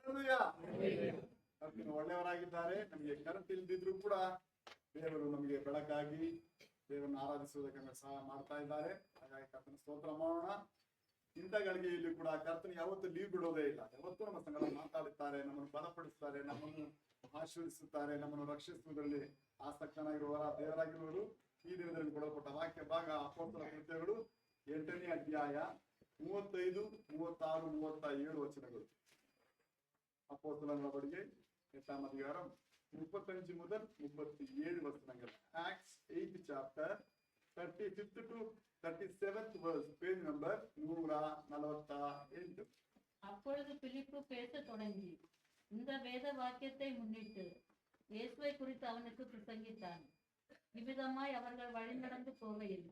ಕರ್ತನು ಒಳ್ಳೆಯವರಾಗಿದ್ದಾರೆ. ನಮಗೆ ಕರೆಂಟ್ ಇಲ್ದಿದ್ರು ಕೂಡ ದೇವರು ನಮಗೆ ಬೆಳಕಾಗಿ ದೇವರನ್ನು ಆರಾಧಿಸುವುದಕ್ಕೆ ಸಹ ಮಾಡ್ತಾ ಇದ್ದಾರೆ. ಹಾಗಾಗಿ ಕರ್ತನ ಸ್ತೋತ್ರ ಮಾಡೋಣ. ಇಂಥ ಗಳಿಗೆಯಲ್ಲಿ ಕೂಡ ಕರ್ತನು ಯಾವತ್ತೂ ಲೀವ್ ಬಿಡೋದೇ ಇಲ್ಲ. ಯಾವತ್ತೂ ನಮ್ಮ ಸಂಗಡ ಮಾತಾಡುತ್ತಾರೆ, ನಮ್ಮನ್ನು ಬಲಪಡಿಸುತ್ತಾರೆ, ನಮ್ಮನ್ನು ಆಶೀರ್ವದಿಸುತ್ತಾರೆ, ನಮ್ಮನ್ನು ರಕ್ಷಿಸುವುದರಲ್ಲಿ ಆಸಕ್ತನಾಗಿರುವವರ ದೇವರಾಗಿರುವರು. ಈ ದಿನದಲ್ಲಿ ಕೊಡಲ್ಪಟ್ಟ ವಾಕ್ಯ ಭಾಗ ಅಪೊಸ್ತಲರ ಕೃತ್ಯಗಳು 8ನೇ ಅಧ್ಯಾಯ 35, 36, 37 ವಚನಗಳು. ಅಪೊಸ್ತಲರ ಬಳಿಗೆ 8ಾம் அதிகாரம் 35 முதல் 37 வசனங்கள். Acts 8th chapter 35th to 37th verse, page number 148. அப்பொழுது பிலிப்பு பேசத் தொடங்கி இந்த வேத வாக்கியத்தை முன்னிட்டு இயேசுவை குறித்து அவனுக்கு பிரசங்கித்தான். இவ்விதமாய் அவர்கள் வழி நடந்து போகையில்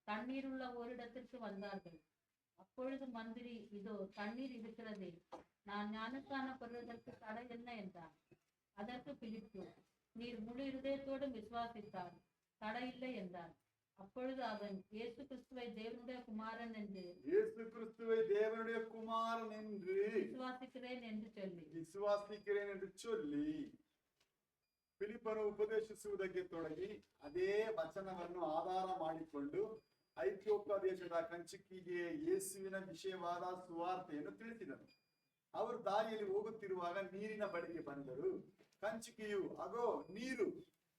தண்ணீர் உள்ள ஓரிடத்திற்கு வந்தார்கள். அப்பொழுது மந்திரி, இதோ தண்ணீர் இருக்கிறதே, நான் ஞானஸ்நானம் பெறுவதற்கு தடை என்ன என்றான். அதற்கு பிலிப்பு, நீர் முழு இருதயத்தோடும் விசுவாசித்தார், தடை இல்லை என்றான். அப்பொழுது அவன் இயேசு கிறிஸ்துவை தேவனுடைய குமாரன் என்று விசுவாசிக்கிறேன் என்று சொல்லி ಫಿಲಿಪ್ಪನು ಉಪದೇಶಿಸುವುದಕ್ಕೆ ತೊಡಗಿ ಅದೇ ವಚನವನ್ನು ಆಧಾರ ಮಾಡಿಕೊಂಡು ಐಥಿಯೋಪ್ಯ ದೇಶದ ಕಂಚುಕಿಗೆ ಯೇಸುವಿನ ವಿಷಯವಾದ ಸುವಾರ್ತೆಯನ್ನು ತಿಳಿಸಿದನು. ಅವರು ದಾರಿಯಲ್ಲಿ ಹೋಗುತ್ತಿರುವಾಗ ನೀರಿನ ಬಳಿಗೆ ಬಂದರು. ಕಂಚುಕಿಯು, ಅಗೋ ನೀರು,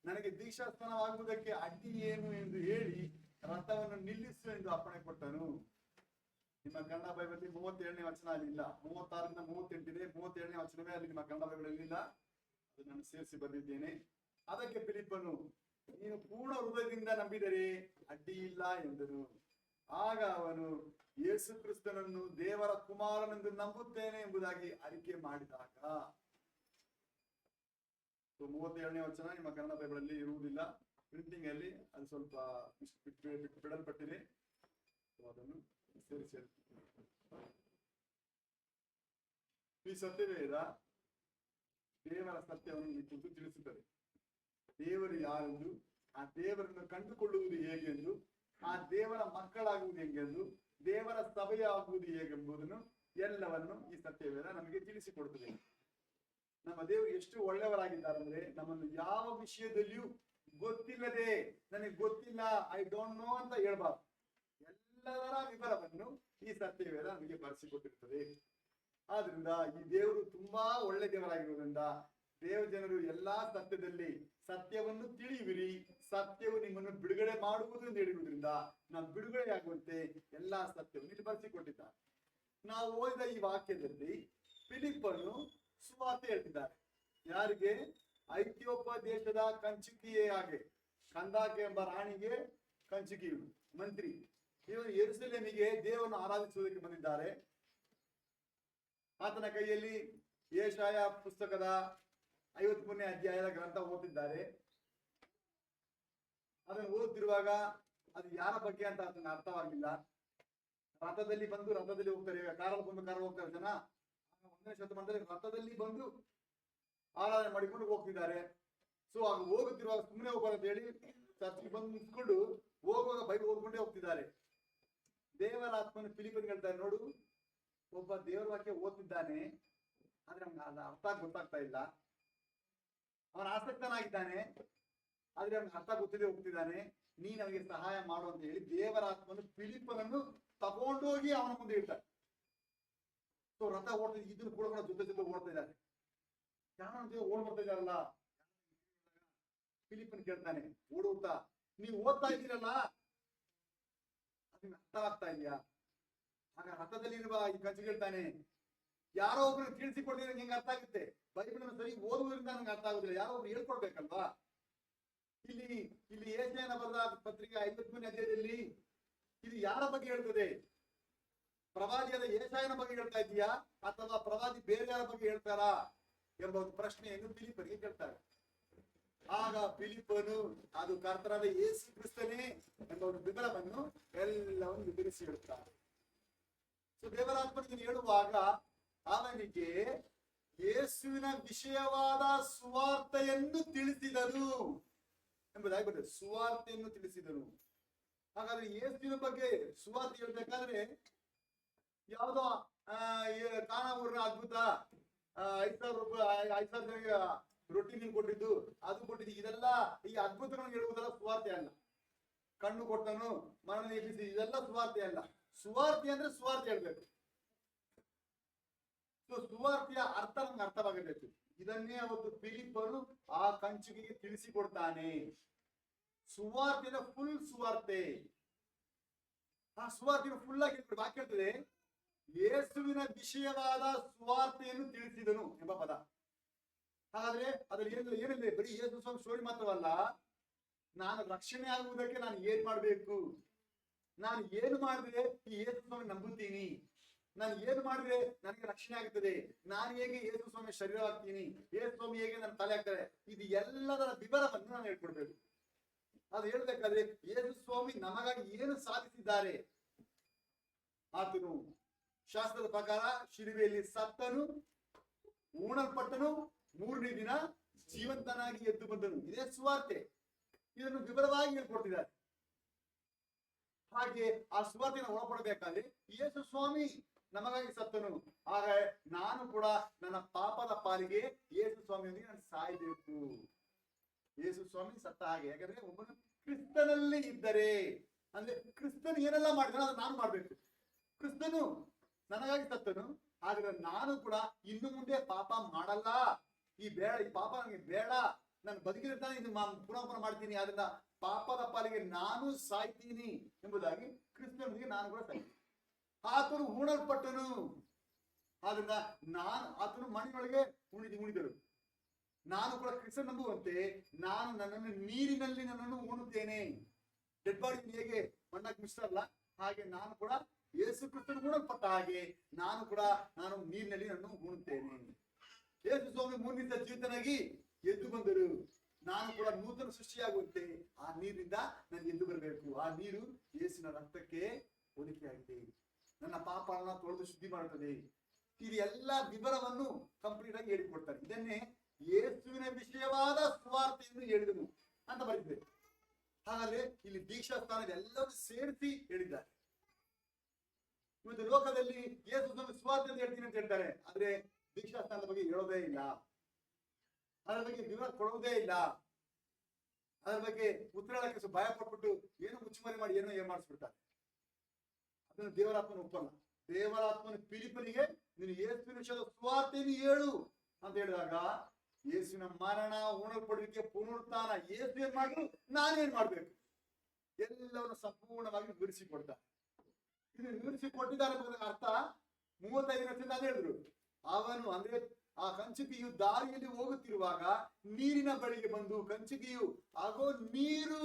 ನನಗೆ ದೀಕ್ಷಾಸ್ನಾನವಾಗುವುದಕ್ಕೆ ಅಡ್ಡಿ ಏನು ಎಂದು ಹೇಳಿ ರಥವನ್ನು ನಿಲ್ಲಿಸು ಎಂದು ಅಪ್ಪಣೆ ಕೊಟ್ಟನು. ನಿಮ್ಮ ಕನ್ನಡ ಬೈಬಲ್ 37ನೇ ವಚನ ಅಲ್ಲಿ ಇಲ್ಲ, 36ರಿಂದ 38 ಇದೆ. 37ನೇ ವಚನವೇ ಅಲ್ಲಿ ನಿಮ್ಮ ಕನ್ನಡ ಬೈಬಲ್ ಇಲ್ಲ, ಅದು ನಾನು ಸೇರಿಸಿ ಬಂದಿದ್ದೇನೆ. ಅದಕ್ಕೆ ಫಿಲಿಪ್ಪನು, ನೀನು ಪೂರ್ಣ ಹೃದಯದಿಂದ ನಂಬಿದರೆ ಅಡ್ಡಿ ಇಲ್ಲ ಎಂದನು. ಆಗ ಅವನು ಯೇಸು ಕ್ರಿಸ್ತನನ್ನು ದೇವರ ಕುಮಾರನೆಂದು ನಂಬುತ್ತೇನೆ ಎಂಬುದಾಗಿ ಅರಿಕೆ ಮಾಡಿದಾಗ. 37ನೇ ವಚನ ನಿಮ್ಮ ಕನ್ನಡ ಬೈಬಲ್ ಅಲ್ಲಿ ಇರುವುದಿಲ್ಲ, ಪ್ರಿಂಟಿಂಗ್ ಅಲ್ಲಿ ಅದು ಸ್ವಲ್ಪ ಬಿಡಲ್ಪಟ್ಟಿದೆ, ಅದನ್ನು ಸೇರಿಸಿ. ಈ ಸತ್ಯವೇದ ದೇವರ ಸತ್ಯವನ್ನು ಈ ಕುರಿತು ತಿಳಿಸುತ್ತದೆ. ದೇವರು ಯಾರೆಂದು, ಆ ದೇವರನ್ನು ಕಂಡುಕೊಳ್ಳುವುದು ಹೇಗೆಂದು, ಆ ದೇವರ ಮಕ್ಕಳಾಗುವುದು ಹೇಗೆಂದು, ದೇವರ ಸಭೆಯಾಗುವುದು ಹೇಗೆಂಬುದನ್ನು ಎಲ್ಲವನ್ನು ಈ ಸತ್ಯವೇದ ನಮಗೆ ತಿಳಿಸಿಕೊಡುತ್ತದೆ. ನಮ್ಮ ದೇವರು ಎಷ್ಟು ಒಳ್ಳೆಯವರಾಗಿದ್ದಾರೆ ಅಂದ್ರೆ, ನಮ್ಮನ್ನು ಯಾವ ವಿಷಯದಲ್ಲಿಯೂ ಗೊತ್ತಿಲ್ಲದೆ, ನನಗೆ ಗೊತ್ತಿಲ್ಲ, ಐ ಡೋಂಟ್ ನೋ ಅಂತ ಹೇಳ್ಬಾರ್ದು. ಎಲ್ಲದರ ವಿವರವನ್ನು ಈ ಸತ್ಯವೇದ ನಮಗೆ ಬರೆಸಿಕೊಟ್ಟಿರ್ತದೆ. ಆದ್ರಿಂದ ಈ ದೇವರು ತುಂಬಾ ಒಳ್ಳೆ ದೇವರಾಗಿರುವುದರಿಂದ ದೇವ ಜನರು ಎಲ್ಲಾ ಸತ್ಯದಲ್ಲಿ ಸತ್ಯವನ್ನು ತಿಳಿಯುವಿರಿ, ಸತ್ಯವು ನಿಮ್ಮನ್ನು ಬಿಡುಗಡೆ ಮಾಡುವುದು ಎಂದು ಹೇಳಿರುವುದರಿಂದ ನಾವು ಬಿಡುಗಡೆ ಆಗುವಂತೆ ಎಲ್ಲಾ ಸತ್ಯವನ್ನು ಇಲ್ಲಿ ಬರೆಸಿಕೊಟ್ಟಿದ್ದಾರೆ. ನಾವು ಓದಿದ ಈ ವಾಕ್ಯದಲ್ಲಿ ಫಿಲಿಪ್ಪನು ಸುವಾರ್ತೆ ಹೇಳ್ತಿದ್ದಾರೆ. ಯಾರಿಗೆ? ಐಥಿಯೋಪ್ಯ ದೇಶದ ಕಂಚುಕಿಯೇ ಹಾಗೆ, ಕಂದಾಕೆ ಎಂಬ ರಾಣಿಗೆ ಕಂಚುಕಿಯು ಮಂತ್ರಿ. ಇವರು ಯೆರೂಸಲೇಮಿಗೆ ದೇವರನ್ನು ಆರಾಧಿಸುವುದಕ್ಕೆ ಬಂದಿದ್ದಾರೆ. ಆತನ ಕೈಯಲ್ಲಿ ಯೆಶಾಯ ಪುಸ್ತಕದ 53ನೇ ಅಧ್ಯಾಯದ ಗ್ರಂಥ ಓದುತ್ತಿದ್ದಾರೆ. ಅದನ್ನು ಓದುತ್ತಿರುವಾಗ ಅದು ಯಾರ ಬಗ್ಗೆ ಅಂತ ಅದನ್ನ ಅರ್ಥವಾಗಿಲ್ಲ. ರಥದಲ್ಲಿ ಬಂದು ರಥದಲ್ಲಿ ಹೋಗ್ತಾರೆ, ಕಾರಲ್ಲಿ ಬಂದು ಕಾರಲ್ಲಿ ಹೋಗ್ತಾರೆ ಜನ. 1ನೇ ಶತಮಾನದಲ್ಲಿ ರಥದಲ್ಲಿ ಬಂದು ಆರಾಧನೆ ಮಾಡಿಕೊಂಡು ಹೋಗ್ತಿದ್ದಾರೆ. ಸೊ ಆಗ ಹೋಗುತ್ತಿರುವಾಗ ಸುಮ್ಮನೆ ಹೋಗ್ಬಾರ್ದು ಅಂತ ಹೇಳಿ ಚರ್ಚ್ಗೆ ಬಂದು ನಿಂತ್ಕೊಂಡು ಹೋಗುವಾಗ ಬೈಕ್ ಹೋಗ್ಕೊಂಡೇ ಹೋಗ್ತಿದ್ದಾರೆ. ದೇವರ ಆತ್ಮನ ಫಿಲಿಪ್ಪನಿಗೆ ಹೇಳ್ತಾರೆ, ನೋಡು, ಒಬ್ಬ ದೇವರ ವಾಕ್ಯ ಓದ್ತಿದ್ದಾನೆ, ಆದ್ರೆ ಅವ್ನಿಗೆ ಅರ್ಥ ಗೊತ್ತಾಗ್ತಾ ಇಲ್ಲ. ಅವನ ಆಸಕ್ತನಾಗಿದ್ದಾನೆ, ಆದ್ರೆ ಅವ್ನಿಗೆ ಅರ್ಥ ಗೊತ್ತಿದೆ ಹೋಗ್ತಿದ್ದಾನೆ. ನೀನ್ ಅವನಿಗೆ ಸಹಾಯ ಮಾಡು ಅಂತ ಹೇಳಿ ದೇವರ ಆತ್ಮನು ಫಿಲಿಪ್ಪನನ್ನು ತಗೊಂಡೋಗಿ ಅವನ ಮುಂದೆ ಇಡ್ತಾರೆ. ಸೊ ರಥ ಓಡ್ತಿದ್ ಇದನ್ನು ಕೂಡ ಜೊತೆ ಜೊತೆ ಓಡ್ತಾ ಇದ್ದಾರೆ. ಯಾರು ಓಡ್ ಬರ್ತಾ ಇದ್ದಾರಲ್ಲ, ಫಿಲಿಪ್ಪನ್ ಕೇಳ್ತಾನೆ ಓಡುತ್ತಾ, ನೀವು ಓದ್ತಾ ಇದ್ದೀರಲ್ಲ, ಅದನ್ನ ಅರ್ಥ ಆಗ್ತಾ ಇದೆಯಾ? ಆಗ ರಥದಲ್ಲಿರುವ ಈ ಕಂಚು ಹೇಳ್ತಾನೆ, ಯಾರೋ ಒಬ್ರು ತಿಳಿಸಿಕೊಡ್ತೀರ ಹೆಂಗೆ ಅರ್ಥ ಆಗುತ್ತೆ? ಬೈಬಲ್ ಸರಿ ಓದುವುದರಿಂದ ನಂಗೆ ಅರ್ಥ ಆಗುದಿಲ್ಲ, ಯಾರೋ ಒಬ್ರು ಹೇಳ್ಕೊಡ್ಬೇಕಲ್ವಾ? ಇಲ್ಲಿ ಯೆಶಾಯನ ಬರೆದ ಪತ್ರಿಕೆ 53ನೇ ಅಧ್ಯಾಯದಲ್ಲಿ ಇದು ಯಾರ ಬಗ್ಗೆ ಹೇಳ್ತದೆ? ಪ್ರವಾದಿಯಾದ ಯೆಶಾಯನ ಬಗ್ಗೆ ಹೇಳ್ತಾ ಇದೆಯಾ ಅಥವಾ ಪ್ರವಾದಿ ಬೇರೆ ಯಾರ ಬಗ್ಗೆ ಹೇಳ್ತಾರಾ ಎಂಬ ಒಂದು ಪ್ರಶ್ನೆಯನ್ನು ಫಿಲಿಪ್ಪನಿಗೆ ಕೇಳ್ತಾರೆ. ಆಗ ಫಿಲಿಪ್ಪನು ಅದು ಕರ್ತನಾದ ಯೇಸು ಕ್ರಿಸ್ತನೇ ಎಂಬ ಒಂದು ವಿವರವನ್ನು ಎಲ್ಲವನ್ನು ವಿವರಿಸಿ ಹೇಳುತ್ತಾರೆ. ಸೊ ದೇವರಾತ್ಮನಿಗೆ ಹೇಳುವಾಗ ಅವನಿಗೆ ಯೇಸುವಿನ ವಿಷಯವಾದ ಸುವಾರ್ತೆಯನ್ನು ತಿಳಿಸಿದನು ಎಂಬುದಾಗಿ ಬರ್ತದೆ. ಸುವಾರ್ತೆಯನ್ನು ತಿಳಿಸಿದನು. ಹಾಗಾದ್ರೆ ಯೇಸುವಿನ ಬಗ್ಗೆ ಸುವಾರ್ತೆ ಹೇಳ್ಬೇಕಾದ್ರೆ ಯಾವುದೋ ಕಾನಾ ಊರಿನ ಅದ್ಭುತ, 5,000 ಜನರಿಗೆ ರೊಟ್ಟಿ ನೀನು ಕೊಟ್ಟಿದ್ದು, ಅದು ಕೊಟ್ಟಿದ್ದು, ಇದೆಲ್ಲ ಈ ಅದ್ಭುತಗಳನ್ನು ಹೇಳುವುದೆಲ್ಲ ಸುವಾರ್ತೆ ಅಲ್ಲ. ಕಣ್ಣು ಕೊಟ್ಟನು, ಮರಣ ಎಬ್ಬಿಸಿ, ಇದೆಲ್ಲ ಸುವಾರ್ತೆ ಅಲ್ಲ. ಸುವಾರ್ತೆ ಅಂದ್ರೆ ಸುವಾರ್ತೆ ಹೇಳ್ಬೇಕು. ಸುವಾರ್ತೆಯ ಅರ್ಥ ನಮ್ಗೆ ಅರ್ಥವಾಗಬೇಕು. ಇದನ್ನೇ ಅವತ್ತು ಫಿಲಿಪ್ಪನು ಆ ಕಂಚುಕಿಗೆ ತಿಳಿಸಿಕೊಡ್ತಾನೆ. ಸುವಾರ್ತೆಯ ಫುಲ್ ಸುವಾರ್ತೆ, ಆ ಸುವಾರ್ತೆಯನ್ನು ಫುಲ್ ಆಗಿ ವಾಕ್ಯ ಹೇಳ್ತದೆ, ಯೇಸುವಿನ ವಿಷಯವಾದ ಸುವಾರ್ತೆಯನ್ನು ತಿಳಿಸಿದನು ಎಂಬ ಪದ. ಹಾಗಾದ್ರೆ ಅದ್ರಲ್ಲಿ ಏನಿದೆ, ಬರೀ ಯೇಸು ಸ್ವಾಮಿ ಸ್ಟೋರಿ ಮಾತ್ರವಲ್ಲ, ನಾನು ರಕ್ಷಣೆ ಆಗುವುದಕ್ಕೆ ನಾನು ಏನ್ ಮಾಡ್ಬೇಕು, ನಾನು ಏನು ಮಾಡಿದ್ರೆ ಈ ಯೇಸು ಸ್ವಾಮಿ ನಂಬುತ್ತೀನಿ, ನಾನು ಏನು ಮಾಡಿದ್ರೆ ನನಗೆ ರಕ್ಷಣೆ ಆಗುತ್ತದೆ, ನಾನು ಹೇಗೆ ಯೇಸು ಸ್ವಾಮಿ ಶರೀರವಾಗ್ತೀನಿ, ಯೇಸು ಸ್ವಾಮಿ ಹೇಗೆ ನನ್ನ ತಲೆ ಆಗ್ತಾರೆ, ಇದು ಎಲ್ಲದರ ವಿವರವನ್ನು ನಾನು ಹೇಳ್ಕೊಡ್ಬೇಕು. ಅದು ಹೇಳ್ಬೇಕಾದ್ರೆ ಯೇಸು ಸ್ವಾಮಿ ನಮಗಾಗಿ ಏನು ಸಾಧಿಸಿದ್ದಾರೆ, ಆತನು ಶಾಸ್ತ್ರದ ಪ್ರಕಾರ ಶಿಲುಬೆಯಲ್ಲಿ ಸತ್ತನು, ಉಣಲ್ಪಟ್ಟನು, 3ನೇ ದಿನ ಜೀವಂತನಾಗಿ ಎದ್ದು ಬಂದನು. ಇದೇ ಸುವಾರ್ತೆ. ಇದನ್ನು ವಿವರವಾಗಿ ಹೇಳ್ಕೊಡ್ತಿದ್ದಾರೆ. ಹಾಗೆ ಆ ಸುವಾರ್ತೆಯನ್ನು ಒಳಪಡಬೇಕಾದ್ರೆ ಯೇಸು ಸ್ವಾಮಿ ನಮಗಾಗಿ ಸತ್ತನು, ಆಗ ನಾನು ಕೂಡ ನನ್ನ ಪಾಪದ ಪಾಲಿಗೆ ಯೇಸು ಸ್ವಾಮಿಯೊಂದಿಗೆ ನಾನು ಸಾಯ್ಬೇಕು. ಯೇಸು ಸ್ವಾಮಿ ಸತ್ತ ಹಾಗೆ, ಯಾಕಂದ್ರೆ ಒಬ್ಬನು ಕ್ರಿಸ್ತನಲ್ಲಿ ಇದ್ದರೆ, ಅಂದ್ರೆ ಕ್ರಿಸ್ತನು ಏನೆಲ್ಲ ಮಾಡಿದನೋ ಅದನ್ನ ನಾನು ಮಾಡ್ಬೇಕು. ಕ್ರಿಸ್ತನು ನನಗಾಗಿ ಸತ್ತನು, ಆದ್ರೆ ನಾನು ಕೂಡ ಇನ್ನು ಮುಂದೆ ಪಾಪ ಮಾಡಲ್ಲ, ಈ ಪಾಪ ನನಗೆ ಬೇಡ, ನಾನು ಬದುಕಿರ್ತಾನೆ ಇದು ಪುನಃ ಮಾಡ್ತೀನಿ, ಅದನ್ನ ಪಾಪದ ಪಾಲಿಗೆ ನಾನು ಸಾಯ್ತೀನಿ ಎಂಬುದಾಗಿ ಕ್ರಿಸ್ತನಿಗೆ ನಾನು ಕೂಡ ಸಾಯ್ತೀನಿ. ಆತನು ಉಣಲ್ಪಟ್ಟನು, ಆದ್ರಿಂದ ಆತನು ಮಣ್ಣಿನೊಳಗೆ ಉಣಿದರು. ನಾನು ಕೂಡ ಕ್ರಿಸ್ತನ್ ನಂಬುವಂತೆ ನಾನು ನನ್ನನ್ನು ನೀರಿನಲ್ಲಿ ನನ್ನನ್ನು ಉಣುತ್ತೇನೆ. ಡೆಡ್ ಬಾಡಿ ಹೇಗೆ ಮಣ್ಣಾಗಿ ಮಿಶ್ರ ಅಲ್ಲ, ಹಾಗೆ ನಾನು ಕೂಡ ಯೇಸು ಕ್ರಿಸ್ತನು ಉಣಲ್ಪಟ್ಟ ಹಾಗೆ ನಾನು ನೀರಿನಲ್ಲಿ ನನ್ನನ್ನು ಉಣುತ್ತೇನೆ. ಯೇಸು ಸ್ವಾಮಿ 3ನೇ ದಿವಸ ಜೀವಿತನಾಗಿ ಎದ್ದು ಬಂದರು. ನಾನು ಕೂಡ ನೂತನ ಸೃಷ್ಟಿಯಾಗುವಂತೆ ಆ ನೀರಿನಿಂದ ನಾನು ಎದ್ದು ಬರಬೇಕು. ಆ ನೀರು ಯೇಸುವಿನ ರಕ್ತಕ್ಕೆ ಹೋಲಿಕೆಯಾಗಿದೆ, ನನ್ನ ಪಾಪವನ್ನು ತೊಳೆದು ಶುದ್ಧಿ ಮಾಡುತ್ತದೆ. ಇದು ಎಲ್ಲ ವಿವರವನ್ನು ಕಂಪ್ಲೀಟ್ ಆಗಿ ಹೇಳಿಕೊಡ್ತಾರೆ. ಇದನ್ನೇ ಯೇಸುವಿನ ವಿಷಯವಾದ ಸುವಾರ್ತೆ ಎಂದು ಹೇಳಿದನು ಅಂತ ಬರೆದಿದೆ. ಹಾಗಾದ್ರೆ ಇಲ್ಲಿ ದೀಕ್ಷಾ ಸ್ಥಾನದ ಎಲ್ಲವೂ ಸೇರಿಸಿ ಹೇಳಿದ್ದಾರೆ. ಇವತ್ತು ಲೋಕದಲ್ಲಿ ಯೇಸು ಸ್ವಾಮಿ ಸುವಾರ್ತೆ ಅಂತ ಹೇಳ್ತೀನಿ ಅಂತ ಹೇಳ್ತಾರೆ, ಆದ್ರೆ ದೀಕ್ಷಾ ಸ್ಥಾನದ ಬಗ್ಗೆ ಹೇಳೋದೇ ಇಲ್ಲ, ಅದರ ಬಗ್ಗೆ ವಿವರ ಕೊಡುವುದೇ ಇಲ್ಲ, ಅದರ ಬಗ್ಗೆ ಉತ್ತರ ಹೇಳಕ್ಕೆ ಭಯ ಪಟ್ಬಿಟ್ಟು ಏನೋ ಮುಚ್ಚುಮರೆ ಮಾಡಿ ಏನೋ ಏನ್ ಮಾಡಿಸ್ಬಿಡ್ತಾರೆ. ಅದನ್ನು ದೇವರಾತ್ಮನ ಒಪ್ಪಲ್ಲ. ದೇವರಾತ್ಮನ ಫಿಲಿಪ್ಪನಿಗೆ ನೀನು ಯೇಸುವಿನ ವಿಷಯದ ಸುವಾರ್ತೆಯನ್ನು ಹೇಳು ಅಂತ ಹೇಳಿದಾಗ, ಯೇಸುವಿನ ಮರಣ, ಉಣಲ್ಪಡುವಿಕೆ, ಪುನರುತ್ಥಾನ, ಯೇಸು ಏನ್ ಮಾಡಿದ್ರು ನಾನೇನ್ ಮಾಡ್ಬೇಕು, ಎಲ್ಲವನ್ನು ಸಂಪೂರ್ಣವಾಗಿ ವಿವರಿಸಿಕೊಡ್ತಾರೆ. ಇದು ವಿವರಿಸಿಕೊಟ್ಟಿದ್ದಾರೆ ಅರ್ಥ 35 ವರ್ಷದಿಂದ ಅದೇ ಹೇಳಿದ್ರು. ಅವನು ಅಂದ್ರೆ ಆ ಕಂಚುಕಿಯು ದಾರಿಯಲ್ಲಿ ಹೋಗುತ್ತಿರುವಾಗ ನೀರಿನ ಬಳಿಗೆ ಬಂದು, ಕಂಚುಕಿಯು ಆಗೋ ನೀರು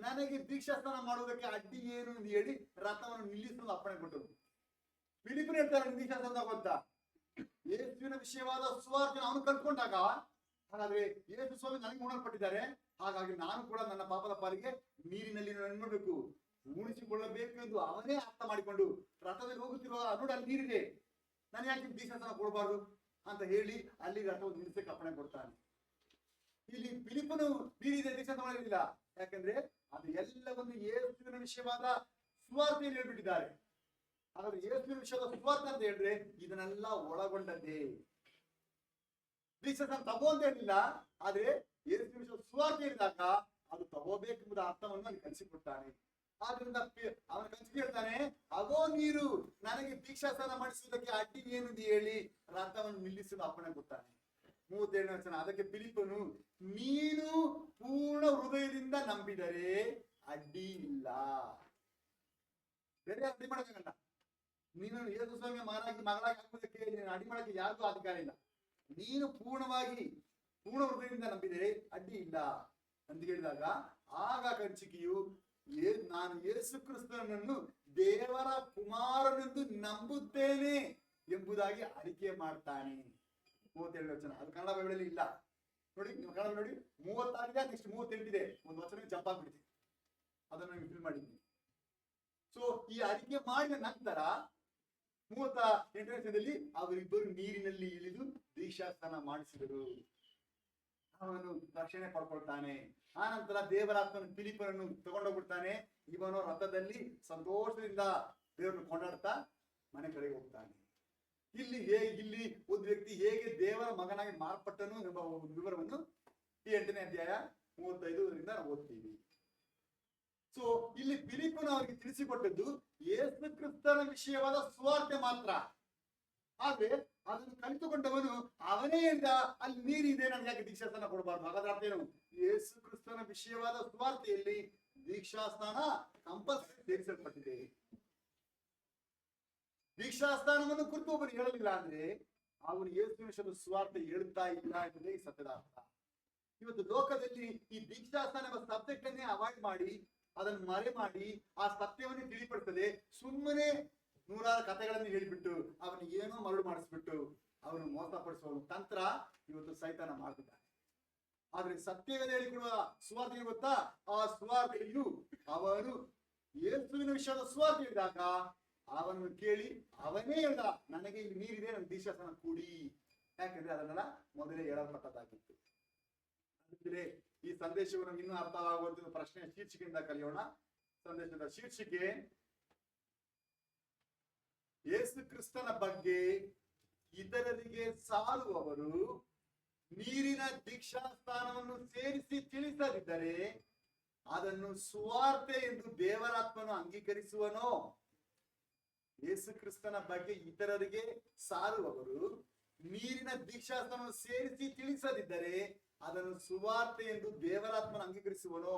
ನನಗೆ ದೀಕ್ಷಾಸ್ನಾನ ಮಾಡುವುದಕ್ಕೆ ಅಡ್ಡಿ ಏನು ಎಂದು ಹೇಳಿ ರಥವನ್ನು ನಿಲ್ಲಿಸಲು ಅಪ್ಪಣೆ ಕೊಟ್ಟರು. ಫಿಲಿಪ್ಪನು ಹೇಳ್ತಾರೆ ದೀಕ್ಷಾಸ್ನಾನ ಅಂತ. ಯೇಸುವಿನ ವಿಷಯವಾದ ಸುವಾರ್ತೆ ಅವನು ಕಲ್ತ್ಕೊಂಡಾಗ, ಹಾಗಾದ್ರೆ ಯೇಸು ಸ್ವಾಮಿ ನನಗೆ ಉಣಲ್ಪಟ್ಟಿದ್ದಾರೆ, ಹಾಗಾಗಿ ನಾನು ಕೂಡ ನನ್ನ ಪಾಪದ ಪಾಲಿಗೆ ನೀರಿನಲ್ಲಿ ಮಾಡಬೇಕು, ಉಳಿಸಿಕೊಳ್ಳಬೇಕು ಎಂದು ಅವನೇ ಅರ್ಥ ಮಾಡಿಕೊಂಡು ರಥದಲ್ಲಿ ಹೋಗುತ್ತಿರುವ ನೋಡಿ ಅಲ್ಲಿ ನೀರಿದೆ, ನಾನು ಯಾಕೆ ದೀಕ್ಷಾಸ್ನಾನ ಕೊಡಬಾರ್ದು ಅಂತ ಹೇಳಿ ಅಲ್ಲಿ ರಥವನ್ನು ನಿಲ್ಲಿಸಕ್ಕೆ ಅಪ್ಪಣೆ ಕೊಡ್ತಾನೆ. ಇಲ್ಲಿ ಫಿಲಿಪ್ಪನು ನೀರಿದೆ ದೀಕ್ಷಾಸ್ನಾನ ಮಾಡಲಿಲ್ಲ, ಯಾಕಂದ್ರೆ ಅದು ಎಲ್ಲವನ್ನು ಯೇಸುವಿನ ವಿಷಯವಾದ ಸುವಾರ್ತೆಯನ್ನು ಹೇಳ್ಬಿಟ್ಟಿದ್ದಾರೆ. ಹಾಗಾದ್ರೆ ಯೇಸುವಿನ ವಿಷಯದ ಸುವಾರ್ತೆ ಅಂತ ಹೇಳಿದ್ರೆ ಇದನ್ನೆಲ್ಲ ಒಳಗೊಂಡದ್ದೇ. ದೀಕ್ಷಾಸ್ನಾನ ತಗೋ ಅಂತ ಹೇಳಿಲ್ಲ, ಆದ್ರೆ ಯೇಸುವಿನ ವಿಷಯದ ಸುವಾರ್ತೆ ಹೇಳಿದಾಗ ಅದು ತಗೋಬೇಕೆಂಬುದ ಅರ್ಥವನ್ನು ಅಲ್ಲಿ ಕಲಿಸಿಕೊಡ್ತಾನೆ. ಆದ್ರಿಂದ ಅವನ ಕಂಚು ಹೇಳ್ತಾನೆ, ಆಗೋ ನೀರು ನನಗೆ ದೀಕ್ಷಾಸ್ನಾನ ಮಾಡಿಸುವುದಕ್ಕೆ ಅಡ್ಡಿ ಏನು ಹೇಳಿ ರಥವನ್ನು ನಿಲ್ಲಿಸಲು ಅಪ್ಪಣೆ ಕೊಡ್ತಾನೆ. 37ನೇ ವಚನ, ಅದಕ್ಕೆ ಫಿಲಿಪ್ಪನು, ನೀನು ಪೂರ್ಣ ಹೃದಯದಿಂದ ನಂಬಿದರೆ ಅಡ್ಡಿ ಇಲ್ಲ. ಬೇರೆ ಅಡ್ಡಿ ಮಾಡಕ್ಕಾಗಲ್ಲ. ನೀನು ಯೇಸು ಸ್ವಾಮಿಯ ಮಗಳಾಗಿ ಹಾಕುವುದಕ್ಕೆ ನೀನು ಅಡ್ಡಿ ಮಾಡಕ್ಕೆ ಯಾರಿಗೂ ಅಧಿಕಾರ ಇಲ್ಲ. ನೀನು ಪೂರ್ಣ ಹೃದಯದಿಂದ ನಂಬಿದರೆ ಅಡ್ಡಿ ಇಲ್ಲ ಅಂತ ಹೇಳಿದಾಗ, ಆಗ ಕಂಚಿಕೆಯು ನಾನು ಯೇಸು ಕ್ರಿಸ್ತನನ್ನು ದೇವರ ಕುಮಾರನೆಂದು ನಂಬುತ್ತೇನೆ ಎಂಬುದಾಗಿ ಅರಿಕೆ ಮಾಡ್ತಾನೆ. 37 ವಚನ, ಅದು ಕನ್ನಡ ಬೈಬಲಲ್ಲಿ ಇಲ್ಲ ನೋಡಿ. ನೀವು ಕನ್ನಡ ನೋಡಿ 36 ನೆಕ್ಸ್ಟ್ 38 ಇದೆ, ಒಂದು ವಚನ ಜಂಪ್ ಆಗ್ಬಿಡ್ತೀವಿ, ಅದನ್ನು ನಾನು ಫಿಲ್ ಮಾಡಿದ್ದೀನಿ. ಸೊ ಈ ಅರಿಕೆ ಮಾಡಿದ ನಂತರ 38ನೇ ವಚನದಲ್ಲಿ ಅವರಿಬ್ಬರು ನೀರಿನಲ್ಲಿ ಇಳಿದು ದೀಕ್ಷಾಸ್ನಾನ ಮಾಡಿಸಿದರು. ಅವನು ರಕ್ಷಣೆ ಪಡ್ಕೊಳ್ತಾನೆ. ಆ ನಂತರ ದೇವರಾತ್ಮನ ಫಿಲಿಪ್ಪನನ್ನು ತಗೊಂಡೋಗ್ಬಿಡ್ತಾನೆ. ಇವನು ರಥದಲ್ಲಿ ಸಂತೋಷದಿಂದ ದೇವರನ್ನು ಕೊಂಡಾಡ್ತಾ ಮನೆ ಕಡೆಗೆ ಹೋಗ್ತಾನೆ. ಇಲ್ಲಿ ಒಂದು ವ್ಯಕ್ತಿ ಹೇಗೆ ದೇವರ ಮಗನಾಗಿ ಮಾರ್ಪಟ್ಟನು ಎಂಬ ಒಂದು ವಿವರವನ್ನು ಈ 8ನೇ ಅಧ್ಯಾಯ 35ರಿಂದ ನಾವು ಓದ್ತೀವಿ. ಸೊ ಇಲ್ಲಿ ಫಿಲಿಪ್ಪನು ಅವರಿಗೆ ತಿಳಿಸಿಕೊಟ್ಟದ್ದು ಯೇಸು ಕ್ರಿಸ್ತನ ವಿಷಯವಾದ ಸುವಾರ್ತೆ ಮಾತ್ರ. ಆದ್ರೆ ಅದನ್ನು ಕಲಿತುಕೊಂಡವನು ಅವನೇ ಹೇಳಿದ ಅಲ್ಲಿ ನೀರಿದೆ, ನನಗೆ ಯಾಕೆ ದೀಕ್ಷಾಸ್ನಾನ ಕೊಡಬಾರ್ದು? ಹಾಗಾದ್ರೆ ಅರ್ಥ ಏನು? ಯೇಸು ಕ್ರಿಸ್ತನ ವಿಷಯವಾದ ಸುವಾರ್ತೆಯಲ್ಲಿ ದೀಕ್ಷಾಸ್ನಾನ ಕಂಪಲ್ಸರಿ ಸೇರಿಸಲ್ಪಟ್ಟಿದೆ. ದೀಕ್ಷಾಸ್ನಾನವನ್ನು ಕುರಿತು ಒಬ್ಬರು ಹೇಳಲಿಲ್ಲ ಅಂದ್ರೆ ಅವನು ಯೇಸುವಿನ ಸುವಾರ್ತೆ ಹೇಳುತ್ತಾ ಇಲ್ಲ ಎಂಬುದೇ ಈ ಸತ್ಯದ ಅರ್ಥ. ಇವತ್ತು ಲೋಕದಲ್ಲಿ ಈ ದೀಕ್ಷಾಸ್ನಾನ ಎಂಬ ಸಬ್ಜೆಕ್ಟ್ ಅನ್ನೇ ಅವಾಯ್ಡ್ ಮಾಡಿ, ಅದನ್ನು ಮರೆ ಮಾಡಿ, ಆ ಸತ್ಯವನ್ನೇ ತಿಳಿಪಡಿಸದೆ ಸುಮ್ಮನೆ ನೂರಾರು ಕಥೆಗಳನ್ನು ಹೇಳಿಬಿಟ್ಟು ಅವನಿಗೆ ಏನೋ ಮರಳು ಮಾಡಿಸ್ಬಿಟ್ಟು ಅವನು ಮೋಸಪಡಿಸುವ ಒಂದು ತಂತ್ರ ಇವತ್ತು ಸೈತಾನ ಮಾಡ್ತಿದ್ದಾನೆ. ಆದ್ರೆ ಸತ್ಯವೇದ ಹೇಳಿಕೊಡುವ ಸುವಾರ್ತೆ ಗೊತ್ತಾ? ಆ ಸುವಾರ್ತೆಯು ಅವನು ಯೇಸುವಿನ ವಿಷಯದ ಸುವಾರ್ತೆ ಹೇಳಿದಾಗ ಅವನನ್ನು ಕೇಳಿ ಅವನೇ ಹೇಳ್ದ, ನನಗೆ ಇಲ್ಲಿ ನೀರಿದೆ, ನನಗೆ ದೀಕ್ಷಾಸ್ನಾನ ಕೂಡಿ. ಯಾಕಂದ್ರೆ ಅದನ್ನೆಲ್ಲ ಮೊದಲೇ ಹೇಳಲ್ಪಟ್ಟದ್ದಾಗಿತ್ತು. ಅದಕ್ಕೆ ಈ ಸಂದೇಶವನ್ನು ಇನ್ನೂ ಅರ್ಥವಾಗುವಂತ ಪ್ರಶ್ನೆಯ ಶೀರ್ಷಿಕೆಯಿಂದ ಕಲಿಯೋಣ. ಸಂದೇಶದ ಶೀರ್ಷಿಕೆ ಯೇಸು ಕ್ರಿಸ್ತನ ಬಗ್ಗೆ ಇತರರಿಗೆ ಸಾರುವವರು ನೀರಿನ ದೀಕ್ಷಾಸ್ಥಾನವನ್ನು ಸೇರಿಸಿ ತಿಳಿಸದಿದ್ದರೆ ಅದನ್ನು ಸುವಾರ್ತೆ ಎಂದು ದೇವರಾತ್ಮನು ಅಂಗೀಕರಿಸುವನೋ? ಯೇಸು ಕ್ರಿಸ್ತನ ಬಗ್ಗೆ ಇತರರಿಗೆ ಸಾರುವವರು ನೀರಿನ ದೀಕ್ಷಾಸ್ಥಾನವನ್ನು ಸೇರಿಸಿ ತಿಳಿಸದಿದ್ದರೆ அதன் சுவார்த்தை என்று தேவராத்மன் அங்கீகரிசுவனோ?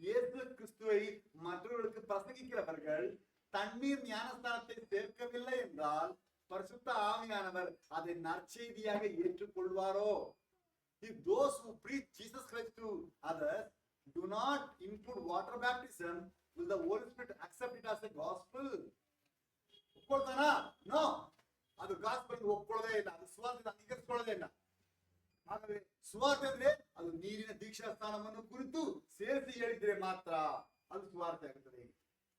இயேசு கிறிஸ்துவை மற்றவர்களுக்கு பிரசங்கிக்கிறவர்கள் தண்ணீர் ஞானஸ்தானத்தை சேர்க்கவில்லை என்றால் பரிசுத்த ஆவியானவர் அதை நற்செய்தியாக ஏற்றுக்கொள்வாரோ? If those who preach Jesus Christ to others do not include water baptism, will the Holy Spirit accept it as a gospel? ಒಪ್ಕೊಳ್ತಾನಾ? ನೋ, ಅದು ಗಾಸ್ಪಲ್ ಒಪ್ಕೊಳ್ಳೋದೇ ಇಲ್ಲ, ಅದು ಸುವಾರ್ತೆ ಅಂಗೀಕರಿಸಿಕೊಳ್ಳೋದೇ ಇಲ್ಲ. ಹಾಗಾದ್ರೆ ಸುವಾರ್ತೆ ಅಂದ್ರೆ ಅದು ನೀರಿನ ದೀಕ್ಷಾ ಸ್ಥಾನವನ್ನು ಕುರಿತು ಸೇರಿಸಿ ಹೇಳಿದ್ರೆ ಮಾತ್ರ ಅದು ಸುವಾರ್ತೆ ಆಗುತ್ತದೆ.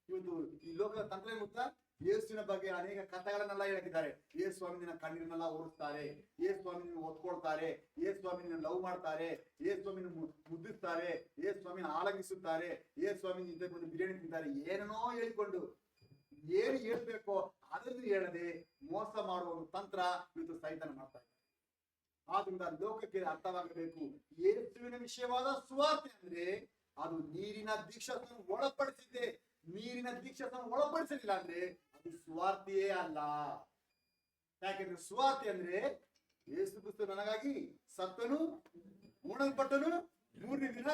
ಇವತ್ತು ಈ ಲೋಕದ ತಂತ್ರ ಗೊತ್ತಾ? ಯೇಸುವಿನ ಬಗ್ಗೆ ಅನೇಕ ಕಥೆಗಳನ್ನೆಲ್ಲ ಹೇಳಿದ್ದಾರೆ. ಯೇಸು ಸ್ವಾಮಿ ನಿನ್ನ ಕಣ್ಣೀರನ್ನೆಲ್ಲ ಓಡಿಸ್ತಾರೆ, ಯೇಸು ಸ್ವಾಮಿ ನಿನ್ನ ಒತ್ಕೊಳ್ತಾರೆ, ಯೇಸು ಸ್ವಾಮಿ ನಿನ್ನ ಲವ್ ಮಾಡ್ತಾರೆ, ಯೇಸು ಸ್ವಾಮಿ ಮುದ್ದಿಸ್ತಾರೆ, ಯೇಸು ಸ್ವಾಮಿನ ಆಲಂಗಿಸುತ್ತಾರೆ, ಯೇಸು ಸ್ವಾಮಿ ನಿಂತ ಬಂದು ಬಿರಿಯಾನಿ ತಿಂತಾರೆ, ಏನೇನೋ ಹೇಳಿಕೊಂಡು ಏನು ಹೇಳ್ಬೇಕೋ ಅದನ್ನು ಹೇಳದೆ ಮೋಸ ಮಾಡುವ ಒಂದು ತಂತ್ರ ಇವತ್ತು ಸೈತಾನ ಮಾಡ್ತಾ ಇದ್ದಾರೆ. ಆದ್ರಿಂದ ಲೋಕಕ್ಕೆ ಅರ್ಥವಾಗಬೇಕು, ಯೇಸುವಿನ ವಿಷಯವಾದ ಸುವಾರ್ತೆ ಅಂದ್ರೆ ಅದು ನೀರಿನ ದೀಕ್ಷಾಸ್ಥಾನ ಒಳಪಡಿಸಿದೆ. ನೀರಿನ ದೀಕ್ಷಾಸ್ಥಾನ ಒಳಪಡಿಸಲಿಲ್ಲ ಅಂದ್ರೆ ಅದು ಸುವಾರ್ತೆಯೇ ಅಲ್ಲ. ಯಾಕೆಂದ್ರೆ ಸುವಾರ್ತೆ ಅಂದ್ರೆ ಯೇಸು ಕ್ರಿಸ್ತ ನನಗಾಗಿ ಸತ್ತನು, ಮೂಡಲ್ಪಟ್ಟನು, 3ನೇ ದಿನ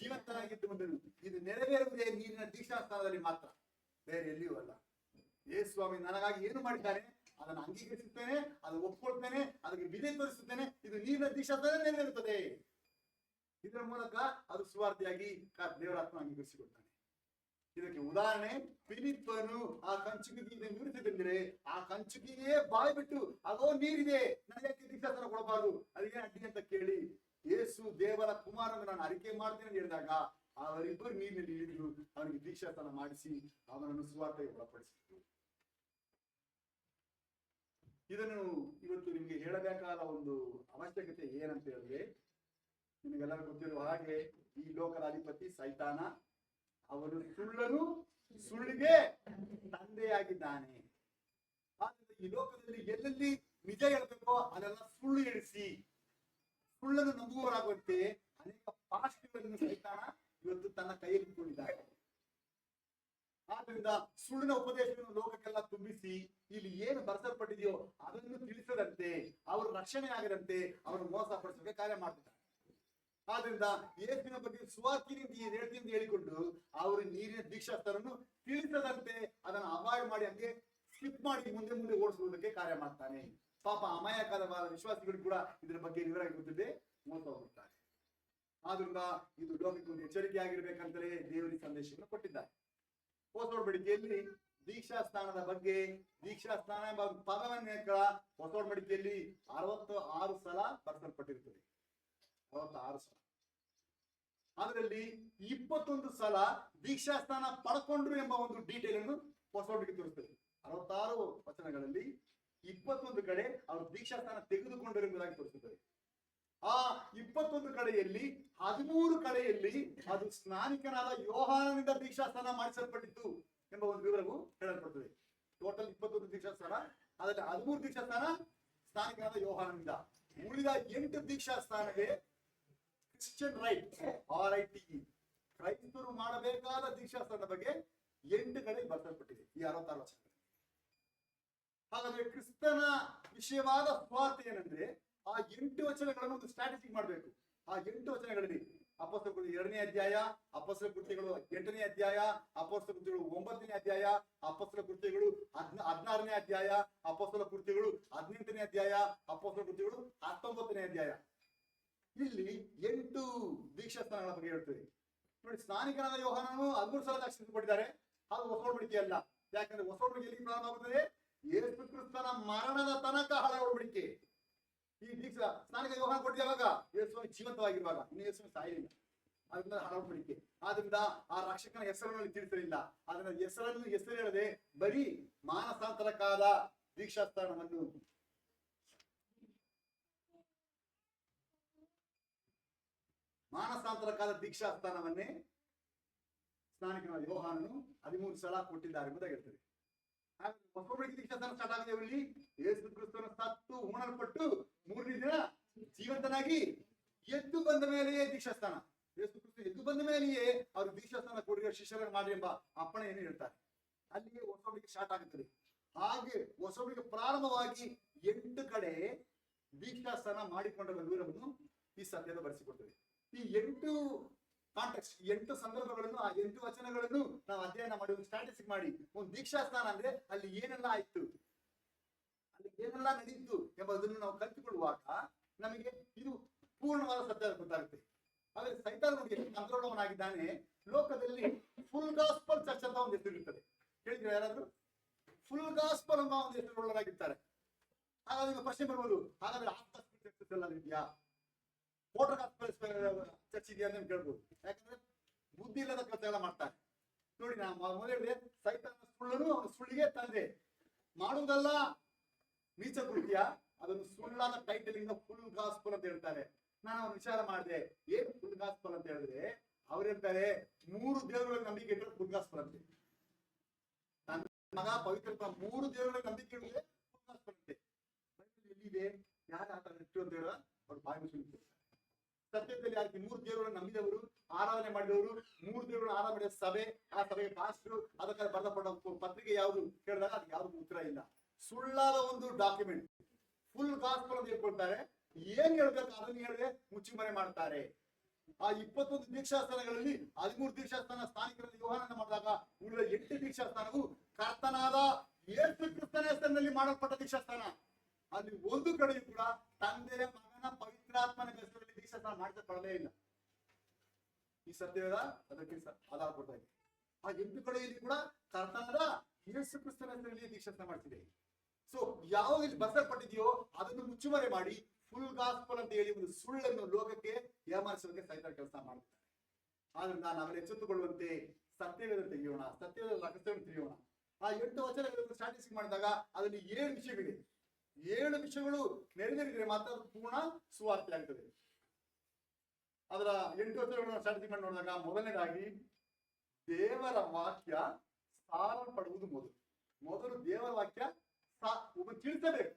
ಜೀವಂತನಾಗಿದ್ದು ಬಂದನು. ಇದು ನೆರವೇರುವುದೇ ನೀರಿನ ದೀಕ್ಷಾಸ್ಥಾನದಲ್ಲಿ ಮಾತ್ರ, ಬೇರೆ ಎಲ್ಲಿಯೂ ಅಲ್ಲ. ಯೇಸು ಸ್ವಾಮಿ ನನಗಾಗಿ ಏನು ಮಾಡಿದ್ದಾನೆ ಅದನ್ನು ಅಂಗೀಕರಿಸುತ್ತೇನೆ, ಅದನ್ನು ಒಪ್ಕೊಳ್ತೇನೆ, ಅದಕ್ಕೆ ವಿಧೇಯ ತೋರಿಸುತ್ತೇನೆ, ಇದು ನೀರಿನ ದೀಕ್ಷಾಸ್ಥಾನ ನೆರವೇರುತ್ತದೆ. ಇದರ ಮೂಲಕ ಅದು ಸುವಾರ್ತೆಯಾಗಿ ದೇವರಾತ್ಮ ಅಂಗೀಕರಿಸಿಕೊಳ್ತಾನೆ. ಇದಕ್ಕೆ ಉದಾಹರಣೆ ಫಿಲಿಪ್ಪನು ಆ ಕಂಚುಕಿಗೆ ವಿವರಿಸಿದಂದ್ರೆ ಆ ಕಂಚುಕಿಗೆ ಬಾಯಿ ಬಿಟ್ಟು ಅದೋ ನೀರಿದೆ, ನನಗೆ ದೀಕ್ಷಾಸ್ಥಾನ ಕೊಡಬಾರದು, ಅದಕ್ಕೆ ಅಡ್ಡಿ ಅಂತ ಕೇಳಿ ಯೇಸು ದೇವರ ಕುಮಾರನ್ನು ನಾನು ಅರಿಕೆ ಮಾಡ್ತೇನೆ ಅಂತ ಹೇಳಿದಾಗ ಅವರಿಬ್ಬರು ನೀರಿನಲ್ಲಿ ಇಳಿದು ಅವನಿಗೆ ದೀಕ್ಷಾಸ್ಥಾನ ಮಾಡಿಸಿ ಅವನನ್ನು ಸುವಾರ್ತೆಗೆ ಒಳಪಡಿಸಿದ್ರು. ಇದನ್ನು ಇವತ್ತು ನಿಮ್ಗೆ ಹೇಳಬೇಕಾದ ಒಂದು ಅವಶ್ಯಕತೆ ಏನಂತ ಹೇಳಿದ್ರೆ, ನಿಮಗೆಲ್ಲರೂ ಗೊತ್ತಿರುವ ಹಾಗೆ ಈ ಲೋಕದ ಅಧಿಪತಿ ಸೈತಾನ, ಅವನು ಸುಳ್ಳನು, ಸುಳ್ಳಿಗೆ ತಂದೆಯಾಗಿದ್ದಾನೆ. ಆದ್ರೆ ಈ ಲೋಕದಲ್ಲಿ ಎಲ್ಲೆಲ್ಲಿ ನಿಜ ಹೇಳ್ಬೇಕೋ ಅದೆಲ್ಲ ಸುಳ್ಳು ಹೇಳಿಸಿ ಸುಳ್ಳನ್ನು ನಂಬುವವರಾಗುವಂತೆ ಅನೇಕ ಪಾಸ್ಟ್ಗಳನ್ನು ಸೈತಾನ ಇವತ್ತು ತನ್ನ ಕೈಯಲ್ಲಿ ಇಟ್ಕೊಂಡಿದ್ದಾರೆ. ಆದ್ರಿಂದ ಸುಳ್ಳಿನ ಉಪದೇಶವನ್ನು ಲೋಕಕ್ಕೆಲ್ಲ ತುಂಬಿಸಿ ಇಲ್ಲಿ ಏನು ಬರೆಸಲ್ಪಟ್ಟಿದೆಯೋ ಅದನ್ನು ತಿಳಿಸದಂತೆ, ಅವರು ರಕ್ಷಣೆ ಆಗದಂತೆ ಅವರು ಮೋಸ ಪಡಿಸೋಕೆ ಕಾರ್ಯ ಮಾಡ್ತಿದ್ದಾರೆ. ಆದ್ರಿಂದ ಯೇಸುವಿನ ಬಗ್ಗೆ ಸುವಾರ್ತೆ ಹೇಳ್ತೀನಿ ಅಂತ ಹೇಳಿಕೊಂಡು ಅವರು ನೀರಿನ ದೀಕ್ಷಾಸ್ಥರನ್ನು ತಿಳಿಸದಂತೆ ಅದನ್ನು ಅವಾಯ್ಡ್ ಮಾಡಿ ಹಂಗೆ ಸ್ಕಿಪ್ ಮಾಡಿ ಮುಂದೆ ಮುಂದೆ ಓಡಿಸುವುದಕ್ಕೆ ಕಾರ್ಯ ಮಾಡ್ತಾನೆ. ಪಾಪ ಅಮಾಯಕವಾದ ವಿಶ್ವಾಸಿಗಳು ಕೂಡ ಇದರ ಬಗ್ಗೆ ವಿವರ ಗೊತ್ತಿದೆ, ಮೋಸ ಹೋಗುತ್ತಾರೆ. ಆದ್ರಿಂದ ಇದು ಲೋಕಕ್ಕೆ ಒಂದು ಎಚ್ಚರಿಕೆ ಆಗಿರ್ಬೇಕಂತಲೇ ದೇವರಿಗೆ ಸಂದೇಶವನ್ನು ಕೊಟ್ಟಿದ್ದಾರೆ. ಹೊಸ ಒಡಂಬಡಿಕೆಯಲ್ಲಿ ದೀಕ್ಷಾಸ್ಥಾನದ ಬಗ್ಗೆ, ದೀಕ್ಷಾಸ್ಥಾನ ಎಂಬ ಪದವನ್ನೇ ಹೊಸ ಒಡಂಬಡಿಕೆಯಲ್ಲಿ 66 ಸಲ ಬರೆಸಲ್ಪಟ್ಟಿರುತ್ತದೆ. 66 ಸಲ. ಅದರಲ್ಲಿ 21 ಸಲ ದೀಕ್ಷಾಸ್ಥಾನ ಪಡ್ಕೊಂಡ್ರು ಎಂಬ ಒಂದು ಡೀಟೇಲ್ ಅನ್ನು ಹೊಸ ಒಡಂಬಡಿಕೆ ತೋರಿಸ್ತದೆ. 66 ವಚನಗಳಲ್ಲಿ 21 ಕಡೆ ಅವರು ದೀಕ್ಷಾಸ್ಥಾನ ತೆಗೆದುಕೊಂಡರು ಎಂಬುದಾಗಿ ತೋರಿಸುತ್ತದೆ. ಆ 21 ಕಡೆಯಲ್ಲಿ 13 ಕಡೆಯಲ್ಲಿ ಅದು ಸ್ನಾನಿಕನಾದ ಯೋಹಾನನಿಂದ ದೀಕ್ಷಾಸ್ಥಾನ ಮಾಡಿಸಲ್ಪಟ್ಟಿತ್ತು ಎಂಬ ಒಂದು ವಿವರವು ಹೇಳಲ್ಪಡುತ್ತದೆ. ಟೋಟಲ್ 21 ದೀಕ್ಷಾಸ್ಥಾನ, ಅದರಲ್ಲಿ 13 ದೀಕ್ಷಾ ಸ್ಥಾನ ಸ್ಥಾನಿಕನಾದ ಯೋಹಾನನಿಂದ. ಉಳಿದ 8 ದೀಕ್ಷಾ ಸ್ಥಾನವೇ ಕ್ರಿಶ್ಚಿಯನ್ ರೈಟ್, RITE, ಕ್ರೈಸ್ತರು ಮಾಡಬೇಕಾದ ದೀಕ್ಷಾ ಸ್ಥಾನದ ಬಗ್ಗೆ 8 ಕಡೆ ಬರೆಸಲ್ಪಟ್ಟಿದೆ ಈ 66 ವಚನ. ಹಾಗಾದ್ರೆ ಕ್ರಿಸ್ತನ ವಿಷಯವಾದ ಸ್ವಾರ್ಥ ಏನಂದ್ರೆ ಆ 8 ವಚನಗಳನ್ನು ಒಂದು ಸ್ಟ್ರಾಟಜಿಕ್ ಮಾಡಬೇಕು. ಆ 8 ವಚನಗಳಲ್ಲಿ ಅಪೊಸ್ತಲ ಕೃತ್ಯಗಳು 2ನೇ ಅಧ್ಯಾಯ, ಅಪೊಸ್ತಲ ಕೃತ್ಯಗಳು 8ನೇ ಅಧ್ಯಾಯ, ಅಪೊಸ್ತಲ ಕೃತ್ಯಗಳು 9ನೇ ಅಧ್ಯಾಯ, ಅಪೊಸ್ತಲ ಕೃತ್ಯಗಳು 16ನೇ ಅಧ್ಯಾಯ, ಅಪೊಸ್ತಲ ಕೃತ್ಯಗಳು 18ನೇ ಅಧ್ಯಾಯ, ಅಪೊಸ್ತಲ ಕೃತ್ಯಗಳು 19ನೇ ಅಧ್ಯಾಯ. ಇಲ್ಲಿ 8 ದೀಕ್ಷಾ ಸ್ಥಾನಗಳ ಬಗ್ಗೆ ಹೇಳ್ತೇವೆ ನೋಡಿ. ಸ್ನಾನಿಕನಾದ ಯೋಹಾನನು 13 ಸಲ ಸಾಕ್ಷಿಸಿಕೊಂಡಿದ್ದಾರೆ. ಅದು ಹೊಸ ಒಡಂಬಡಿಕೆ ಅಲ್ಲ. ಯಾಕಂದ್ರೆ ಹೊಸ ಒಡಂಬಡಿಕೆ ಎಲ್ಲಿ ಪ್ರಾರಂಭ ಆಗುತ್ತದೆ? ಯೇಸು ಕ್ರಿಸ್ತನ ಮರಣದ ತನಕ ಹಳೆ ಒಡಂಬಡಿಕೆ. ಈ ದೀಕ್ಷಾ ಸ್ನಾನಿಕ ಯೋಹಾನ ಕೊಟ್ಟಿರುವಾಗ ಯೇಸು ಜೀವಂತವಾಗಿರುವಾಗ, ಇನ್ನು ಯೇಸು ಸಾಯಲಿಲ್ಲ. ಅದರಿಂದ ಹಳೆ ಒಡಂಬಡಿಕೆ. ಆದ್ರಿಂದ ಆ ರಕ್ಷಕನ ಹೆಸರಿನಲ್ಲಿ ತಿಳಿಸಲಿಲ್ಲ. ಅದನ್ನ ಹೆಸರು ಹೇಳದೆ ಬರೀ ಮಾನಸಾಂತರಕ್ಕಾದ ದೀಕ್ಷಾ ಸ್ಥಾನವನ್ನು ಮಾನಸಾಂತರಕ್ಕಾದ ದೀಕ್ಷಾ ಸ್ಥಾನವನ್ನೇ ಸ್ನಾನಿಕನಾದ ಯೋಹಾನನು 13 ಸಲ ಕೊಟ್ಟಿದ್ದಾರೆ ಎಂಬುದಾಗಿ ಹೇಳ್ತಾರೆ. ಹೊಸ ಒಡಂಬಡಿಕೆ ದೀಕ್ಷಾ ಸ್ಥಾನ ಸ್ಟಾರ್ಟ್ ಆಗಿದೆ. ಇಲ್ಲಿ ಯೇಸು ಕ್ರಿಸ್ತನ ಸತ್ತು ಹೂಣಲ್ಪಟ್ಟು 3ನೇ ದಿನ ಜೀವಂತನಾಗಿ ಎದ್ದು ಬಂದ ಮೇಲೆಯೇ ದೀಕ್ಷಾ ಸ್ಥಾನ. ಯೇಸು ಕ್ರಿಸ್ತ ಎದ್ದು ಬಂದ ಮೇಲೆಯೇ ಅವರು ದೀಕ್ಷಾ ಸ್ಥಾನ ಕೊಡಿರೋ ಶಿಷ್ಯರನ್ನು ಮಾಡಿ ಎಂಬ ಅಪ್ಪಣೆಯನ್ನು ಹೇಳ್ತಾರೆ. ಅಲ್ಲಿಯೇ ಹೊಸ ಒಡಂಬಡಿಕೆ ಸ್ಟಾರ್ಟ್ ಆಗುತ್ತದೆ. ಹಾಗೆ ಹೊಸ ಒಡಂಬಡಿಕೆ ಪ್ರಾರಂಭವಾಗಿ 8 ಕಡೆ ದೀಕ್ಷಾ ಸ್ಥಾನ ಮಾಡಿಕೊಂಡ ವಿವರವನ್ನು ಈ ಸತ್ಯದ ಬರೆಸಿಕೊಡ್ತದೆ. ಈ 8 ಕಾಂಟೆಕ್ಸ್ಟ್, 8 ಸಂದರ್ಭಗಳನ್ನು, ಆ 8 ವಚನಗಳನ್ನು ನಾವು ಅಧ್ಯಯನ ಮಾಡಿ ಒಂದು ಸ್ಟ್ಯಾಟಿಸ್ಟಿಕ್ ಮಾಡಿ, ಒಂದು ದೀಕ್ಷಾ ಸ್ಥಾನ ಅಂದ್ರೆ ಅಲ್ಲಿ ಏನೆಲ್ಲ ಆಯ್ತು, ಅಲ್ಲಿ ಏನೆಲ್ಲ ನಡೆಯಿತು ಎಂಬುದನ್ನು ನಾವು ಕಲಿತುಕೊಳ್ಳುವಾಗ ನಮಗೆ ಇದು ಪೂರ್ಣವಾದ ಸತ್ಯ ಗೊತ್ತಾಗುತ್ತೆ. ಆದ್ರೆ ಸೈತಾನ ನೋಡಿ ಎಷ್ಟು ತಂತ್ರವನ್ನಾಗಿದ್ದಾನೆ. ಲೋಕದಲ್ಲಿ ಫುಲ್ ಗಾಸ್ಪಲ್ ಚರ್ಚ್ ಅಂತ ಒಂದು ಹೆಸರು ಇರ್ತದೆ. ಕೇಳಿದ್ರೆ ಯಾರಾದ್ರೂ? ಫುಲ್ ಗಾಸ್ಪಲ್ ಎಂಬ ಒಂದು ಹೆಸರುಳ್ಳವರಾಗಿರ್ತಾರೆ. ಹಾಗಾದ್ರೆ ಈಗ ಪ್ರಶ್ನೆ ಬರ್ಬೋದು, ಹಾಗಾದ್ರೆ ಚರ್ಚ್ ಎಲ್ಲ ಇದೆಯಾ, ಮೋಟರ್ ಚರ್ಚ್ ಇದೆಯಾ ಅಂತ ಕೇಳ್ಬೋದು. ಯಾಕಂದ್ರೆ ಬುದ್ಧಿ ಇಲ್ಲದ ಕೆಲಸ ಎಲ್ಲ ಮಾಡ್ತಾರೆ ನೋಡಿ. ನಾ ಮೊದಲೇ ಸೈತಾನ ಸುಳ್ಳನು ಅವನು ಸುಳ್ಳಿಗೆ ತಂದೆ ಮಾಡುವುದಲ್ಲ ನೀಚ ಕೃತ್ಯ, ಅದನ್ನು ಸುಳ್ಳಾದ ಟೈಟಲ್ ಇಂದ ಫುಲ್ ಗಾಸ್ಪಲ್ ಅಂತ ಹೇಳ್ತಾರೆ. ನಾನು ಅವ್ನು ವಿಚಾರ ಮಾಡಿದೆ, ಏನ್ ಫುಲ್ ಗಾಸ್ಪಲ್ ಅಂತ ಹೇಳಿದ್ರೆ ಅವ್ರು ಹೇಳ್ತಾರೆ 3 ದೇವರುಗಳ ನಂಬಿಕೆ ಇಟ್ಟರೆ ಫುಲ್ ಗಾಸ್ಪಲ್ ಅಂತೆ. ನನ್ನ ಮಗ ಪವಿತ್ರ 3 ದೇವರುಗಳ ನಂಬಿಕೆ ಇಡುವುದೇ ಫುಲ್ ಗಾಸ್ಪಲ್ ಅಂತೆ. ಎಲ್ಲಿದೆ? ಯಾರು ಆತ ಇಟ್ಟು ಅಂತ ಹೇಳ ಅವ್ರು ಬಾಯಿ ಮುಚ್ಚಿ ಸತ್ಯದಲ್ಲಿ ಯಾಕೆ 3 ದೇವರನ್ನು ನಂಬಿದವರು, ಆರಾಧನೆ ಮಾಡಿದವರು, 3 ದೇವರನ್ನು ಆರಾಧನೆ ಮಾಡಿದ ಸಭೆ, ಆ ಸಭೆಗೆ ಪಾಸ್ಟರು, ಅದಕ್ಕೆ ಬರೆದಪಟ್ಟ ಪತ್ರಿಕೆ ಯಾವುದು ಕೇಳಿದಾಗ ಅದಕ್ಕೆ ಯಾವ್ದು ಉತ್ತರ ಇಲ್ಲ. ಸುಳ್ಳಾದ ಒಂದು ಡಾಕ್ಯುಮೆಂಟ್ ಫುಲ್ ಗಾಸ್ಪಲ್ ಅಂತ ಹೇಳ್ಕೊಳ್ತಾರೆ. ಏನ್ ಹೇಳ್ಬೇಕು ಅದನ್ನ ಹೇಳಿದ್ರೆ ಮುಚ್ಚುಮರೆ ಮಾಡ್ತಾರೆ. ಆ 21 ದೀಕ್ಷಾ ಸ್ಥಾನಗಳಲ್ಲಿ 13 ದೀಕ್ಷಾ ಸ್ಥಾನ ಸ್ಥಾನಿಕರಲ್ಲಿ ಯೋಹಾನನ ಮಾಡಿದಾಗ ಉಳಿದ 8 ದೀಕ್ಷಾ ಸ್ಥಾನವು ಕರ್ತನಾದ ಯೇಸು ಕ್ರಿಸ್ತನ ಹೆಸರಿನಲ್ಲಿ ಮಾಡಲ್ಪಟ್ಟ ದೀಕ್ಷಾ ಸ್ಥಾನ. ಅಲ್ಲಿ ಒಂದು ಕಡೆಯೂ ಕೂಡ ತಂದೆಯ ಮಗನ ಪವಿತ್ರಾತ್ಮನ ಹೆಸರಲ್ಲಿ ದೀಕ್ಷಾ ಸ್ಥಾನ ಮಾಡಿಸಲ್ಪಡಲೇ ಇಲ್ಲ. ಈ ಸತ್ಯದ ಅದಕ್ಕೆ ಆಧಾರ ಕೊಡ್ತಾ ಇದೆ. ಆ 8 ಕಡೆಯಲ್ಲಿ ಕೂಡ ಕರ್ತನಾದ ಯೇಸು ಕ್ರಿಸ್ತನ ಹೆಸರಲ್ಲಿ ದೀಕ್ಷಾ ಸ್ಥಾನ ಮಾಡ್ತಿದೆ. ಸೊ ಯಾವಾಗ ಇಲ್ಲಿ ಬರೆಸಲ್ಪಟ್ಟಿದೆಯೋ ಅದನ್ನು ಮುಚ್ಚುಮರೆ ಮಾಡಿ ಫುಲ್ ಗಾಸ್ಪಲ್ ಅಂತ ಹೇಳಿ ಒಂದು ಸುಳ್ಳನ್ನು ಲೋಕಕ್ಕೆ ಏಮಾರಿಸೋದಕ್ಕೆ ಸೈತಾನ ಕೆಲಸ ಮಾಡ್ತಾರೆ. ಆದ್ರಿಂದ ನಾವೆಲ್ಲ ಎಚ್ಚೆತ್ತುಕೊಳ್ಳುವಂತೆ ಸತ್ಯವೇದ ತೆಗೆಯೋಣ, ಸತ್ಯದ ರಹಸ್ಯವನ್ನು ತಿಳಿಯೋಣ. ಆ 8 ವಚನಗಳನ್ನು ಸ್ಟ್ಯಾಟಿಸ್ಟಿಕ್ ಮಾಡಿದಾಗ ಅದರಲ್ಲಿ 7 ವಿಷಯಗಳಿವೆ. 7 ವಿಷಯಗಳು ನೆರವೇರಿದ್ರೆ ಮಾತ್ರ ಅದು ಪೂರ್ಣ ಸುವಾರ್ತೆ ಆಗ್ತದೆ. ಅದರ 8 ವಚನಗಳನ್ನು ಸ್ಟ್ಯಾಟಿಸ್ಟಿಕ್ ಮಾಡಿ ನೋಡಿದಾಗ ಮೊದಲನೇದಾಗಿ ದೇವರ ವಾಕ್ಯ ಸಾರಲ್ಪಡುವುದು ಮೊದಲು ದೇವರ ವಾಕ್ಯ ಒಬ್ಬ ತಿಳಿಸಬೇಕು.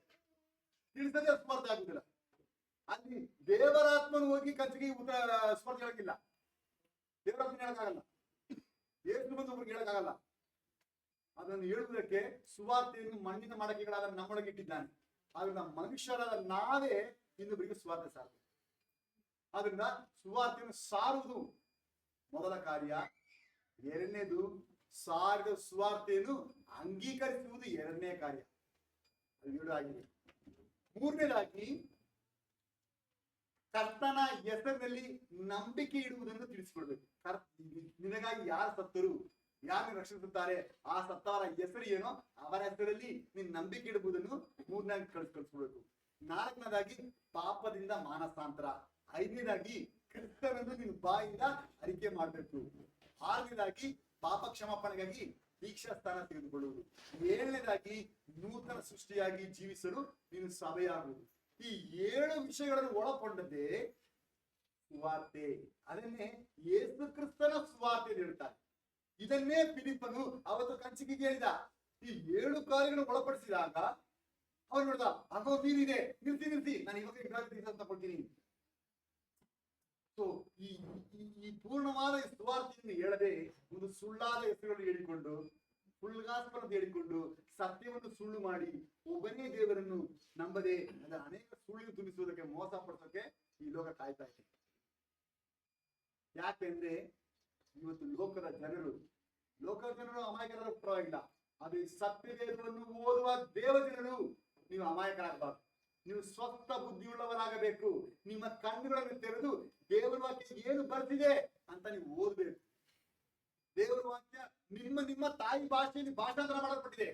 ತಿಳಿಸದೆ ಸ್ಪರ್ಧೆ ಆಗುದಿಲ್ಲ. ಅಲ್ಲಿ ದೇವರಾತ್ಮನು ಹೋಗಿ ಕಂಚಿಗೆ ಸ್ಪರ್ಧೆ ಹೇಳಕ್ಕಿಲ್ಲ. ದೇವರಾತ್ಮನ ಹೇಳಕ್ಕಾಗಲ್ಲ, ಯೇಸು ಬಂದು ಒಬ್ಬರಿಗೆ ಹೇಳಕ್ಕಾಗಲ್ಲ. ಅದನ್ನು ಹೇಳುವುದಕ್ಕೆ ಸುವಾರ್ತೆಯನ್ನು ಮಣ್ಣಿನ ಮಡಕೆಗಳಾದ ನಮ್ಮೊಳಗೆ ಇಟ್ಟಿದ್ದಾನೆ. ಆದ್ರಿಂದ ಮನುಷ್ಯರಾದ ನಾವೇ ಇನ್ನೊಬ್ಬರಿಗೆ ಸುವಾರ್ತೆ ಸಾರಬೇಕು. ಆದ್ರಿಂದ ಸುವಾರ್ತೆಯನ್ನು ಸಾರುವುದು ಮೊದಲ ಕಾರ್ಯ. ಎರಡನೇದು ಸಾರಿದ ಸುವಾರ್ತೆಯನ್ನು ಅಂಗೀಕರಿಸುವುದು ಎರಡನೇ ಕಾರ್ಯ. ಅದು 7 ಆಗಿದೆ. ಮೂರನೇದಾಗಿ ಕರ್ತನ ಹೆಸರಿನಲ್ಲಿ ನಂಬಿಕೆ ಇಡುವುದನ್ನು ತಿಳಿಸಿಕೊಡ್ಬೇಕು. ನಿನಗಾಗಿ ಯಾರು ಸತ್ತರು, ಯಾರು ರಕ್ಷಿಸುತ್ತಾರೆ, ಆ ಸತ್ತವರ ಹೆಸರು ಏನೋ ಅವರ ಹೆಸರಲ್ಲಿ ನೀನ್ ನಂಬಿಕೆ ಇಡುವುದನ್ನು ಮೂರನೇದಾಗಿ ಕಳಿಸ್ಕೊಡ್ಬೇಕು. 4ನೇದಾಗಿ ಪಾಪದಿಂದ ಮಾನಸಾಂತರ. 5ನೇದಾಗಿ ಕ್ರಿಸ್ತನನ್ನು ನೀನು ಬಾಯಿಂದ ಅರಿಕೆ ಮಾಡಬೇಕು. 6ನೇದಾಗಿ ಪಾಪ ಕ್ಷಮಾಪಣೆಗಾಗಿ ದೀಕ್ಷಾ ಸ್ಥಾನ ತೆಗೆದುಕೊಳ್ಳುವುದು. 7ನೇದಾಗಿ ನೂತನ ಸೃಷ್ಟಿಯಾಗಿ ಜೀವಿಸಲು ನೀನು ಸಭೆಯಾಗುವುದು. ಈ 7 ವಿಷಯಗಳನ್ನು ಒಳಗೊಂಡದ್ದೇ ಸುವಾರ್ತೆ. ಅದನ್ನೇ ಯೇಸು ಕ್ರಿಸ್ತನ ಸುವಾರ್ತೆ ಹೇಳ್ತಾರೆ. ಇದನ್ನೇ ಫಿಲಿಪ್ಪನು ಅವತ್ತು ಕಂಚಿಗೆ ಹೇಳಿದ. ಈ 7 ಕಾರ್ಯಗಳನ್ನು ಒಳಪಡಿಸಿದಾಗ ಅವ್ರು ನೋಡ್ದ ಆಗೋ ನೀರಿದೆ, ನಿಲ್ಸಿ ನಾನು ಇವಾಗ ತಗೊಳ್ತೀನಿ. ಸೊ ಈ ಪೂರ್ಣವಾದ ಸುವಾರ್ತೆಯನ್ನು ಹೇಳದೆ ಒಂದು ಸುಳ್ಳಾದ ಹೆಸರುಗಳನ್ನು ಹೇಳಿಕೊಂಡು, ಸುಳ್ಳುಗಾಸ್ಪದ ಹೇಳಿಕೊಂಡು, ಸತ್ಯವನ್ನು ಸುಳ್ಳು ಮಾಡಿ ಒಬ್ಬನೇ ದೇವರನ್ನು ನಂಬದೆ ಅದರ ಅನೇಕ ಸುಳ್ಳು ತುಂಬಿಸುವುದಕ್ಕೆ, ಮೋಸ ಪಡಿಸೋಕೆ ಈ ಲೋಕ ಕಾಯ್ತಾ ಇದೆ. ಯಾಕೆಂದ್ರೆ ಇವತ್ತು ಲೋಕದ ಜನರು ಅಮಾಯಕರ ಪರವಾಗಿಲ್ಲ, ಅದು ಸತ್ಯವೇದವನ್ನು ಓದುವ ದೇವಜನರು ನೀವು ಅಮಾಯಕರಾಗಬಾರ್ದು. ನೀವು ಸ್ವಸ್ಥ ಬುದ್ಧಿಯುಳ್ಳವರಾಗಬೇಕು. ನಿಮ್ಮ ಕಣ್ಣುಗಳನ್ನು ತೆರೆದು ದೇವರ ವಾಕ್ಯ ಏನು ಬರ್ತಿದೆ ಅಂತ ನೀವು ಓದ್ಬೇಕು. ದೇವರ ವಾಕ್ಯ ನಿಮ್ಮ ತಾಯಿ ಭಾಷೆಯಲ್ಲಿ ಭಾಷಾಂತರ ಮಾಡಲ್ಪಟ್ಟಿದೆ.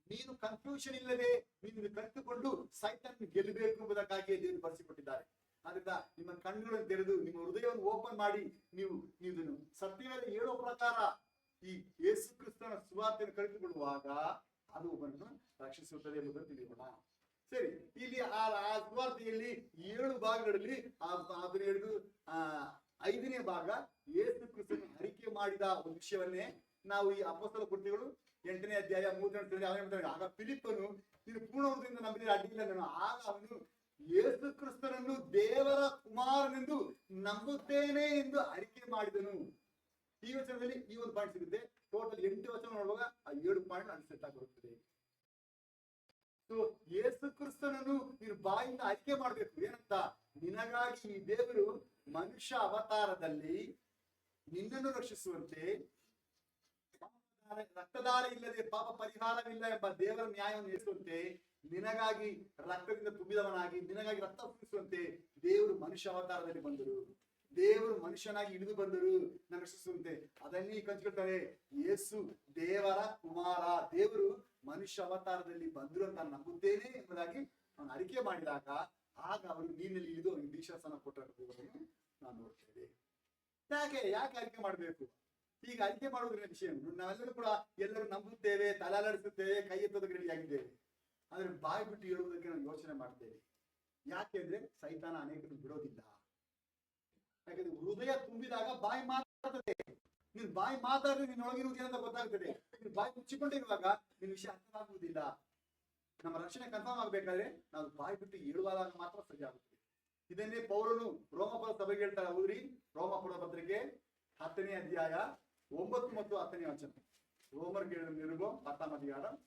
ನೀನು ಕನ್ಫ್ಯೂಷನ್ ಇಲ್ಲದೆ ನೀನು ಕಲಿತುಕೊಂಡು ಸೈತಾನ್ ಗೆಲ್ಲಬೇಕು ಎಂಬುದಕ್ಕಾಗಿಯೇ ದೇವರು ಬರೆಸಿಕೊಟ್ಟಿದ್ದಾರೆ. ಆದ್ರಿಂದ ನಿಮ್ಮ ಕಣ್ಣುಗಳನ್ನು ತೆರೆದು ನಿಮ್ಮ ಹೃದಯವನ್ನು ಓಪನ್ ಮಾಡಿ ನೀವು ಸತ್ಯವೇದ ಹೇಳುವ ಪ್ರಕಾರ ಈ ಯೇಸು ಕ್ರಿಸ್ತನ ಸುವಾರ್ತೆಯನ್ನು ಕಲಿತುಕೊಳ್ಳುವಾಗ ಅದು ಒಬ್ಬನನ್ನು ರಕ್ಷಿಸುತ್ತದೆ ಎಂಬುದನ್ನು ತಿಳಿಯೋಣ. ಸರಿ, ಇಲ್ಲಿ ಆ ಸುವಾರ್ತೆಯಲ್ಲಿ 7 ಭಾಗಗಳಲ್ಲಿ ಅದನ್ನು ಹಿಡಿದು 5ನೇ ಭಾಗ ಯೇಸು ಕ್ರಿಸ್ತನ ಅರಿಕೆ ಮಾಡಿದ ಒಂದು ವಿಷಯವನ್ನೇ ನಾವು ಈ ಅಪೊಸ್ತಲ ಕೃತ್ಯಗಳು 8ನೇ ಅಧ್ಯಾಯ 3ನೇ ಆಗ ಫಿಲಿಪ್ಪನು ನೀನು ಪೂರ್ಣ ಹೃದಯದಿಂದ ನಂಬಿದರೆ ಅಡ್ಡಿಲ್ಲ ನಾನು, ಆಗ ಅವನು ಯೇಸು ಕ್ರಿಸ್ತನನ್ನು ದೇವರ ಕುಮಾರನೆಂದು ನಂಬುತ್ತೇನೆ ಎಂದು ಅರಿಕೆ ಮಾಡಿದನು. ಈ ವಚನದಲ್ಲಿ ಈ ಒಂದು ಪಾಯಿಂಟ್ ಸಿಗುತ್ತೆ. ಟೋಟಲ್ 8 ವಚನ ನೋಡುವಾಗ ಆ 7 ಪಾಯಿಂಟ್ ಅನ್ಸೆಟ್ ಆಗಿರುತ್ತದೆ. ಸೊ ಯೇಸು ಕ್ರಿಸ್ತನನ್ನು ನೀನು ಬಾಯಿಂದ ಅರಿಕೆ ಮಾಡ್ಬೇಕು. ಏನಂತ? ನಿನಗಾಗಿ ಈ ದೇವರು ಮನುಷ್ಯ ಅವತಾರದಲ್ಲಿ ನಿನ್ನನ್ನು ರಕ್ಷಿಸುವಂತೆ, ರಕ್ತದಾರ ಇಲ್ಲದೆ ಪಾಪ ಪರಿಹಾರವಿಲ್ಲ ಎಂಬ ದೇವರ ನ್ಯಾಯವನ್ನು ನಡೆಸುವಂತೆ, ನಿನಗಾಗಿ ರಕ್ತದಿಂದ ತುಂಬಿದವನಾಗಿ ನಿನಗಾಗಿ ರಕ್ತ ಸುರಿಸುವಂತೆ ದೇವರು ಮನುಷ್ಯ ಅವತಾರದಲ್ಲಿ ಬಂದರು. ದೇವರು ಮನುಷ್ಯನಾಗಿ ಇಳಿದು ಬಂದರು ನನ್ನ ರಕ್ಷಿಸುವಂತೆ. ಅದನ್ನೇ ಕಲ್ಸ್ಕೊಳ್ತಾರೆ, ಯೇಸು ದೇವರ ಕುಮಾರ, ದೇವರು ಮನುಷ್ಯ ಅವತಾರದಲ್ಲಿ ಬಂದರು ಅಂತ ನಂಬುತ್ತೇನೆ ಎಂಬುದಾಗಿ ಅವನು ಅರಿಕೆ ಮಾಡಿದಾಗ ಆಗ ಅವರು ನೀರಿನಲ್ಲಿ ಇಳಿದು ಅವನಿಗೆ ದೀಕ್ಷಾಸನ ಕೊಟ್ಟಿರುವುದನ್ನು ನಾವು ನೋಡ್ತೇವೆ. ಯಾಕೆ ಅರಿಕೆ ಮಾಡಬೇಕು? ಈಗ ಅರಿಕೆ ಮಾಡುವುದರ ವಿಷಯ ನಾವೆಲ್ಲರೂ ಕೂಡ ಎಲ್ಲರೂ ನಂಬುತ್ತೇವೆ, ತಲಾಡಿಸುತ್ತೇವೆ, ಕೈ ಎತ್ತೋದಕ್ಕೆ ರೆಡಿ ಆಗಿದ್ದೇವೆ. ಆದ್ರೆ ಬಾಯಿ ಬಿಟ್ಟು ಹೇಳುವುದಕ್ಕೆ ನಾವು ಯೋಚನೆ ಮಾಡ್ತೇವೆ. ಯಾಕೆಂದ್ರೆ ಸೈತಾನ ಅನೇಕರು ಬಿಡೋದಿಲ್ಲ. ಯಾಕಂದ್ರೆ ಹೃದಯ ತುಂಬಿದಾಗ ಬಾಯಿ ಮಾತಾಡ್ತದೆ. ನೀನ್ ಬಾಯಿ ಮಾತಾಡಿದ್ರೆ ನಿನ್ನೊಳಗಿರುವುದು ಏನಂತ ಗೊತ್ತಾಗ್ತದೆ. ನೀನ್ ಬಾಯಿ ಮುಚ್ಚಿಕೊಂಡಿರುವಾಗ ನಿನ್ ವಿಷಯ ಅರ್ಥವಾಗುವುದಿಲ್ಲ. ನಮ್ಮ ರಕ್ಷಣೆ ಕನ್ಫರ್ಮ್ ಆಗ್ಬೇಕಾದ್ರೆ ನಾವು ಬಾಯಿ ಬಿಟ್ಟು ಹೇಳುವಾಗ ಮಾತ್ರ ಸರಿ ಆಗುತ್ತದೆ. ಇದನ್ನೇ ಪೌಲನು ರೋಮಪುರ ಸಭೆಗೆ ಹೇಳ್ತಾರೆ. ಹೌದ್ರಿ, ರೋಮಪುರ ಪತ್ರಿಕೆ 10ನೇ ಅಧ್ಯಾಯ 9 ಮತ್ತು 10ನೇ ವಚನ. ರೋಮರ್ಗೆ ನಿರುಗೋ 10ಾம் அதிகாரம்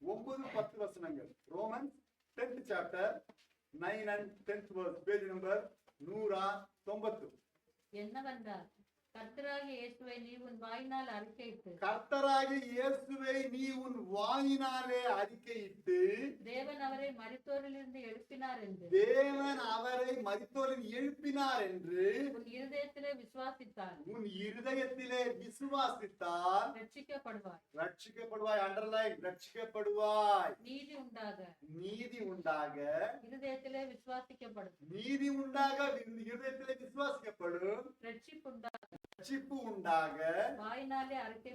9-10 வசனங்கள். Romans 10th chapter 9 and 10th verse, page number 190. என்னவென்றால் கர்த்தராகிய இயேசுவை நீ உன் வாயினால் அறிக்கையிட்டு, கர்த்தராகிய இயேசுவை நீ உன் வாயினாலே அறிக்கையிட்டு, தேவன் அவரை மரித்தோரிலிருந்து எழுப்பினார் என்று உன் இருதயத்திலே விசுவாசித்தால் ரட்சிக்கப்படுவாய். அண்டர்லைன், ரட்சிக்கப்படுவாய். நீதி உண்டாக இருதயத்திலே விசுவாசிக்கப்படும். நீதி உண்டாக இருதயத்திலே விசுவாசிக்கப்படும். ரட்சிப்பு உண்டாக வாயினாலே அறிக்கை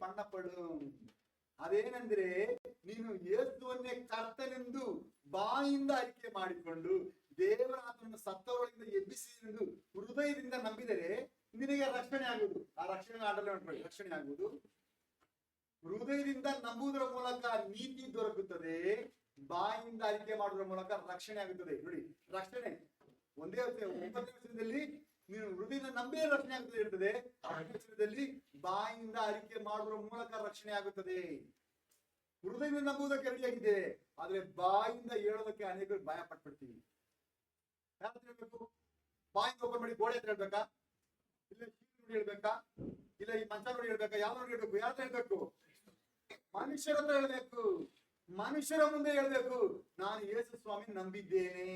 பண்ணப்படும். ಅದೇನೆಂದ್ರೆ ನೀನು ಯೇಸುವನ್ನೇ ಕರ್ತನೆಂದು ಬಾಯಿಂದ ಅರಿಕೆ ಮಾಡಿಕೊಂಡು ದೇವರ ಆತನನ್ನು ಸತ್ತವರೊಳಗಿಂದ ಎಬ್ಬಿಸಿ ಎಂದು ಹೃದಯದಿಂದ ನಂಬಿದರೆ ನಿನಗೆ ರಕ್ಷಣೆ ಆಗುವುದು. ಆ ರಕ್ಷಣೆ ಆಡಲು ರಕ್ಷಣೆ ಆಗುವುದು. ಹೃದಯದಿಂದ ನಂಬುವುದರ ಮೂಲಕ ನೀತಿ ದೊರಕುತ್ತದೆ. ಬಾಯಿಂದ ಅರಿಕೆ ಮಾಡುವುದರ ಮೂಲಕ ರಕ್ಷಣೆ ಆಗುತ್ತದೆ. ನೋಡಿ, ರಕ್ಷಣೆ ಒಂದೇ ವರ್ಷದಲ್ಲಿ ನೀನು ಹೃದಯದಿಂದ ನಂಬಿ ರಕ್ಷಣೆ ಆಗುತ್ತದೆ ಇರ್ತದೆ. ವರ್ಷದಲ್ಲಿ ಬಾಯಿಂದ ಅರಿಕೆ ಮಾಡುವುದರ ಮೂಲಕ ರಕ್ಷಣೆ ಆಗುತ್ತದೆ. ಹೃದಯದಿಂದ ನಂಬುವುದಕ್ಕೆ ರೆಡಿಯಾಗಿದ್ದೇವೆ, ಆದ್ರೆ ಬಾಯಿಂದ ಹೇಳೋದಕ್ಕೆ ಅನೇಕರು ಭಯ ಪಟ್ಬಿಡ್ತೀವಿ. ಯಾರ ಹತ್ರ ಹೇಳ್ಬೇಕು? ಬಾಯಿಂದ ಓಪನ್ ಮಾಡಿ ಗೋಡೆ ಹತ್ರ ಹೇಳ್ಬೇಕಾ? ಇಲ್ಲ ನೋಡಿ ಹೇಳ್ಬೇಕಾ? ಇಲ್ಲ ಈ ಮಂಚ ನೋಡಿ ಹೇಳ್ಬೇಕಾ? ಯಾವ ನೋಡಿ ಹೇಳ್ಬೇಕು? ಯಾರ ಹತ್ರ ಹೇಳ್ಬೇಕು? ಮನುಷ್ಯರ ಹತ್ರ ಹೇಳ್ಬೇಕು. ಮನುಷ್ಯರ ಮುಂದೆ ಹೇಳ್ಬೇಕು, ನಾನು ಯೇಸು ಸ್ವಾಮಿ ನಂಬಿದ್ದೇನೆ,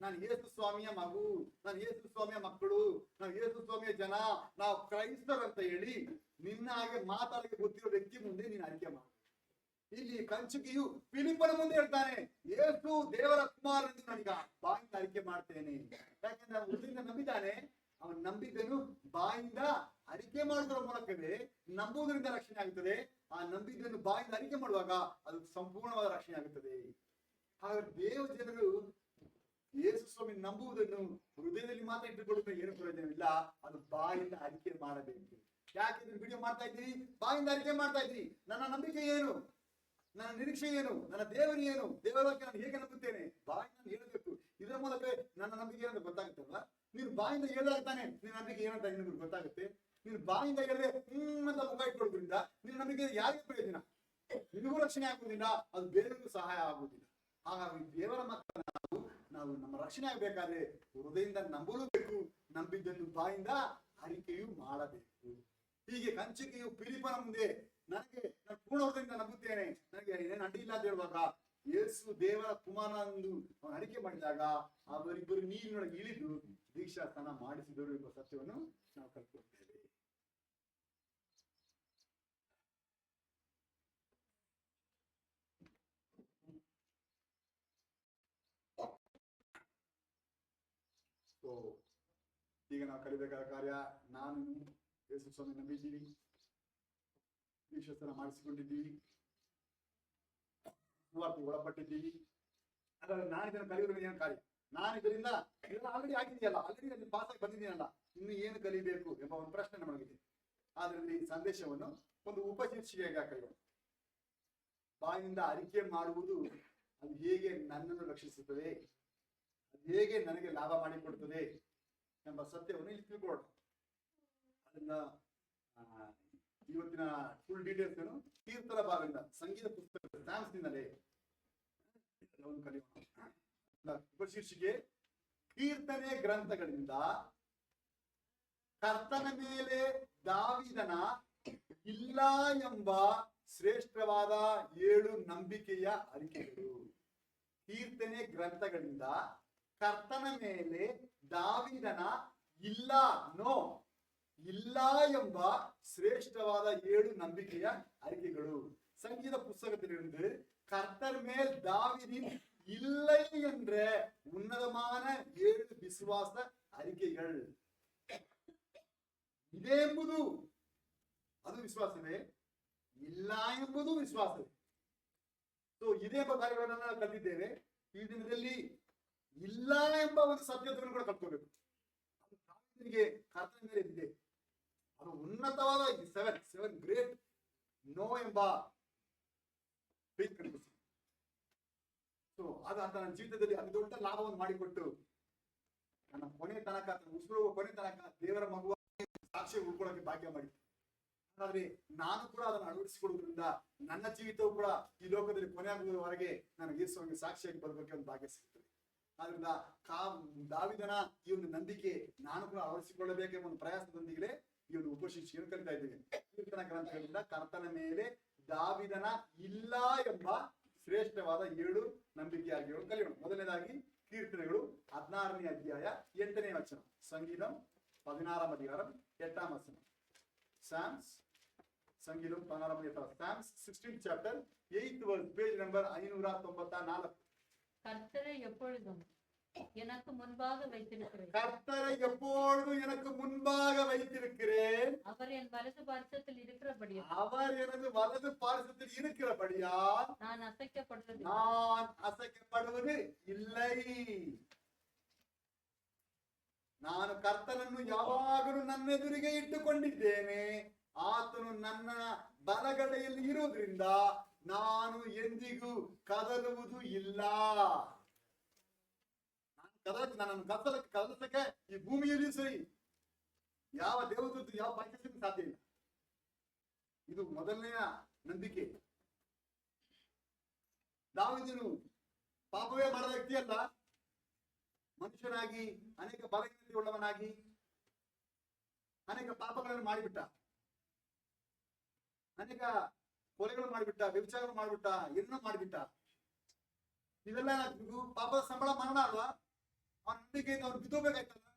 ನಾನು ಯೇಸು ಸ್ವಾಮಿಯ ಮಗು, ನಾನು ಯೇಸು ಸ್ವಾಮಿಯ ಮಕ್ಕಳು, ನಾವು ಯೇಸು ಸ್ವಾಮಿಯ ಜನ, ನಾವು ಕ್ರೈಸ್ತರಂತ ಹೇಳಿ ನಿನ್ನ ಹಾಗೆ ಮಾತಾಡಲಿಕ್ಕೆ ಗೊತ್ತಿರೋ ವ್ಯಕ್ತಿ ಮುಂದೆ ನೀನು ಅರಿಕೆ ಮಾಡು. ಇಲ್ಲಿ ಕಂಚುಕಿಯು ಫಿಲಿಪ್ಪನ ಮುಂದೆ ಹೇಳ್ತಾನೆ, ಯೇಸು ದೇವರ ಕುಮಾರ ಎಂದು ನನಗ ಬಾಯಿಂದ ಅರಿಕೆ ಮಾಡ್ತೇನೆ. ಯಾಕಂದ್ರೆ ಅವನು ಹೃದಯದಿಂದ ನಂಬಿದ್ದಾನೆ. ಅವನು ನಂಬಿದ್ದನು ಬಾಯಿಂದ ಅರಿಕೆ ಮಾಡುವುದರ ಮೂಲಕವೇ ನಂಬುವುದರಿಂದ ರಕ್ಷಣೆ ಆಗುತ್ತದೆ. ಆ ನಂಬಿದ್ದನ್ನು ಬಾಯಿಂದ ಅರಿಕೆ ಮಾಡುವಾಗ ಅದು ಸಂಪೂರ್ಣವಾದ ರಕ್ಷಣೆ ಆಗುತ್ತದೆ. ಹಾಗಾದ್ರೆ ದೇವ ಜನರು ಯೇಸು ಸ್ವಾಮಿ ನಂಬುವುದನ್ನು ಹೃದಯದಲ್ಲಿ ಮಾತ್ರ ಇಟ್ಟುಕೊಳ್ಳುವ ಏನು ಪ್ರಯೋಜನವಿಲ್ಲ. ಅದು ಬಾಯಿಂದ ಅರಿಕೆ ಮಾಡಬೇಕು. ಯಾಕೆ ವಿಡಿಯೋ ಮಾಡ್ತಾ ಇದ್ದೀರಿ? ಬಾಯಿಂದ ಅರಿಕೆ ಮಾಡ್ತಾ ಇದ್ದೀರಿ. ನನ್ನ ನಂಬಿಕೆ ಏನು? ನನ್ನ ನಿರೀಕ್ಷೆ ಏನು, ನನ್ನ ದೇವರು ಏನು, ದೇವರ ಬಗ್ಗೆ ನಾನು ಹೇಗೆ ನಂಬುತ್ತೇನೆ, ಬಾಯಿ ನಾನು ಹೇಳಬೇಕು. ಇದರ ಮೂಲಕ ನನ್ನ ನಂಬಿಕೆ ಏನಂತ ಗೊತ್ತಾಗುತ್ತಲ್ಲ. ನೀನು ಬಾಯಿಂದ ಹೇಳಿದಾಗ ತಾನೆ ನಿನ್ನ ನಂಬಿಕೆ ಏನಂತ ನಿನಗೆ ಗೊತ್ತಾಗುತ್ತೆ. ನೀನು ಬಾಯಿಂದ ಹೇಳಿದ್ರೆ ಅಂತ ಮುಖ ಇಟ್ಕೊಳ್ಳೋದ್ರಿಂದ ನಿನ್ನ ನಂಬಿಕೆ ಯಾರಿಗೆ ಪ್ರಯೋಜನ? ನಿನಗೂ ರಕ್ಷಣೆ ಆಗುವುದಿಲ್ಲ, ಅದು ಬೇರೆಗೂ ಸಹಾಯ ಆಗುವುದಿಲ್ಲ. ಹಾಗಾಗಿ ದೇವರ ಮಕ್ಕಳ ನಾವು ನಮ್ಮ ರಕ್ಷಣೆ ಆಗಬೇಕಾದ್ರೆ ಹೃದಯದಿಂದ ನಂಬಲೂ ಬೇಕು, ನಂಬಿದ್ದನ್ನು ಬಾಯಿಂದ ಅರಿಕೆಯೂ ಮಾಡಬೇಕು. ಹೀಗೆ ಕಂಚಿಕೆಯು ಫಿಲಿಪ್ಪನ ಮುಂದೆ ನಾನು ಪೂರ್ಣ ಹೃದಯದಿಂದ ನಂಬುತ್ತೇನೆ, ನನಗೆ ಏನೇನು ಅಡ್ಡಿ ಇಲ್ಲ ಅಂತ ಹೇಳುವಾಗ ಯೇಸು ದೇವರ ಕುಮಾರ ಎಂದು ಅವನು ಅರಿಕೆ ಮಾಡಿದಾಗ ಅವರಿಬ್ಬರು ನೀರಿನೊಳಗೆ ಇಳಿದು ದೀಕ್ಷಾ ಸ್ನಾನ ಮಾಡಿಸಿದರು ಎಂಬ ಸತ್ಯವನ್ನು ನಾವು ಕಲ್ತ್ಕೊಳ್ತೇವೆ. ಈಗ ನಾವು ಕಲಿಬೇಕಾದ ಕಾರ್ಯ, ನಾನು ಯೇಸು ಸ್ವಾಮಿ ನಂಬಿದ್ದೀವಿ, ದೀಕ್ಷಾಸ್ನಾನ ಮಾಡಿಸಿಕೊಂಡಿದ್ದೀವಿ, ಸುವಾರ್ತೆಗೆ ಒಳಪಟ್ಟಿದ್ದೀವಿ. ಅದರಲ್ಲಿ ನಾನು ಇದನ್ನು ಕಲಿಯೋದ್ರಿಂದ ಏನು ಕಾರ್ಯ? ನಾನು ಇದರಿಂದ ಆಲ್ರೆಡಿ ಆಗಿದೆಯಲ್ಲ, ಆಲ್ರೆಡಿ ಪಾಸ್ ಆಗಿ ಬಂದಿದ್ದೀನಲ್ಲ, ಇನ್ನು ಏನು ಕಲಿಬೇಕು ಎಂಬ ಒಂದು ಪ್ರಶ್ನೆ ನಮಗಿದೆ. ಆದ್ರಿಂದ ಈ ಸಂದೇಶವನ್ನು ಒಂದು ಉಪಶೀರ್ಷಿಕೆಯಾಗಿ ಕಲಿಯೋಣ. ಬಾಯಿಂದ ಅರಿಕೆ ಮಾಡುವುದು ಅದು ಹೇಗೆ ನನ್ನನ್ನು ರಕ್ಷಿಸುತ್ತದೆ, ಅದು ಹೇಗೆ ನನಗೆ ಲಾಭ ಮಾಡಿಕೊಡ್ತದೆ ಎಂಬ ಸತ್ಯವನ್ನು ಇಲ್ಲಿ ತಿಳ್ಕೊಳ್ಳೋಣ. ಅದರಿಂದ ಇವತ್ತಿನ ಫುಲ್ ಡೀಟೇಲ್ಸ್ ಏನು ಕೀರ್ತನ ಭಾಗದಿಂದ, ಸಂಗೀತ ಪುಸ್ತಕ ಸ್ಯಾಮ್ಸ್ನಿಂದಲೇ ಕಲಿಯೋಣ. ಉಪಶೀರ್ಷಿಕೆ ಕೀರ್ತನೆ ಗ್ರಂಥಗಳಿಂದ ಕರ್ತನ ಮೇಲೆ ದಾವೀದನ ಇಲ್ಲ ಎಂಬ ಶ್ರೇಷ್ಠವಾದ 7 ನಂಬಿಕೆಯ ಅರಿಕೆಗಳು. ಕೀರ್ತನೆ ಗ್ರಂಥಗಳಿಂದ ಕರ್ತನ ಮೇಲೆ ದಾವೀದನ ಇಲ್ಲ ಇಲ್ಲ ಎಂಬ ಶ್ರೇಷ್ಠವಾದ 7 ನಂಬಿಕೆಯ ಅರಿಕೆಗಳು. ಸಂಗೀತ புஸ்தகத்திலிருந்து கர்த்தர் மேல் தாவீதின் இல்லை என்ற உன்னதமான 7 விசுவாச அறிக்கைகள். ಇದೆ ಎಂಬುದು ಅದು ವಿಶ್ವಾಸವೇ, ಇಲ್ಲ ಎಂಬುದು ವಿಶ್ವಾಸವೇ. ಸೊ ಇದೇ ಎಂಬ ಕಾರ್ಯಗಳನ್ನು ನಾವು ಕಲಿತಿದ್ದೇವೆ. ಈ ದಿನದಲ್ಲಿ ಇಲ್ಲ ಎಂಬ ಒಂದು ಸತ್ಯತೆಯನ್ನು ಕೂಡ ಕಲ್ತ್ಕೋಬೇಕು. ಕರ್ತನ ಮೇಲೆ ಇದೆ, ಅದು ಉನ್ನತವಾದ 7 ಗ್ರೇಟ್ ನೋ ಎಂಬ ಸೊ ಅದು ಆತನ ಜೀವಿತದಲ್ಲಿ ಅತಿ ದೊಡ್ಡ ಲಾಭವನ್ನು ಮಾಡಿಕೊಟ್ಟು ನನ್ನ ಕೊನೆ ತನಕ, ಉಸಿರು ಕೊನೆ ತನಕ ದೇವರ ಮಗುವಾಗಿ ಸಾಕ್ಷಿ ಉಳ್ಕೊಳ್ಳೋಕೆ ಭಾಗ್ಯ ಮಾಡಿತ್ತು. ಹಾಗಾದ್ರೆ ನಾನು ಕೂಡ ಅದನ್ನು ಅಳವಡಿಸಿಕೊಳ್ಳುವುದರಿಂದ ನನ್ನ ಜೀವಿತವು ಕೂಡ ಈ ಲೋಕದಲ್ಲಿ ಕೊನೆಯಾಗುವವರೆಗೆ ನನಗೆ ಯೇಸುವಿಗೆ ಸಾಕ್ಷಿಯಾಗಿ ಬರಬೇಕು ಒಂದು ಭಾಗ್ಯ ಸಿಗ್ತದೆ. ಆದ್ರಿಂದ ದಾವೀದನ ಈ ಒಂದು ನಂಬಿಕೆ ನಾನು ಕೂಡ ಅಳವಡಿಸಿಕೊಳ್ಳಬೇಕೆಂಬ ಒಂದು ಪ್ರಯಾಸದೊಂದಿಗೆ ಈ ಒಂದು ಉಪಶೀರ್ಷಿಕೆಯನ್ನು ಕಲಿತಾ ಇದ್ದೇವೆ. ಕೀರ್ತನ ಗ್ರಂಥಗಳಿಂದ ಕರ್ತನ ಮೇಲೆ ದಾವೀದನ ಇಲ್ಲ ಎಂಬ ಶ್ರೇಷ್ಠವಾದ 7 ನಂಬಿಕೆಯಾಗಿರುವ ಕಲಿಯೋಣ. ಮೊದಲನೇದಾಗಿ ಕೀರ್ತನೆಗಳು 16ನೇ ಅಧ್ಯಾಯ 8ನೇ ವಚನ, ಸಂಗೀತಂ 16ಾம் அதிகாரம் 8ாம் வசனம். சாம்ஸ் ಸಂಗೀತಂ 16ாம் அதிகாரம், Sam's 16th chapter 8th verse, page number 594. கர்த்தரை எப்பொழுதும் எனக்கு முன்பாக வைத்திருக்கிறேன். கர்த்தரை எப்பொழுதும் எனக்கு முன்பாக வைத்திருக்கிறேன். அவர் என் வலது பார்சத்தில் இருக்கிறபடியா, அவர் எனது வலது பார்சத்தில் இருக்கிறபடியா நான் அசைக்கப்படுவது இல்லை. ನಾನು ಕರ್ತನನ್ನು ಯಾವಾಗಲೂ ನನ್ನೆದುರಿಗೆ ಇಟ್ಟುಕೊಂಡಿದ್ದೇನೆ. ಆತನು ನನ್ನ ಬಲಗಡೆಯಲ್ಲಿ ಇರುವುದರಿಂದ ನಾನು ಎಂದಿಗೂ ಕದಲುವುದು ಇಲ್ಲ. ನನ್ನನ್ನು ಕದಲಿಸಕ್ಕೆ ಈ ಭೂಮಿಯಲ್ಲಿ ಸರಿ ಯಾವ ದೇವದೂತ ಯಾವ ಪಂಚಕ್ಕೆ ಸಾಧ್ಯ ಇಲ್ಲ. ಇದು ಮೊದಲನೆಯ ನಂಬಿಕೆ. ದಾವೀದನು ಪಾಪವೇ ಮಾಡದ ವ್ಯಕ್ತಿಯಲ್ಲ, ಮನುಷ್ಯನಾಗಿ ಅನೇಕ ಬಲಹೀನತೆ ಉಳ್ಳವನಾಗಿ ಅನೇಕ ಪಾಪಗಳನ್ನು ಮಾಡಿಬಿಟ್ಟ, ಅನೇಕ ಕೊಲೆಗಳು ಮಾಡಿಬಿಟ್ಟ, ವ್ಯಭಿಚಾರ ಮಾಡಿಬಿಟ್ಟ, ಏನೋ ಮಾಡಿಬಿಟ್ಟ. ಇದೆಲ್ಲ ಪಾಪದ ಸಂಬಳ ಮರಣ ಅಲ್ವಾ? ಅವನ ನಂಬಿಕೆಯಿಂದ ಅವ್ನು ಬಿದ್ದೋಗ್ಬೇಕಾಯ್ತಲ್ಲ.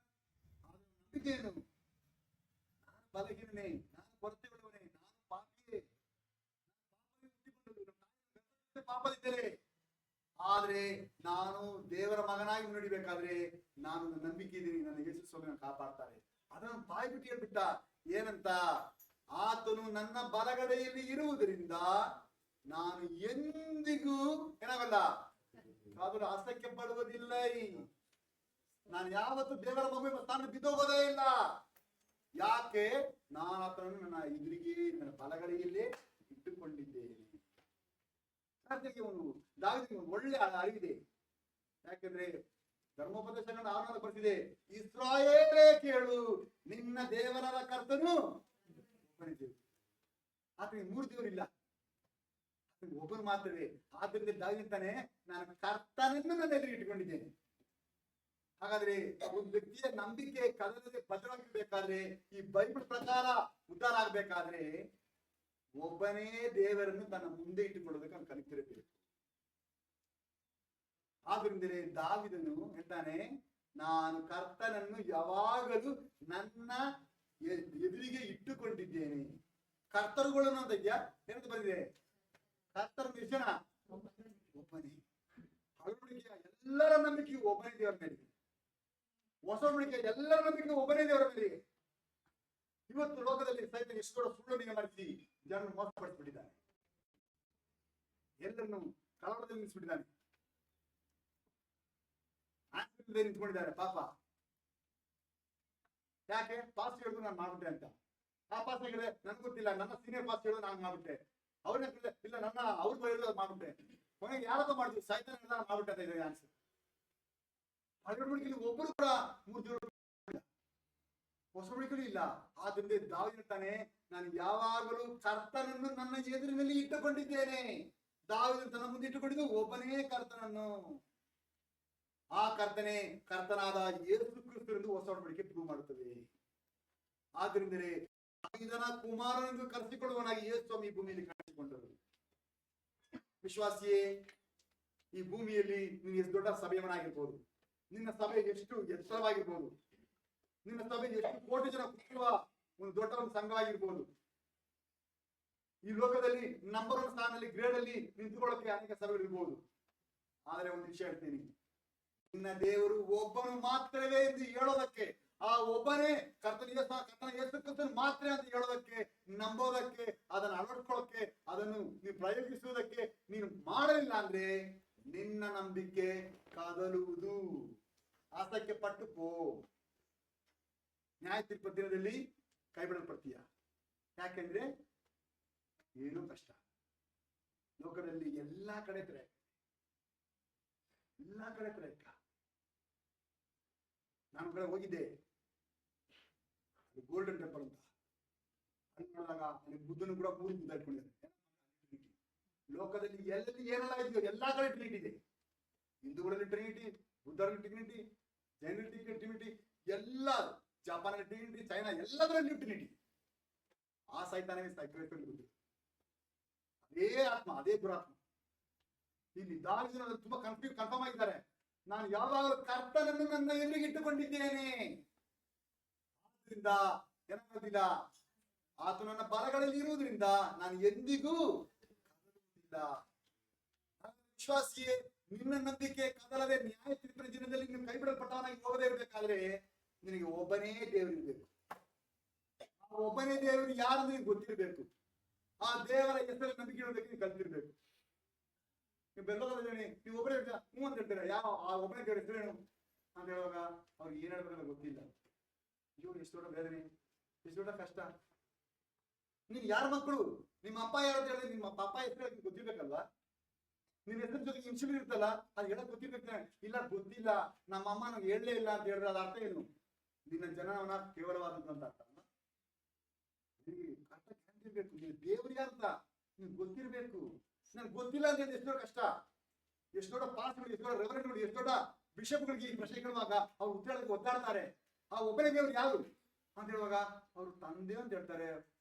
ನಂಬಿಕೆ ಏನು? ನಾನು ಬಲಹೀನನೇ, ನಾನು ಕೊರತೆ ಉಳ್ಳವನೇ, ನಾನು ಪಾಪಿಯೇ, ಪಾಪದಿದ್ದೇನೆ. ಆದ್ರೆ ನಾನು ದೇವರ ಮಗನಾಗಿ ನಡಿಬೇಕಾದ್ರೆ ನಾನು ನಂಬಿಕೆ ಇದ್ದೀನಿ, ನನ್ನ ಯೇಸು ಸ್ವಾಮಿಯನ್ನು ಕಾಪಾಡ್ತಾರೆ. ಅದನ್ನು ಬಾಯಿ ಬಿಟ್ಟು ಹೇಳ್ಬಿಟ್ಟ. ಏನಂತ? ಆತನು ನನ್ನ ಬಲಗಡೆಯಲ್ಲಿ ಇರುವುದರಿಂದ ನಾನು ಎಂದಿಗೂ ಏನಾಗಲ್ಲ, ಅದನ್ನು ಅಸಖ್ಯ ಪಡುವುದಿಲ್ಲ. ನಾನು ಯಾವತ್ತು ದೇವರ ಮಗುವಿನ ಸ್ಥಾನ ಬಿದ್ದೋಗೋದೇ ಇಲ್ಲ. ಯಾಕೆ? ನಾನು ಆತನನ್ನು ನನ್ನ ಎದುರಿಗೆ ನನ್ನ ಬಲಗಡೆಯಲ್ಲೇ ಇಟ್ಟುಕೊಂಡಿದ್ದೇನೆ. ಆತನಿಗೆ ದಾವೀದನಿಗೆ ಒಂದು ಒಳ್ಳೆ ಅರಿವಿದೆ. ಯಾಕಂದ್ರೆ ಧರ್ಮೋಪದೇಶಗಳನ್ನ ಆನಂದ ಬರ್ತಿದೆ. ಇಸ್ರಾಯೇಲೇ ಕೇಳು, ನಿನ್ನ ದೇವರಾದ ಕರ್ತನು ಒಬ್ಬನೇ ದೇವರು. ಆತನಿಗೆ 3 ದೇವರಿಲ್ಲ, ಒಬ್ಬರು ಮಾತ್ರವೇ. ಆದ್ರಿಂದ ದಾವೀದನೇ ನಾನು ಕರ್ತನನ್ನು ನನ್ನ ಎದುರು ಇಟ್ಟುಕೊಂಡಿದ್ದೇನೆ. ಹಾಗಾದ್ರೆ ಒಂದು ವ್ಯಕ್ತಿಯ ನಂಬಿಕೆ ಕದಲದೆ ಭದ್ರವಾಗಿರ್ಬೇಕಾದ್ರೆ, ಈ ಬೈಬಲ್ ಪ್ರಕಾರ ಉದ್ಧಾರ ಆಗ್ಬೇಕಾದ್ರೆ ಒಬ್ಬನೇ ದೇವರನ್ನು ತನ್ನ ಮುಂದೆ ಇಟ್ಟುಕೊಳ್ಳೋದಕ್ಕೆ ಅವನು ಕಲಿತಿರಬೇಕು. ಆದ್ರಿಂದಲೇ ದಾವೀದನು ಹೇಳ್ತಾನೆ, ನಾನು ಕರ್ತನನ್ನು ಯಾವಾಗಲೂ ನನ್ನ ಎದುರಿಗೆ ಇಟ್ಟುಕೊಂಡಿದ್ದೇನೆ. ಕರ್ತರುಗಳನ್ನು ಅಂತ ಇದೆಯಾ? ಏನಂತ ಬಂದಿದೆ? ಕರ್ತರ ನಿರ್ಜನ ಒಬ್ಬನೇ. ಹಳವಳಿಕೆಯ ಎಲ್ಲರ ನಂಬಿಕೆಯು ಒಬ್ಬನೇ ದೇವರ ಮೇಲೆ. ಹೊಸ ಒಡಂಬಡಿಕೆಯ ಎಲ್ಲರ ನಂಬಿಕೆಯು ಒಬ್ಬನೇ ದೇವರ ಮೇಲೆ. ಇವತ್ತು ಲೋಕದಲ್ಲಿ ಸೈತಾನ ಎಷ್ಟು ದೊಡ್ಡ ಸುಳ್ಳು ಮಾಡಿಸಿ ಜನರನ್ನು ಮೋಸಪಡಿಸಿಬಿಟ್ಟಿದ್ದಾನೆ, ಎಲ್ಲರನ್ನು ಕಳವಳದಲ್ಲಿ ನಿಲ್ಲಿಸ್ಬಿಟ್ಟಿದ್ದಾನೆ, ನಿಂತ್ಕೊಂಡಿದ್ದಾರೆ ಪಾಪ. ಯಾಕೆ? ಪಾಸ್ ಹೇಳಿದ್ರು ನಾನು ಮಾಡ್ಬಿಟ್ಟೆ ಅಂತ. ಆ ಪಾಸ್ ಹೇಳಿದ್ರೆ ನನ್ಗೆ ಗೊತ್ತಿಲ್ಲ, ನನ್ನ ಸೀನಿಯರ್ ಪಾಸ್ ಹೇಳಿದ್ರು ನಾನು ಮಾಡ್ಬಿಟ್ಟೆ, ಅವ್ರನ್ನ ಇಲ್ಲ ನನ್ನ ಅವ್ರು ಹೇಳಿದ್ರು ಮಾಡ್ಬಿಟ್ಟೆ, ಕೊನೆಗೆ ಯಾರಪ್ಪ ಮಾಡಿದ್ವಿ? ಸೈತಾನ ಮಾಡ್ಬಿಟ್ಟೆ ಅಂತ ಇದೆ ಆನ್ಸರ್. ಹಳವಳಿಕೆಯಲ್ಲಿ ಒಬ್ಬರು ಕೂಡ 3 ದೇವರು, ಹೊಸ ಒಡಂಬಡಿಕೆಯೂ ಇಲ್ಲ. ಆದ್ರಿಂದ ದಾವೀದ ಹೇಳ್ತಾನೆ, ನಾನು ಯಾವಾಗಲೂ ಕರ್ತನನ್ನು ನನ್ನ ಎದುರಿನಲ್ಲಿ ಇಟ್ಟುಕೊಂಡಿದ್ದೇನೆ. ದಾವೀದ ತನ್ನ ಮುಂದೆ ಇಟ್ಟುಕೊಂಡಿದ್ದು ಒಬ್ಬನೇ ಕರ್ತನನ್ನು. ಆ ಕರ್ತನೆ ಕರ್ತನಾದ ಯೇಸು ಕ್ರಿಸ್ತನೆಂದು ಹೊಸ ಒಡಂಬಡಿಕೆ ಪ್ರೂವ್ ಮಾಡುತ್ತದೆ. ಆದ್ರಿಂದಲೇ ದಾವೀದನ ಕುಮಾರನೆಂದು ಕರೆಸಿಕೊಳ್ಳುವನಾಗಿ ಯೇಸು ಸ್ವಾಮಿ ಈ ಭೂಮಿಯಲ್ಲಿ ಕಾಣಿಸಿಕೊಂಡರು. ವಿಶ್ವಾಸಿಯೇ, ಈ ಭೂಮಿಯಲ್ಲಿ ನೀನು ಎಷ್ಟು ದೊಡ್ಡ ಸಭೆಯವನಾಗಿರ್ಬೋದು, ನಿನ್ನ ಸಭೆ ಎಷ್ಟು ಎತ್ತರವಾಗಿರ್ಬೋದು, ನಿನ್ನ ಸಭೆ ಎಷ್ಟು ಕೋಟಿ ಜನ ಕೂರುವ ಒಂದು ದೊಡ್ಡ ಒಂದು ಸಂಘವಾಗಿರ್ಬೋದು, ಈ ಲೋಕದಲ್ಲಿ ನಂಬರ್ 1 ಸ್ಥಾನದಲ್ಲಿ ಗ್ರೇಡ್ ಅಲ್ಲಿ ನಿಂತುಕೊಳ್ಳಕ್ಕೆ ಅನೇಕ ಸಭೆಗಳಿರ್ಬೋದು. ಆದ್ರೆ ಒಂದು ವಿಷಯ ಹೇಳ್ತೀನಿ, ನಿನ್ನ ದೇವರು ಒಬ್ಬನು ಮಾತ್ರವೇ ಎಂದು ಹೇಳೋದಕ್ಕೆ, ಆ ಒಬ್ಬನೇ ಕರ್ತನ ಯೇಸು ಕ್ರಿಸ್ತನು ಮಾತ್ರ ಅಂತ ಹೇಳೋದಕ್ಕೆ, ನಂಬೋದಕ್ಕೆ, ಅದನ್ನು ಅಳವಡಿಸ್ಕೊಳ್ಳೋಕೆ, ಅದನ್ನು ನೀವು ಪ್ರಯೋಗಿಸುವುದಕ್ಕೆ ನೀನು ಮಾಡಲಿಲ್ಲ ಅಂದ್ರೆ ನಿನ್ನ ನಂಬಿಕೆ ಕದಲುವುದು. ಆಸಕ್ತಿ ಪಟ್ಟು ಪೋ, ನ್ಯಾಯ ತೀರ್ಪು ದಿನದಲ್ಲಿ ಕೈ ಬಿಡಲ್ಪಡ್ತೀಯ. ಯಾಕೆಂದ್ರೆ ಏನೋ ಕಷ್ಟ. ಲೋಕದಲ್ಲಿ ಎಲ್ಲಾ ಕಡೆ ಪ್ರಯತ್ನ, ಎಲ್ಲಾ ಕಡೆ ಪ್ರಯತ್ನ. ನಾನು ಕಡೆ ಹೋಗಿದ್ದೆ, ಗೋಲ್ಡನ್ ಟೆಂಪಲ್ ಅಂತ. ಅಲ್ಲಿ ನೋಡಿದಾಗ ಅಲ್ಲಿ ಬುದ್ಧನು ಕೂಡ 3 ಬುದ್ಧ ಇಟ್ಕೊಂಡಿದ್ದಾರೆ. ಲೋಕದಲ್ಲಿ ಎಲ್ಲೆಲ್ಲಿ ಏನೆಲ್ಲ ಇದೆಯೋ ಎಲ್ಲಾ ಕಡೆ ಟ್ರಿನಿಟಿ ಇದೆ. ಹಿಂದೂಗಳಲ್ಲಿ ಟ್ರಿನಿಟಿ, ಬುದ್ಧರಲ್ಲಿ ಟ್ರಿನಿಟಿ, ಜೈನರಲ್ಲಿ ಟ್ರಿನಿಟಿ, ಎಲ್ಲ ಜಪಾನಲ್ಲಿ ಟ್ರಿನಿಟಿ, ಚೈನಾ ಎಲ್ಲದರಲ್ಲಿಯೂ ಟ್ರಿನಿಟಿ. ಆ ಸೈತಾನವೇ ಬುದ್ಧಿ, ಅದೇ ಆತ್ಮ, ಅದೇ ದುರಾತ್ಮ. ಇಲ್ಲಿ ದಾವೀದನು ತುಂಬಾ ಕನ್ಫರ್ಮ್ ಆಗಿದ್ದಾರೆ, ನಾನು ಯಾವಾಗಲೂ ಕರ್ತನನ್ನು ನನ್ನ ಎದುರಿಗೆ ಇಟ್ಟುಕೊಂಡಿದ್ದೇನೆ. ಆದ್ರಿಂದ ಏನಾಗೋದಿಲ್ಲ, ಆತ ನನ್ನ ಬಲಗಳಲ್ಲಿ ಇರುವುದರಿಂದ ನಾನು ಎಂದಿಗೂ ಕದಲುವುದಿಲ್ಲ. ವಿಶ್ವಾಸಿಯೇ, ನಿನ್ನ ನಂಬಿಕೆ ಕದಲದೆ ನ್ಯಾಯ ತೀರ್ಪಿನ ದಿನದಲ್ಲಿ ನೀನು ಕೈ ಬಿಡಲ್ಪಟ್ಟವನಾಗಿ ಹೋಗದೇ ಇರಬೇಕಾದ್ರೆ ನಿನಗೆ ಒಬ್ಬನೇ ದೇವರು ಇರಬೇಕು. ಆ ಒಬ್ಬನೇ ದೇವರು ಯಾರು ನಿನಗೆ ಗೊತ್ತಿರಬೇಕು. ಆ ದೇವರ ಹೆಸರಲ್ಲಿ ನಂಬಿಕೆ ಇಡಬೇಕು, ನೀವು ಕಲ್ತಿರ್ಬೇಕು. ನೀವು ಬೆಲ್ಲೋದಲ್ಲಿ ನೀವು ಒಬ್ಬರೇ ಹ್ಞೂ ಅಂತ ಹೇಳ್ತೀರಾ, ಯಾವ ಆ ಒಬ್ಬನೇ ದೇವ್ರ ಹೆಸರೇನು ಅಂತ ಹೇಳುವಾಗ ಅವ್ರಿಗೆ ಏನ್ ಹೇಳ್ಬೇಕಂತ ಗೊತ್ತಿಲ್ಲ. ಅಯ್ಯೋ ಎಷ್ಟು ದೊಡ್ಡ ಬೇದನೆ, ಎಷ್ಟು ದೊಡ್ಡ ಕಷ್ಟ. ನೀನ್ ಯಾರ ಮಕ್ಕಳು, ನಿಮ್ಮ ಅಪ್ಪ ಯಾರು ಅಂತ ಹೇಳಿದ್ರೆ ನಿಮ್ಮ ಅಪ್ಪ ಹೆಸರು ಹೇಳಕ್ ಗೊತ್ತಿರ್ಬೇಕಲ್ವಾ? ನಿನ್ನ ಹೆಸರು ಜೊತೆಗೆ ಇನ್ಸುಲಿನ್ ಇರ್ತಲ್ಲ, ಅದು ಹೇಳಕ್ ಗೊತ್ತಿರ್ಬೇಕು. ಇಲ್ಲ ಗೊತ್ತಿಲ್ಲ, ನಮ್ಮ ಅಮ್ಮ ನಂಗೆ ಹೇಳಲೇ ಇಲ್ಲ ಅಂತ ಹೇಳಿದ್ರೆ ಅದ ಅರ್ಥ ಏನು? ನಿನ್ನ ಜನವನ್ನ ಕೇವಲವಾದದ್ದು ಅಂತ ಅರ್ಥ. ಕರೆಕ್ಟಾಗಿ ನಿನ್ನ ದೇವ್ರು ಯಾರಂತ ನಿಮ್ಗೆ ಗೊತ್ತಿರ್ಬೇಕು. ನನ್ಗೆ ಗೊತ್ತಿಲ್ಲ ಅಂತ ಹೇಳಿ ಎಷ್ಟು ದೊಡ್ಡ ಕಷ್ಟ. ಎಷ್ಟು ದೊಡ್ಡ ಪಾಸ್ಗಳು, ಎಷ್ಟು ದೊಡ್ಡ ರೆವರೆಂಡ್ಗಳು, ಎಷ್ಟು ದೊಡ್ಡ ಬಿಷಪ್ಗಳಿಗೆ ಈ ಪ್ರಶ್ನೆ ಕೇಳುವಾಗ ಅವ್ರು ಉತ್ತರಕ್ಕೆ ಒದ್ದಾಡ್ತಾರೆ. ಆ ಒಬ್ಬನೇ ದೇವ್ರು ಯಾರು ಅಂತ ಹೇಳುವಾಗ ಅವ್ರು ತಂದೆ ಅಂತ ಹೇಳ್ತಾರೆ,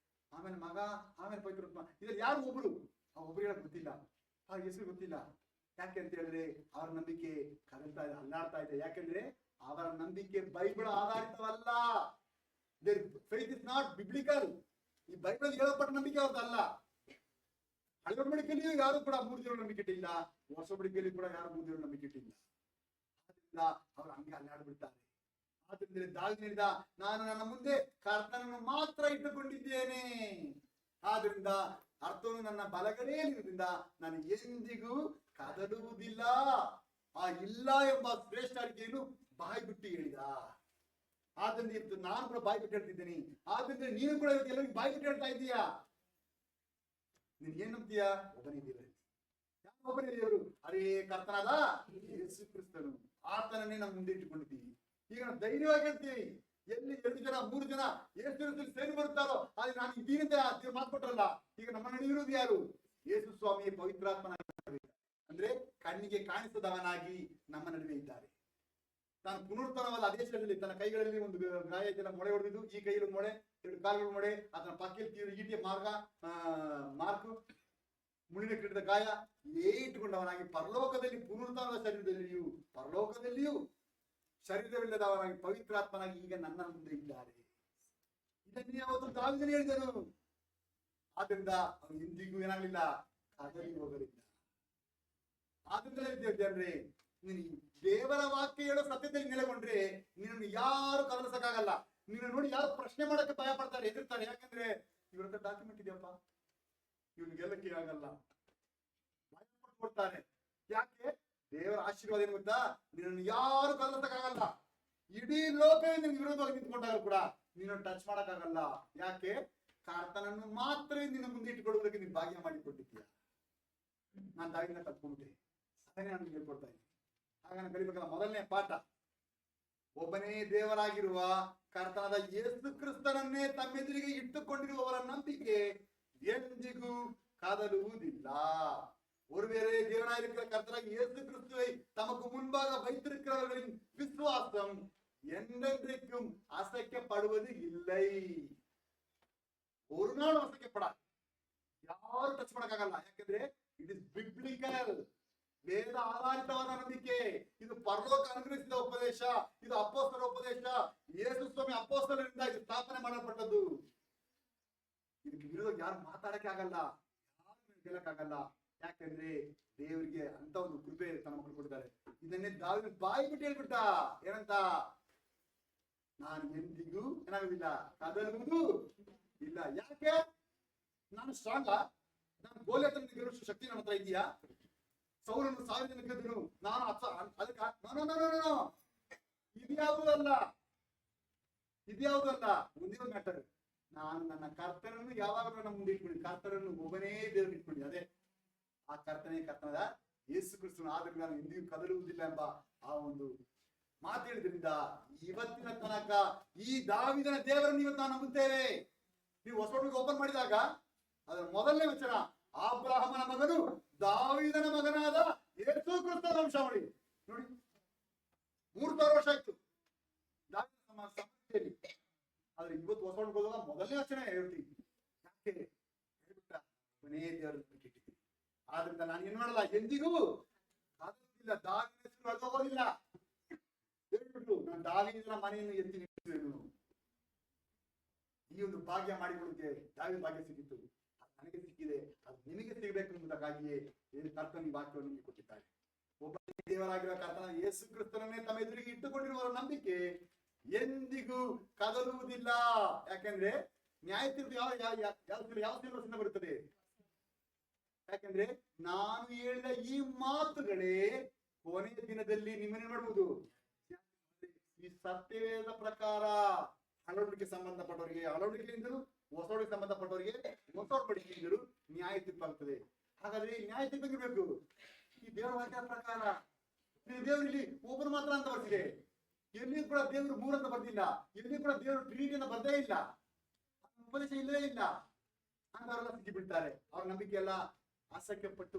ಆಮೇಲೆ ಮಗ, ಆಮೇಲೆ ಪವಿತ್ರಾತ್ಮ. ಇದ್ರಲ್ಲಿ ಯಾರು ಒಬ್ರು? ಆ ಒಬ್ರು ಹೇಳಕ್ ಗೊತ್ತಿಲ್ಲ, ಆ ಹೆಸರು ಗೊತ್ತಿಲ್ಲ. ಯಾಕೆ ಅಂತ ಹೇಳಿದ್ರೆ ಅವರ ನಂಬಿಕೆ ಕದಲ್ತಾ ಇದೆ, ಅಲ್ಲಾಡ್ತಾ ಇದೆ. ಯಾಕೆಂದ್ರೆ ಅವರ ನಂಬಿಕೆ ಬೈಬಲ್ ಆಧಾರಿತವಲ್ಲ. Their faith is not biblical. ಈ ಬೈಬಲ್ ಹೇಳಲ್ಪಟ್ಟ ನಂಬಿಕೆ ಅವ್ರದ್ದಲ್ಲ. ಹಳೆ ಒಡಂಬಡಿಕೆಯಲ್ಲಿಯೂ ಯಾರು ಕೂಡ 3 ದೇವರ ನಂಬಿಕೆ ಇಟ್ಟಿಲ್ಲ, ಹೊಸ ಒಡಂಬಡಿಕೆಯಲ್ಲಿ ಕೂಡ ಯಾರು 3 ದೇವರ ನಂಬಿಕೆ ಇಟ್ಟಿಲ್ಲ. ಆದ್ರಿಂದ ಅವ್ರು ಹಂಗೆ ಅಲ್ಲಾಡ್ಬಿಡ್ತಾರೆ. ಆದ್ರಿಂದ ದಾವೀದನಿಂದ ನಾನು ನನ್ನ ಮುಂದೆ ಕರ್ತನನ್ನು ಮಾತ್ರ ಇಟ್ಟುಕೊಂಡಿದ್ದೇನೆ, ಆದ್ರಿಂದ ಅರ್ಥವನ್ನು ನನ್ನ ಬಲಗಡೆಯಲ್ಲಿರುವುದರಿಂದ ನಾನು ಎಂದಿಗೂ ಕದಲುವುದಿಲ್ಲ. ಆ ಇಲ್ಲ ಎಂಬ ಶ್ರೇಷ್ಠ ಅರಿಕೆಯನ್ನು ಬಾಯಿ ಬಿಟ್ಟು ಹೇಳಿದ. ಆದ್ರಿಂದ ಇವತ್ತು ನಾನು ಕೂಡ ಬಾಯಿ ಬಿಟ್ಟು ಹೇಳ್ತಿದ್ದೀನಿ. ಆದ್ರಿಂದ ನೀನು ಕೂಡ ಇವತ್ತು ಎಲ್ಲರಿಗೂ ಬಾಯಿ ಬಿಟ್ಟು ಹೇಳ್ತಾ ಇದ್ದೀಯಾ? ನೀನ್ ಏನ್ ನಂಬ್ತೀಯಾ? ಒಬ್ಬನೇ ದೇವರು. ಯಾರು ಒಬ್ಬನೇ ದೇವರು, ಅರೇ ಕರ್ತನಾದ ಯೇಸು ಕ್ರಿಸ್ತನು, ಆತನನ್ನೇ ನಾವು ಮುಂದೆ ಇಟ್ಟುಕೊಂಡಿದ್ದೀವಿ. ಈಗ ನಾವು ಧೈರ್ಯವಾಗಿ ಹೇಳ್ತೀವಿ. ಎಲ್ಲಿ 2 ಜನ 3 ಜನ ಯೇಸು ಕ್ರಿಸ್ತನಲ್ಲಿ ಸೇರಿ ಬರುತ್ತಾರೋ ಅಲ್ಲಿ ನಾನು ಇದ್ದೀನಿ ಅಂತ ಮಾತು ಕೊಟ್ರಲ್ಲ. ಈಗ ನಮ್ಮ ನಡೆಯಿರುವುದು ಯಾರು? ಯೇಸು ಸ್ವಾಮಿ ಪವಿತ್ರಾತ್ಮನ, ಅಂದ್ರೆ ಕಣ್ಣಿಗೆ ಕಾಣಿಸದವನಾಗಿ ನಮ್ಮ ನಡುವೆ ಇದ್ದಾರೆ. ತಾನು ಪುನರುತ್ಥಾನವಾದ ಅದೇ ಶರೀರದಲ್ಲಿ ತನ್ನ ಕೈಗಳಲ್ಲಿ ಒಂದು ಗಾಯ ಇದೆಲ್ಲ ಮೊಳೆ ಹೊಡೆದಿದ್ದು, ಈ ಕೈಯಲ್ಲಿ ಮೊಳೆ, 2 ಕಾಲುಗಳು ಮೊಳೆ, ಅದನ್ನ ಪಕ್ಕದಲ್ಲಿ ಈಟಿಯ ಮಾರ್ಕು ಮುಳ್ಳಿನ ಕಿಡಿದ ಗಾಯ ಇಟ್ಟುಕೊಂಡವನಾಗಿ ಪರಲೋಕದಲ್ಲಿ ಪುನರುತ್ಥಾನದ ಪರಲೋಕದಲ್ಲಿಯೂ ಶರೀರವಿಲ್ಲದವನಾಗಿ ಪವಿತ್ರಾತ್ಮನಾಗಿ ಈಗ ನನ್ನ ಮುಂದೆ ಇದ್ದಾರೆ. ಇದನ್ನೇ ಅವತ್ತು ದಾವೀದನು ಹೇಳಿದನು. ಆದ್ರಿಂದ ಅವನು ಎಂದಿಗೂ ಏನಾಗಲಿಲ್ಲ, ಕದಲಿ ಹೋಗಲಿಲ್ಲ. ಆದ್ರಿಂದ ಜನರೇ, ನೀನು ದೇವರ ವಾಕ್ಯ ಹೇಳೋ ಸತ್ಯದಲ್ಲಿ ನೆಲೆಗೊಂಡ್ರೆ ನಿನ್ನನ್ನು ಯಾರು ಕದಲಿಸಕ್ಕಾಗಲ್ಲ. ನಿನ್ನ ನೋಡಿ ಯಾರು ಪ್ರಶ್ನೆ ಮಾಡಕ್ಕೆ ಭಯ ಪಡ್ತಾರೆ, ಎದುರ್ತಾರೆ. ಯಾಕಂದ್ರೆ ಇವ್ರ ಹತ್ರ ಡಾಕ್ಯುಮೆಂಟ್ ಇದೆಯಪ್ಪ, ಇವನು ಗೆಲ್ಲಕ್ಕೆ ಆಗಲ್ಲ, ಭಯ ಪಡ್ಕೊಡ್ತಾರೆ. ಯಾಕೆ? ದೇವರ ಆಶೀರ್ವಾದ ಏನು ಗೊತ್ತಾ? ನಿನ್ನನ್ನು ಯಾರು ಕದಲಿಸಕ್ಕಾಗಲ್ಲ. ಇಡೀ ಲೋಕವೇ ನಿನ್ ವಿರೋಧವಾಗಿ ನಿಂತ್ಕೊಂಡಾಗ ಕೂಡ ನಿನ್ನನ್ನು ಟಚ್ ಮಾಡಕ್ಕಾಗಲ್ಲ. ಯಾಕೆ? ಕರ್ತನನ್ನು ಮಾತ್ರ ನಿನ್ನ ಮುಂದೆ ಇಟ್ಟುಕೊಳ್ಳುವುದಕ್ಕೆ ನೀನು ಭಾಗ್ಯ ಮಾಡಿಕೊಟ್ಟಿದ್ದೀಯ. ನಾನು ದಾವಿದನ ಕಲ್ತ್ಕೊಂಡ್ಬಿಟ್ಟೆ, ಅದನ್ನೇ ನಾನು ಹೇಳ್ಕೊಡ್ತಾ ಇದ್ದೀನಿ. ಆಗ ನಾನು ಕಲಿಬೇಕಲ್ಲ. ಮೊದಲನೇ ಪಾಠ, ಒಬ್ಬನೇ ದೇವರಾಗಿರುವ ಕರ್ತನಾದ ಯೇಸು ಕ್ರಿಸ್ತನನ್ನೇ ತಮ್ಮೆದುರಿಗೆ ಇಟ್ಟುಕೊಂಡಿರುವವರ ನಂಬಿಕೆ ಎಂದಿಗೂ ಕದಲುವುದಿಲ್ಲ. ஒருவேளை தேவனாயிருக்கிற கர்த்தராக இயேசு கிறிஸ்துவை தமக்கு முன்பாக வைத்திருக்கிறவர்களின் விசுவாசம் என்றென்றைக்கும் அசைக்கப்படுவது இல்லை. ஒரு நாள் அசைக்கப்படாது, ಯಾರು ಟಚ್ ಮಾಡಕ್ಕಾಗಲ್ಲ. ಯಾಕಂದ್ರೆ ಇಟ್ ಇಸ್ ಬಿಬ್ಲಿಕಲ್, ವೇದ ಆಧಾರಿತವಾದ ನಂಬಿಕೆ. ಇದು ಪರಲೋಕ ಅನುಗ್ರಹಿಸಿದ ಉಪದೇಶ, ಇದು ಅಪೊಸ್ತಲರ ಉಪದೇಶ. ಯೇಸು ಸ್ವಾಮಿ ಅಪೊಸ್ತಲರಿಂದ ಇದು ಸ್ಥಾಪನೆ ಮಾಡಲ್ಪಟ್ಟದ್ದು. ಇದಕ್ಕೆ ವಿರೋಧ ಯಾರು ಮಾತಾಡಕ್ಕೆ ಆಗಲ್ಲ, ಯಾರು ಗೆಲ್ಲಕ್ಕಾಗಲ್ಲ. ಯಾಕಂದ್ರೆ ದೇವರಿಗೆ ಅಂತ ಒಂದು ಕೃಪೆ ತನ್ನ ಮಕ್ಕಳು ಕೊಡ್ತಾರೆ. ಇದನ್ನೇ ದಾವೀದ ಬಾಯಿ ಬಿಟ್ಟು ಹೇಳ್ಬಿಟ್ಟ, ಏನಂತ? ನಾನು ಎಂದಿಗೂ ಏನಾಗುದಿಲ್ಲ, ಕದಲುವುದು ಇಲ್ಲ. ಯಾಕೆ? ನಾನು ಸ್ಟ್ರಾಂಗ, ನಾನು ಗೋಲಿಯತನ ಗೆಲ್ಲುವಷ್ಟು ಶಕ್ತಿ ನನ್ನ ಹತ್ರ ಇದೆಯಾ? ಸೌಲನ್ನು 1000 ಜನ ಗೆದ್ದನು, ನಾನು ಅದಕ್ಕೆ ಇದ್ಯಾವುದೂ ಅಲ್ಲ. ಒಂದೇ ಒಂದು ಮ್ಯಾಟರ್, ನಾನು ನನ್ನ ಕರ್ತನನ್ನು ಯಾವಾಗ ನನ್ನ ಮುಂದೆ ಇಟ್ಕೊಂಡು, ಕರ್ತನನ್ನು ಒಬ್ಬನೇ ದೇವರು ಇಟ್ಕೊಂಡು, ಅದೇ ಆ ಕರ್ತನಾದ ಯೇಸು ಕ್ರಿಸ್ತನ. ಆದ್ರೆ ನಾನು ಎಂದಿಗೂ ಕದಲುವುದಿಲ್ಲ ಎಂಬ ಆ ಒಂದು ಮಾತು ಹೇಳಿದ್ರಿಂದ ಇವತ್ತಿನ ತನಕ ಈ ದಾವೀದನ ದೇವರನ್ನು ಇವತ್ತು ನಾವು ನಂಬುತ್ತೇವೆ. ನೀವು ಹೊಸ ಓಪನ್ ಮಾಡಿದಾಗ ಅದರ ಮೊದಲನೇ ವಚನ, ಅಬ್ರಹಾಮನ ಮಗನು ದಾವೀದನ ಮಗನಾದ ಯೇಸು ಕ್ರಿಸ್ತನ ವಂಶಾವಳಿ. ನೋಡಿ, 3000 ವರ್ಷ ಆಯ್ತು ದಾವೀದನ ಸಮಾಧಿಯಲ್ಲಿ. ಆದ್ರೆ ಇವತ್ತು ಹೊಸ ಹೋದಾಗ ಮೊದಲನೇ ವಚನ ಹೇಳ್ತೀವಿ. ಯಾಕೆ ಹೇಳ್ಬಿಟ್ಟ? ಮನೇ ದೇವರನ್ನು ಬಿಟ್ಟಿದ್ದೀವಿ. ಆದ್ರಿಂದ ನಾನು ಏನ್ ಮಾಡಲ್ಲ, ಎಂದಿಗೂ ಕದಲುವುದಿಲ್ಲ, ದಾವೀದನ ಹೆಸರು ಅಳಗೋದಿಲ್ಲ ಹೇಳ್ಬಿಟ್ಟು ನಾನು ದಾವೀದನ ಮನೆಯನ್ನು ಎತ್ತಿ ನಿಲ್ಲಿಸುವೆನು. ಈ ಒಂದು ಭಾಗ್ಯ ಮಾಡಿಕೊಳ್ಳುತ್ತೆ. ದಾವೀದ ಭಾಗ್ಯ ಸಿಕ್ಕಿತ್ತು, ನನಗೆ ಸಿಕ್ಕಿದೆ, ಅದು ನಿಮಗೆ ಸಿಗಬೇಕು ಎಂಬುದಕ್ಕಾಗಿಯೇ ಕರ್ತನ ಈ ವಾಕ್ಯವನ್ನು ನಿಮಗೆ ಕೊಟ್ಟಿದ್ದಾರೆ. ಒಬ್ಬ ದೇವರಾಗಿರುವ ಕರ್ತನ ಯೇಸು ಕ್ರಿಸ್ತನನ್ನೇ ತಮ್ಮ ಎದುರಿಗೆ ಇಟ್ಟುಕೊಂಡಿರುವವರ ನಂಬಿಕೆ ಎಂದಿಗೂ ಕದಲುವುದಿಲ್ಲ. ಯಾಕಂದ್ರೆ ನ್ಯಾಯ ತೀರ್ಪು ಯಾವ ಸಿಂಹ ಬರುತ್ತದೆ? ಯಾಕಂದ್ರೆ ನಾನು ಹೇಳಿದ ಈ ಮಾತುಗಳೇ ಕೊನೆಯ ದಿನದಲ್ಲಿ ನಿಮ್ಮನ್ನೇ ಮಾಡಬಹುದು. ಈ ಸತ್ಯವೇದ ಪ್ರಕಾರ ಅಳವಡಿಕೆ ಸಂಬಂಧಪಟ್ಟವರಿಗೆ ಅಳವಡಿಕೆಯಿಂದಲೂ, ಹೊಸೋಡಿಗೆ ಸಂಬಂಧಪಟ್ಟವರಿಗೆ ಹೊಸೋಡಿಕೆಯಿಂದಲೂ ನ್ಯಾಯ ತೀರ್ಪಾಗ್ತದೆ. ಹಾಗಾದ್ರೆ ಈ ನ್ಯಾಯ ತೀರ್ಪಾಗಿರ್ಬೇಕು ಈ ದೇವರ ವಾಕ್ಯದ ಪ್ರಕಾರ. ದೇವರಲ್ಲಿ ಒಬ್ಬರು ಮಾತ್ರ ಅಂತ ಬರ್ತಿದೆ, ಎಲ್ಲಿಯೂ ಕೂಡ ದೇವರು 3 ಅಂತ ಬರ್ದಿಲ್ಲ, ಎಲ್ಲಿಯೂ ಕೂಡ ದೇವರು ಟ್ರಿನಿಟಿ ಅಂತ ಬರ್ದೇ ಇಲ್ಲ, ಉಪದೇಶ ಇಲ್ಲವೇ ಇಲ್ಲ. ಅಂತವರೆಲ್ಲ ಸಿಕ್ಕಿ ಬಿಡ್ತಾರೆ. ಅವ್ರ ನಂಬಿಕೆ ಎಲ್ಲ ಅಸಖ್ಯಪಟ್ಟು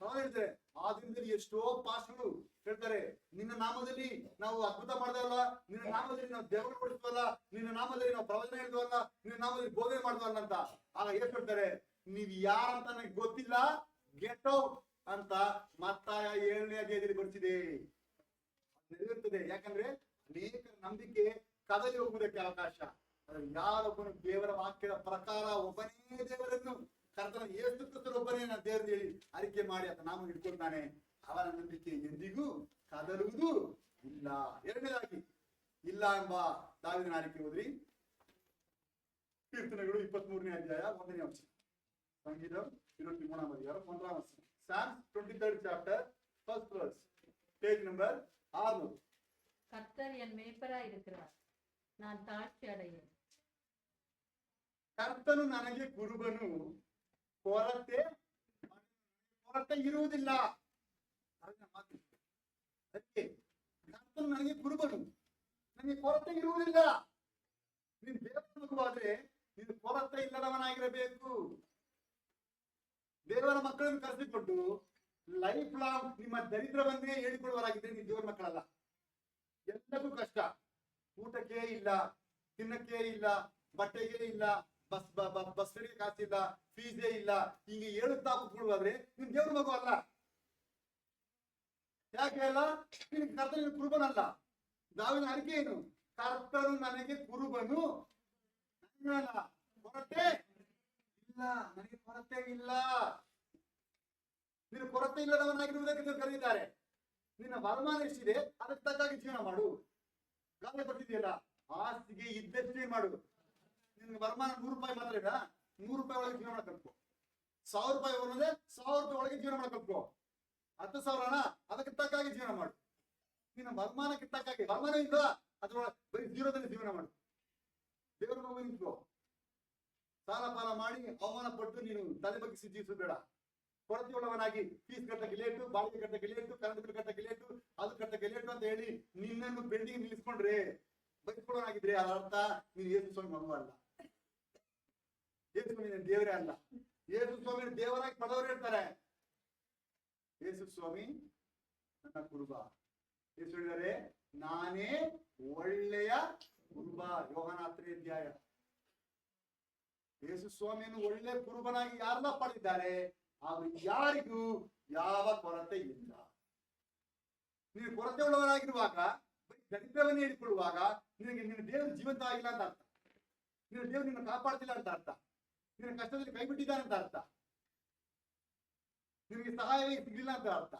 ಹೇಳಿದ್ರೆ ಆ ದಿನದಲ್ಲಿ ಎಷ್ಟೋ ಪಾಸ್ಗಳು ಹೇಳ್ತಾರೆ, ನಿನ್ನ ನಾಮದಲ್ಲಿ ನಾವು ಅದ್ಭುತ ಮಾಡ್ದವಲ್ಲ, ನಿನ್ನ ನಾಮದಲ್ಲಿ ನಾವು ದೇವರು ಕೊಡಿಸ್ವಲ್ಲ, ನಿನ್ನ ನಾಮದಲ್ಲಿ ನಾವು ಪ್ರವಚನ ಹೇಳಿದ್ವಲ್ಲ, ನಿನ್ನ ನಾಮದಲ್ಲಿ ಬೋಧನೆ ಮಾಡಿದ್ವಲ್ಲ ಅಂತ. ಆಗ ಏನ್ ಹೇಳ್ತಾರೆ, ನೀವ್ ಯಾರಂತ ನನಗೆ ಗೊತ್ತಿಲ್ಲ, ಗೆಟ್ ಔಟ್ ಅಂತ ಮತ್ತಾಯ 7ನೇ ಅಧ್ಯಾಯದಲ್ಲಿ ಬರ್ತಿದೆ. ನೆರವೇರ್ತದೆ. ಯಾಕಂದ್ರೆ ಅನೇಕ ನಂಬಿಕೆ ಕದಲಿ ಹೋಗುವುದಕ್ಕೆ ಅವಕಾಶ. ಯಾರೊಬ್ಬನು ದೇವರ ವಾಕ್ಯದ ಪ್ರಕಾರ ಒಬ್ಬನೇ ದೇವರನ್ನು, ಕರ್ತನ ಯೇಸು ಕ್ರಿಸ್ತನ ಒಬ್ಬನೇ ನಾನು ದೇವರನ್ನು ಹೇಳಿ ಅರಿಕೆ ಮಾಡಿ ಆತ ನಾಮ ಇಟ್ಕೊಳ್ತಾನೆ, ಅವನ ನಂಬಿಕೆ ಎಂದಿಗೂ ಕದಲುವುದು ಇಲ್ಲ. ಎರಡನೇದಾಗಿ ಇಲ್ಲ ಎಂಬ ದಾವೀದನ ಆರಿಕೆ ಹೋದ್ರಿ. ಕೀರ್ತನೆಗಳು 23ನೇ ಅಧ್ಯಾಯ 1ನೇ ವಚನ, ಸಂಗೀತ 23ನೇ ಅಧ್ಯಾಯ 1ನೇ ವಚನ, Psalms 23rd chapter 1st verse, page number 600. கர்த்தர் என் மேய்ப்பராய் இருக்கிறார், நான் தாழ்ச்சி அடையேன். ಕರ್ತನು ನನಗೆ ಕುರುಬನು, ಕೊರತೆ ಕೊರತೆ ಇರುವುದಿಲ್ಲ. ಅದಕ್ಕೆ ಕರ್ತನು ನನಗೆ ಕುರುಬನು, ನನಗೆ ಕೊರತೆ ಇರುವುದಿಲ್ಲ. ನೀನು ದೇವರ ಮಗುವಾದ್ರೆ ನೀನು ಕೊರತೆ ಇಲ್ಲದವನಾಗಿರಬೇಕು. ದೇವರ ಮಕ್ಕಳನ್ನು ಕರೆಸಿಕೊಂಡು ಲೈಫ್ ಲಾಂಗ್ ನಿಮ್ಮ ದರಿದ್ರವನ್ನೇ ಹೇಳಿಕೊಳ್ಳುವರಾಗಿದ್ರೆ ನೀವು ದೇವರ ಮಕ್ಕಳಲ್ಲ. ಎಲ್ಲಕ್ಕೂ ಕಷ್ಟ, ಊಟಕ್ಕೆ ಇಲ್ಲ, ತಿನ್ನಕ್ಕೆ ಇಲ್ಲ, ಬಟ್ಟೆಗೆ ಇಲ್ಲ, ಬಸ್ ಫೇರಿಗೆ ಕಾಸಿಲ್ಲ, ಫೀಸೇ ಇಲ್ಲ, ಹಿಂಗೆ ಹೇಳುತ್ತಾ ಕೂತ್ಕೊಳ್ಳುವಾದ್ರೆ ನೀನ್ ದೇವ್ರ ಮಗು ಅಲ್ಲ. ಯಾಕೆ ಅಲ್ಲ? ನಿನಗೆ ಕರ್ತನ ಕುರುಬನಲ್ಲ. ದಾವಿದನ ಅರಿಕೆ ಏನು? ಕರ್ತನು ನನಗೆ ಕುರುಬನು, ಕೊರತೆ ಇಲ್ಲ, ನನಗೆ ಕೊರತೆ ಇಲ್ಲ. ನೀನು ಕೊರತೆ ಇಲ್ಲದವನಾಗಿರುವುದಕ್ಕೆ ನೀವು ಕರೆದಿದ್ದಾರೆ. ನಿನ್ನ ವರಮಾನ ಎಷ್ಟಿದೆ ಅದಕ್ಕೆ ತಕ್ಕಾಗಿ ಜೀವನ ಮಾಡು. ಗಾಳಿ ಬರ್ತಿದೆಯಲ್ಲ, ಆಸ್ತಿಗೆ ಇದ್ದಷ್ಟೇ ಮಾಡು. ನಿನ್ಗೆ ವರಮಾನ 100 ರೂಪಾಯಿ ಮಾತ್ರ ಇಲ್ಲ, 100 ರೂಪಾಯಿ ಒಳಗೆ ಜೀವನ ಮಾಡಬೇಕು. 1000 ರೂಪಾಯಿ ಬರೋದೇ 1000 ರೂಪಾಯಿ ಒಳಗೆ ಜೀವನ ಮಾಡಬೇಕು. 10,000 ಅದಕ್ಕೆ ತಕ್ಕಾಗಿ ಜೀವನ ಮಾಡು. ನಿನ್ನ ವರಮಾನಕ್ಕೆ ತಕ್ಕಾಗಿ, ವರಮಾನ ಇಲ್ಲ ಅದ್ರೊಳಗೆ ಬರೀ ಜೀರೋದಲ್ಲಿ ಜೀವನ ಮಾಡು. ದೇವರ ಮಗು ನಿಂತ್ಕೋ. ಸಾಲ ಪಾಲ ಮಾಡಿ ಅವಮಾನ ಪಟ್ಟು ನೀನು ತಲೆ ಬಗ್ಗಿಸಿ ಜೀವಿಸಬೇಡ. ಕೊರತೆ ಉಳ್ಳವನಾಗಿ ಫೀಸ್ ಕಟ್ಟಕ್ಕೆ ಲೇಟು, ಬಾಡಿಗೆ ಕಟ್ಟಕ್ಕೆ ಲೇಟು, ಕರೆಂಟ್ ಬಿಲ್ ಕಟ್ಟಕ್ಕೆ ಲೇಟು, ಅದು ಕಟ್ಟಕ್ಕೆ ಲೇಟು ಅಂತ ಹೇಳಿ ನಿನ್ನನ್ನು ಬೆಂಡಿಗೆ ನಿಲ್ಲಿಸ್ಕೊಂಡ್ರೆ, ಬೈಸ್ಕೊಳ್ಳೋನಾಗಿದ್ರೆ ಅದರ ಅರ್ಥ ನೀನು ಯೇಸು ಸ್ವಾಮಿ ಮಗು ಅಲ್ಲ. ಯೇಸು ಸ್ವಾಮಿ ದೇವರೇ ಅಲ್ಲ. ಯೇಸು ಸ್ವಾಮಿ ದೇವರಾಗಿ ಪಡೆದವರು ಹೇಳ್ತಾರೆ, ಯೇಸು ಸ್ವಾಮಿ ನನ್ನ ಕುರುಬ. ಯೇಸು ಹೇಳಿದರೆ ನಾನೇ ಒಳ್ಳೆಯ ಕುರುಬ. ಯೋಹಾನ 10ನೇ ಅಧ್ಯಾಯ. ಯೇಸು ಸ್ವಾಮಿಯನ್ನು ಒಳ್ಳೆ ಕುರುಬನಾಗಿ ಯಾರೆಲ್ಲ ಪಡೆದಿದ್ದಾರೆ ಅವರು ಯಾರಿಗೂ ಯಾವ ಕೊರತೆ ಇಲ್ಲ. ನೀನು ಕೊರತೆ ಉಳ್ಳವನಾಗಿರುವಾಗ, ದರಿದ್ರವನ್ನೇ ಹೇಳಿಕೊಳ್ಳುವಾಗ ನಿನಗೆ ನಿನ್ನ ದೇವರು ಜೀವಂತ ಆಗಿಲ್ಲ ಅಂತ ಅರ್ಥ. ನಿನ್ನ ದೇವರು ನಿನ್ನ ಕಾಪಾಡ್ತಿಲ್ಲ ಅಂತ ಅರ್ಥ. ನಿನ್ನ ಕಷ್ಟದಲ್ಲಿ ಕೈ ಬಿಟ್ಟಿದ್ದಾನೆ ಅಂತ ಅರ್ಥ. ನಿನಗೆ ಸಹಾಯವೇ ಸಿಗಲಿಲ್ಲ ಅಂತ ಅರ್ಥ.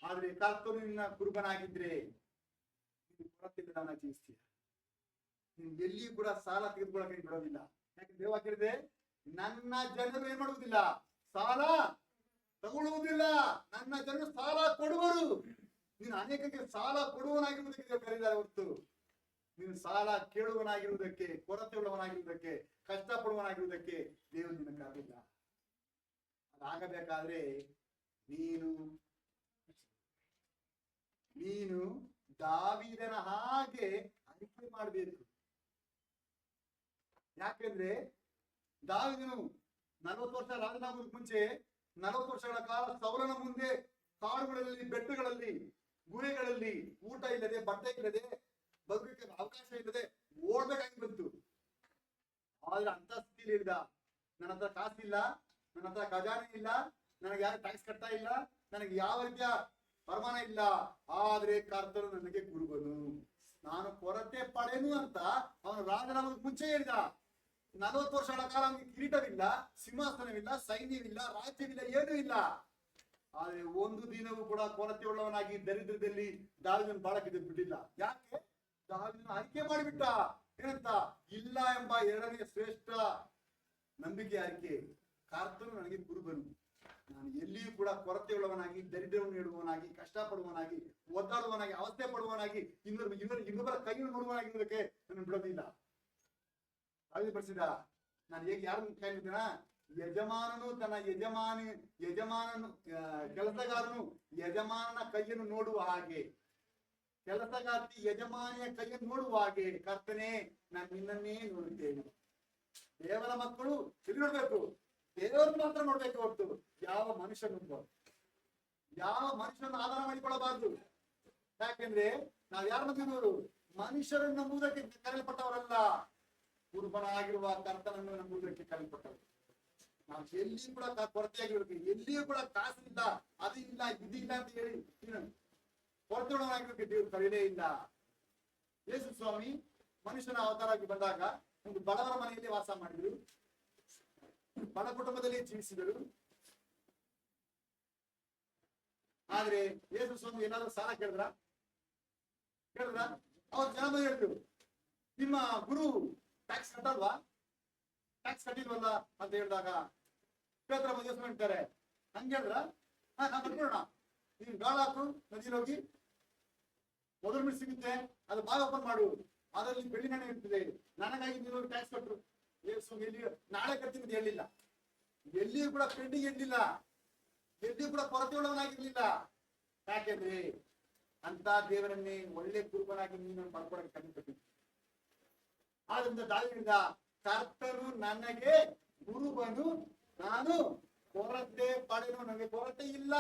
ಆದ್ರೆ ಕರ್ತನು ನಿನ್ನ ಕುರುಬನಾಗಿದ್ರೆ ನೀನು ಕೊರತೆ ಇಲ್ಲದವನಾಗಿ ಜೀವಿಸ್ತೀಯ. ನೀನು ಎಲ್ಲಿಯೂ ಕೂಡ ಸಾಲ ತೆಗೆದುಕೊಳ್ಳಕ್ಕೆ ಬಿಡೋದಿಲ್ಲ. ಯಾಕೆ ದೇವ ಕೇಳಿದೆ, ನನ್ನ ಜನರು ಏನ್ ಮಾಡುವುದಿಲ್ಲ, ಸಾಲ ತಗೊಳ್ಳುವುದಿಲ್ಲ, ನನ್ನ ಜನರು ಸಾಲ ಕೊಡುವರು. ನೀನು ಅನೇಕಕ್ಕೆ ಸಾಲ ಕೊಡುವನಾಗಿರುವುದಕ್ಕೆ ದೇವರು ಕರೆದಿದ್ದಾರೆ ಹೊರತು ನೀನು ಸಾಲ ಕೇಳುವನಾಗಿರುವುದಕ್ಕೆ, ಕೊರತೆ ಉಳ್ಳವನಾಗಿರುವುದಕ್ಕೆ, ಕಷ್ಟಪಡುವನಾಗಿರುವುದಕ್ಕೆ ದೇವರು ನಿನ್ನ ಕರೆದಿಲ್ಲ. ಅದಾಗಬೇಕಾದ್ರೆ ನೀನು ದಾವೀದನ ಹಾಗೆ ಅರಿಕೆ ಮಾಡಬೇಕು. ಯಾಕೆಂದ್ರೆ ದಾವೀದನು 40 ವರ್ಷ ರಾಜನಾಗೋದಕ್ಕೆ ಮುಂಚೆ 40 ವರ್ಷಗಳ ಕಾಲ ಸೌಲನ ಮುಂದೆ ಕಾಡುಗಳಲ್ಲಿ, ಬೆಟ್ಟಗಳಲ್ಲಿ, ಗುಹೆಗಳಲ್ಲಿ ಊಟ ಇಲ್ಲದೆ, ಬಟ್ಟೆ ಇಲ್ಲದೆ, ಬದುಕಕ್ಕೆ ಅವಕಾಶ ಇಲ್ಲದೆ ಓಡ್ಬೇಕಾಗಿ ಬಂತು. ಆದ್ರೆ ಅಂತ ಸ್ಥಿತಿಲಿ ಇದ್ದ, ನನ್ನ ಹತ್ರ ಕಾಸಿಲ್ಲ, ನನ್ನ ಹತ್ರ ಖಜಾನೆ ಇಲ್ಲ, ನನಗೆ ಯಾರು ಟ್ಯಾಕ್ಸ್ ಕಟ್ತಾ ಇಲ್ಲ, ನನಗೆ ಯಾವ ರೀತಿಯ ವರಮಾನ ಇಲ್ಲ, ಆದ್ರೆ ಕರ್ತನು ನನಗೆ ಕುರುಬನು, ನಾನು ಕೊರತೆ ಪಡೆನು ಅಂತ ಅವನು ರಾಜನಾಗೋದಕ್ಕೆ ಮುಂಚೆ ಹೇಳಿದ. 40 ವರ್ಷಗಳ ಕಾಲ ಅವನಿಗೆ ಕಿರೀಟವಿಲ್ಲ, ಸಿಂಹಾಸನವಿಲ್ಲ, ಸೈನ್ಯವಿಲ್ಲ, ರಾಜ್ಯವಿಲ್ಲ, ಏನೂ ಇಲ್ಲ. ಆದ್ರೆ ಒಂದು ದಿನವೂ ಕೂಡ ಕೊರತೆ ಉಳ್ಳವನಾಗಿ ದರಿದ್ರದಲ್ಲಿ ದಾವೀದನ ಬಾಳಕ್ಕೆ ಬಿಟ್ಟಿಲ್ಲ. ಯಾಕೆ? ದಾವೀದನ ಆಯ್ಕೆ ಮಾಡಿಬಿಟ್ಟ. ಏನಂತ? ಇಲ್ಲ ಎಂಬ 2ನೇ ಶ್ರೇಷ್ಠ ನಂಬಿಕೆ ಆಯ್ಕೆ. ಕರ್ತನು ನನಗೆ ಕುರುಬನು, ನಾನು ಎಲ್ಲಿಯೂ ಕೂಡ ಕೊರತೆ ಉಳ್ಳವನಾಗಿ, ದರಿದ್ರವನ್ನು ನೀಡುವವನಾಗಿ, ಕಷ್ಟಪಡುವವನಾಗಿ, ಒದ್ದಾಡುವವನಾಗಿ, ಅವಸ್ಥೆ ಪಡುವವನಾಗಿ, ಇನ್ನೊಬ್ಬರ ಕೈಯನ್ನು ನೋಡುವವನಾಗಿರುವುದಕ್ಕೆ ನಾನು ಬಿಡೋದಿಲ್ಲ. ಅಭಿಪಡಿಸಿದ ನಾನು ಹೇಗೆ ಯಾರು ಕೈ ಬಿಡ್ತೀನ? ಯಜಮಾನನು ತನ್ನ ಯಜಮಾನನು ಕೆಲಸಗಾರನು ಯಜಮಾನನ ಕೈಯನ್ನು ನೋಡುವ ಹಾಗೆ, ಕೆಲಸಗಾರ್ತಿ ಯಜಮಾನಿಯ ಕೈಯನ್ನು ನೋಡುವ ಹಾಗೆ, ಕರ್ತನೇ ನಾನು ನಿನ್ನನ್ನೇ ನೋಡುತ್ತೇನೆ. ದೇವರ ಮಕ್ಕಳು ಎಲ್ಲಿ ನೋಡ್ಬೇಕು? ದೇವರನ್ನು ಮಾತ್ರ ನೋಡ್ಬೇಕು ಹೊರತು ಯಾವ ಮನುಷ್ಯನನ್ನು ಆಧಾರ ಮಾಡಿಕೊಳ್ಳಬಾರದು. ಯಾಕೆಂದ್ರೆ ನಾವ್ ಯಾರು ನಂಬಿದವರು? ಮನುಷ್ಯರನ್ನು ನಂಬುವುದಕ್ಕೆ ಕರೆಯಲ್ಪಟ್ಟವರಲ್ಲ, ಕುರುಬನಾಗಿರುವ ಕರ್ತನನ್ನು ನಂಬುವುದಕ್ಕೆ ಕರೆಯಲ್ಪಟ್ಟವರು. ನಾವು ಎಲ್ಲಿಯೂ ಕೂಡ ಕೊರತೆಯಾಗಿರ್ಬೇಕು, ಎಲ್ಲಿಯೂ ಕೂಡ ಕಾಸಿಲ್ಲ, ಅದು ಇಲ್ಲ, ಇದಿಲ್ಲ ಅಂತ ಹೇಳಿ ಕೊರತೆಯಾಗಿರ್ಬೇಕು ದೇವರು ಕರೆಯಲೇ ಇಲ್ಲ. ಯೇಸು ಸ್ವಾಮಿ ಮನುಷ್ಯನ ಅವತಾರವಾಗಿ ಬಂದಾಗ ಒಂದು ಬಡವರ ಮನೆಯಲ್ಲಿ ವಾಸ ಮಾಡಿದ್ರು, ಬಡ ಕುಟುಂಬದಲ್ಲಿ ಜೀವಿಸಿದರು. ಆದ್ರೆ ಯೇಸು ಸ್ವಾಮಿ ಏನಾದ್ರು ಸಾಲ ಕೇಳಿದ್ರ? ಅವ್ರ ಜನ ಬಂದು ಹೇಳಿದ್ರು, ನಿಮ್ಮ ಗುರು ಟ್ಯಾಕ್ಸ್ ಕಟ್ಟಲ್ವಾ? ಟ್ಯಾಕ್ಸ್ ಕಟ್ಟಿಲ್ವಲ್ಲ ಅಂತ ಹೇಳಿದಾಗ ಪೇತ್ರ ಬಂದು ಹೇಳ್ತಾರೆ, ಹಂಗೆ ಹೇಳಿದ್ರ? ನಾನ್ ಕಟ್ಕೊಳ್ಳೋಣ, ನೀನ್ ಗಾಳ ಹಾಕು, ನದಿಯಲ್ಲಿ ಹೋಗಿ ಮೊದಲು ಮಿಡ್ ಸಿಗುತ್ತೆ, ಅದು ಬಾಯಿ ಓಪನ್ ಮಾಡು, ಅದರಲ್ಲಿ ಬೆಳ್ಳಿ ನಾಣ್ಯ ಇರ್ತದೆ, ನನಗಾಗಿ ನೀವು ಟ್ಯಾಕ್ಸ್ ಕಟ್ಟರು. ಯೇಸು ಎಲ್ಲಿ ನಾಳೆ ಕಟ್ತೀನಿ ಅಂತ ಹೇಳಿಲ್ಲ. ಎಲ್ಲಿಯೂ ಕೂಡ ಪೆಂಡಿಂಗ್ ಇರ್ಲಿಲ್ಲ, ಎಲ್ಲಿಯೂ ಕೂಡ ಕೊರತೆ ಉಳ್ಳವನಾಗಿರ್ಲಿಲ್ಲ. ಯಾಕೆಂದ್ರೆ ಅಂತ ದೇವರನ್ನೇ ಒಳ್ಳೆ ಕುರುಬನಾಗಿ ನೀನು ಮಾಡ್ಕೊಳಕ್ಕೆ ಕಲಿತು. ಆದ್ರಿಂದ ದಾವೀದನಿಂದ ಕರ್ತನು ನನಗೆ ಕುರುಬನು, ನಾನು ಕೊರತೆ ಪಡೆನು, ನನಗೆ ಕೊರತೆ ಇಲ್ಲ.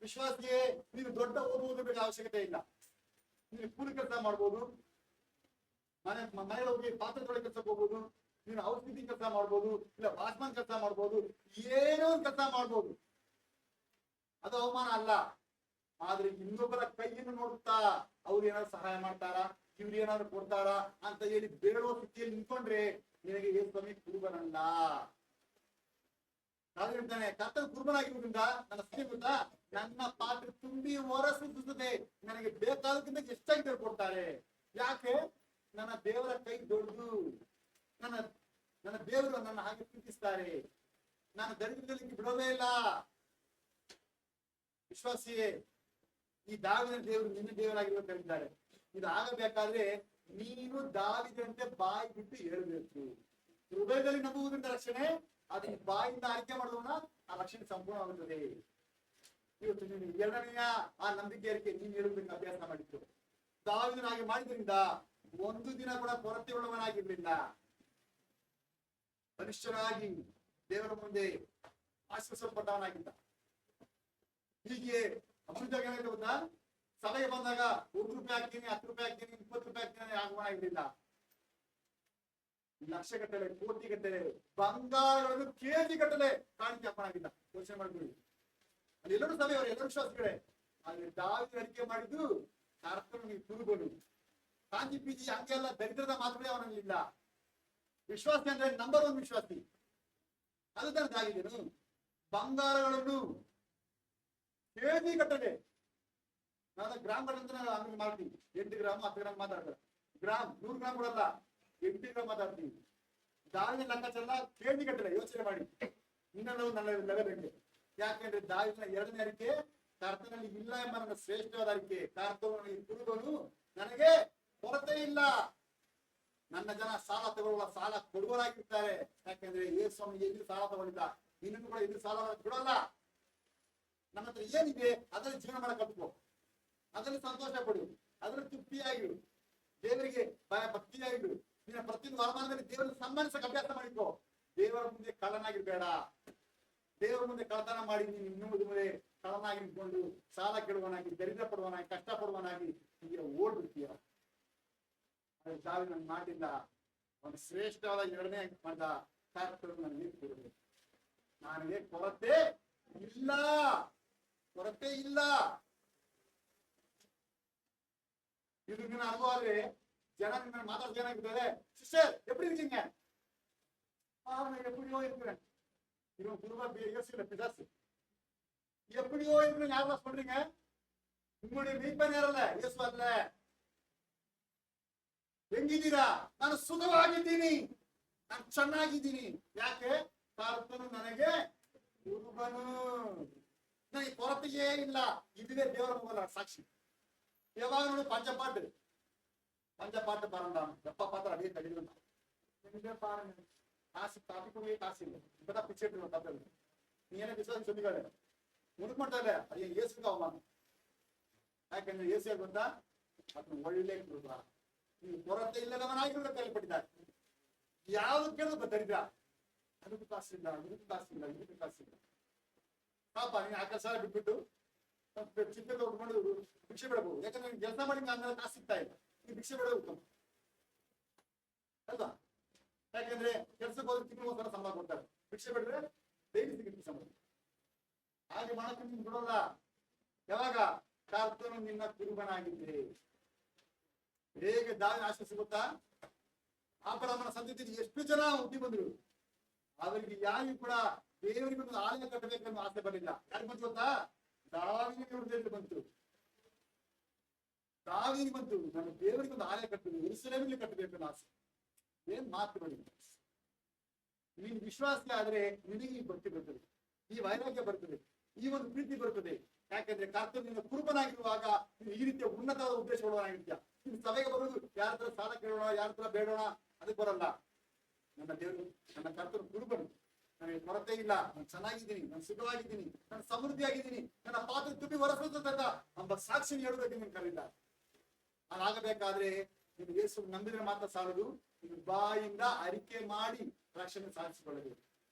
ವಿಶ್ವಾಸಿಗೆ ನೀನು ದೊಡ್ಡ ಓದುವುದು ಬೇಡ, ಅವಶ್ಯಕತೆ ಇಲ್ಲ. ನೀನು ಕೂಲಿ ಕೆಲಸ ಮಾಡ್ಬೋದು, ಮನೆಗೆ ಹೋಗಿ ಪಾತ್ರೆ ತೊಳೆ ಕೆಲಸಕ್ಕೆ ಹೋಗ್ಬೋದು, ನೀನು ಔಷಧಿ ಕೆಲಸ ಮಾಡ್ಬೋದು, ಇಲ್ಲ ವಾಚ್ಮನ್ ಕೆಲಸ ಮಾಡ್ಬೋದು, ಏನೋ ಒಂದು ಕೆಲಸ ಮಾಡ್ಬೋದು. ಅದು ಅವಮಾನ ಅಲ್ಲ. ಆದ್ರೆ ಇನ್ನೊಬ್ಬರ ಕೈಯನ್ನು ನೋಡುತ್ತಾ ಅವ್ರು ಏನಾದ್ರು ಸಹಾಯ ಮಾಡ್ತಾರಾ, ಇವ್ರು ಏನಾದ್ರು ಕೊಡ್ತಾರಾ ಅಂತ ಹೇಳಿ ಬೇಡುವ ಸ್ಥಿತಿಯಲ್ಲಿ ನಿಂತ್ಕೊಂಡ್ರೆ ನಿನಗೆ ಯೇಸು ಸ್ವಾಮಿ ಕುರುಬನಲ್ಲ. ನಾವು ಹೇಳ್ತಾನೆ, ಕರ್ತನ ಕುರುಬನಾಗಿರುವುದರಿಂದ ನನ್ನ ಸ್ಥಿತಿ ಗೊತ್ತಾ, ನನ್ನ ಪಾತ್ರೆ ತುಂಬಿ ಹೊರಸೂಸುತ್ತದೆ, ನನಗೆ ಬೇಕಾದಕ್ಕಿಂತ ಹೆಚ್ಚಾಗಿ ದೇವರು ಕೊಡ್ತಾರೆ. ಯಾಕೆ? ನನ್ನ ದೇವರ ಕೈ ದೊಡ್ಡದು, ನನ್ನ ದೇವರು ನನ್ನ ಹಾಗೆ ಪ್ರೀತಿಸ್ತಾರೆ, ನಾನು ದರಿದ್ರದಲ್ಲಿ ಬಿಡೋದೇ ಇಲ್ಲ. ವಿಶ್ವಾಸಿಯೇ, ಈ ದಾವಿದನ ದೇವರು ನಿನ್ನ ದೇವರಾಗಿರುವ ಕರೀತಾರೆ. ಇದು ಆಗಬೇಕಾದ್ರೆ ನೀನು ದಾವಿದಂತೆ ಬಾಯಿ ಬಿಟ್ಟು ಹೇಳಬೇಕು. ಹೃದಯದಲ್ಲಿ ನಂಬುವುದರಿಂದ ರಕ್ಷಣೆ, ಅದನ್ನ ಬಾಯಿಂದ ಆಯ್ಕೆ ಮಾಡೋಣ, ಆ ರಕ್ಷಣೆ ಸಂಪೂರ್ಣವಾಗುತ್ತದೆ. ಇವತ್ತು ನೀನು ಎರಡನೆಯ ಆ ನಂಬಿಕೆಯರಿಗೆ ನೀನು ಹೇಳುವುದನ್ನು ಅಭ್ಯಾಸ ಮಾಡಿತ್ತು. ದಾವಿದನ ಹಾಗೆ ಮಾಡಿದ್ರಿಂದ ಒಂದು ದಿನ ಕೂಡ ಕೊರತೆ ಉಳ್ಳವನಾಗಿರ್ಲಿಲ್ಲ. ಮನುಷ್ಯನಾಗಿ ದೇವರ ಮುಂದೆ ಆಶ್ರಯಿಸಲ್ಪಟ್ಟವನಾಗಿದ್ದ. ಹೀಗೆ ಅಮೃತಾಗ ಏನಾಯ್ತು ಗೊತ್ತಾ, ಸಭೆಗೆ ಬಂದಾಗ ₹1 ಹಾಕ್ತೀನಿ, ₹10 ಹಾಕ್ತೀನಿ, ₹20 ಹಾಕ್ತೀನಿ ಆಗುವನಾಗಿರ್ಲಿಲ್ಲ. ಲಕ್ಷ ಗಟ್ಟಲೆ, ಕೋಟಿ ಗಟ್ಟಲೆ ಬಂಗಾರಗಳನ್ನು ಕೆಜಿ ಗಟ್ಟಲೆ ಕಾಣಿಕೆ ಅಪ್ಪನಾಗಿದ್ದ. ಯೋಚನೆ ಮಾಡ್ಕೊಳ್ಳಿ, ಅಲ್ಲಿ ಎಲ್ಲರೂ ಸಭೆಯವರು, ಎಲ್ಲರೂ ವಿಶ್ವಾಸಗಳೇ. ಆದ್ರೆ ದಾವೀದನು ಅರಿಕೆ ಮಾಡಿದ್ದು ಕರ್ತನಿಗೆ ಕುರುಬನು. ಕಾಂತಿ ಪೀಜಿ ಹಂಗೆಲ್ಲ ದರಿದ್ರದ ಮಾತುಗಳೇ ಅವನಲ್ಲಿಲ್ಲ. ವಿಶ್ವಾಸಿ ಅಂದ್ರೆ ನಂಬರ್ 1 ವಿಶ್ವಾಸಿ. ಅದು ತಾನು ದಾವೀದನು. ಬಂಗಾರಗಳನ್ನು ಕೆಜಿ ಗಟ್ಟಲೆ, ನಾನು ಗ್ರಾಮ್ ಗಟ್ಟಲೆ ಆಮೇಲೆ ಮಾಡ್ತೀನಿ. 8 ಗ್ರಾಮ್ 10 ಗ್ರಾಮ್ ಮಾತಾಡ್ತಾರೆ. ಗ್ರಾಮ್ 100 ಗ್ರಾಮ್ ಕೊಡಲ್ಲ, 8 ಗ್ರಾಮ್ ಮಾತಾಡ್ತೀನಿ. ದಾವಿದನ ಲೆಕ್ಕಾಚಾರ ಕೆಜಿ ಗಟ್ಟಲೆ. ಯೋಚನೆ ಮಾಡಿ, ಇನ್ನೊಂದು ನನ್ನ ಲೆವೆಲ್ ಹೆಂಗೆ. ಯಾಕೆಂದ್ರೆ ದಾವಿದನ ಎರಡನೇ ಅರಿಕೆ ಕರ್ತನಲ್ಲಿ ಇಲ್ಲ ಎಂಬ ನನ್ನ ಶ್ರೇಷ್ಠವಾದ ಅರಿಕೆ. ಕರ್ತನು ನನಗೆ ಕುರುಬನು, ನನಗೆ ಕೊರತೆ ಇಲ್ಲ. ನನ್ನ ಜನ ಸಾಲ ತಗೊಳ್ಳುವ, ಸಾಲ ಕೊಡುವರಾಗಿರ್ತಾರೆ. ಯಾಕೆಂದ್ರೆ ಯೇಸು ಸ್ವಾಮಿ ಎದುರು ಸಾಲ ತಗೊಂಡಿದ್ದ, ನಿನ್ನನ್ನು ಕೂಡ ಎದುರು ಸಾಲ ಕೊಡಲ್ಲ. ನನ್ನ ಹತ್ರ ಏನಿದೆ ಅದರಲ್ಲಿ ಜೀವನ ಮಾಡಕ್ ಕಲ್ತ್ಕೋ, ಅದರಲ್ಲಿ ಸಂತೋಷ ಪಡು, ಅದರಲ್ಲಿ ತೃಪ್ತಿಯಾಗಿರು, ದೇವರಿಗೆ ಭಕ್ತಿಯಾಗಿರು. ನಿನ್ನ ಪ್ರತಿಯೊಂದು ವರಮಾನದಲ್ಲಿ ದೇವರನ್ನು ಸನ್ಮಾನಿಸಕ್ಕೆ ಅಭ್ಯಾಸ ಮಾಡಿಕೋ. ದೇವರ ಮುಂದೆ ಕಳ್ಳನಾಗಿರ್ಬೇಡ. ದೇವರ ಮುಂದೆ ಕಳ್ಳತನ ಮಾಡಿ ನೀನು ಇನ್ನೊಂದು ಮುಂದೆ ಕಳ್ಳನಾಗಿ ನಿಂತ್ಕೊಂಡು ಸಾಲ ಕೆಡುವನಾಗಿ, ದರಿದ್ರ ಪಡುವನಾಗಿ, ಕಷ್ಟ ಪಡುವನಾಗಿ ಹೀಗೆ ಓಡ್ಬಿಡ್ತೀಯ. ದಾವೀದನು ಮಾಡಿಲ್ಲ. ಒಂದು ಶ್ರೇಷ್ಠವಾದ ಎರಡನೇ ಮಾಡಿದ, ಕರ್ತನು ನನಗೆ ಕುರುಬನು, ನನಗೆ ಕೊರತೆ ಇಲ್ಲ, ಕೊರತೆ ಇಲ್ಲ. ಇದು ನಿನ್ನ ಅನುಭವ ಆದ್ರೆ ಜನ ನಿನ್ನ ಮಾತಾಡ್ತಾ ಏನಾಗಿದ್ದಾರೆ, ಸಿಸ್ಟರ್ எப்படி இருக்கீங்க, எப்படியோ இருக்கிறேன். இவன் குடும்ப யோசிக்கல பிசாசு. எப்படியோ இருக்கிறேன் யாரெல்லாம் சொல்றீங்க? உங்களுடைய மீட்பன் யாரಲ್ಲ, இயேசு அல்ல. ಹೆಂಗಿದ್ದೀರಾ? ನಾನು ಸುಖವಾಗಿದ್ದೀನಿ, ನಾನು ಚೆನ್ನಾಗಿದ್ದೀನಿ. ಯಾಕೆ? ಕರ್ತನು ನನಗೆ ಕುರುಬನು, ನನಗೆ ಕೊರತೆಯೇ ಇಲ್ಲ. ಇದುವೇ ದೇವರ ಮೊದಲ ಸಾಕ್ಷಿ. ಯಾವಾಗ ನೋಡು பஞ்சப்பாட்டு பாருண்டாம், எப்ப பார்த்தா அப்படியே தள்ளிடுவேன். பாருங்க, காசு காப்பி கொடுக்க காசு இல்லை, இப்பதான் பிச்சை எடுத்துருவோம். தப்பு நீ என்ன விசுவாசம் சொல்லிக்காரு, உனக்கு மட்டும் இல்ல, அது என் இயேசுக்கு அவமானம். ಯಾಕಂದ್ರೆ ಯೇಸು ಗೊತ್ತಾ, ಅದನ್ನ ಒಳ್ಳೆ ಕುರುಬ, ನೀವು ಕೊರತೆ ಇಲ್ಲದವನಾಗಿ ಕೇಳ್ಪಟ್ಟಿದ್ದಾರೆ. ಯಾವ್ದು ಕೇಳಿದ್ರು ದರಿದ್ರ, ಅದಕ್ಕೂ ಕಾಸಿಲ್ಲ, ಇದಕ್ಕೂ ಕಾಸಿಲ್ಲ, ಇದಕ್ಕೂ ಕಾಸಿಲ್ಲ. ಪಾಪ ನೀನು ಆ ಕೆಲಸ ಬಿಟ್ಬಿಟ್ಟು ಚಿಕ್ಕ ಉಟ್ಕೊಂಡು ಭಿಕ್ಷೆ ಬಿಡಬಹುದು. ಯಾಕಂದ್ರೆ ನೀನು ಕೆಲಸ ಮಾಡಿ ಆಮೇಲೆ ಕಾಸು ಸಿಗ್ತಾ ಇಲ್ಲ, ನೀವು ಭಿಕ್ಷೆ ಬಿಡೋದು ಉತ್ತಮ ಅಲ್ವಾ? ಯಾಕಂದ್ರೆ ಕೆಲ್ಸಕ್ಕೆ ಹೋದ್ರೆ ತಿಂಗಳಿಗೋಸ್ಕರ ಸಂಬಳ ಕೊಡ್ತಾರೆ, ಭಿಕ್ಷೆ ಬಿಡ್ರೆ ಡೈಲಿ ಸಿಗುತ್ತೆ ಸಂಬಳ. ಹಾಗೆ ಮಾಡಕ್ಕೆ ನೀನು ಬಿಡೋಲ್ಲ. ಯಾವಾಗ? ಕರ್ತನು ನಿನ್ನ ಕುರುಬನಾಗಿದ್ದೆ. ಹೇಗೆ ದಾವಿದನ ಆಶೀರ್ವಾದ ಗೊತ್ತಾ? ಅಬ್ರಹಾಮನ ಸಂತತಿಯಲ್ಲಿ ಎಷ್ಟು ಜನ ಹುಟ್ಟಿ ಬಂದ್ರು, ಅವರಿಗೆ ಯಾರಿಗೂ ಕೂಡ ದೇವರಿಗೆ ಒಂದು ಆಲಯ ಕಟ್ಟಬೇಕೆಂದು ಆಸೆ ಬರಲಿಲ್ಲ. ಯಾರಿಗೆ ಬಂತು ಗೊತ್ತಾ? ದಾವಿದನಿಗೆ ಹೃದಯದಲ್ಲಿ ಬಂತು. ದಾವಿದನಿಗೆ ಬಂತು, ನಾನು ದೇವರಿಗೆ ಒಂದು ಆಲಯ ಕಟ್ಟಬೇಕು, ಯೆರೂಸಲೇಮಿಗೆ ಕಟ್ಟಬೇಕೆಂದು ಆಸೆ. ಏನ್ ಮಾತುಗಳು! ನೀನು ವಿಶ್ವಾಸ ಆದ್ರೆ ನಿನಗೆ ಈ ಭಕ್ತಿ ಬರ್ತದೆ, ಈ ವೈರಾಗ್ಯ ಬರ್ತದೆ, ಈ ಒಂದು ಪ್ರೀತಿ ಬರ್ತದೆ. ಯಾಕಂದ್ರೆ ಕರ್ತನು ನಿನ್ನ ಕುರುಬನಾಗಿರುವಾಗ ನೀನು ಈ ರೀತಿಯ ಉನ್ನತವಾದ ಉದ್ದೇಶಗಳಾಗಿರ್ತೀಯ. ನೀನು ಸಭೆಗೆ ಬರೋದು ಯಾರ ಹತ್ರ ಸಾಲ ಕೇಳೋಣ, ಯಾರ ಹತ್ರ ಬೇಡೋಣ, ಅದಕ್ಕೆ ಬರಲ್ಲ. ನನ್ನ ದೇವರು, ನನ್ನ ಕರ್ತನು ಕುರುಬನು, ನನಗೆ ಕೊರತೆ ಇಲ್ಲ, ನಾನು ಚೆನ್ನಾಗಿದ್ದೀನಿ, ನಾನು ಸುಖವಾಗಿದ್ದೀನಿ, ನಾನು ಸಮೃದ್ಧಿಯಾಗಿದ್ದೀನಿ, ನನ್ನ ಪಾತ್ರ ತುಂಬಿ ಹೊರಸುತ್ತ ಎಂಬ ಸಾಕ್ಷಿ ಹೇಳುವುದಕ್ಕೆ ನಿಮ್ಗೆ ಕರೀತಾರೆ. ಅದಾಗಬೇಕಾದ್ರೆ ನೀವು ಯೇಸು ನಂಬಿದ್ರೆ ಮಾತ್ರ ಸಾಲದು, ನೀವು ಬಾಯಿಂದ ಅರಿಕೆ ಮಾಡಿ ರಕ್ಷಣೆ ಸಾಧಿಸಿಕೊಳ್ಳಬೇಕು.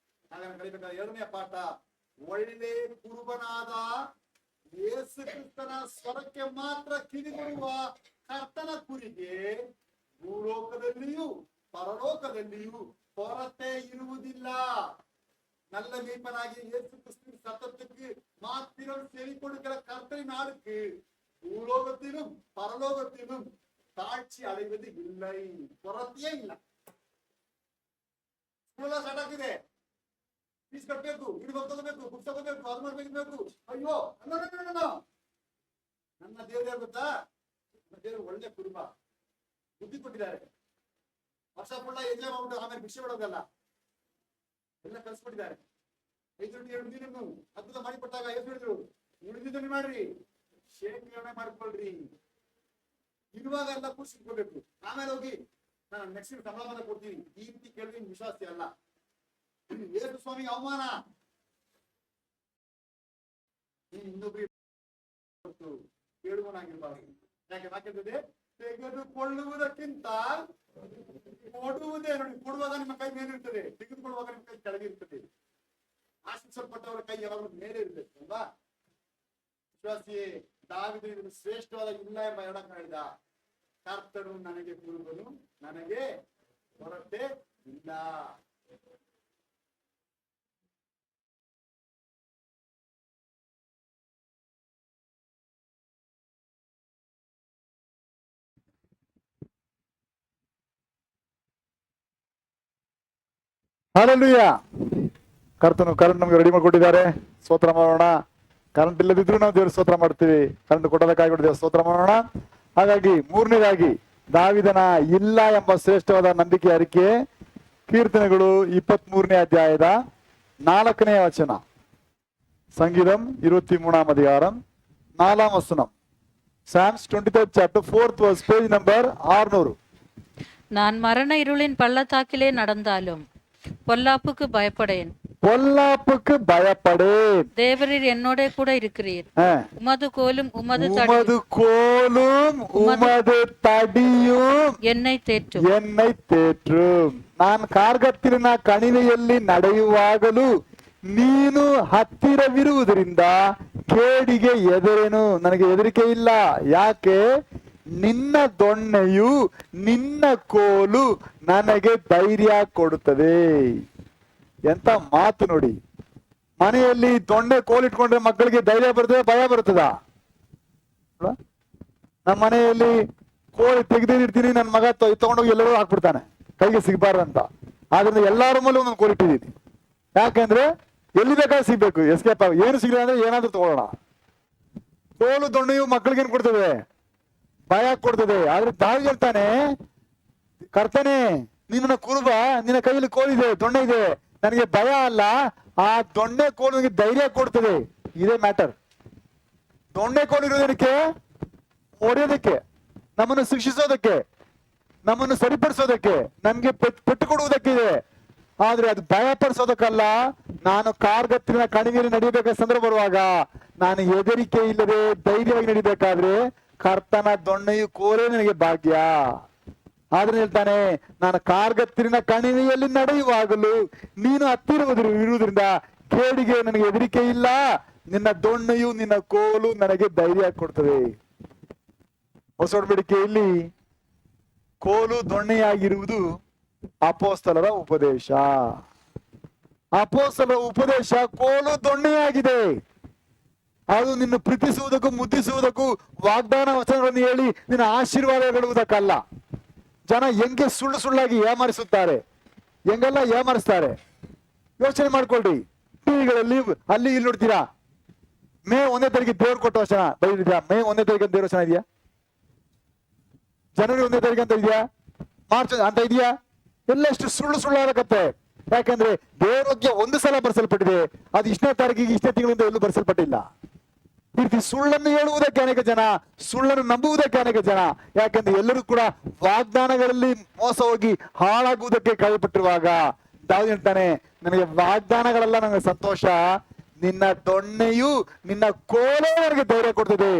ಹಾಗಾಗಿ ಕಲಿಬೇಕಾದ ಎರಡನೇ ಪಾಠ, ಒಳ್ಳೆ ಕುರುಬನಾದ ಯೇಸು ಕ್ರಿಸ್ತನ ಸ್ವರಕ್ಕೆ ಮಾತ್ರ ಕಿವಿಗೊಡುವ ಕರ್ತನ ಕುರಿಗೆ ಭೂಲೋಕದಲ್ಲಿಯೂ ಪರಲೋಕದಲ್ಲಿಯೂ ಕೊರತೆ ಇರುವುದಿಲ್ಲ. நல்ல மீட்பனாகிய இயேசு கிறிஸ்துவின் சத்தத்துக்கு மாத்திரம் செவி கொடுக்கிற கர்த்தரின் ஆளுக்கு பூலோகத்திலும் பரலோகத்திலும் தாட்சி அடைவது இல்லை, ಕೊರತೆಯೇ ಇಲ್ಲ. ಸ್ಕೂಲ್ ಸ್ಟಾರ್ಟ್ ಆಗ್ತಿದೆ, ಫೀಸ್ ಕಟ್ಟಬೇಕು, ಯೂನಿಫಾರ್ಮ್ ತಗೋಬೇಕು, ಬುಕ್ಸ್ ತಗೋಬೇಕು, ಅದು ಮಾಡ್ಬೇಕು. ಅಯ್ಯೋ ನನ್ನ ದೇವ್ರು ಯಾರು ಗೊತ್ತಾ? ನನ್ನ ದೇವ್ರು ಒಳ್ಳೆ ಕುರುಬ, ಬುದ್ಧಿ ಕೊಟ್ಟಿದ್ದಾರೆ. ವರ್ಷ ಫುಲ್ಲ ಎಂಜಾಯ್ ಮಾಡ್ಬಿಟ್ಟು ಆಮೇಲೆ ಭಿಕ್ಷೆ ಬಿಡೋದಲ್ಲ, ಎಲ್ಲ ಕಲ್ಸ್ಬಿಟ್ಟಿದ್ದಾರೆ. 5 ರೊಟ್ಟಿ 2 ಮೀನು ಅದ್ಭುತ ಮಾಡಿ ಕೊಟ್ಟಾಗ ಎಷ್ಟು ಹೇಳಿದ್ರು, ಉಳಿದಿದ್ದನ್ನು ಮಾಡ್ರಿ, ಶೇಖರಣೆ ಮಾಡ್ಕೊಳ್ರಿ. ಇರುವಾಗ ಎಲ್ಲ ಕೂರ್ಸಿಟ್ಕೋಬೇಕು. ಆಮೇಲೆ ಹೋಗಿ ನಾನು ನೆಕ್ಸ್ಟ್ ಸಂಬಳ ಬಂದ ಕೊಡ್ತೀನಿ ಈ ರೀತಿ ಕೇಳಿದ್ರೆ ವಿಶ್ವಾಸಿ ಅಲ್ಲ. ಯೇಸು ಸ್ವಾಮಿಗೆ ಅವಮಾನ. ನೀನು ಇನ್ನೊಬ್ಬರಿಗೆ ಕೇಳುವನಾಗಿರ್ಬಾರ್ದು. ಯಾಕೆ ವಾಕ್ಯದಲ್ಲಿ ತೆಗೆದುಕೊಳ್ಳುವುದಕ್ಕಿಂತ ಕೊಡುವುದೇ. ನೋಡಿ, ಕೊಡುವಾಗ ನಿಮ್ಮ ಕೈ ಮೇಲಿರ್ತದೆ, ತೆಗೆದುಕೊಳ್ಳುವಾಗ ನಿಮ್ಮ ಕೈ ಕೆಳಗಿರ್ತದೆ. ಆಶಿಸಲ್ಪಟ್ಟವರ ಕೈ ಯಾವಾಗಲೂ ಮೇಲೆ ಇರಬೇಕು ಅಲ್ವಾ? ವಿಶ್ವಾಸಿಯೇ, ದಾವೀದನು ಇದನ್ನು ಶ್ರೇಷ್ಠವಾದ ಇಲ್ಲ ಎಂಬ ಹೇಳಕ್ ಹೇಳಿದ. ಕರ್ತನು ನನಗೆ ಕುರುಬನು, ನನಗೆ ಕೊರತೆ ಇಲ್ಲ. ಹಲ್ಲೆಲೂಯಾ. ಕರ್ತನು ಕರೆಂಟ್ ನಮ್ಗೆ ರೆಡಿ ಮಾಡಿಕೊಟ್ಟಿದ್ದಾರೆ, ಸ್ತೋತ್ರ ಮಾಡೋಣ. ಕರೆಂಟ್ ಇಲ್ಲದಿದ್ರು ನಾವು ದೇವ್ರ ಸ್ತೋತ್ರ ಮಾಡ್ತೀವಿ, ಕರೆಂಟ್ ಕೊಡೋದಕ್ಕಾಗಿ ದೇವ್ರ ಸ್ತೋತ್ರ ಮಾಡೋಣ. ಹಾಗಾಗಿ ಮೂರನೇದಾಗಿ ದಾವೀದನ ಇಲ್ಲ ಎಂಬ ಶ್ರೇಷ್ಠವಾದ ನಂಬಿಕೆ ಅರಿಕೆ, ಕೀರ್ತನೆಗಳು 23ನೇ ಅಧ್ಯಾಯದ 4ನೇ ವಚನ, ಸಂಗೀತಂ 23ஆம் அதிகாரம் 4ஆம் வசனம், Psalms 23rd chapter 4th verse, page number 600. நான் மரண இருளின் பள்ளத்தாக்கிலே நடந்தாலும் பொல்லாப்புக்கு பயப்படேன், பொல்லாப்புக்கு பயப்படேன். தேவரீர் என்னோட கூட இருக்கிறீர். உமது கோலும் உமது தடியும் என்னை தேற்றும். ನಾನು ಕಾರ್ಗತ್ತಿನ ಕಣಿವೆಯಲ್ಲಿ ನಡೆಯುವಾಗಲೂ ನೀನು ಹತ್ತಿರವಿರುವುದರಿಂದ ಕೇಡಿಗೆ ಎದುರೇನು, ನನಗೆ ಹೆದರಿಕೆ ಇಲ್ಲ. ಯಾಕೆ? ನಿನ್ನ ದೊಣ್ಣೆಯು ನಿನ್ನ ಕೋಲು ನನಗೆ ಧೈರ್ಯ ಕೊಡುತ್ತದೆ. ಎಂತ ಮಾತು ನೋಡಿ. ಮನೆಯಲ್ಲಿ ದೊಣ್ಣೆ ಕೋಲು ಇಟ್ಕೊಂಡ್ರೆ ಮಕ್ಕಳಿಗೆ ಧೈರ್ಯ ಬರ್ತದೆ, ಭಯ ಬರ್ತದ? ನಮ್ಮ ಮನೆಯಲ್ಲಿ ಕೋಳಿ ತೆಗೆದಿರ್ತೀನಿ, ನನ್ನ ಮಗ ತಗೊಂಡೋಗಿ ಎಲ್ಲರೂ ಹಾಕ್ಬಿಡ್ತಾನೆ, ಕೈಗೆ ಸಿಗಬಾರ್ದಂತ. ಆದ್ರಿಂದ ಎಲ್ಲಾರ ಮೇಲೆ ಒಂದೊಂದು ಕೋಲು ಇಟ್ಟಿದ್ದೀನಿ. ಯಾಕಂದ್ರೆ ಎಲ್ಲಿ ಬೇಕಾದ್ರೆ ಸಿಗ್ಬೇಕು, ಎಸ್ಕೇಪ್ ಆಗ. ಏನು ಸಿಗಲ್ಲ ಅಂದ್ರೆ ಏನಾದ್ರೂ ತಗೊಳ್ಳೋಣ. ಕೋಲು ದೊಣ್ಣೆಯು ಮಕ್ಕಳಿಗೆ ಏನ್ ಕೊಡ್ತದೆ? ಭಯ ಕೊಡ್ತದೆ. ಆದ್ರೆ ದಾವೀದ ಹೇಳ್ತಾನೆ, ಕರ್ತನೇ ನಿನ್ನ ಕುರುಬ, ನಿನ್ನ ಕೈಯಲ್ಲಿ ಕೋಲಿದೆ, ದೊಣ್ಣೆ ಇದೆ, ನನಗೆ ಭಯ ಅಲ್ಲ. ಆ ದೊಣ್ಣೆ ಕೋಲು ನನಗೆ ಧೈರ್ಯ ಕೊಡ್ತದೆ. ಇದೇ ಮ್ಯಾಟರ್. ದೊಣ್ಣೆ ಕೋಲು ಇರೋದಕ್ಕೆ ಹೊಡೆಯೋದಕ್ಕೆ, ನಮ್ಮನ್ನು ಶಿಕ್ಷಿಸೋದಕ್ಕೆ, ನಮ್ಮನ್ನು ಸರಿಪಡಿಸೋದಕ್ಕೆ, ನಮ್ಗೆ ಪೆಟ್ಟು ಕೊಡುವುದಕ್ಕಿದೆ. ಆದ್ರೆ ಅದು ಭಯ ಪಡಿಸೋದಕ್ಕಲ್ಲ. ನಾನು ಕಾರ್ಗತ್ತಿನ ಕಣಿವೆಯಲ್ಲಿ ನಡಿಬೇಕಾದ ಸಂದರ್ಭ ಬರುವಾಗ ನಾನು ಹೆದರಿಕೆ ಇಲ್ಲದೆ ಧೈರ್ಯವಾಗಿ ನಡಿಬೇಕಾದ್ರೆ ಕರ್ತನ ದೊಣ್ಣೆಯು ಕೋಲೇ ನನಗೆ ಭಾಗ್ಯ. ಆದ್ರೆ ಹೇಳ್ತಾನೆ, ನಾನು ಕಾರ್ಗತ್ತಿನ ಕಣಿವೆಯಲ್ಲಿ ನಡೆಯುವಾಗಲೂ ನೀನು ಹತ್ತಿರುವುದರಿಂದ ಕೇಡಿಗೆ ನನಗೆ ಹೆದರಿಕೆ ಇಲ್ಲ. ನಿನ್ನ ದೊಣ್ಣೆಯು ನಿನ್ನ ಕೋಲು ನನಗೆ ಧೈರ್ಯ ಕೊಡ್ತದೆ. ಹೊಸ ಒಡಂಬಡಿಕೆಯಲ್ಲಿ ಕೋಲು ದೊಣ್ಣೆಯಾಗಿರುವುದು ಅಪೊಸ್ತಲರ ಉಪದೇಶ. ಅಪೊಸ್ತಲರ ಉಪದೇಶ ಕೋಲು ದೊಣ್ಣೆಯಾಗಿದೆ. ಅದು ನಿನ್ನ ಪ್ರೀತಿಸುವುದಕ್ಕೂ ಮುದ್ದಿಸುವುದಕ್ಕೂ, ವಾಗ್ದಾನ ವಚನಗಳನ್ನು ಹೇಳಿ ನಿನ್ನ ಆಶೀರ್ವಾದಗೊಳ್ಳುವುದಕ್ಕಲ್ಲ. ಜನ ಹೆಂಗೆ ಸುಳ್ಳು ಸುಳ್ಳಾಗಿ ಏಮಾರಿಸುತ್ತಾರೆ, ಹೆಂಗೆಲ್ಲ ಏಮಾರಿಸ್ತಾರೆ ಯೋಚನೆ ಮಾಡ್ಕೊಳ್ರಿ. ಟಿವಿಗಳಲ್ಲಿ ಅಲ್ಲಿ ಇಲ್ಲಿ ನೋಡ್ತೀರಾ, ಮೇ 1ನೇ ತಾರೀಕಿಗೆ ದೇವ್ರು ಕೊಟ್ಟ ವಚನ ಬೈದಿದ್ಯಾ? ಮೇ 1ನೇ ತಾರೀಕು ದೇವ್ರ ವಚನ ಇದೆಯಾ? ಜನವರಿ 1ನೇ ತಾರೀಕು ಅಂತ ಇದೆಯಾ? ಮಾರ್ಚ್ ಅಂತ ಇದೆಯಾ? ಎಲ್ಲ ಎಷ್ಟು ಸುಳ್ಳು ಸುಳ್ಳಾಗತ್ತೆ. ಯಾಕಂದ್ರೆ ದೇವ್ರ ಬಗ್ಗೆ ಒಂದು ಸಲ ಬರ್ಸಲ್ಪಟ್ಟಿದೆ, ಅದು ಇಷ್ಟನೇ ತಾರೀಕಿಗೆ ಇಷ್ಟೇ ತಿಂಗಳಿಂದ ಎಲ್ಲೂ ಬರ್ಸಲ್ಪಟ್ಟಿಲ್ಲ. ಈ ರೀತಿ ಸುಳ್ಳನ್ನು ಹೇಳುವುದಕ್ಕೆ ಅನೇಕ ಜನ, ಸುಳ್ಳನ್ನು ನಂಬುವುದಕ್ಕೆ ಅನೇಕ ಜನ. ಯಾಕಂದ್ರೆ ಎಲ್ಲರೂ ಕೂಡ ವಾಗ್ದಾನಗಳಲ್ಲಿ ಮೋಸ ಹೋಗಿ ಹಾಳಾಗುವುದಕ್ಕೆ ಕೈಪಟ್ಟಿರುವಾಗ ದಾವೀದ ಹೇಳ್ತಾನೆ, ನನಗೆ ವಾಗ್ದಾನಗಳೆಲ್ಲ ನನಗೆ ಸಂತೋಷ, ನಿನ್ನ ದೊಣ್ಣೆಯು ನಿನ್ನ ಕೋಲು ನನಗೆ ಧೈರ್ಯ ಕೊಡ್ತದೆ.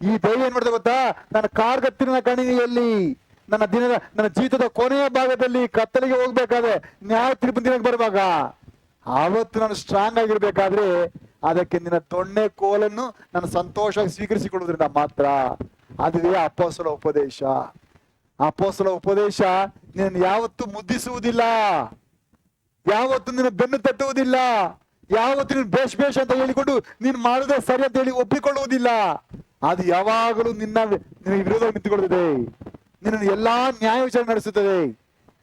ಈ ಧೈರ್ಯ ಏನ್ ಮಾಡ್ತದೆ ಗೊತ್ತಾ? ನನ್ನ ಕಾರ್ಗತ್ತಿನ ಕಣಿವೆಯಲ್ಲಿ, ನನ್ನ ಜೀವಿತದ ಕೊನೆಯ ಭಾಗದಲ್ಲಿ ಕತ್ತಲಿಗೆ ಹೋಗ್ಬೇಕಾದ್ರೆ, ನ್ಯಾಯ ತೀರ್ಪು ದಿನಕ್ಕೆ ಬರುವಾಗ, ಆವತ್ತು ನಾನು ಸ್ಟ್ರಾಂಗ್ ಆಗಿರ್ಬೇಕಾದ್ರೆ ಅದಕ್ಕೆ ನಿನ್ನ ದೊಣ್ಣೆ ಕೋಲನ್ನು ನಾನು ಸಂತೋಷವಾಗಿ ಸ್ವೀಕರಿಸಿಕೊಳ್ಳುವುದರಿಂದ ಮಾತ್ರ. ಅದುವೇ ಅಪೊಸ್ತಲ ಉಪದೇಶ. ಅಪೊಸ್ತಲ ಉಪದೇಶ ನಿನ್ನ ಯಾವತ್ತು ಮುದ್ದಿಸುವುದಿಲ್ಲ, ಯಾವತ್ತು ನಿನ್ನ ಬೆನ್ನು ತಟ್ಟುವುದಿಲ್ಲ, ಯಾವತ್ತು ನೀನು ಬೇಷ್ ಅಂತ ಹೇಳಿಕೊಂಡು ನೀನು ಮಾಡುವುದೇ ಸರಿ ಅಂತ ಹೇಳಿ ಒಪ್ಪಿಕೊಳ್ಳುವುದಿಲ್ಲ. ಅದು ಯಾವಾಗಲೂ ನಿನ್ನ ವಿರೋಧ ನಿಂತುಕೊಳ್ಳುತ್ತದೆ. ನಿನ್ನನ್ನು ಎಲ್ಲಾ ನ್ಯಾಯ ವಿಚಾರಣೆ ನಡೆಸುತ್ತದೆ,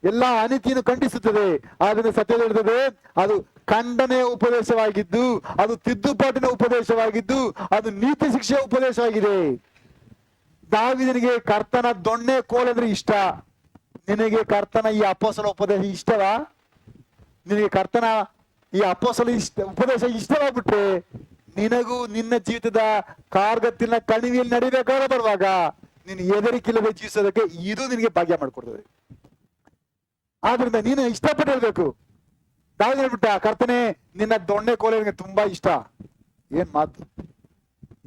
ಎಲ್ಲಾ ಅನೀತಿಯನ್ನು ಖಂಡಿಸುತ್ತದೆ. ಆದ್ರಿಂದ ಸತ್ಯ ಹೇಳ್ತದೆ, ಅದು ಖಂಡನೆಯ ಉಪದೇಶವಾಗಿದ್ದು, ಅದು ತಿದ್ದುಪಾಟಿನ ಉಪದೇಶವಾಗಿದ್ದು, ಅದು ನೀತಿ ಶಿಕ್ಷೆಯ ಉಪದೇಶವಾಗಿದೆ. ದಾವೀದನಿಗೆ ಕರ್ತನ ದೊಣ್ಣೆ ಕೋಲಂದ್ರೆ ಇಷ್ಟ. ನಿನಗೆ ಕರ್ತನ ಈ ಅಪೊಸ್ತಲ ಉಪದೇಶ ಇಷ್ಟವಾ? ನಿನಗೆ ಕರ್ತನ ಈ ಅಪೊಸ್ತಲ ಉಪದೇಶ ಇಷ್ಟವಾಗ್ಬಿಟ್ರೆ ನಿನಗೂ ನಿನ್ನ ಜೀವಿತದ ಕಾರ್ಗತ್ತಿನ ಕಣಿವೆಯಲ್ಲಿ ನಡಿಬೇಕಾದ್ರೆ ಬರುವಾಗ ನೀನು ಹೆದರಿಕಿಲ್ಲದೆ ಜೀವಿಸೋದಕ್ಕೆ ಇದು ನಿನಗೆ ಭಾಗ್ಯ ಮಾಡ್ಕೊಡ್ತದೆ. ಆದ್ರಿಂದ ನೀನು ಇಷ್ಟಪಟ್ಟು ಹೇಳ್ಬೇಕು. ದಾವೀದ ಹೇಳ್ಬಿಟ್ಟ, ಕರ್ತನೆ ನಿನ್ನ ದೊಣ್ಣೆ ಕೋಲ ನನಗೆ ತುಂಬಾ ಇಷ್ಟ. ಏನ್ ಮಾತು,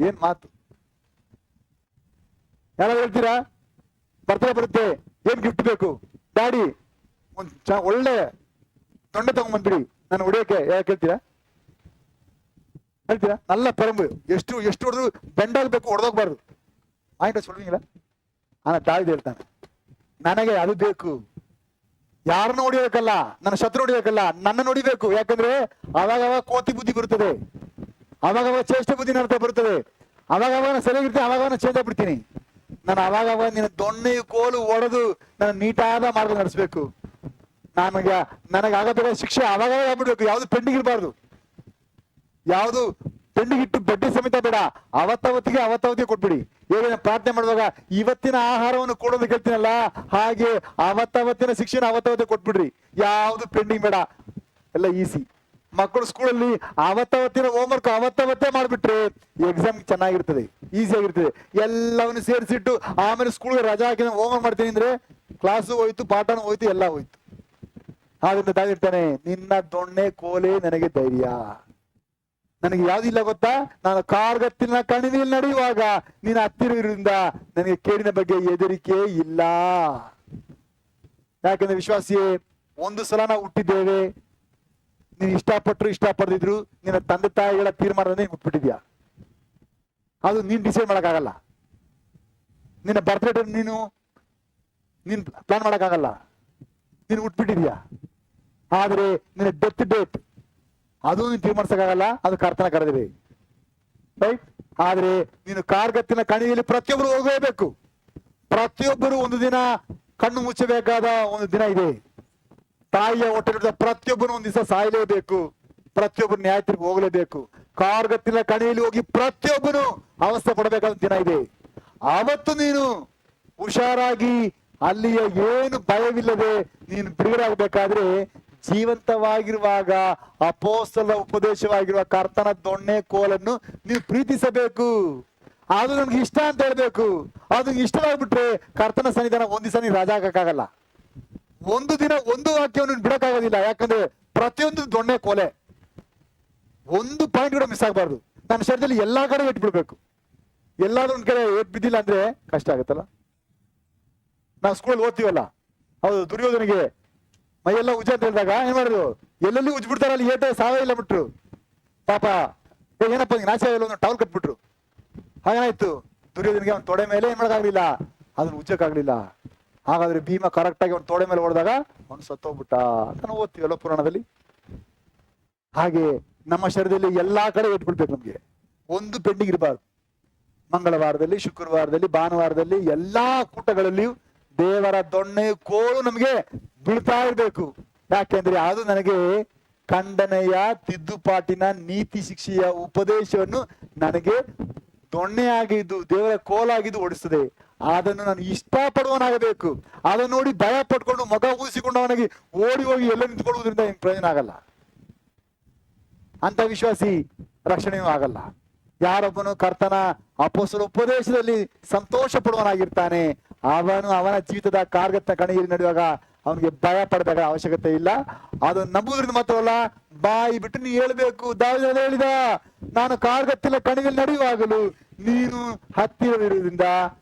ಏನ್ ಮಾತು! ಯಾರು ಹೇಳ್ತೀರಾ? ಬರುತ್ತೆ, ಏನ್ ಗಿಫ್ಟ್ ಬೇಕು ಡ್ಯಾಡಿ? ಒಳ್ಳೆ ದೊಣ್ಣೆ ತಗೊಂಡ್ಬಂದ್ಬಿಡಿ ನಾನು ಹೊಡಿಯೋಕೆ. ಯಾಕೆ ಹೇಳ್ತೀರಾ? நல்ல பெரம்பு ಎಷ್ಟು ಹೊಡೆದ್ರು ಬೆಂಡಾಗಬೇಕು, ಹೊಡೆದೋಗ್ಬಾರ್ದು. ಆಯ್ತಾ சொல்றீங்களா? ದಾವೀದ ಹೇಳ್ತಾನೆ, ನನಗೆ ಅದು ಬೇಕು. ಯಾರನ್ನ ಹೊಡಿಯೋಕಲ್ಲ, ನನ್ನ ಶತ್ರು ಹೊಡಿಯೋಕಲ್ಲ, ನನ್ನ ಹೊಡಿಬೇಕು. ಯಾಕಂದ್ರೆ ಅವಾಗ ಕೋತಿ ಬುದ್ಧಿ ಬರುತ್ತದೆ, ಅವಾಗ ಚೇಷ್ಟೆ ಬುದ್ಧಿ ನಡತೆ ಬರುತ್ತದೆ, ಅವಾಗ ಸರಿಯಾಗಿರ್ತೀನಿ, ಅವಾಗ ಚೇಂಜ್ ಆಗ್ಬಿಡ್ತೀನಿ. ನಾನು ಅವಾಗ ನಿನ್ನ ದೊಣ್ಣೆ ಕೋಲು ಹೊಡೆದು ನನ್ನ ನೀಟಾದ ಮಾರ್ಗ ನಡೆಸಬೇಕು. ನನಗೆ ಆಗಬೇಕಾದ ಶಿಕ್ಷೆ ಅವಾಗ ಆಗ್ಬಿಡ್ಬೇಕು. ಯಾವ್ದು ಪೆಂಡಿಂಗ್ ಇರಬಾರ್ದು, ಯಾವುದು ಪೆಂಡಿಂಗ್ ಇಟ್ಟು ಬಡ್ಡಿ ಸಮೇತ ಬೇಡ. ಅವತ್ತವತ್ತಿಗೆ ಕೊಟ್ಬಿಡಿ. ಈಗ ಪ್ರಾರ್ಥನೆ ಮಾಡುವಾಗ ಇವತ್ತಿನ ಆಹಾರವನ್ನು ಕೊಡೋದು ಕೇಳ್ತೀನಲ್ಲ, ಹಾಗೆ ಅವತ್ತವತ್ತಿನ ಶಿಕ್ಷಣ ಅವತ್ತವತ್ತೇ ಕೊಟ್ಬಿಡ್ರಿ. ಯಾವುದು ಪೆಂಡಿಂಗ್ ಬೇಡ, ಎಲ್ಲ ಈಸಿ. ಮಕ್ಕಳು ಸ್ಕೂಲಲ್ಲಿ ಅವತ್ತವತ್ತಿನ ಹೋಮ್ವರ್ಕ್ ಅವತ್ತವತ್ತೇ ಮಾಡ್ಬಿಟ್ರೆ ಎಕ್ಸಾಮ್ ಚೆನ್ನಾಗಿರ್ತದೆ, ಈಸಿ ಆಗಿರ್ತದೆ. ಎಲ್ಲವನ್ನು ಸೇರಿಸಿಟ್ಟು ಆಮೇಲೆ ಸ್ಕೂಲ್ಗೆ ರಜಾ ಹಾಕಿ ಹೋಮ್ವರ್ಕ್ ಮಾಡ್ತೀನಿ ಅಂದ್ರೆ ಕ್ಲಾಸು ಹೋಯ್ತು, ಪಾಠನೂ ಹೋಯ್ತು, ಎಲ್ಲ ಹೋಯ್ತು. ಆದ್ರಿಂದ ತಾಗಿರ್ತಾನೆ, ನಿನ್ನ ದೊಣ್ಣೆ ಕೋಲೆ ನನಗೆ ಧೈರ್ಯ. ನನಗೆ ಯಾವ್ದಿಲ್ಲ ಗೊತ್ತಾ? ನಾನು ಕಾರ್ಗತ್ತಿನ ಕಣಿವೆಯಲ್ಲಿ ನಡೆಯುವಾಗ ನೀನು ಹತ್ತಿರದಿಂದ ನನಗೆ ಕೇಡಿನ ಬಗ್ಗೆ ಹೆದರಿಕೆ ಇಲ್ಲ. ಯಾಕಂದ್ರೆ ವಿಶ್ವಾಸಿಯೇ, ಒಂದು ಸಲ ನಾವು ಹುಟ್ಟಿದ್ದೇವೆ. ನೀನು ಇಷ್ಟಪಡದಿದ್ರು ನಿನ್ನ ತಂದೆ ತಾಯಿಗಳ ತೀರ್ಮಾನದಿಂದ ನೀನು ಹುಟ್ಬಿಟ್ಟಿದ್ಯಾ. ಅದು ನೀನ್ ಡಿಸೈಡ್ ಮಾಡಕ್ಕಾಗಲ್ಲ. ನಿನ್ನ ಬರ್ತ್ಡೇ ನೀನು ಪ್ಲಾನ್ ಮಾಡಕ್ಕಾಗಲ್ಲ. ನೀನು ಹುಟ್ಬಿಟ್ಟಿದ್ಯಾ. ಆದ್ರೆ ನಿನ್ನ ಡೆತ್ ಡೇಟ್ ಅದು ನೀನು ತೀರ್ಮಾನಿಸಕ್ಕಾಗಲ್ಲ, ಅದು ಕರ್ತನ ಕರೆದಿದೆ, ರೈಟ್? ಆದ್ರೆ ನೀನು ಕಾರ್ಗತ್ತಿನ ಕಣಿವೆಯಲ್ಲಿ ಪ್ರತಿಯೊಬ್ಬರು ಹೋಗಲೇಬೇಕು. ಪ್ರತಿಯೊಬ್ಬರು ಒಂದು ದಿನ ಕಣ್ಣು ಮುಚ್ಚಬೇಕಾದ ಒಂದು ದಿನ ಇದೆ. ತಾಯಿಯ ಹೊಟ್ಟೆ ಪ್ರತಿಯೊಬ್ಬರು ಒಂದ್ ದಿವಸ ಸಾಯಲೇಬೇಕು, ಪ್ರತಿಯೊಬ್ಬರು ನ್ಯಾಯ ತೀರ್ಪು ಹೋಗಲೇಬೇಕು. ಕಾರ್ಗತ್ತಿನ ಕಣಿವೆಯಲ್ಲಿ ಹೋಗಿ ಪ್ರತಿಯೊಬ್ಬರು ಅವಸ್ಥೆ ಪಡಬೇಕಾದ ದಿನ ಇದೆ. ಆವತ್ತು ನೀನು ಹುಷಾರಾಗಿ ಅಲ್ಲಿಯ ಏನು ಭಯವಿಲ್ಲದೆ ನೀನು ಬಿಡುಗಡೆ ಆಗ್ಬೇಕಾದ್ರೆ ಜೀವಂತವಾಗಿರುವಾಗ ಅಪೊಸ್ತಲ ಉಪದೇಶವಾಗಿರುವ ಕರ್ತನ ದೊಣ್ಣೆ ಕೋಲನ್ನು ನೀವು ಪ್ರೀತಿಸಬೇಕು. ಅದು ನನ್ಗೆ ಇಷ್ಟ ಅಂತ ಹೇಳ್ಬೇಕು. ಅದು ಇಷ್ಟವಾಗ್ಬಿಟ್ರೆ ಕರ್ತನ ಸನ್ನಿಧಾನ ಒಂದ್ ದಿವಸ ನೀನು ರಜಾ ಹಾಕಕ್ಕಾಗಲ್ಲ. ಒಂದು ದಿನ ಒಂದು ವಾಕ್ಯವನ್ನು ಬಿಡಕ್ಕಾಗೋದಿಲ್ಲ. ಯಾಕಂದ್ರೆ ಪ್ರತಿಯೊಂದು ದೊಣ್ಣೆ ಕೋಲೆ, ಒಂದು ಪಾಯಿಂಟ್ ಕೂಡ ಮಿಸ್ ಆಗ್ಬಾರ್ದು. ನನ್ನ ಶರೀರದಲ್ಲಿ ಎಲ್ಲಾ ಕಡೆ ಏಟ್ ಬಿಡ್ಬೇಕು. ಎಲ್ಲಾದ್ರೂ ಒಂದ್ ಕಡೆ ಏಟ್ ಬಿದ್ದಿಲ್ಲ ಅಂದ್ರೆ ಕಷ್ಟ ಆಗುತ್ತಲ್ಲ. ನಾವು ಸ್ಕೂಲ್ ಓದ್ತೀವಲ್ಲ, ಹೌದು, ದುರ್ಯೋಧನಿಗೆ ಮೈಯೆಲ್ಲ ಉಜ್ಜ ಅಂತ ಹೇಳಿದಾಗ ಏನ್ ಮಾಡಿದ್ರು? ಎಲ್ಲೆಲ್ಲಿ ಉಜ್ಜ್ ಬಿಡ್ತಾರ, ಅಲ್ಲಿ ಏಟೆ ಸಾವೇ ಇಲ್ಲ ಬಿಟ್ರು. ಪಾಪ ಏನಪ್ಪ ನಾಚ ಇಲ್ಲ, ಒಂದು ಟವಲ್ ಕಟ್ಬಿಟ್ರು. ಹಾಗೇನಾಯ್ತು, ದುರ್ಯೋಧನಿಗೆ ಅವ್ನ ತೊಡೆ ಮೇಲೆ ಏನ್ ಮಾಡಕ್ಕಾಗ್ಲಿಲ್ಲ, ಅದನ್ನ ಉಜ್ಜಕ್ಕಾಗ್ಲಿಲ್ಲ. ಹಾಗಾದ್ರೆ ಭೀಮ ಕರೆಕ್ಟ್ ಆಗಿ ಅವ್ನ ತೊಡೆ ಮೇಲೆ ಹೊಡೆದಾಗ ಅವ್ನು ಸತ್ತೋಗ್ಬಿಟ್ಟ ಅಂತ ನಾವು ಓದ್ತೀವಲ್ಲ ಪುರಾಣದಲ್ಲಿ. ಹಾಗೆ ನಮ್ಮ ಶರೀರದಲ್ಲಿ ಎಲ್ಲಾ ಕಡೆ ಇಟ್ಬಿಡ್ಬೇಕು. ನಮ್ಗೆ ಒಂದು ಪೆಂಡಿಂಗ್ ಇರಬಾರ್ದು. ಮಂಗಳವಾರದಲ್ಲಿ, ಶುಕ್ರವಾರದಲ್ಲಿ, ಭಾನುವಾರದಲ್ಲಿ ಎಲ್ಲಾ ಕೂಟಗಳಲ್ಲಿಯೂ ದೇವರ ದೊಣ್ಣೆ ಕೋಲು ನಮಗೆ ಬೀಳ್ತಾ ಇರ್ಬೇಕು. ಯಾಕೆಂದ್ರೆ ಅದು ನನಗೆ ಖಂಡನೆಯ, ತಿದ್ದುಪಾಟಿನ, ನೀತಿ ಶಿಕ್ಷೆಯ ಉಪದೇಶವನ್ನು ನನಗೆ ದೊಣ್ಣೆ ಆಗಿದ್ದು, ದೇವರ ಕೋಲಾಗಿದ್ದು ಓಡಿಸ್ತದೆ. ಅದನ್ನು ನಾನು ಇಷ್ಟಪಡುವನಾಗಬೇಕು. ಅದನ್ನು ನೋಡಿ ಭಯ ಪಟ್ಕೊಂಡು ಮಗ ಊದಿಸಿಕೊಂಡು ಅವನಿಗೆ ಓಡಿ ಹೋಗಿ ಎಲ್ಲ ನಿಂತ್ಕೊಳ್ಳುವುದರಿಂದ ಏನ್ ಪ್ರಯೋಜನ ಆಗಲ್ಲ. ಅಂತ ವಿಶ್ವಾಸಿ ರಕ್ಷಣೆಯೂ ಆಗಲ್ಲ. ಯಾರೊಬ್ಬನು ಕರ್ತನ ಅಪೊಸ್ತಲ ಉಪದೇಶದಲ್ಲಿ ಸಂತೋಷ ಪಡುವನಾಗಿರ್ತಾನೆ, ಅವನು ಅವನ ಜೀವಿತದ ಕಾರ್ಗತ್ತ ಕಣಿಯಲ್ಲಿ ನಡೆಯುವಾಗ ಅವನಿಗೆ ಭಯ ಪಡಬೇಕಾದ ಅವಶ್ಯಕತೆ ಇಲ್ಲ. ಅದು ನಂಬುವುದರಿಂದ ಮಾತ್ರವಲ್ಲ, ಬಾಯಿ ಬಿಟ್ಟು ನೀ ಹೇಳ್ಬೇಕು. ದಾವೀದನು ಹೇಳಿದ, ನಾನು ಕಾರ್ಗತ್ತಿನ ಕಣಿವೆಯಲ್ಲಿ ನಡೆಯುವಾಗಲೂ ನೀನು ಹತ್ತಿರವಿರುವುದರಿಂದ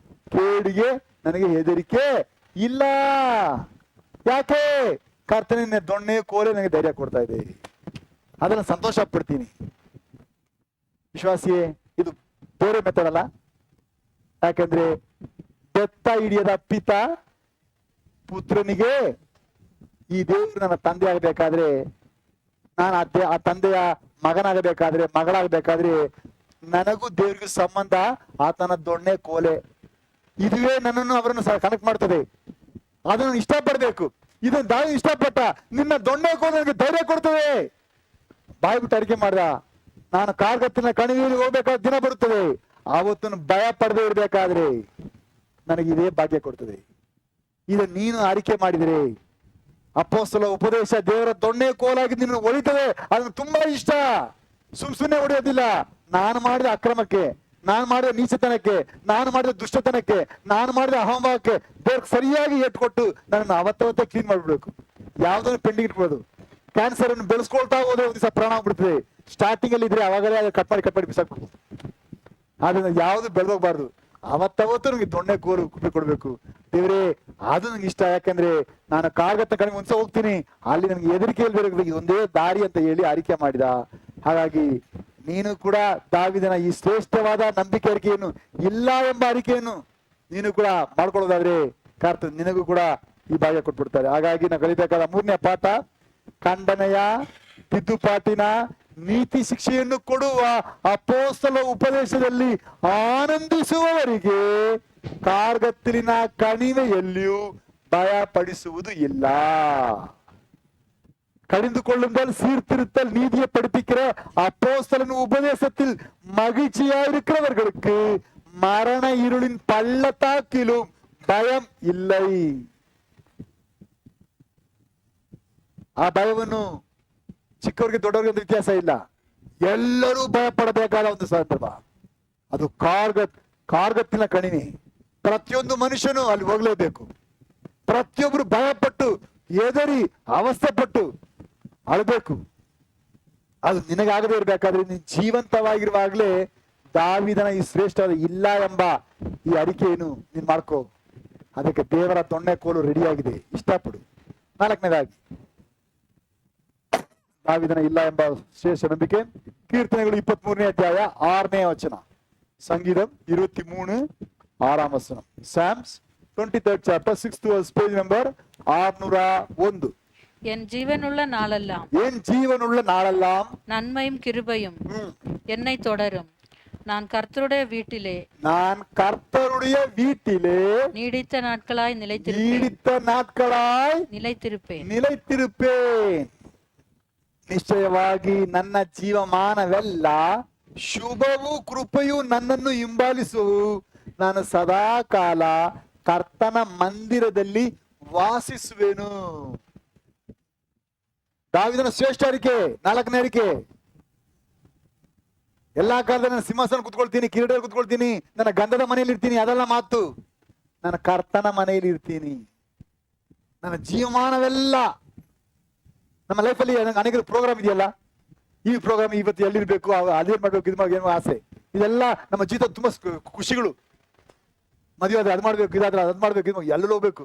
ಕೇಡಿಗೆ ನನಗೆ ಹೆದರಿಕೆ ಇಲ್ಲ. ಯಾಕೆ? ಕರ್ತನಿನ ದೊಣ್ಣೆ ಕೋಲೆ ನನಗೆ ಧೈರ್ಯ ಕೊಡ್ತಾ ಇದೆ, ಅದನ್ನ ಸಂತೋಷ ಪಡ್ತೀನಿ. ವಿಶ್ವಾಸಿಯೇ, ಇದು ಬೇರೆ ಮೆಥಡ್ ಅಲ್ಲ. ಯಾಕಂದ್ರೆ ಬೆತ್ತ ಹಿಡಿಯದ ಪಿತ ಪುತ್ರನಿಗೆ, ಈ ದೇವರು ನನ್ನ ತಂದೆ ಆಗಬೇಕಾದ್ರೆ, ನಾನು ಆ ತಂದೆಯ ಮಗನಾಗಬೇಕಾದ್ರೆ, ಮಗಳಾಗಬೇಕಾದ್ರೆ ನನಗೂ ದೇವರಿಗೂ ಸಂಬಂಧ ಆತನ ದೊಣ್ಣೆ ಕೋಲೆ. ಇದುವೇ ನನ್ನನ್ನು ಅವರನ್ನು ಕನೆಕ್ಟ್ ಮಾಡ್ತದೆ. ಅದನ್ನು ಇಷ್ಟಪಡ್ಬೇಕು. ಇದನ್ನು ದಾವಿ ಇಷ್ಟಪಟ್ಟ, ನಿನ್ನ ದೊಣ್ಣೆ ಕೋಲೆ ನನಗೆ ಧೈರ್ಯ ಕೊಡ್ತದೆ. ಬಾಯಿ ಬಿಟ್ಟು ಅರಿಕೆ ಮಾಡ್ದ, ನಾನು ಕಾರ್ಗತ್ತಿನ ಕಣಿವೆಯಲ್ಲಿ ಹೋಗ್ಬೇಕಾದ ದಿನ ಬರುತ್ತದೆ, ಆವತ್ತನ್ನು ಭಯ ಪಡದೆ ಇರ್ಬೇಕಾದ್ರೆ ನನಗೆ ಇದೇ ಭಾಗ್ಯ ಕೊಡ್ತದೆ. ಇದನ್ನು ನೀನು ಆರಿಕೆ ಮಾಡಿದರೆ, ಅಪೊಸ್ತಲ ಉಪದೇಶ ದೇವರ ದೊಣ್ಣೆ ಕೋಲಾಗಿ ನಿನ್ನ ಹೊಳಿತದೆ. ಅದನ್ನು ತುಂಬಾ ಇಷ್ಟ. ಸುಮ್ನೆ ಹೊಡೆಯೋದಿಲ್ಲ. ನಾನು ಮಾಡಿದ ಅಕ್ರಮಕ್ಕೆ, ನಾನು ಮಾಡಿದ ನೀಚತನಕ್ಕೆ, ನಾನು ಮಾಡಿದ ದುಷ್ಟತನಕ್ಕೆ, ನಾನು ಮಾಡಿದ ಅಹಂಭಾವಕ್ಕೆ ದೇವ್ರಿಗೆ ಸರಿಯಾಗಿ ಏಟ್ ಕೊಟ್ಟು ನನ್ನನ್ನು ಅವತ್ತವತ್ತೇ ಕ್ಲೀನ್ ಮಾಡ್ಬಿಡ್ಬೇಕು. ಯಾವ್ದನ್ನು ಪೆಂಡಿಂಗ್ ಇಟ್ಬೋದು. ಕ್ಯಾನ್ಸರ್ ಅನ್ನು ಬೆಳೆಸ್ಕೊಳ್ತಾ ಹೋದ್ರೆ ಒಂದ್ ದಿವಸ ಪ್ರಾಣ ಆಗ್ಬಿಡ್ತದೆ. ಸ್ಟಾರ್ಟಿಂಗ್ ಅಲ್ಲಿ ಇದ್ರೆ ಅವಾಗಲೇ ಅದು ಕಟ್ ಮಾಡಿ ಬಿಸಾಕ್ಬಿಡ್ಬೋದು. ಆದ್ರಿಂದ ಯಾವ್ದು ಬೆಳೆದೋಗ್ಬಾರ್ದು. ಅವತ್ತವತ್ತು ನಮ್ಗೆ ದೊಣ್ಣೆ ಕೋಲು ಕೊಡ್ಬೇಕು. ದೇವ್ರೆ, ಅದು ನಂಗೆ ಇಷ್ಟ. ಯಾಕಂದ್ರೆ ನಾನು ಕಾರ್ಗತ್ತ ಕಡೆ ಒಂದ್ಸ ಹೋಗ್ತೀನಿ, ಅಲ್ಲಿ ನನಗೆ ಹೆದರಿಕೆ ಇಲ್ಬೇಕು, ಇದೊಂದೇ ದಾರಿ ಅಂತ ಹೇಳಿ ಆರಿಕೆ ಮಾಡಿದ. ಹಾಗಾಗಿ ನೀನು ಕೂಡ ದಾವೀದನ ಈ ಶ್ರೇಷ್ಠವಾದ ನಂಬಿಕೆ ಅರಿಕೆಯನ್ನು, ಇಲ್ಲ ಎಂಬ ಅರಿಕೆಯನ್ನು ನೀನು ಕೂಡ ಮಾಡ್ಕೊಳ್ಳೋದಾದ್ರೆ ಕರ್ತನು ನಿನಗೂ ಕೂಡ ಈ ಭಾಗ್ಯ ಕೊಟ್ಬಿಡ್ತಾರೆ. ಹಾಗಾಗಿ ನಾವು ಕಲಿಬೇಕಾದ 3ನೇ ಪಾಠ, ಖಂಡನೆಯ, ತಿದ್ದುಪಾಟಿನ, ನೀತಿ ಶಿಕ್ಷೆಯನ್ನು ಕೊಡುವ ಅಪೊಸ್ತಲ ಉಪದೇಶದಲ್ಲಿ ಆನಂದಿಸುವವರಿಗೆ ಕಾರ್ಗತ್ತಲಿನ ಕಣಿವೆಯಲ್ಲಿಯೂ ಭಯ ಪಡಿಸುವುದು ಇಲ್ಲ. கடிந்து கொள்ளுங்கள், சீர்திருத்தல், நீதியை படிப்பிக்கிற அப்போஸ்தலன் உபதேசத்தில் மகிழ்ச்சியா இருக்கிறவர்களுக்கு மரண இருளின் பள்ளத்தாக்கிலும் பயம் இல்லை. ಆ ಭಯವನ್ನು ಚಿಕ್ಕವರಿಗೆ ದೊಡ್ಡವರಿಗೆ ಒಂದು ವ್ಯತ್ಯಾಸ ಇಲ್ಲ. ಎಲ್ಲರೂ ಭಯ ಪಡಬೇಕಾದ ಒಂದು ಸಂದರ್ಭ. ಅದು ಕಾರ್ಗತ್ತಿನ ಕಣಿವೆ. ಪ್ರತಿಯೊಂದು ಮನುಷ್ಯನು ಅಲ್ಲಿ ಹೋಗ್ಲೇಬೇಕು. ಪ್ರತಿಯೊಬ್ಬರು ಭಯಪಟ್ಟು, ಎದರಿ, ಅವಸ್ಥೆ ಪಟ್ಟು ಅಳಬೇಕು. ಅದು ನಿನಗಾಗದೇ ಇರ್ಬೇಕಾದ್ರೆ ನೀನು ಜೀವಂತವಾಗಿರುವಾಗಲೇ ದಾವೀದನ ಈ ಶ್ರೇಷ್ಠವಾದ ಇಲ್ಲ ಎಂಬ ಈ ಅರಿಕೆಯನ್ನು ನೀನ್ ಮಾಡ್ಕೋ. ಅದಕ್ಕೆ ದೇವರ ದೊಣ್ಣೆ ಕೋಲು ರೆಡಿಯಾಗಿದೆ. ಇಷ್ಟಪಡು. 4ನೇದಾಗಿ ದಾವೀದನ ಇಲ್ಲ ಎಂಬ ಶ್ರೇಷ್ಠ ನಂಬಿಕೆ. ಕೀರ್ತನೆಗಳು 23ನೇ ಅಧ್ಯಾಯ 6ನೇ ವಚನ. ಸಂಗೀತಂ 23 6ಆம் ವಚನ. Psalms 23rd chapter 6th verse, page number 601. என் ஜீவனுள்ள நாளெல்லாம், என் ஜீவனுள்ள நாளெல்லாம் நன்மையும் கிருபையும் என்னை தொடரும். நான் கர்த்தருடைய வீட்டிலே நீடித்த நாட்களாய் நிலைத்திருப்பேன். ನಿಶ್ಚಯವಾಗಿ ನನ್ನ ಜೀವಮಾನವೆಲ್ಲ ಶುಭವೂ ಕೃಪೆಯೂ ನನ್ನನ್ನು ಹಿಂಬಾಲಿಸುವು. ನಾನು ಸದಾ ಕಾಲ ಕರ್ತನ ಮಂದಿರದಲ್ಲಿ ವಾಸಿಸುವೆನು. ದಾವೀದನ ಶ್ರೇಷ್ಠ ಅರಿಕೆ. 4ನೇ ಅರಿಕೆ. ಎಲ್ಲಾ ಕಾಲದಲ್ಲಿ ನಾನು ಸಿಂಹಾಸನ ಕುತ್ಕೊಳ್ತೀನಿ, ಕಿರೀಟದಲ್ಲಿ ಕುತ್ಕೊಳ್ತೀನಿ, ನನ್ನ ಗಂಧದ ಮನೆಯಲ್ಲಿ ಇರ್ತೀನಿ, ಅದೆಲ್ಲ ಮಾತು. ನಾನು ಕರ್ತನ ಮನೆಯಲ್ಲಿ ಇರ್ತೀನಿ. ನನ್ನ ಜೀವಮಾನವೆಲ್ಲ, ನಮ್ಮ ಲೈಫಲ್ಲಿ ಅನೇಕ ಪ್ರೋಗ್ರಾಮ್ ಇದೆಯಲ್ಲ, ಈ ಪ್ರೋಗ್ರಾಮ್ ಇವತ್ತು ಎಲ್ಲಿರ್ಬೇಕು, ಅದೇನ್ ಮಾಡ್ಬೇಕು, ಇದು ಮಾಡ್ಬೇಕು, ಏನೋ ಆಸೆ. ಇದೆಲ್ಲ ನಮ್ಮ ಜೀವಿತ ತುಂಬಾ ಖುಷಿಗಳು. ಮದುವೆ ಆದ್ರೆ ಅದ್ ಮಾಡ್ಬೇಕು, ಇದಾದ್ರೆ ಅದ್ ಮಾಡ್ಬೇಕು, ಇದು ಎಲ್ಲರೂ ಹೋಗ್ಬೇಕು.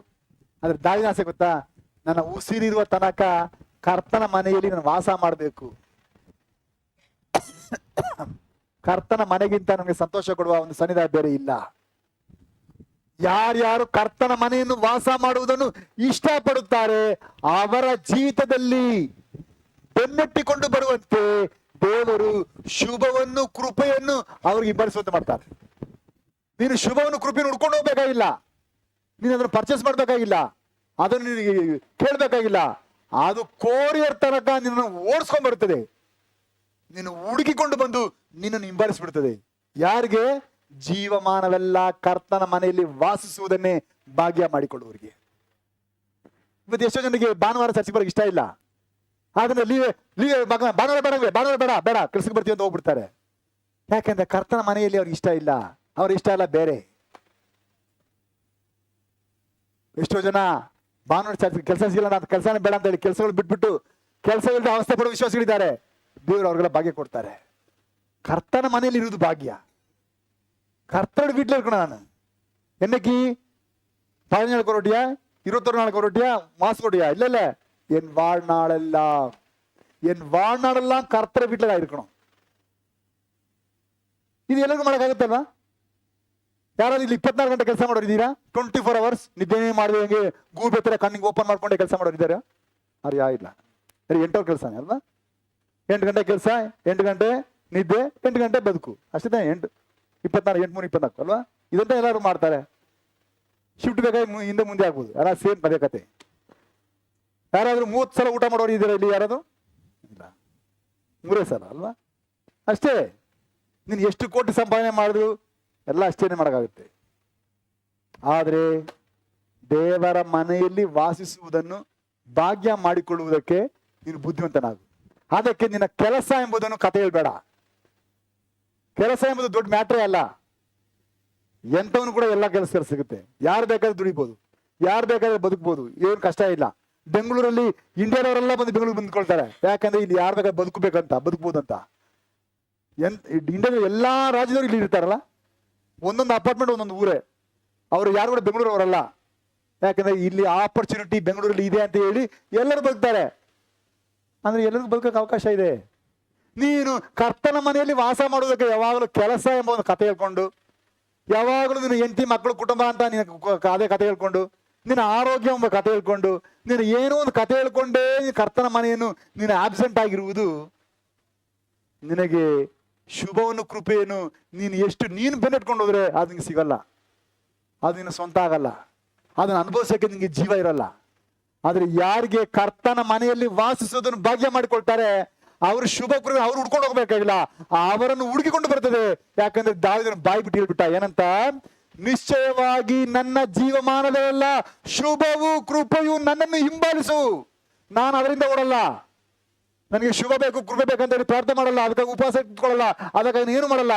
ಆದ್ರೆ ದಾವಿದನ ಆಸೆ ಗೊತ್ತಾ? ನನ್ನ ಉಸಿರಿರುವ ತನಕ ಕರ್ತನ ಮನೆಯಲ್ಲಿ ನಾನು ವಾಸ ಮಾಡಬೇಕು. ಕರ್ತನ ಮನೆಗಿಂತ ನನಗೆ ಸಂತೋಷ ಕೊಡುವ ಒಂದು ಸನ್ನಿಧಾನ ಬೇರೆ ಇಲ್ಲ. ಯಾರ್ಯಾರು ಕರ್ತನ ಮನೆಯನ್ನು ವಾಸ ಮಾಡುವುದನ್ನು ಇಷ್ಟಪಡುತ್ತಾರೆ ಅವರ ಜೀವಿತದಲ್ಲಿ ಬೆನ್ನಟ್ಟಿಕೊಂಡು ಬರುವಂತೆ ದೇವರು ಶುಭವನ್ನು, ಕೃಪೆಯನ್ನು ಅವ್ರಿಗೆ ಹಿಂಬಾಲಿಸುವಂತೆ ಮಾಡ್ತಾರೆ. ನೀನು ಶುಭವನ್ನು, ಕೃಪೆಯನ್ನು ಹುಡ್ಕೊಂಡು ಹೋಗ್ಬೇಕಾಗಿಲ್ಲ. ನೀನು ಅದನ್ನು ಪರ್ಚೇಸ್ ಮಾಡ್ಬೇಕಾಗಿಲ್ಲ. ಅದನ್ನು ನಿನಗೆ ಕೇಳ್ಬೇಕಾಗಿಲ್ಲ. ಅದು ಕೋರಿಯರ್ ತನಕ ನಿನ್ನನ್ನು ಓಡಿಸ್ಕೊಂಡ್ ಬರ್ತದೆ. ನೀನು ಹುಡುಕಿಕೊಂಡು ಬಂದು ನಿನ್ನನ್ನು ಹಿಂಬಾಲಿಸ್ಬಿಡ್ತದೆ. ಯಾರಿಗೆ? ಜೀವಮಾನವೆಲ್ಲ ಕರ್ತನ ಮನೆಯಲ್ಲಿ ವಾಸಿಸುವುದನ್ನೇ ಭಾಗ್ಯ ಮಾಡಿಕೊಳ್ಳುವವರಿಗೆ. ಇವತ್ತು ಎಷ್ಟೋ ಜನರಿಗೆ ಭಾನುವಾರ ಚರ್ಚೆಗೆ ಬರೋಕೆ ಇಷ್ಟ ಇಲ್ಲ. ಆದ್ರೆ ಭಾನುವಾರ ಬೇಡ ಕೆಲ್ಸಕ್ಕೆ ಬರ್ತೀವಿ ಅಂತ ಹೋಗ್ಬಿಡ್ತಾರೆ. ಯಾಕಂದ್ರೆ ಕರ್ತನ ಮನೆಯಲ್ಲಿ ಅವ್ರಿಗೆ ಇಷ್ಟ ಇಲ್ಲ. ಅವ್ರ ಇಷ್ಟ ಎಲ್ಲ ಬೇರೆ. ಎಷ್ಟೋ ಜನ ಭಾನುವಾರ ಚರ್ಚ್ ಕೆಲಸ ಸಿಗಲ್ಲ, ನಾನು ಕೆಲಸನೇ ಬೇಡ ಅಂತ ಹೇಳಿ ಕೆಲಸಗಳು ಬಿಟ್ಬಿಟ್ಟು ಕೆಲಸವಿಲ್ಲದೆ ಅವಸ್ಥೆ ಪಡುವ ವಿಶ್ವಾಸಿಗಳಿದ್ದಾರೆ. ದೇವರು ಅವ್ರಿಗೆಲ್ಲ ಭಾಗ್ಯ ಕೊಡ್ತಾರೆ. ಕರ್ತನ ಮನೆಯಲ್ಲಿ ಇರುವುದು ಭಾಗ್ಯ. ಕರ್ತನ வீட்டில் இருக்கணும். நான் என்னைக்கு 17 கொரோட்டியா 21 கொரோட்டியா மாசம் கொரோட்டியா இல்ல இல்ல, என் வாழ்நாளெல்லாம் கர்த்தர் வீட்டில் இருக்கணும். ಇದು ಎಲ್ಲರಿಗೂ ಮಾಡೋಕ್ಕಾಗುತ್ತಲ್ವಾ? ಯಾರಾದ್ರೂ ಇಲ್ಲಿ 24 ಗಂಟೆ ಕೆಲಸ ಮಾಡೋರಿದ್ದೀರಾ? 24 hours ನಿದ್ದೆನೇ ಮಾಡಿದ್ರೆ ಹೆಂಗೆ ಗೂಬೆ ತರ ಕಣ್ಣಿಗೆ ಓಪನ್ ಮಾಡ್ಕೊಂಡೆ ಕೆಲಸ ಮಾಡೋರಿದ್ದಾರೆ? ಅವ್ರು ಇಲ್ಲ. 8 ಅವರ್ ಕೆಲಸನೇ ಅಲ್ವಾ? 8 ಗಂಟೆ ಕೆಲಸ, 8 ಗಂಟೆ ನಿದ್ದೆ, 8 ಗಂಟೆ ಬದುಕು, ಅಷ್ಟೇ. 8 24 8 3 24 ಅಲ್ವಾ? ಇದಂತ ಎಲ್ಲರೂ ಮಾಡ್ತಾರೆ. ಶಿಫ್ಟ್ ಬೇಕಾಗಿ ಹಿಂದೆ ಮುಂದೆ ಆಗ್ಬೋದು. ಯಾರ ಸೇಮ್ ಅದೇ ಕತೆ. ಯಾರಾದ್ರೂ 30 ಸಲ ಊಟ ಮಾಡೋರು ಇದ್ದೀರಾ ಇಲ್ಲಿ? ಯಾರಾದ್ರು ಇಲ್ಲ, 3 ಸಲ ಅಲ್ವಾ? ಅಷ್ಟೇ. ನೀನು ಎಷ್ಟು ಕೋಟಿ ಸಂಪಾದನೆ ಮಾಡಿದ್ರು ಎಲ್ಲ ಅಷ್ಟೇನೆ ಮಾಡೋಕ್ಕಾಗುತ್ತೆ. ಆದರೆ ದೇವರ ಮನೆಯಲ್ಲಿ ವಾಸಿಸುವುದನ್ನು ಭಾಗ್ಯ ಮಾಡಿಕೊಳ್ಳುವುದಕ್ಕೆ ನೀನು ಬುದ್ಧಿವಂತನಾಗು. ಅದಕ್ಕೆ ನಿನ್ನ ಕೆಲಸ ಎಂಬುದನ್ನು ಕತೆ ಹೇಳ್ಬೇಡ. ಕೆಲಸ ಎಂಬುದು ದೊಡ್ಡ ಮ್ಯಾಟ್ರೇ ಅಲ್ಲ. ಎಂಥವನು ಕೂಡ ಎಲ್ಲ ಕೆಲಸ ಸಿಗುತ್ತೆ. ಯಾರು ಬೇಕಾದ್ರೆ ದುಡಿಬೋದು, ಯಾರು ಬೇಕಾದ್ರೆ ಬದುಕ್ಬೋದು, ಏನು ಕಷ್ಟ ಇಲ್ಲ. ಬೆಂಗಳೂರಲ್ಲಿ ಇಂಡಿಯಾದವರೆಲ್ಲ ಬಂದು ಬೆಂಗಳೂರು ಬಂದ್ಕೊಳ್ತಾರೆ. ಯಾಕಂದ್ರೆ ಇಲ್ಲಿ ಯಾರು ಬೇಕಾದ್ರೆ ಬದುಕ್ಬೋದಂತ. ಇಂಡಿಯಾದ ಎಲ್ಲಾ ರಾಜ್ಯದವರು ಇಲ್ಲಿ ಇರ್ತಾರಲ್ಲ, ಒಂದೊಂದು ಅಪಾರ್ಟ್ಮೆಂಟ್ ಒಂದೊಂದು ಊರೇ. ಅವರು ಯಾರು ಕೂಡ ಬೆಂಗಳೂರವರಲ್ಲ. ಯಾಕಂದ್ರೆ ಇಲ್ಲಿ ಆಪರ್ಚುನಿಟಿ ಬೆಂಗಳೂರಲ್ಲಿ ಇದೆ ಅಂತ ಹೇಳಿ ಎಲ್ಲರೂ ಬದುಕ್ತಾರೆ. ಅಂದ್ರೆ ಎಲ್ಲರಿಗೂ ಬದುಕಕ್ಕೆ ಅವಕಾಶ ಇದೆ. ನೀನು ಕರ್ತನ ಮನೆಯಲ್ಲಿ ವಾಸ ಮಾಡುವುದಕ್ಕೆ ಯಾವಾಗಲೂ ಕೆಲಸ ಎಂಬ ಒಂದು ಕತೆ ಹೇಳ್ಕೊಂಡು, ಯಾವಾಗಲೂ ನಿನ್ನ ಹೆಂಡತಿ ಮಕ್ಕಳು ಕುಟುಂಬ ಅಂತ ಅದೇ ಕತೆ ಹೇಳ್ಕೊಂಡು, ನಿನ್ನ ಆರೋಗ್ಯ ಎಂಬ ಕತೆ ಹೇಳ್ಕೊಂಡು, ನೀನು ಏನೋ ಒಂದು ಕತೆ ಹೇಳ್ಕೊಂಡೇ ಕರ್ತನ ಮನೆಯನ್ನು ನೀನು ಆಬ್ಸೆಂಟ್ ಆಗಿರುವುದು ನಿನಗೆ ಶುಭವನ್ನು ಕೃಪೆಯನ್ನು ನೀನು ಬೆನ್ನಟ್ಕೊಂಡು ಹೋದ್ರೆ ಅದು ನಿಂಗೆ ಸಿಗಲ್ಲ. ಅದು ನಿನ್ನ ಸ್ವಂತ ಆಗಲ್ಲ. ಅದನ್ನು ಅನುಭವಿಸೋಕೆ ನಿಂಗೆ ಜೀವ ಇರಲ್ಲ. ಆದ್ರೆ ಯಾರಿಗೆ ಕರ್ತನ ಮನೆಯಲ್ಲಿ ವಾಸಿಸೋದನ್ನು ಭಾಗ್ಯ ಮಾಡಿಕೊಳ್ತಾರೆ, ಅವರು ಶುಭ ಕೃಪೆ ಅವ್ರು ಹುಡ್ಕೊಂಡು ಹೋಗ್ಬೇಕಾಗಿಲ್ಲ, ಅವರನ್ನು ಹುಡುಕಿಕೊಂಡು ಬರ್ತದೆ. ಯಾಕಂದ್ರೆ ದಾವೀದನು ಬಾಯಿ ಬಿಟ್ಟು ಹೇಳ್ಬಿಟ್ಟ, ಏನಂತ? ನಿಶ್ಚಯವಾಗಿ ನನ್ನ ಜೀವಮಾನದಲ್ಲ ಶುಭವು ಕೃಪೆಯು ನನ್ನನ್ನು ಹಿಂಬಾಲಿಸು. ನಾನು ಅದರಿಂದ ಓಡಲ್ಲ. ನನಗೆ ಶುಭ ಬೇಕು, ಕೃಪೆ ಬೇಕಂತ ಹೇಳಿ ಪ್ರಾರ್ಥನೆ ಮಾಡಲ್ಲ, ಅದಕ್ಕಾಗಿ ಉಪವಾಸ ಇಟ್ಕೊಳ್ಳಲ್ಲ, ಅದಕ್ಕಾಗಿ ಏನು ಮಾಡಲ್ಲ.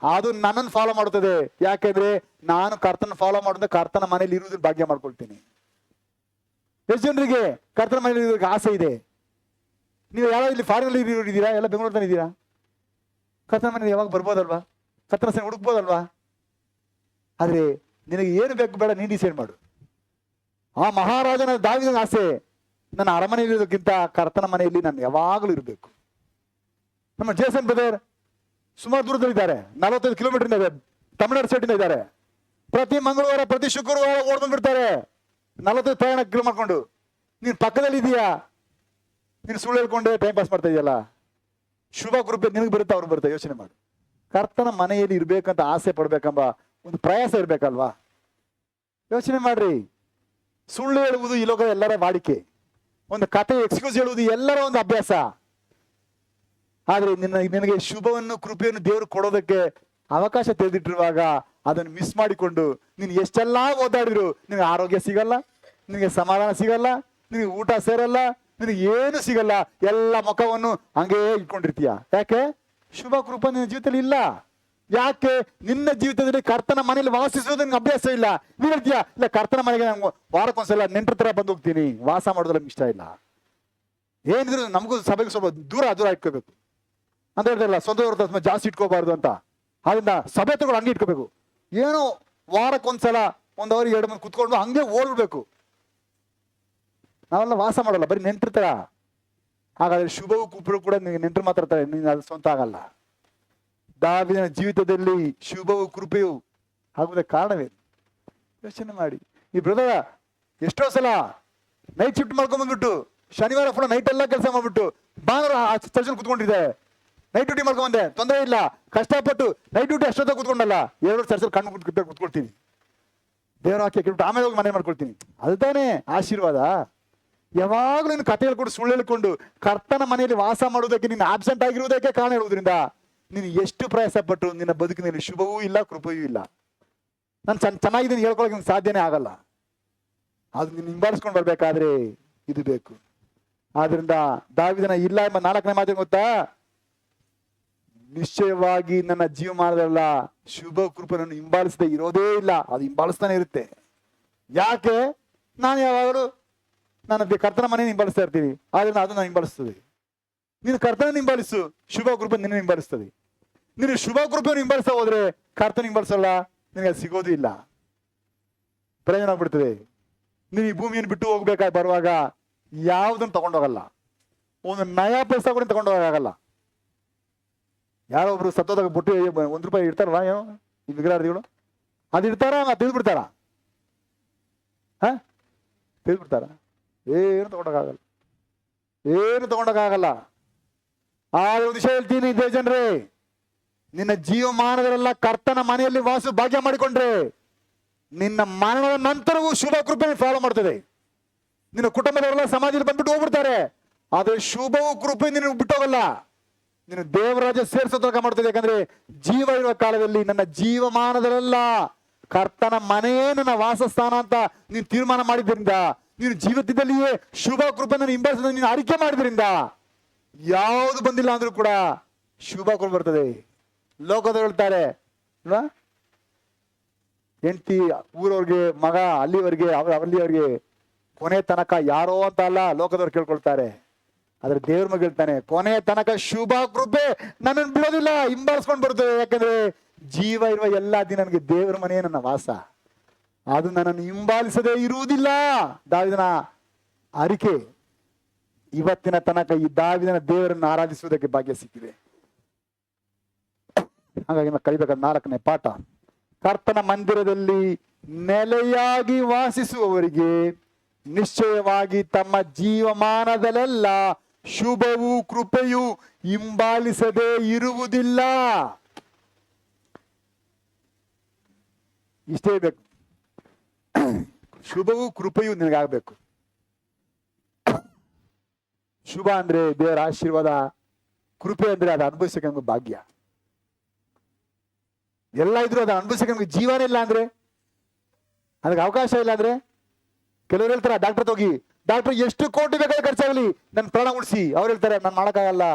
ಅದು ನನ್ನನ್ನು ಫಾಲೋ ಮಾಡುತ್ತದೆ. ಯಾಕೆಂದ್ರೆ ನಾನು ಕರ್ತನ ಫಾಲೋ ಮಾಡಿದ್ರೆ ಕರ್ತನ ಮನೆಯಲ್ಲಿ ಇರುವುದನ್ನು ಭಾಗ್ಯ ಮಾಡ್ಕೊಳ್ತೀನಿ. ಎಷ್ಟು ಜನರಿಗೆ ಕರ್ತನ ಮನೆಯಲ್ಲಿ ಇರೋದಕ್ಕೆ ಆಸೆ ಇದೆ? ನೀವು ಯಾವಾಗ ಇಲ್ಲಿ ಫಾರಿನಲ್ಲಿ ಇದ್ದೀರಾ? ಎಲ್ಲ ಬೆಂಗಳೂರು ತಾನೆ ಇದ್ದೀರಾ? ಕರ್ತನ ಮನೆಯಲ್ಲಿ ಯಾವಾಗ ಬರ್ಬೋದಲ್ವಾ? ಕರ್ತನ ಸಹ ಹುಡುಕ್ಬೋದಲ್ವಾ? ಆದ್ರೆ ನಿನಗೆ ಏನು ಬೇಕು ಬೇಡ ನೀನು ಡಿಸೈಡ್ ಮಾಡು. ಆ ಮಹಾರಾಜನ ದಾವೀದನ ಆಸೆ, ನನ್ನ ಅರಮನೆಯಲ್ಲಿ ಇರೋದಕ್ಕಿಂತ ಕರ್ತನ ಮನೆಯಲ್ಲಿ ನಾನು ಯಾವಾಗಲೂ ಇರಬೇಕು. ನಮ್ಮ ಜೇಸನ್ ಬ್ರದರ್ ಸುಮಾರು ದೂರದಲ್ಲಿದ್ದಾರೆ, 45 ಕಿಲೋಮೀಟರ್ ಇದೆ, ತಮಿಳುನಾಡು ಸ್ಟೇಟಿಂದ ಇದ್ದಾರೆ. ಪ್ರತಿ ಮಂಗಳವಾರ ಪ್ರತಿ ಶುಕ್ರವಾರ ಓಡ್ ಬಂದ್ಬಿಡ್ತಾರೆ 45 ಪ್ರಯಾಣ ಕಿಲೋ ಮಾಡ್ಕೊಂಡು. ನೀನು ಪಕ್ಕದಲ್ಲಿ ಇದೀಯಾ, ನೀನು ಸುಳ್ಳು ಹೇಳ್ಕೊಂಡೆ ಟೈಮ್ ಪಾಸ್ ಮಾಡ್ತಾ ಇದೆಯಲ್ಲ. ಶುಭ ಕೃಪೆ ನಿನಗೆ ಬರುತ್ತೆ, ಅವ್ರಿಗೆ ಬರುತ್ತೆ. ಯೋಚನೆ ಮಾಡು. ಕರ್ತನ ಮನೆಯಲ್ಲಿ ಇರ್ಬೇಕಂತ ಆಸೆ ಪಡ್ಬೇಕೆಂಬ ಒಂದು ಪ್ರಯಾಸ ಇರ್ಬೇಕಲ್ವಾ? ಯೋಚನೆ ಮಾಡ್ರಿ. ಸುಳ್ಳು ಹೇಳುವುದು ಈ ಲೋಕದ ಎಲ್ಲರ ವಾಡಿಕೆ. ಒಂದು ಕತೆ ಎಕ್ಸ್ಕ್ಯೂಸ್ ಹೇಳುವುದು ಎಲ್ಲರ ಒಂದು ಅಭ್ಯಾಸ. ಆದ್ರೆ ನಿನಗೆ ಶುಭವನ್ನು ಕೃಪೆಯನ್ನು ದೇವರು ಕೊಡೋದಕ್ಕೆ ಅವಕಾಶ ತೆಗೆದಿಟ್ಟಿರುವಾಗ ಅದನ್ನು ಮಿಸ್ ಮಾಡಿಕೊಂಡು ನೀನು ಎಷ್ಟೆಲ್ಲಾ ಓದಾಡಿದ್ರು ನಿನಗೆ ಆರೋಗ್ಯ ಸಿಗಲ್ಲ, ನಿನಗೆ ಸಮಾಧಾನ ಸಿಗಲ್ಲ, ನಿನಗೆ ಊಟ ಸೇರಲ್ಲ, ನಿನಗೆ ಏನು ಸಿಗಲ್ಲ. ಎಲ್ಲ ಮುಖವನ್ನು ಹಂಗೇ ಇಟ್ಕೊಂಡಿರ್ತೀಯ. ಯಾಕೆ? ಶುಭ ಕೃಪೆ ನಿನ್ನ ಜೀವಿತದಲ್ಲಿ ಇಲ್ಲ. ಯಾಕೆ? ನಿನ್ನ ಜೀವಿತದಲ್ಲಿ ಕರ್ತನ ಮನೆಯಲ್ಲಿ ವಾಸಿಸೋದು ನಿಮ್ಗೆ ಅಭ್ಯಾಸ ಇಲ್ಲ. ನೀನ್ ಹೇಳ್ತೀಯಾ, ಇಲ್ಲ ಕರ್ತನ ಮನೆಗೆ ನಾನು ವಾರಕ್ಕೊಂದ್ಸಲ ನೆಂಟರ ತರ ಬಂದು ಹೋಗ್ತೀನಿ, ವಾಸ ಮಾಡೋದು ನಮ್ಗೆ ಇಷ್ಟ ಇಲ್ಲ. ಏನಿದ್ರು ನಮಗೂ ಸಭೆಗೆ ಸ್ವಲ್ಪ ದೂರ ಇಟ್ಕೋಬೇಕು ಅಂತ ಹೇಳ್ತಾರಲ್ಲ, ಸ್ವಂತ ಜಾಸ್ತಿ ಇಟ್ಕೋಬಾರ್ದು ಅಂತ. ಅದರಿಂದ ಸಭೆ ತಗೊಂಡು ಹಂಗೆ ಇಟ್ಕೋಬೇಕು. ಏನೋ ವಾರಕ್ಕೊಂದ್ಸಲ 1 ಅವರ್ 2 ಮಂದಿ ಕುತ್ಕೊಂಡು ಹಂಗೆ ಓಡ್ಬಿಡ್ಬೇಕು. ನಾವೆಲ್ಲ ವಾಸ ಮಾಡಲ್ಲ, ಬರೀ ನೆಂಟರ್ತರ. ಹಾಗಾದ್ರೆ ಶುಭವು ಕುಪ್ಪರು ಕೂಡ ನಿನಗೆ ನೆಂಟರು ಮಾತಾಡ್ತಾರೆ, ನೀನು ಅದು ಸ್ವಂತ ಆಗಲ್ಲ. ದಾವೀದನ ಜೀವಿತದಲ್ಲಿ ಶುಭವು ಕೃಪೆಯು ಆಗುವುದಕ್ಕೆ ಕಾರಣವೇನು? ಯೋಚನೆ ಮಾಡಿ. ಈ ಬ್ರದರ್ ಎಷ್ಟೋ ಸಲ ನೈಟ್ ಶಿಫ್ಟ್ ಮಾಡ್ಕೊಂಡ್ಬಂದ್ಬಿಟ್ಟು ಶನಿವಾರ ಫುಲ್ ನೈಟ್ ಎಲ್ಲ ಕೆಲಸ ಮಾಡ್ಬಿಟ್ಟು ಭಾನುವಾರ ಚರ್ಚಲ್ಲಿ ಕುತ್ಕೊಂಡಿದ್ದಾರೆ. ನೈಟ್ ಡ್ಯೂಟಿ ಮಾಡ್ಕೊಂಬಂದೆ, ತೊಂದರೆ ಇಲ್ಲ, ಕಷ್ಟಪಟ್ಟು ನೈಟ್ ಡ್ಯೂಟಿ ಅಷ್ಟೊತ್ತ ಕುತ್ಕೊಂಡಲ್ಲ, 2 ಚರ್ಚಲ್ಲಿ ಕಣ್ಣು ಕುತ್ಕೊಳ್ತೀನಿ, ದೇವರ ವಾಕ್ಯ ಕೇಳ್ಬಿಟ್ಟು ಆಮೇಲೆ ಹೋಗಿ ಮನೆ ಮಾಡ್ಕೊಳ್ತೀನಿ. ಅದು ತಾನೇ ಆಶೀರ್ವಾದ. ಯಾವಾಗಲೂ ನೀನು ಕತೆ ಹೇಳ್ಕೊಂಡು ಸುಳ್ಳು ಹೇಳ್ಕೊಂಡು ಕರ್ತನ ಮನೆಯಲ್ಲಿ ವಾಸ ಮಾಡುವುದಕ್ಕೆ ನೀನು ಆಬ್ಸೆಂಟ್ ಆಗಿರುವುದಕ್ಕೆ ಕಾರಣ ಹೇಳುವುದರಿಂದ ನೀನು ಎಷ್ಟು ಪ್ರಯಾಸ ಪಟ್ಟು ನಿನ್ನ ಬದುಕಿನಲ್ಲಿ ಶುಭವೂ ಇಲ್ಲ, ಕೃಪೆಯೂ ಇಲ್ಲ. ನಾನು ಚೆನ್ನಾಗಿದ್ದೀನಿ ಹೇಳ್ಕೊಳಕ್ಕೆ ನಿಮ್ಗೆ ಸಾಧ್ಯನೇ ಆಗಲ್ಲ. ಅದು ನೀನು ಹಿಂಬಾಲಿಸ್ಕೊಂಡು ಬರ್ಬೇಕಾದ್ರೆ ಇದು ಬೇಕು. ಆದ್ರಿಂದ ದಾವೀದನ ಇಲ್ಲ ಎಂಬ 4ನೇ ಮಾತು ಗೊತ್ತಾ? ನಿಶ್ಚಯವಾಗಿ ನನ್ನ ಜೀವಮಾನದಲ್ಲ ಶುಭ ಕೃಪೆ ನನ್ನ ಹಿಂಬಾಲಿಸದೆ ಇರೋದೇ ಇಲ್ಲ, ಅದು ಹಿಂಬಾಲಿಸ್ತಾನೆ ಇರುತ್ತೆ. ಯಾಕೆ? ನಾನು ಯಾವಾಗಲೂ ನಾನು ಕರ್ತನ ಮನೆ ಹಿಂಬಾಲಿಸ್ತಾ ಇರ್ತೀನಿ, ಆದ್ರಿಂದ ಅದು ನಾನು ಹಿಂಬಾಲಿಸ್ತದೆ. ನೀನು ಕರ್ತನ ಹಿಂಬಾಲಿಸು, ಶುಭ ಕೃಪೆ ನಿನ್ನ ಹಿಂಬಾಲಿಸ್ತದೆ. ನೀನು ಶುಭ ಕೃಪೆಯನ್ನು ಹಿಂಬಾಲಿಸ್ತಾ ಹೋದ್ರೆ ಕರ್ತನ ಹಿಂಬಾಲಿಸಲ್ಲ, ನಿನಗೆ ಅದು ಸಿಗೋದು ಇಲ್ಲ, ಪ್ರಯೋಜನ ಆಗ್ಬಿಡ್ತದೆ. ನೀವು ಈ ಭೂಮಿಯನ್ನು ಬಿಟ್ಟು ಹೋಗ್ಬೇಕಾಗಿ ಬರುವಾಗ ಯಾವುದನ್ನು ತಗೊಂಡೋಗಲ್ಲ, ಒಂದು ನಯಾ ಪೈಸಾ ಕೂಡ ತಗೊಂಡೋಗಲ್ಲ. ಯಾರೋ ಒಬ್ರು ಸತ್ತೋದಾಗ ಬುಟ್ಟಿ ₹1 ಇಡ್ತಾರಲ್ಲ, ಏನೋ ಈ ವಿಗ್ರಹಾರ್ಥಿಗಳು, ಅದು ಇಡ್ತಾರ, ತೆಗೆದು ಬಿಡ್ತಾರ, ತೆಗೆದು ಬಿಡ್ತಾರ, ಏನು ತಗೊಂಡೋಗಲ್ಲ, ಏನು ತಗೊಂಡೋಗಲ್ಲ. ಆದ್ರೆ ಒಂದು ವಿಷಯ ಹೇಳ್ತೀನಿ ಇದೇ ಜನರೇ, ನಿನ್ನ ಜೀವಮಾನದಲ್ಲೆಲ್ಲ ಕರ್ತನ ಮನೆಯಲ್ಲಿ ವಾಸ ಭಾಗ್ಯ ಮಾಡಿಕೊಂಡ್ರೆ ನಿನ್ನ ಮರಣದ ನಂತರವೂ ಶುಭ ಕೃಪೆ ಫಾಲೋ ಮಾಡ್ತದೆ. ನಿನ್ನ ಕುಟುಂಬದವರೆಲ್ಲ ಸಮಾಜದಲ್ಲಿ ಬಂದ್ಬಿಟ್ಟು ಹೋಗ್ಬಿಡ್ತಾರೆ, ಆದ್ರೆ ಶುಭವೂ ಕೃಪೆ ನಿನ್ನ ಬಿಟ್ಟೋಗಲ್ಲ, ನೀನು ದೇವರಾಜ ಸೇರಿಸೋ ತನಕ ಮಾಡ್ತದೆ. ಯಾಕಂದ್ರೆ ಜೀವ ಇರುವ ಕಾಲದಲ್ಲಿ ನನ್ನ ಜೀವಮಾನದಲ್ಲೆಲ್ಲ ಕರ್ತನ ಮನೆಯೇ ನನ್ನ ವಾಸಸ್ಥಾನ ಅಂತ ನೀನು ತೀರ್ಮಾನ ಮಾಡಿದ್ರಿಂದ, ನೀನು ಜೀವಿತದಲ್ಲಿಯೇ ಶುಭ ಕೃಪೆಯನ್ನು ಹಿಂಬಾಲಿಸೋದನ್ನು ನೀನು ಆಯ್ಕೆ ಮಾಡಿದ್ರಿಂದ ಯಾವುದು ಬಂದಿಲ್ಲ ಅಂದ್ರೂ ಕೂಡ ಶುಭ ಕೃಪೆ ಬರ್ತದೆ. ಲೋಕದವ್ರು ಹೇಳ್ತಾರೆ, ಹೆಂಡತಿ ಊರವ್ರಿಗೆ, ಮಗ ಅಲ್ಲಿವರೆಗೆ, ಅಲ್ಲಿವರೆಗೆ, ಕೊನೆ ತನಕ ಯಾರೋ ಅಂತ ಅಲ್ಲ ಲೋಕದವ್ರು ಕೇಳ್ಕೊಳ್ತಾರೆ. ಆದ್ರೆ ದೇವ್ರ ಮಗ ಹೇಳ್ತಾನೆ, ಕೊನೆಯ ತನಕ ಶುಭ ಕೃಪೆ ನನ್ನನ್ನು ಬಿಡೋದಿಲ್ಲ, ಹಿಂಬಾಲಿಸ್ಕೊಂಡು ಬರ್ತದೆ. ಯಾಕಂದ್ರೆ ಜೀವ ಇರುವ ಎಲ್ಲಾ ದಿನ ನನಗೆ ದೇವರ ಮನೆಯೇ ನನ್ನ ವಾಸ, ಅದು ನನ್ನನ್ನು ಹಿಂಬಾಲಿಸದೇ ಇರುವುದಿಲ್ಲ. ದಾವಿದನ ಅರಿಕೆ ಇವತ್ತಿನ ತನಕ ಈ ದಾವಿದನ ದೇವರನ್ನು ಆರಾಧಿಸುವುದಕ್ಕೆ ಭಾಗ್ಯ ಸಿಕ್ಕಿದೆ. ಹಾಗಾಗಿ ನಾವು ಕಲಿಬೇಕಾದ 4ನೇ ಪಾಠ, ಕರ್ತನ ಮಂದಿರದಲ್ಲಿ ನೆಲೆಯಾಗಿ ವಾಸಿಸುವವರಿಗೆ ನಿಶ್ಚಯವಾಗಿ ತಮ್ಮ ಜೀವಮಾನದಲ್ಲೆಲ್ಲ ಶುಭವೂ ಕೃಪೆಯೂ ಹಿಂಬಾಲಿಸದೇ ಇರುವುದಿಲ್ಲ. ಇಷ್ಟೇ ಬೇಕು, ಶುಭವೂ ಕೃಪೆಯೂ ನಿನಗಾಗಬೇಕು. ಶುಭ ಅಂದ್ರೆ ದೇವರ ಆಶೀರ್ವಾದ, ಕೃಪೆ ಅಂದ್ರೆ ಅದು ಅನುಭವಿಸಕ್ಕೆ ನಮ್ಗೆ ಭಾಗ್ಯ. ಎಲ್ಲ ಇದ್ರು ಅದು ಅನುಭವಿಸಕ್ಕೆ ನಮ್ಗೆ ಜೀವನ ಇಲ್ಲ ಅಂದ್ರೆ, ಅದಕ್ಕೆ ಅವಕಾಶ ಇಲ್ಲ ಅಂದ್ರೆ, ಕೆಲವರು ಹೇಳ್ತಾರೆ ಡಾಕ್ಟರ್ ಹೋಗಿ, ಡಾಕ್ಟರ್ ಎಷ್ಟು ಕೋಟಿ ಬೇಕಾದ್ರೆ ಖರ್ಚಾಗಲಿ ನನ್ನ ಪ್ರಾಣ ಉಳಿಸಿ, ಅವ್ರು ಹೇಳ್ತಾರೆ ನಾನು ಮಾಡಕ್ಕಾಗಲ್ಲ.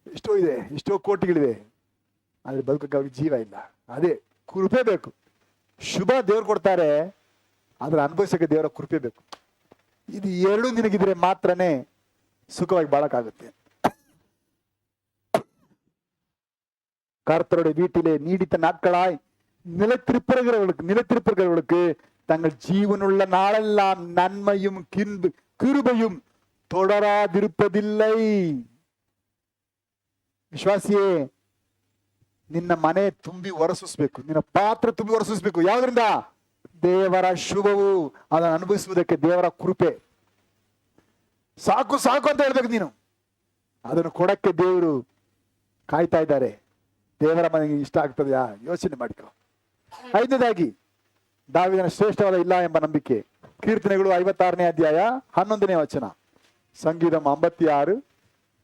ಎಷ್ಟೋ ಇದೆ, ಎಷ್ಟೋ ಕೋಟಿಗಳಿವೆ, ಆದ್ರೆ ಬದುಕಕ್ಕೆ ಅವ್ರಿಗೆ ಜೀವ ಇಲ್ಲ. ಅದೇ ಕೃಪೆ ಬೇಕು. ಶುಭ ದೇವ್ರು ಕೊಡ್ತಾರೆ, ಆದ್ರೆ ಅನುಭವಿಸಕ್ಕೆ ದೇವರ ಕೃಪೆ ಬೇಕು. ಇದು ಎರಡು ನಿನಗಿದ್ರೆ ಮಾತ್ರನೇ ಸುಖವಾಗಿ ಬಾಳಕ್ಕಾಗುತ್ತೆ. கர்த்தருடைய வீட்டிலே நீடித்த நாட்களாய் நிலைத்திருப்பவர்களுக்கு தங்கள் ஜீவனுள்ள நாளெல்லாம் நன்மையும் கிருபையும் தொடராதிருப்பதில்லை. ವಿಶ್ವಾಸಿಯೇ, ನಿನ್ನ ಮನೆ ತುಂಬಿ ಹೊರಸೂಸ್ಬೇಕು, ನಿನ್ನ ಪಾತ್ರ ತುಂಬಿ ಹೊರಸೂಸ್ಬೇಕು. ಯಾವ್ದ್ರಿಂದ? ದೇವರ ಶುಭವು, ಅದನ್ನು ಅನುಭವಿಸುವುದಕ್ಕೆ ದೇವರ ಕೃಪೆ. ಸಾಕು ಸಾಕು ಅಂತ ಹೇಳ್ಬೇಕು ನೀನು, ಅದನ್ನು ಕೊಡಕ್ಕೆ ದೇವರು ಕಾಯ್ತಾ ಇದ್ದಾರೆ. ದೇವರ ಮನೆಗೆ ಇಷ್ಟ ಆಗ್ತದೆಯಾ? ಯೋಚನೆ ಮಾಡಿಕೊ. 5ನೇದಾಗಿ ದಾವೀದನ ಶ್ರೇಷ್ಠವಾದ ಇಲ್ಲ ಎಂಬ ನಂಬಿಕೆ. ಕೀರ್ತನೆಗಳು 56ನೇ ಅಧ್ಯಾಯ 11ನೇ ವಚನ, ಸಂಗೀತ 56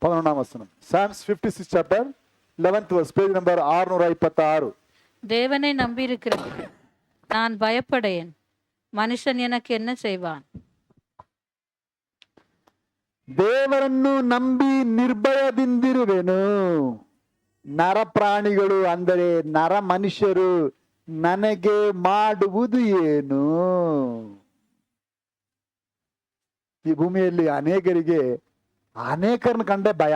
11ನೇ ವಚನ, Psalms 56 chapter 11th verse, page number 626. தேவனை நம்பியிருக்கிறேன், நான் பயப்படேன், மனுஷன் எனக்கு என்ன செய்வான்? ದೇವರನ್ನು ನಂಬಿ ನಿರ್ಭಯದಿಂದಿರುವೆನು. ನರ ಪ್ರಾಣಿಗಳು ಅಂದರೆ ನರ ಮನುಷ್ಯರು ನನಗೆ ಮಾಡುವುದು ಏನು? ಈ ಭೂಮಿಯಲ್ಲಿ ಅನೇಕರನ್ನ ಕಂಡ್ರೆ ಭಯ,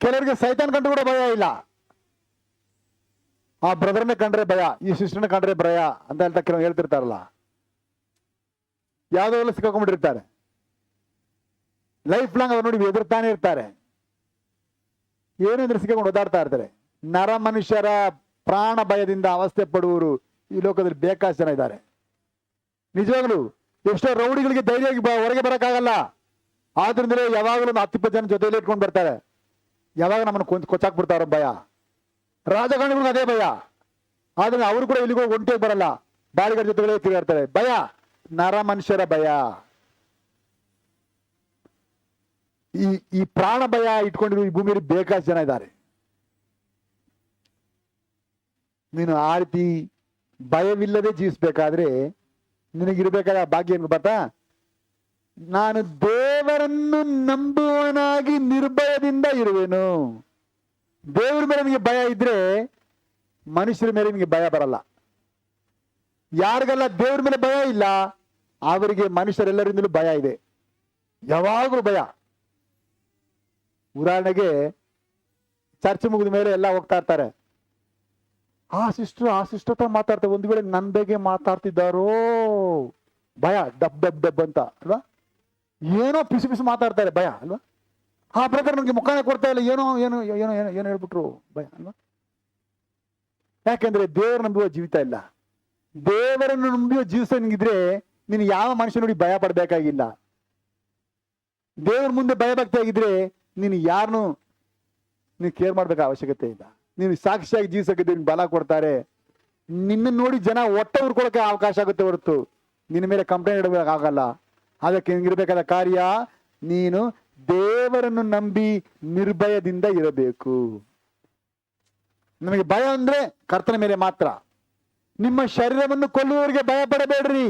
ಕೆಲವರಿಗೆ ಸೈತಾನ್ ಕಂಡ್ರೆ ಕೂಡ ಭಯ ಇಲ್ಲ. ಆ ಬ್ರದರ್ನ ಕಂಡ್ರೆ ಭಯ, ಈ ಸಿಸ್ಟರ್ನ ಕಂಡ್ರೆ ಭಯ ಅಂತ ಹೇಳ್ತಾ ಕೆಲವು ಹೇಳ್ತಿರ್ತಾರಲ್ಲ, ಯಾವ್ದೋ ಎಲ್ಲ ಸಿಕ್ಕಾಕೊಂಡ್ಬಿಟ್ಟಿರ್ತಾರೆ. ಲೈಫ್ ಲಾಂಗ್ ಅವ್ರು ನೋಡಿ ಎದುರ್ತಾನೆ ಇರ್ತಾರೆ, ಏನಂದ್ರೆ ಸಿಕ್ಕಾಕೊಂಡು ಓದಾಡ್ತಾ ಇರ್ತಾರೆ. ನರ ಮನುಷ್ಯರ ಪ್ರಾಣ ಭಯದಿಂದ ಅವಸ್ಥೆ ಪಡುವವರು ಈ ಲೋಕದಲ್ಲಿ ಬೇಕಾದಷ್ಟು ಜನ ಇದ್ದಾರೆ. ನಿಜವಾಗ್ಲು ಎಷ್ಟೋ ರೌಡಿಗಳಿಗೆ ಧೈರ್ಯವಾಗಿ ಹೊರಗೆ ಬರಕ್ಕಾಗಲ್ಲ. ಆದ್ರಿಂದಲೇ ಯಾವಾಗಲೂ 10-20 ಜನ ಜೊತೆಯಲ್ಲಿ ಇಟ್ಕೊಂಡು ಬರ್ತಾರೆ. ಯಾವಾಗ ನಮ್ಮನ್ನು ಕೊಚ್ಚಾಕ್ಬಿಡ್ತಾರೋ ಭಯ. ರಾಜಕಾರಣಿಗಳಿಗೆ ಅದೇ ಭಯ, ಆದ್ರೆ ಅವರು ಕೂಡ ಇಲ್ಲಿಗೆ ಹೋಗಿ ಒಂಟಿಯಾಗಿ ಬರಲ್ಲ, ಬಾಡಿಗಾರ ಜೊತೆಗಳೇ ತಿರುಗಾಡ್ತಾರೆ. ಭಯ, ನರ ಮನುಷ್ಯರ ಭಯ. ಈ ಪ್ರಾಣ ಭಯ ಇಟ್ಕೊಂಡಿರೋ ಈ ಭೂಮಿಯಲ್ಲಿ ಬೇಕಾದಷ್ಟು ಜನ ಇದ್ದಾರೆ. ನೀನು ಆ ರೀತಿ ಭಯವಿಲ್ಲದೆ ಜೀವಿಸ್ಬೇಕಾದ್ರೆ ನಿನಗಿರ್ಬೇಕಾದ ಭಾಗ್ಯ ಏನು ಗೊತ್ತಾ? ನಾನು ದೇವರನ್ನು ನಂಬುವನಾಗಿ ನಿರ್ಭಯದಿಂದ ಇರುವೆನು. ದೇವರ ಮೇಲೆ ನಿನಗೆ ಭಯ ಇದ್ರೆ ಮನುಷ್ಯರ ಮೇಲೆ ನಿಮಗೆ ಭಯ ಬರಲ್ಲ. ಯಾರಿಗೆಲ್ಲ ದೇವ್ರ ಮೇಲೆ ಭಯ ಇಲ್ಲ ಅವರಿಗೆ ಮನುಷ್ಯರೆಲ್ಲರಿಂದಲೂ ಭಯ ಇದೆ, ಯಾವಾಗಲೂ ಭಯ. ಉದಾಹರಣೆಗೆ ಚರ್ಚ್ ಮುಗಿದ ಮೇಲೆ ಎಲ್ಲ ಹೋಗ್ತಾ ಇರ್ತಾರೆ, ಆ ಸಿಸ್ಟರ್ ಮಾತಾಡ್ತಾರೆ, ಒಂದು ವೇಳೆ ನನ್ನ ಬಗ್ಗೆ ಮಾತಾಡ್ತಿದ್ದಾರೋ ಭಯ, ಡಬ್ ಡಬ್ ಡಬ್ ಅಂತ ಅಲ್ವಾ, ಏನೋ ಪಿಸು ಪಿಸು ಮಾತಾಡ್ತಾರೆ, ಭಯ ಅಲ್ವಾ. ಆ ಬ್ರದರ್ ನಮ್ಗೆ ಮುಖಾನೆ ಕೊಡ್ತಾ ಇಲ್ಲ, ಏನೋ ಏನೋ ಏನೋ ಏನೋ ಏನೋ ಹೇಳ್ಬಿಟ್ರು, ಭಯ ಅಲ್ವಾ. ಯಾಕೆಂದ್ರೆ ದೇವರು ನಂಬುವ ಜೀವಿತ ಇಲ್ಲ. ದೇವರನ್ನು ನಂಬುವ ಜೀವಿತ ನಿಂಗಿದ್ರೆ ನೀನು ಯಾವ ಮನುಷ್ಯ ನೋಡಿ ಭಯ ಪಡ್ಬೇಕಾಗಿಲ್ಲ. ದೇವ್ರ ಮುಂದೆ ಭಯಭಕ್ತಿ ಆಗಿದ್ರೆ ನೀನು ಯಾರನ್ನು ನೀನು ಕೇರ್ ಮಾಡ್ಬೇಕು ಅವಶ್ಯಕತೆ ಇಲ್ಲ. ನೀನು ಸಾಕ್ಷಿಯಾಗಿ ಜೀವಿಸಕ್ಕೆ ನಿನ್ಗೆ ಬಲ ಕೊಡ್ತಾರೆ. ನಿನ್ನ ನೋಡಿ ಜನ ಒಟ್ಟೆ ಉರ್ಕೊಳಕ್ಕೆ ಅವಕಾಶ ಆಗುತ್ತೆ ಹೊರತು ನಿನ್ನ ಮೇಲೆ ಕಂಪ್ಲೇಂಟ್ ಇಡಬೇಕಾಗಲ್ಲ. ಅದಕ್ಕೆ ನಿನಗಿರ್ಬೇಕಾದ ಕಾರ್ಯ, ನೀನು ದೇವರನ್ನು ನಂಬಿ ನಿರ್ಭಯದಿಂದ ಇರಬೇಕು. ನಮಗೆ ಭಯ ಅಂದ್ರೆ ಕರ್ತನ ಮೇಲೆ ಮಾತ್ರ. ನಿಮ್ಮ ಶರೀರವನ್ನು ಕೊಲ್ಲುವವರಿಗೆ ಭಯ ಪಡಬೇಡ್ರಿ,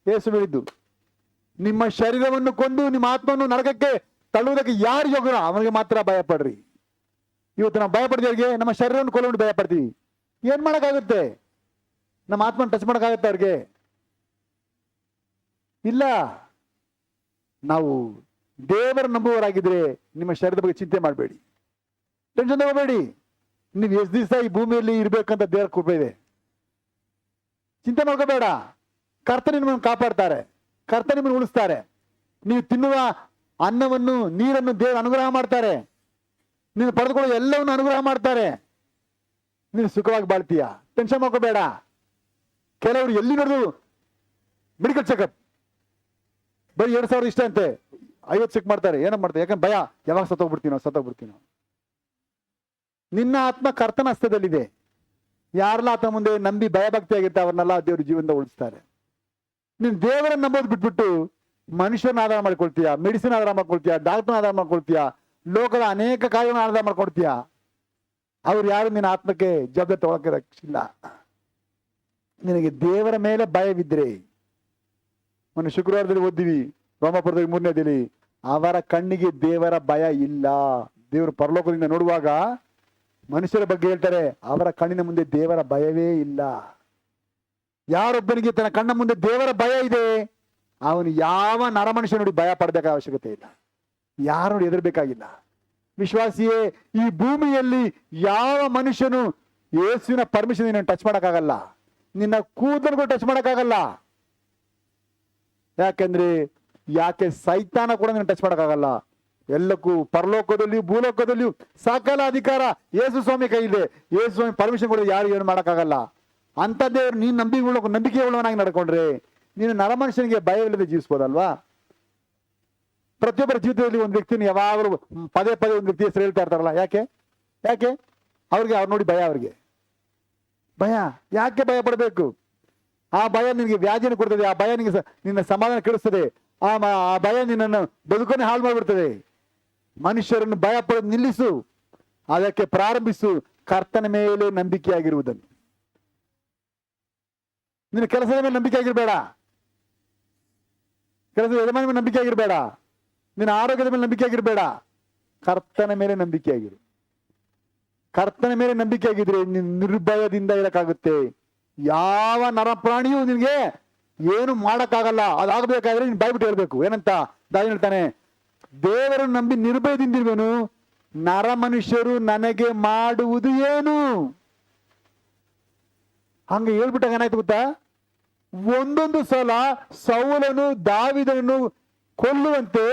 ಯೇಸು ಹೇಳಿದ್ದು. ನಿಮ್ಮ ಶರೀರವನ್ನು ಕೊಂದು ನಿಮ್ಮ ಆತ್ಮವನ್ನು ನರಕಕ್ಕೆ ತಳ್ಳುವುದಕ್ಕೆ ಯಾರು ಯೋಗ್ಯನೋ ಅವನಿಗೆ ಮಾತ್ರ ಭಯ ಪಡ್ರಿ. ಇವತ್ತು ನಾವು ಭಯ ಪಡ್ದವ್ರಿಗೆ ನಮ್ಮ ಶರೀರವನ್ನು ಕೊಲ್ಲುವುದು ಭಯ ಪಡ್ತೀವಿ. ಏನ್ ಮಾಡಕ್ಕಾಗುತ್ತೆ? ನಮ್ಮ ಆತ್ಮನ ಟಚ್ ಮಾಡಕ್ಕಾಗತ್ತೆ ಅವ್ರಿಗೆ? ಇಲ್ಲ. ನಾವು ದೇವರ ನಂಬುವವರಾಗಿದ್ರೆ ನಿಮ್ಮ ಶರೀರದ ಬಗ್ಗೆ ಚಿಂತೆ ಮಾಡಬೇಡಿ, ಟೆನ್ಷನ್ ತಗೋಬೇಡಿ. ನೀವು ಎಷ್ಟು ದಿವಸ ಈ ಭೂಮಿಯಲ್ಲಿ ಇರ್ಬೇಕಂತ ದೇವರ ಕೃಪೆ ಇದೆ, ಚಿಂತೆ ಮಾಡ್ಕೋಬೇಡ. ಕರ್ತನ ನಿಮ್ಮನ್ನು ಕಾಪಾಡ್ತಾರೆ, ಕರ್ತನ ನಿಮ್ಮನ್ನು ಉಳಿಸ್ತಾರೆ. ನೀವು ತಿನ್ನುವ ಅನ್ನವನ್ನು ನೀರನ್ನು ದೇವರು ಅನುಗ್ರಹ ಮಾಡ್ತಾರೆ, ನೀನು ಪಡೆದುಕೊಳ್ಳೋ ಎಲ್ಲವನ್ನು ಅನುಗ್ರಹ ಮಾಡ್ತಾರೆ. ನೀನು ಸುಖವಾಗಿ ಬಾಳ್ತೀಯ, ಟೆನ್ಷನ್ ಮಾಡ್ಕೋಬೇಡ. ಕೆಲವರು ಎಲ್ಲಿ ನೋಡಿದ್ರು ಮೆಡಿಕಲ್ ಚೆಕಪ್, ಬರೀ 2,000 ಇಷ್ಟ ಅಂತೆ, 50 ಚೆಕ್ ಮಾಡ್ತಾರೆ. ಏನೋ ಮಾಡ್ತಾರೆ? ಯಾಕಂದ್ರೆ ಭಯ, ಯಾವಾಗ ಸತ್ತೋಗ್ಬಿಡ್ತೀನೋ. ನಿನ್ನ ಆತ್ಮ ಕರ್ತನ ಹಸ್ತದಲ್ಲಿದೆ. ಯಾರೆಲ್ಲ ಆತ ಮುಂದೆ ನಂಬಿ ಭಯಭಕ್ತಿ ಆಗಿರುತ್ತೆ ಅವ್ರನ್ನೆಲ್ಲ ದೇವ್ರ ಜೀವನದ ಉಳಿಸ್ತಾರೆ. ನೀನು ದೇವರನ್ನ ನಂಬೋದು ಬಿಟ್ಬಿಟ್ಟು ಮನುಷ್ಯನ ಆಧಾರ ಮಾಡ್ಕೊಳ್ತೀಯ, ಮೆಡಿಸಿನ್ ಆಧಾರ ಮಾಡ್ಕೊಳ್ತೀಯ, ಡಾಕ್ಟರ್ನ ಆಧಾರ ಮಾಡ್ಕೊಳ್ತೀಯ, ಲೋಕದ ಅನೇಕ ಕಾರ್ಯಗಳನ್ನ ಆಧಾರ ಮಾಡ್ಕೊಳ್ತೀಯ. ಅವ್ರು ಯಾರು ನಿನ್ನ ಆತ್ಮಕ್ಕೆ ಜವಾಬ್ದಾರಿ ತಗೊಳಕ್ಕೆ ರಕ್ಷಿಲ್ಲ. ನಿನಗೆ ದೇವರ ಮೇಲೆ ಭಯವಿದ್ರೆ, ಮೊನ್ನೆ ಶುಕ್ರವಾರದಲ್ಲಿ ಓದಿವಿ ರೋಮಾಪುರದಲ್ಲಿ 3ನೇದಲ್ಲಿ, ಅವರ ಕಣ್ಣಿಗೆ ದೇವರ ಭಯ ಇಲ್ಲ. ದೇವರು ಪರಲೋಕದಿಂದ ನೋಡುವಾಗ ಮನುಷ್ಯರ ಬಗ್ಗೆ ಹೇಳ್ತಾರೆ, ಅವರ ಕಣ್ಣಿನ ಮುಂದೆ ದೇವರ ಭಯವೇ ಇಲ್ಲ. ಯಾರೊಬ್ಬನಿಗೆ ತನ್ನ ಕಣ್ಣ ಮುಂದೆ ದೇವರ ಭಯ ಇದೆ, ಅವನು ಯಾವ ನರಮನುಷ್ಯ ನೋಡಿ ಭಯ ಪಡಬೇಕಾದ ಅವಶ್ಯಕತೆ ಇಲ್ಲ, ಯಾರು ನೋಡಿ ಹೆದರ್ಬೇಕಾಗಿಲ್ಲ. ವಿಶ್ವಾಸಿಯೇ, ಈ ಭೂಮಿಯಲ್ಲಿ ಯಾವ ಮನುಷ್ಯನು ಯೇಸುವಿನ ಪರ್ಮಿಷನ್ ನಿನ್ನ ಟಚ್ ಮಾಡಕ್ಕಾಗಲ್ಲ, ನಿನ್ನ ಕೂದಲು ಟಚ್ ಮಾಡಕ್ಕಾಗಲ್ಲ. ಯಾಕೆ ಸೈತಾನ ಕೂಡ ನಿನ್ನ ಟಚ್ ಮಾಡಕ್ಕಾಗಲ್ಲ. ಎಲ್ಲಕ್ಕೂ ಪರಲೋಕದಲ್ಲಿಯೂ ಭೂಲೋಕದಲ್ಲಿಯೂ ಸಕಲ ಅಧಿಕಾರ ಯೇಸು ಸ್ವಾಮಿ ಕೈಯಿದೆ. ಯೇಸು ಸ್ವಾಮಿ ಪರ್ಮಿಷನ್ ಕೊಡೋದು ಯಾರು ಏನು ಮಾಡಕ್ಕಾಗಲ್ಲ. ಅಂಥದ್ದೇ ನೀನು ನಂಬಿಕೆ ಉಳ್ಳವನಾಗಿ ನಡ್ಕೊಂಡ್ರೆ ನೀನು ನರಮನುಷ್ಯನಿಗೆ ಭಯವಿಲ್ಲದೆ ಜೀವಿಸ್ಬೋದಲ್ವಾ. ಪ್ರತಿಯೊಬ್ಬರ ಜೀವಿತದಲ್ಲಿ ಒಂದು ವ್ಯಕ್ತಿನ ಯಾವಾಗಲೂ ಪದೇ ಒಂದು ವ್ಯಕ್ತಿ ಹೆಸರು ಹೇಳ್ತಾ ಇರ್ತಾರಲ್ಲ. ಯಾಕೆ ಅವ್ರು ನೋಡಿ ಭಯ. ಅವ್ರಿಗೆ ಭಯ. ಯಾಕೆ ಭಯ ಪಡಬೇಕು? ಆ ಭಯ ನಿನಗೆ ವ್ಯಾಧಿಯನ್ನು ಕೊಡ್ತದೆ, ಆ ಭಯ ನಿನಗೆ ನಿನ್ನ ಸಮಾಧಾನ ಕೆಡಿಸ್ತದೆ, ಆ ಭಯ ನಿನ್ನನ್ನು ಬದುಕನ್ನೇ ಹಾಳು ಮಾಡಿಬಿಡ್ತದೆ. ಮನುಷ್ಯರನ್ನು ಭಯ ಪಡೋದು ನಿಲ್ಲಿಸು, ಅದಕ್ಕೆ ಪ್ರಾರಂಭಿಸು ಕರ್ತನ ಮೇಲೆ ನಂಬಿಕೆಯಾಗಿರುವುದನ್ನು. ನಿನ್ನ ಕೆಲಸದ ಮೇಲೆ ನಂಬಿಕೆ ಆಗಿರಬೇಡ, ಕೆಲಸದ ಯಜಮಾನ ಮೇಲೆ ನಂಬಿಕೆ ಆಗಿರಬೇಡ, ನಿನ್ನ ಆರೋಗ್ಯದ ಮೇಲೆ ನಂಬಿಕೆ ಆಗಿರಬೇಡ, ಕರ್ತನ ಮೇಲೆ ನಂಬಿಕೆಯಾಗಿರು. ಕರ್ತನ ಮೇಲೆ ನಂಬಿಕೆ ಆಗಿದ್ರೆ ನೀನು ನಿರ್ಭಯದಿಂದ ಇರಕ್ಕಾಗುತ್ತೆ. ಯಾವ ನರಪ್ರಾಣಿಯೂ ನಿನಗೆ ಏನು ಮಾಡಕ್ಕಾಗಲ್ಲ. ಅದಾಗಬೇಕಾದ್ರೆ ನೀನು ಬಾಯ್ಬಿಟ್ಟು ಹೇಳ್ಬೇಕು. ಏನಂತ ದಾವಿ ಹೇಳ್ತಾನೆ, ದೇವರನ್ನು ನಂಬಿ ನಿರ್ಭಯದಿಂದಿರುವನು, ನರ ಮನುಷ್ಯರು ನನಗೆ ಮಾಡುವುದು ಏನು? ಹಂಗೆ ಹೇಳ್ಬಿಟ್ಟಾಗ ಏನಾಯ್ತು ಗೊತ್ತಾ? ಒಂದೊಂದು ಸಲ ಸೌಲನು ದಾವಿದನನ್ನು ಕೊಲ್ಲುವಂತೆ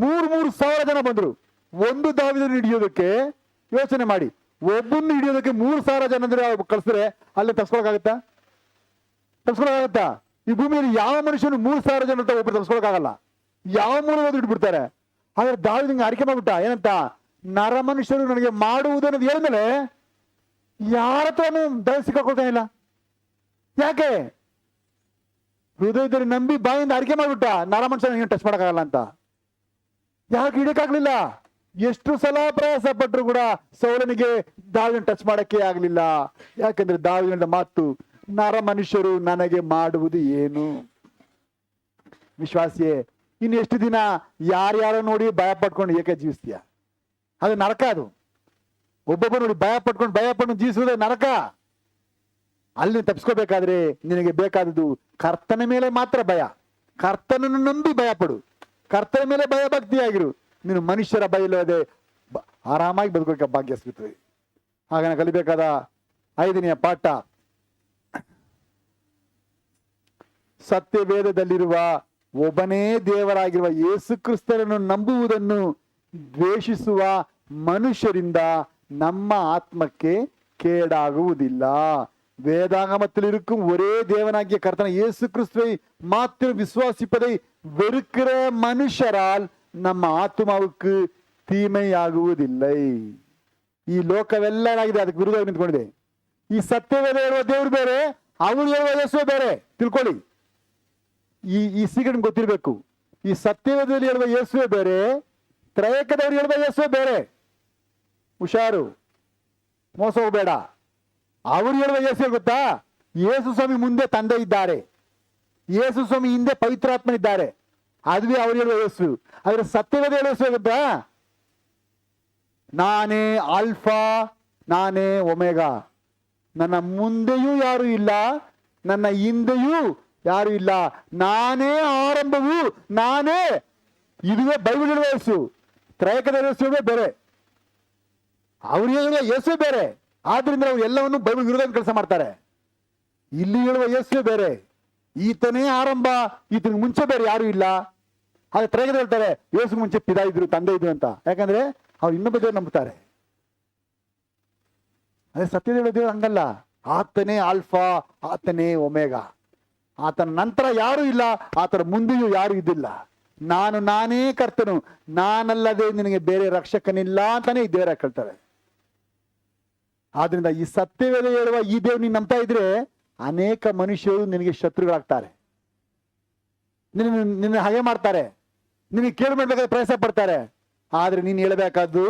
3,000 ಜನ ಬಂದ್ರು. ಒಂದು ದಾವಿದನ್ನು ಹಿಡಿಯೋದಕ್ಕೆ ಯೋಚನೆ ಮಾಡಿ, ಒಬ್ಬನ್ನು ಹಿಡಿಯೋದಕ್ಕೆ 3,000 ಜನ ಅಂದ್ರೆ ಕಳಿಸಿದ್ರೆ ಅಲ್ಲಿ ತಪ್ಸ್ಕೊಳಕಾಗತ್ತಾ? ಈ ಭೂಮಿಯಲ್ಲಿ ಯಾವ ಮನುಷ್ಯನು 3,000 ಜನ ಅಂತ ಒಬ್ಬರು ತಪ್ಸ್ಕೊಳಕಾಗಲ್ಲ. ಯಾವ ಮೂಲವಾದ್ರು ಹಿಡ್ಬಿಡ್ತಾರೆ. ಆದ್ರೆ ದಾವಿದ ಅರಿಕೆ ಮಾಡ್ಬಿಟ್ಟ, ಏನಂತ? ನರ ಮನುಷ್ಯರು ನನಗೆ ಮಾಡುವುದನ್ನೋದು ಹೇಳಿದ್ಮೇಲೆ ಯಾರ ಹತ್ರನೂ ದಯ ಸಿಕ್ಕಾಕೊಳ್ತಾ ಇಲ್ಲ. ಯಾಕೆ? ಹೃದಯದಲ್ಲಿ ನಂಬಿ ಬಾಯಿಂದ ಅರಿಕೆ ಮಾಡ್ಬಿಟ್ಟ, ನರ ಮನುಷ್ಯ ನನಗೆ ಟಚ್ ಮಾಡಕ್ಕಾಗಲ್ಲ ಅಂತ. ಯಾಕೆ ಹಿಡಿಯಕ್ಕಾಗ್ಲಿಲ್ಲ? ಎಷ್ಟು ಸಲ ಪ್ರಯಾಸ ಪಟ್ಟರು ಕೂಡ ಸೌಲನಿಗೆ ದಾವಿದನ ಟಚ್ ಮಾಡಕ್ಕೆ ಆಗ್ಲಿಲ್ಲ. ಯಾಕಂದ್ರೆ ದಾವಿದನ ಮಾತು, ನರ ಮನುಷ್ಯರು ನನಗೆ ಮಾಡುವುದು ಏನು? ವಿಶ್ವಾಸಿಯೇ, ಇನ್ನು ಎಷ್ಟು ದಿನ ಯಾರ್ಯಾರೋ ನೋಡಿ ಭಯ ಪಟ್ಕೊಂಡು ಏಕೆ ಜೀವಿಸ್ತೀಯ? ಅದು ನರಕ. ಅದು ಒಬ್ಬೊಬ್ಬ ನೋಡಿ ಭಯ ಪಟ್ಕೊಂಡು ಜೀವಿಸುವುದೇ ನರಕ. ಅಲ್ಲಿ ತಪ್ಪಿಸ್ಕೋಬೇಕಾದ್ರೆ ನಿನಗೆ ಬೇಕಾದದ್ದು ಕರ್ತನ ಮೇಲೆ ಮಾತ್ರ ಭಯ. ಕರ್ತನನ್ನು ನಂಬಿ ಭಯ ಪಡು, ಕರ್ತನ ಮೇಲೆ ಭಯ ಭಕ್ತಿಯಾಗಿರು. ನೀನು ಮನುಷ್ಯರ ಭಯ ಇಲ್ಲದೆ ಆರಾಮಾಗಿ ಬದುಕೋಕೆ ಭಾಗ್ಯ ಸಿಗುತ್ತದೆ. ಆಗ ನಾನು ಕಲಿಬೇಕಾದ 5ನೆಯ ಪಾಠ, ಸತ್ಯವೇದದಲ್ಲಿರುವ ಒಬ್ಬನೇ ದೇವರಾಗಿರುವ ಯೇಸು ಕ್ರಿಸ್ತನನ್ನು ನಂಬುವುದನ್ನು ದ್ವೇಷಿಸುವ ಮನುಷ್ಯರಿಂದ ನಮ್ಮ ஆத்மಕ್ಕೆ கேடாகுವುದಿಲ್ಲ. வேதாகமத்தில் இருக்கும் ஒரே தேவனாகிய கர்த்தனை இயேசு கிறிஸ்துவை மாத்திரம் விசுவாசிப்பதை வெறுக்கிற மனுஷரால் ನಮ್ಮ ಆತ್ಮಾவுக்கு ತೀಮೆಯಾಗುವುದಿಲ್ಲ. ಈ ಲೋಕವೆಲ್ಲ ಏನಾಗಿದೆ, ಅದಕ್ಕೆ ವಿರುದ್ಧವಾಗಿ ನಿಂತ್ಕೊಂಡಿದೆ. ಈ ಸತ್ಯವೇದ ಹೇಳುವ ದೇವರು ಬೇರೆ, ಅವರು ಹೇಳುವ ಯೇಸು ಬೇರೆ. ತಿಳ್ಕೊಳ್ಳಿ, ಈ ಸೀಕ್ರೆಟ್ ಗೊತ್ತಿರಬೇಕು. ಈ ಸತ್ಯವೇದದಲ್ಲಿ ಹೇಳುವ ಯೇಸುವೆ ಬೇರೆ, ತ್ರಯಕದವರು ಹೇಳುವ ಯೇಸುವೆ ಬೇರೆ. ಹುಷಾರು, ಮೋಸ ಹೋಗಬೇಡ. ಅವರು ಹೇಳುವ ಯೇಸು ಗೊತ್ತಾ? ಯೇಸು ಸ್ವಾಮಿ ಮುಂದೆ ತಂದೆ ಇದ್ದಾರೆ, ಯೇಸು ಸ್ವಾಮಿ ಹಿಂದೆ ಪವಿತ್ರಾತ್ಮನಿದ್ದಾರೆ, ಅದುವೇ ಅವ್ರು ಹೇಳುವ ಯೇಸು. ಆದ್ರೆ ಸತ್ಯವೇದ ಹೇಳುವ ಯೇಸು ಗೊತ್ತಾ? ನಾನೇ ಆಲ್ಫಾ, ನಾನೇ ಒಮೆಗಾ, ನನ್ನ ಮುಂದೆಯೂ ಯಾರು ಇಲ್ಲ, ನನ್ನ ಹಿಂದೆಯೂ ಯಾರು ಇಲ್ಲ, ನಾನೇ ಆರಂಭವು, ನಾನೇ. ಇದುವೇ ಬೈಬಲ್ ಹೇಳುವ ಯೇಸು. ತ್ರಯಕದ ಯೇಸು ಬೇರೆ, ಅವ್ರು ಹೇಳುವ ಯೇಸು ಬೇರೆ. ಆದ್ರಿಂದ ಅವ್ರು ಎಲ್ಲವನ್ನು ಬೈಬಲ್ ವಿರೋಧ ಕೆಲಸ ಮಾಡ್ತಾರೆ. ಇಲ್ಲಿ ಹೇಳುವ ಯೇಸು ಬೇರೆ, ಈತನೇ ಆರಂಭ, ಈತನ ಮುಂಚೆ ಬೇರೆ ಯಾರು ಇಲ್ಲ. ಆದ್ರೆ ತ್ರಯಕದ ಹೇಳ್ತಾರೆ ಯೇಸು ಮುಂಚೆ ಪಿತಾ ಇದ್ರು, ತಂದೆ ಇದ್ರು ಅಂತ. ಯಾಕಂದ್ರೆ ಅವ್ರು ಇನ್ನೊಬ್ಬ ದೇವರು ನಂಬುತ್ತಾರೆ. ಅದೇ ಸತ್ಯದ ಹೇಳೋ ದೇವರು ಹಂಗಲ್ಲ. ಆತನೇ ಆಲ್ಫಾ, ಆತನೇ ಒಮೆಗಾ, ಆತನ ನಂತರ ಯಾರು ಇಲ್ಲ, ಆತನ ಮುಂದೆಯೂ ಯಾರು ಇದ್ದಿಲ್ಲ. ನಾನೇ ಕರ್ತನು, ನಾನಲ್ಲದೆ ನಿನಗೆ ಬೇರೆ ರಕ್ಷಕನಿಲ್ಲ ಅಂತಾನೆ ಈ ದೇವರ ಕೇಳ್ತಾರೆ. ಆದ್ರಿಂದ ಈ ಸತ್ಯವೇದ ಹೇಳುವ ಈ ದೇವ್ರು ನೀನು ನಂಬ್ತಾ ಇದ್ರೆ ಅನೇಕ ಮನುಷ್ಯರು ನಿನಗೆ ಶತ್ರುಗಳಾಗ್ತಾರೆ, ನಿನ್ನ ಹಾಗೆ ಮಾಡ್ತಾರೆ, ನಿನಗೆ ಕೇಳ್ಬೇಕಾದ್ರೆ ಪ್ರಯಾಸ ಪಡ್ತಾರೆ. ಆದ್ರೆ ನೀನು ಹೇಳಬೇಕಾದ್ದು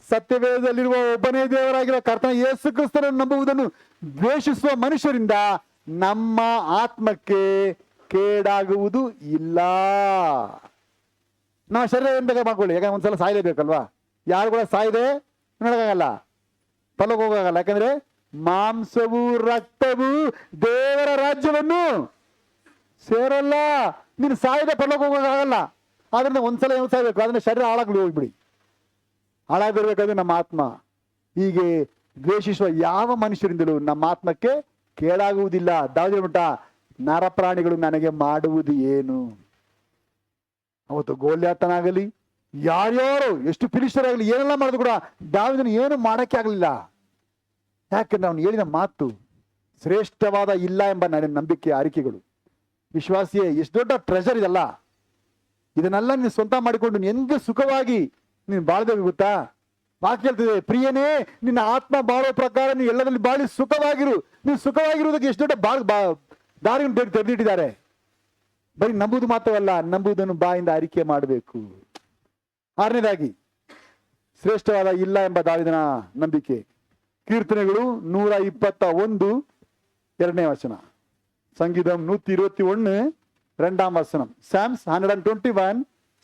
ಸತ್ಯವೇದದಲ್ಲಿರುವ ಒಬ್ಬನೇ ದೇವರಾಗಿರುವ ಕರ್ತನ ಯೇಸು ಕ್ರಿಸ್ತನನ್ನು ನಂಬುವುದನ್ನು ದ್ವೇಷಿಸುವ ಮನುಷ್ಯರಿಂದ ನಮ್ಮ ಆತ್ಮಕ್ಕೆ ಕೇಡಾಗುವುದು ಇಲ್ಲ. ನಾವು ಶರೀರ ಏನ್ ಬೇಕಾದ್ರೆ ಮಾಡ್ಕೊಳ್ಳಿ, ಯಾಕಂದ್ರೆ ಒಂದ್ಸಲ ಸಾಯಲೇಬೇಕಲ್ವಾ. ಯಾರು ಕೂಡ ಸಾಯದೆ ನೋಡಕ್ಕಾಗಲ್ಲ, ಫಲಕ್ಕೆ ಹೋಗಲ್ಲ. ಯಾಕಂದ್ರೆ ಮಾಂಸವು ರಕ್ತವು ದೇವರ ರಾಜ್ಯವನ್ನು ಸೇರಲ್ಲ. ನೀನು ಸಾಯದೆ ಫಲಕ್ಕೆ ಹೋಗೋಕ್ಕಾಗಲ್ಲ. ಆದ್ರಿಂದ ಒಂದ್ಸಲ ಏನು ಸಾಯ್ಬೇಕು, ಅದನ್ನ ಶರೀರ ಹಾಳಾಗ್ಲಿ ಹೋಗ್ಬಿಡಿ. ಹಾಳಾಗಿರ್ಬೇಕಾದ್ರೆ ನಮ್ಮ ಆತ್ಮ. ಹೀಗೆ ದ್ವೇಷಿಸುವ ಯಾವ ಮನುಷ್ಯರಿಂದಲೂ ನಮ್ಮ ಆತ್ಮಕ್ಕೆ ಕೇಳಾಗುವುದಿಲ್ಲ. ದಾವಿದ ಮಟ್ಟ ನರಪ್ರಾಣಿಗಳು ನನಗೆ ಮಾಡುವುದು ಏನು? ಅವತ್ತು ಗೋಲ್ಯಾತನಾಗಲಿ ಯಾರ್ಯಾರು ಎಷ್ಟು ಫಿಲಿಸ್ಟರಾಗಲಿ ಏನೆಲ್ಲ ಮಾಡಿದ್ರು ಕೂಡ ದಾವಿದನು ಏನು ಮಾಡಕ್ಕೆ ಆಗಲಿಲ್ಲ. ಯಾಕಂದ್ರೆ ಅವನು ಹೇಳಿದ ಮಾತು ಶ್ರೇಷ್ಠವಾದ ಇಲ್ಲ ಎಂಬ ನಂಬಿಕೆ ಅರಿಕೆಗಳು. ವಿಶ್ವಾಸಿಯೇ, ಎಷ್ಟು ದೊಡ್ಡ ಟ್ರೆಷರ್ ಇದಲ್ಲ. ಇದನ್ನೆಲ್ಲ ನೀನು ಸ್ವಂತ ಮಾಡಿಕೊಂಡು ಹೆಂಗೆ ಸುಖವಾಗಿ ನೀನು ಬಾಳ್ಬೇಕು ಗೊತ್ತಾ? ವಾಕ್ಯ ಹೇಳ್ತಿದೆ, ಪ್ರಿಯನೇ ನಿನ್ನ ಆತ್ಮ ಬಾಳೋ ಪ್ರಕಾರ ನೀನು ಎಲ್ಲದಲ್ಲಿ ಬಾಳಿ ಸುಖವಾಗಿರು. ನೀನು ಸುಖವಾಗಿರುವುದಕ್ಕೆ ಎಷ್ಟು ದೊಡ್ಡ ದಾರಿಯನ್ನು ತೆರೆದಿಟ್ಟಿದ್ದಾರೆ. ಬರೀ ನಂಬುದು ಮಾತ್ರವಲ್ಲ, ನಂಬುವುದನ್ನು ಬಾಯಿಂದ ಅರಿಕೆ ಮಾಡಬೇಕು. 6ನೇದಾಗಿ ಶ್ರೇಷ್ಠವಾದ ಇಲ್ಲ ಎಂಬ ದಾವಿದನ ನಂಬಿಕೆ. ಕೀರ್ತನೆಗಳು 121 2ನೇ ವಚನ, ಸಂಗೀತಂ 121 2ஆம் வசனம், Psalms 121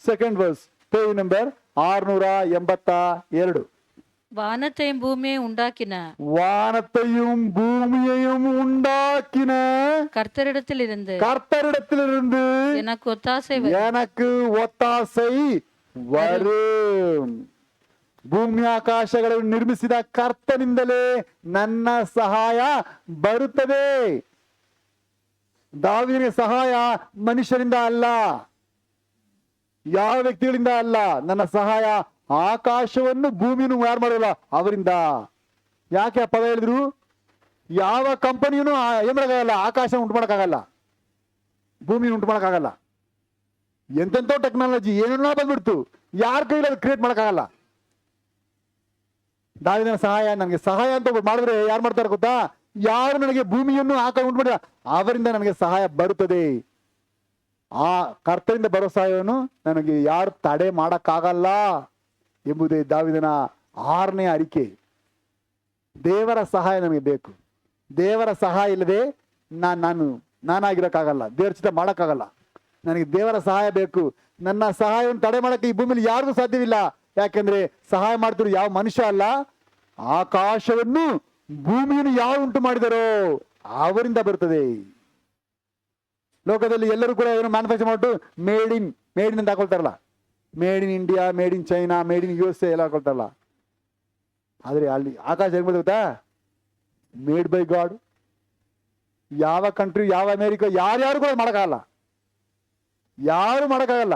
2nd verse, page number 682. வானத்தையும் பூமியையும் உண்டாக்கின, வானத்தையும் பூமியையும் உண்டாக்கின கர்த்தரிடத்திலிருந்து எனக்கு ಒತ್ತಾಸೆ வரும். ಭೂಮಿ ಆಕಾಶಗಳನ್ನು ನಿರ್ಮಿಸಿದ ಕರ್ತನಿಂದಲೇ ನನ್ನ ಸಹಾಯ ಬರುತ್ತದೆ. ದಾವೀದನ ಸಹಾಯ ಮನುಷ್ಯರಿಂದ ಅಲ್ಲ, ಯಾವ ವ್ಯಕ್ತಿಗಳಿಂದ ಅಲ್ಲ. ನನ್ನ ಸಹಾಯ ಆಕಾಶವನ್ನು ಭೂಮಿಯನ್ನು ಯಾರು ಮಾಡಲ್ಲ, ಅವರಿಂದ. ಯಾಕೆ ಆ ಪದ ಹೇಳಿದ್ರು? ಯಾವ ಕಂಪನಿಯೂ ಏನ್ ಮಾಡಕ್ಕಾಗಲ್ಲ, ಆಕಾಶ ಉಂಟು ಮಾಡಕ್ಕಾಗಲ್ಲ, ಭೂಮಿ ಉಂಟು ಮಾಡಕ್ಕಾಗಲ್ಲ. ಎಂತೆಂತೋ ಟೆಕ್ನಾಲಜಿ ಏನೆಲ್ಲ ಬಂದ್ಬಿಡ್ತು, ಯಾರ ಕೈಲಿ ಅದು ಕ್ರಿಯೇಟ್ ಮಾಡಕ್ಕಾಗಲ್ಲ. ದಾವೀದನ ಸಹಾಯ ನನಗೆ ಸಹಾಯ ಅಂತ ಮಾಡಿದ್ರೆ ಯಾರು ಮಾಡ್ತಾರೆ ಗೊತ್ತಾ? ಯಾರು ನನಗೆ ಭೂಮಿಯನ್ನು ಆಕಾಶ ಉಂಟು ಮಾಡಿದ ಅವರಿಂದ ನನಗೆ ಸಹಾಯ ಬರುತ್ತದೆ. ಆ ಕರ್ತರಿಂದ ಬರೋ ಸಹಾಯವನ್ನು ನನಗೆ ಯಾರು ತಡೆ ಮಾಡಕ್ಕಾಗಲ್ಲ ಎಂಬುದೇ ದಾವೀದನ 6ನೇ ಅರಿಕೆ. ದೇವರ ಸಹಾಯ ನಮಗೆ ಬೇಕು. ದೇವರ ಸಹಾಯ ಇಲ್ಲದೆ ನಾನಾಗಿರೋಕ್ಕಾಗಲ್ಲ, ದೇವರ ಚಿತ್ತ ಮಾಡೋಕ್ಕಾಗಲ್ಲ. ನನಗೆ ದೇವರ ಸಹಾಯ ಬೇಕು. ನನ್ನ ಸಹಾಯವನ್ನು ತಡೆ ಮಾಡೋಕ್ಕೆ ಈ ಭೂಮಿಯಲ್ಲಿ ಯಾರಿಗೂ ಸಾಧ್ಯವಿಲ್ಲ. ಯಾಕೆಂದ್ರೆ ಸಹಾಯ ಮಾಡ್ತಿರೋ ಯಾವ ಮನುಷ್ಯ ಅಲ್ಲ, ಆಕಾಶವನ್ನು ಭೂಮಿಯನ್ನು ಯಾರು ಉಂಟು ಮಾಡಿದರೋ ಅವರಿಂದ ಬರ್ತದೆ. ಲೋಕದಲ್ಲಿ ಎಲ್ಲರೂ ಕೂಡ ಏನು ಮ್ಯಾನುಫ್ಯಾಕ್ಚರ್ ಮಾಡಿಬಿಟ್ಟು ಮೇಡ್ ಇನ್ ಅಂತ ಹಾಕೊಳ್ತಾರಲ್ಲ, made in India, made in China, made in USA ಎಲ್ಲ ಹಾಕೊಳ್ತಾರಲ್ಲ. ಆದರೆ ಅಲ್ಲಿ ಆಕಾಶ ಹೆಂಗ್ ಗೊತ್ತಾ, ಮೇಡ್ ಬೈ ಗಾಡ್. ಯಾವ ಕಂಟ್ರಿ, ಯಾವ ಅಮೇರಿಕಾ, ಯಾರ್ಯಾರು ಕೂಡ ಮಾಡೋಕ್ಕಾಗಲ್ಲ, ಯಾರು ಮಾಡೋಕ್ಕಾಗಲ್ಲ.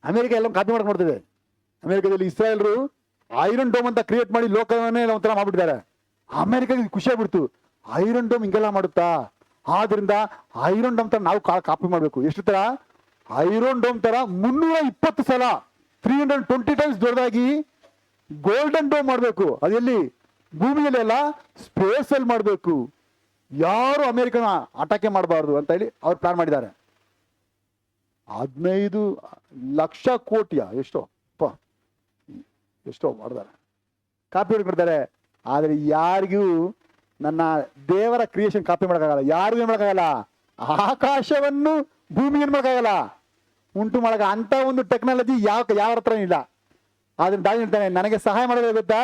ಅಮೇರಿಕಾ ಎಲ್ಲ ಕಾಪಿ ಮಾಡಕ್ ನೋಡ್ತಿದೆ. ಅಮೇರಿಕಾದಲ್ಲಿ ಇಸ್ರಾಯೇಲ್ರು ಐರನ್ ಡೋಮ್ ಅಂತ ಕ್ರಿಯೇಟ್ ಮಾಡಿ ಲೋಕವನ್ನೇ ಒಂಥರ ಮಾಡ್ಬಿಟ್ಟಿದ್ದಾರೆ. ಅಮೇರಿಕಾಗೆ ಖುಷಿ ಆಗ್ಬಿಡ್ತು, ಐರನ್ ಡೋಮ್ ಹಿಂಗೆಲ್ಲ ಮಾಡುತ್ತಾ, ಆದ್ರಿಂದ ಐರನ್ ಡೋಮ್ ತರ ನಾವು ಕಾಪಿ ಮಾಡ್ಬೇಕು. ಎಷ್ಟು ತರ? ಐರನ್ ಡೋಮ್ ತರ 320 ಸಲ 320 ಟೈಮ್ಸ್ ದೊಡ್ಡದಾಗಿ ಗೋಲ್ಡನ್ ಡೋಮ್ ಮಾಡಬೇಕು. ಅದೆಲ್ಲಿ? ಭೂಮಿಯಲ್ಲಿ ಅಲ್ಲ, ಸ್ಪೇಸ್ ಅಲ್ಲಿ ಮಾಡಬೇಕು. ಯಾರು ಅಮೇರಿಕನ ಅಟಾಕೆ ಮಾಡಬಾರ್ದು ಅಂತ ಹೇಳಿ ಅವ್ರು ಪ್ಲಾನ್ ಮಾಡಿದ್ದಾರೆ. 15 ಲಕ್ಷ ಕೋಟಿಯ ಎಷ್ಟೋ ಮಾಡಿದ್ದಾರೆ, ಕಾಪಿ ಹೊಡ್ಕೊಡ್ತಾರೆ. ಆದರೆ ಯಾರಿಗೂ ನನ್ನ ದೇವರ ಕ್ರಿಯೇಷನ್ ಕಾಪಿ ಮಾಡೋಕ್ಕಾಗಲ್ಲ. ಯಾರಿಗೂ ಏನು ಮಾಡೋಕ್ಕಾಗಲ್ಲ, ಆಕಾಶವನ್ನು ಭೂಮಿ ಏನು ಮಾಡೋಕ್ಕಾಗಲ್ಲ, ಉಂಟು ಮಾಡೋಕ ಅಂತ ಒಂದು ಟೆಕ್ನಾಲಜಿ ಯಾವ ಹತ್ರ ಇಲ್ಲ. ಆದ್ರೆ ದಾವಿ ಹೇಳ್ತಾನೆ, ನನಗೆ ಸಹಾಯ ಮಾಡೋದು ಗೊತ್ತಾ,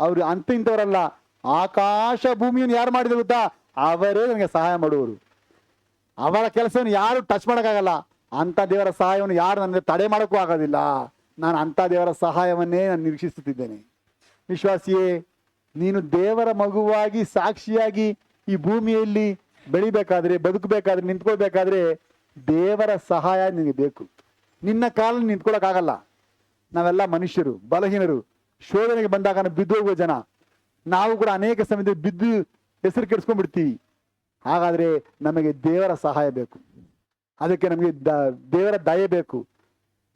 ಅವರು ಇಂಥವರಲ್ಲ, ಆಕಾಶ ಭೂಮಿಯನ್ನು ಯಾರು ಮಾಡಿದ್ರು ಗೊತ್ತಾ, ಅವರೇ ನನಗೆ ಸಹಾಯ ಮಾಡುವರು. ಅವರ ಕೆಲಸವನ್ನು ಯಾರು ಟಚ್ ಮಾಡೋಕ್ಕಾಗಲ್ಲ. ಅಂಥ ದೇವರ ಸಹಾಯವನ್ನು ಯಾರು ನನಗೆ ತಡೆ ಮಾಡೋಕ್ಕೂ ಆಗೋದಿಲ್ಲ. ನಾನು ಅಂಥ ದೇವರ ಸಹಾಯವನ್ನೇ ನಾನು ನಿರೀಕ್ಷಿಸುತ್ತಿದ್ದೇನೆ. ವಿಶ್ವಾಸಿಯೇ, ನೀನು ದೇವರ ಮಗುವಾಗಿ ಸಾಕ್ಷಿಯಾಗಿ ಈ ಭೂಮಿಯಲ್ಲಿ ಬೆಳಿಬೇಕಾದ್ರೆ, ಬದುಕಬೇಕಾದ್ರೆ, ನಿಂತ್ಕೊಳ್ಬೇಕಾದ್ರೆ ದೇವರ ಸಹಾಯ ನಿನಗೆ ಬೇಕು. ನಿನ್ನ ಕಾಲಲ್ಲಿ ನಿಂತ್ಕೊಳ್ಳೋಕ್ಕಾಗಲ್ಲ. ನಾವೆಲ್ಲ ಮನುಷ್ಯರು, ಬಲಹೀನರು, ಶೋಧನೆಗೆ ಬಂದಾಗ ಬಿದ್ದು ಹೋಗುವ ಜನ. ನಾವು ಕೂಡ ಅನೇಕ ಸಮಯದಲ್ಲಿ ಬಿದ್ದು ಹೆಸರು ಕೆಡಿಸ್ಕೊಂಡ್ಬಿಡ್ತೀವಿ. ಹಾಗಾದ್ರೆ ನಮಗೆ ದೇವರ ಸಹಾಯ ಬೇಕು. ಅದಕ್ಕೆ ನಮಗೆ ದೇವರ ದಯೆ ಬೇಕು.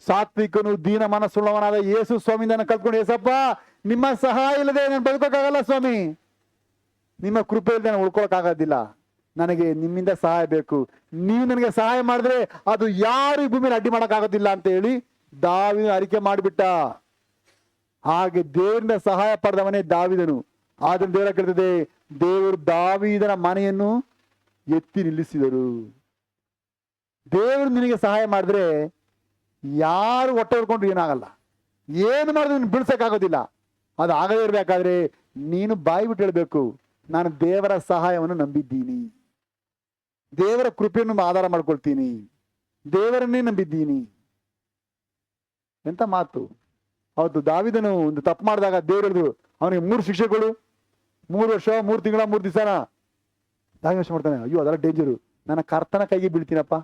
ಸಾತ್ವಿಕನು ದೀನ ಮನಸ್ಸುಳ್ಳವನಾದ ಯೇಸು ಸ್ವಾಮಿಯಿಂದ ಕಲ್ತ್ಕೊಂಡು, ಏಸಪ್ಪ ನಿಮ್ಮ ಸಹಾಯ ಇಲ್ಲದೆ ನಾನು ಬದುಕೋಕ್ಕಾಗಲ್ಲ ಸ್ವಾಮಿ, ನಿಮ್ಮ ಕೃಪೆ ಇಲ್ಲದೆ ನಾನು ಉಳ್ಕೊಳಕ್ಕಾಗೋದಿಲ್ಲ, ನನಗೆ ನಿಮ್ಮಿಂದ ಸಹಾಯ ಬೇಕು. ನೀವು ನನಗೆ ಸಹಾಯ ಮಾಡಿದ್ರೆ ಅದು ಯಾರು ಈ ಭೂಮಿಯಲ್ಲಿ ಅಡ್ಡಿ ಮಾಡೋಕ್ಕಾಗೋದಿಲ್ಲ ಅಂತ ಹೇಳಿ ದಾವಿದನು ಅರಿಕೆ ಮಾಡಿಬಿಟ್ಟ. ಹಾಗೆ ದೇವರಿಂದ ಸಹಾಯ ಪಡೆದವನೇ ದಾವಿದನು. ಆದ್ರೆ ದೇವರ ಕೇಳ್ತದೆ, ದೇವರು ದಾವಿದನ ಮನೆಯನ್ನು ಎತ್ತಿ ನಿಲ್ಲಿಸಿದರು. ದೇವರು ನಿನಗೆ ಸಹಾಯ ಮಾಡಿದ್ರೆ ಯಾರು ಹೊಟ್ಟೆ ಹೊಡ್ಕೊಂಡ್ರು ಏನಾಗಲ್ಲ, ಏನು ಮಾಡಿದ್ರು ನೀನು ಬಿಡ್ಸಕ್ಕಾಗೋದಿಲ್ಲ. ಅದು ಆಗದೇ ಇರಬೇಕಾದ್ರೆ ನೀನು ಬಾಯಿ ಬಿಟ್ಟು ಹೇಳ್ಬೇಕು, ನಾನು ದೇವರ ಸಹಾಯವನ್ನು ನಂಬಿದ್ದೀನಿ, ದೇವರ ಕೃಪೆಯನ್ನು ಆಧಾರ ಮಾಡ್ಕೊಳ್ತೀನಿ, ದೇವರನ್ನೇ ನಂಬಿದ್ದೀನಿ. ಎಂತ ಮಾತು! ಹೌದು, ದಾವಿದನು ಒಂದು ತಪ್ಪು ಮಾಡಿದಾಗ ದೇವರು ಹೇಳಿದ್ರು ಅವನಿಗೆ 3 ಶಿಕ್ಷೆಗಳು, 3 ವರ್ಷ 3 ತಿಂಗಳ 3 ದಿವಸನ. ದಾವಿ ಯೋಚನೆ ಮಾಡ್ತಾನೆ, ಅಯ್ಯೋ ಅದೆಲ್ಲ ಡೇಂಜರು, ನನ್ನ ಕರ್ತನ ಕೈಗೆ ಬೀಳ್ತೀನಪ್ಪ,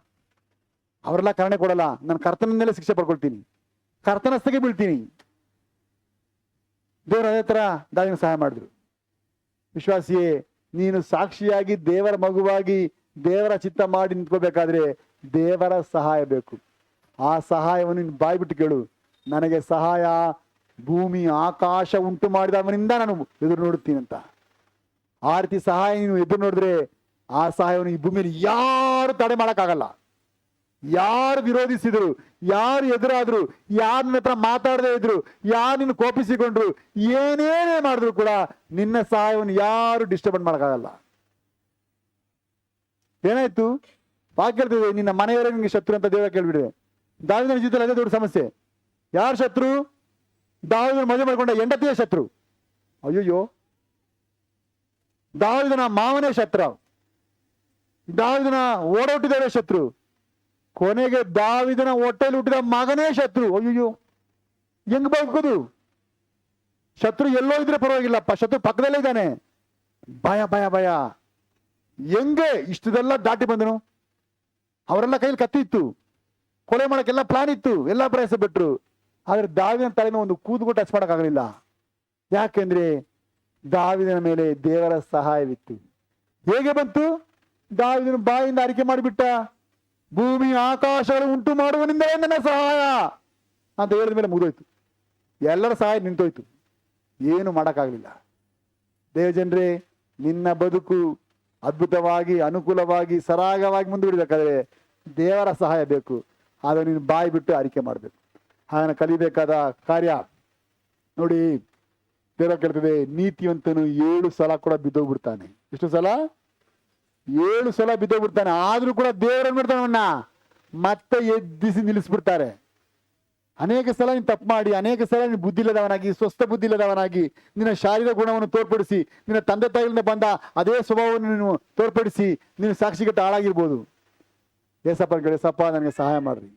ಅವರೆಲ್ಲ ಕರುಣೆ ಕೊಡಲ್ಲ, ನನ್ನ ಕರ್ತನ ಮೇಲೆ ಶಿಕ್ಷೆ ಪಡ್ಕೊಳ್ತೀನಿ, ಕರ್ತನಸ್ಥಗೆ ಬೀಳ್ತೀನಿ. ದೇವರು ಅದೇ ತರ ದಾವಿನ ಸಹಾಯ ಮಾಡಿದ್ರು. ವಿಶ್ವಾಸಿಯೇ, ನೀನು ಸಾಕ್ಷಿಯಾಗಿ ದೇವರ ಮಗುವಾಗಿ ದೇವರ ಚಿತ್ತ ಮಾಡಿ ನಿಂತ್ಕೋಬೇಕಾದ್ರೆ ದೇವರ ಸಹಾಯ ಬೇಕು. ಆ ಸಹಾಯವನ್ನು ನೀನು ಬಾಯಿ ಬಿಟ್ಟು ಕೇಳು, ನನಗೆ ಸಹಾಯ ಭೂಮಿ ಆಕಾಶ ಉಂಟು ಮಾಡಿದವನಿಂದ ನಾನು ಎದುರು ನೋಡುತ್ತೀನಂತ. ಆ ರೀತಿ ಸಹಾಯ ನೀನು ಎದುರು ನೋಡಿದ್ರೆ ಆ ಸಹಾಯವನ್ನು ಈ ಭೂಮಿಯಲ್ಲಿ ಯಾರು ತಡೆ ಮಾಡೋಕ್ಕಾಗಲ್ಲ. ಯಾರು ವಿರೋಧಿಸಿದ್ರು, ಯಾರು ಎದುರಾದ್ರು, ಯಾರು ನಿನ್ನ ಹತ್ರ ಮಾತಾಡದೇ ಇದ್ರು, ಯಾರು ನಿನ್ನ ಕೋಪಿಸಿಕೊಂಡ್ರು, ಏನೇನೇ ಮಾಡಿದ್ರು ಕೂಡ ನಿನ್ನ ಸಹಾಯವನ್ನು ಯಾರು ಡಿಸ್ಟರ್ಬ್ ಮಾಡೋಕ್ಕಾಗಲ್ಲ. ಏನಾಯ್ತು? ವಾಕ್ಯ ಹೇಳ್ತಿದೆ, ನಿನ್ನ ಮನೆಯವರೇ ನಿನ್ಗೆ ಶತ್ರು ಅಂತ ದೇವರ ಕೇಳ್ಬಿಡಿದೆ. ದಾವಿದನ ಜೀವಿತದಲ್ಲಿ ಅದೇ ದೊಡ್ಡ ಸಮಸ್ಯೆ. ಯಾರು ಶತ್ರು? ದಾವಿದನ ಮದುವೆ ಮಾಡಿಕೊಂಡ ಹೆಂಡತಿಯ ಶತ್ರು. ಅಯ್ಯಯ್ಯೋ, ದಾವಿದನ ಮಾವನೇ ಶತ್ರು, ದಾವಿದನ ಓಡೋಟಿದವರೇ ಶತ್ರು, ಕೊನೆಗೆ ದಾವಿದನ ಹೊಟ್ಟೆಯಲ್ಲಿ ಹುಟ್ಟಿದ ಮಗನೇ ಶತ್ರು. ಅಯ್ಯೋ, ಹೆಂಗ್ ಬದುಕೋದು? ಶತ್ರು ಎಲ್ಲೋ ಇದ್ರೆ ಪರವಾಗಿಲ್ಲಪ್ಪ, ಶತ್ರು ಪಕ್ಕದಲ್ಲೇ ಇದ್ದಾನೆ. ಭಯ ಭಯ ಭಯ. ಹೆಂಗೆ ಇಷ್ಟದೆಲ್ಲ ದಾಟಿ ಬಂದನು? ಅವರೆಲ್ಲ ಕೈಲಿ ಕತ್ತಿ ಇತ್ತು, ಕೊಲೆ ಮಾಡಕ್ಕೆಲ್ಲ ಪ್ಲಾನ್ ಇತ್ತು, ಎಲ್ಲ ಪ್ರಯಾಸ ಬಿಟ್ರು. ಆದ್ರೆ ದಾವಿದನ ತಲೆನ ಒಂದು ಕೂದಲು ಟಚ್ ಮಾಡಕ್ಕಾಗಲಿಲ್ಲ. ಯಾಕೆಂದ್ರೆ ದಾವಿದನ ಮೇಲೆ ದೇವರ ಸಹಾಯವಿತ್ತು. ಹೇಗೆ ಬಂತು? ದಾವಿದನ ಬಾಯಿಂದ ಅರಿಕೆ ಮಾಡಿಬಿಟ್ಟ, ಭೂಮಿ ಆಕಾಶಗಳು ಉಂಟು ಮಾಡುವನಿಂದ ನನ್ನ ಸಹಾಯ ಅಂತ ಹೇಳಿದ ಮೇಲೆ ಮುಗಿದೋಯ್ತು. ಎಲ್ಲರ ಸಹಾಯ ನಿಂತೋಯ್ತು, ಏನು ಮಾಡೋಕ್ಕಾಗಲಿಲ್ಲ. ದೇವಜನರೇ, ನಿನ್ನ ಬದುಕು ಅದ್ಭುತವಾಗಿ, ಅನುಕೂಲವಾಗಿ, ಸರಾಗವಾಗಿ ಮುಂದುವರಿಬೇಕಾದ್ರೆ ದೇವರ ಸಹಾಯ ಬೇಕು. ಆದ್ರೆ ನೀನು ಬಾಯಿ ಬಿಟ್ಟು ಅರಿಕೆ ಮಾಡಬೇಕು. ಹಾಗೆ ಕಲಿಬೇಕಾದ ಕಾರ್ಯ ನೋಡಿ, ದೇವರ ಕೇಳ್ತದೆ, ನೀತಿವಂತನು 7 ಸಲ ಕೂಡ ಬಿದ್ದೋಗ್ಬಿಡ್ತಾನೆ. ಎಷ್ಟು ಸಲ? 7 ಸಲ ಬಿದ್ದೋಗ್ಬಿಡ್ತಾನೆ. ಆದ್ರೂ ಕೂಡ ದೇವರನ್ನು ಮಾಡ್ತಾನೆ, ಅವನ್ನ ಮತ್ತೆ ಎದ್ದಿಸಿ ನಿಲ್ಲಿಸ್ಬಿಡ್ತಾರೆ. ಅನೇಕ ಸಲ ನೀನು ತಪ್ಪು ಮಾಡಿ, ಅನೇಕ ಸಲ ನೀನು ಬುದ್ಧಿ ಇಲ್ಲದವನಾಗಿ, ಸ್ವಸ್ಥ ಬುದ್ಧಿ ಇಲ್ಲದವನಾಗಿ, ನಿನ್ನ ಶಾರೀರಿಕ ಗುಣವನ್ನು ತೋರ್ಪಡಿಸಿ, ನಿನ್ನ ತಂದೆ ತಾಯಿಗಳಿಂದ ಬಂದ ಅದೇ ಸ್ವಭಾವವನ್ನು ನೀನು ತೋರ್ಪಡಿಸಿ ನೀನು ಸಾಕ್ಷಿಗಟ್ಟ ಹಾಳಾಗಿರ್ಬೋದು. ಏಸಪ್ಪ ನನಗೆ ಸಹಾಯ ಮಾಡ್ರಿ,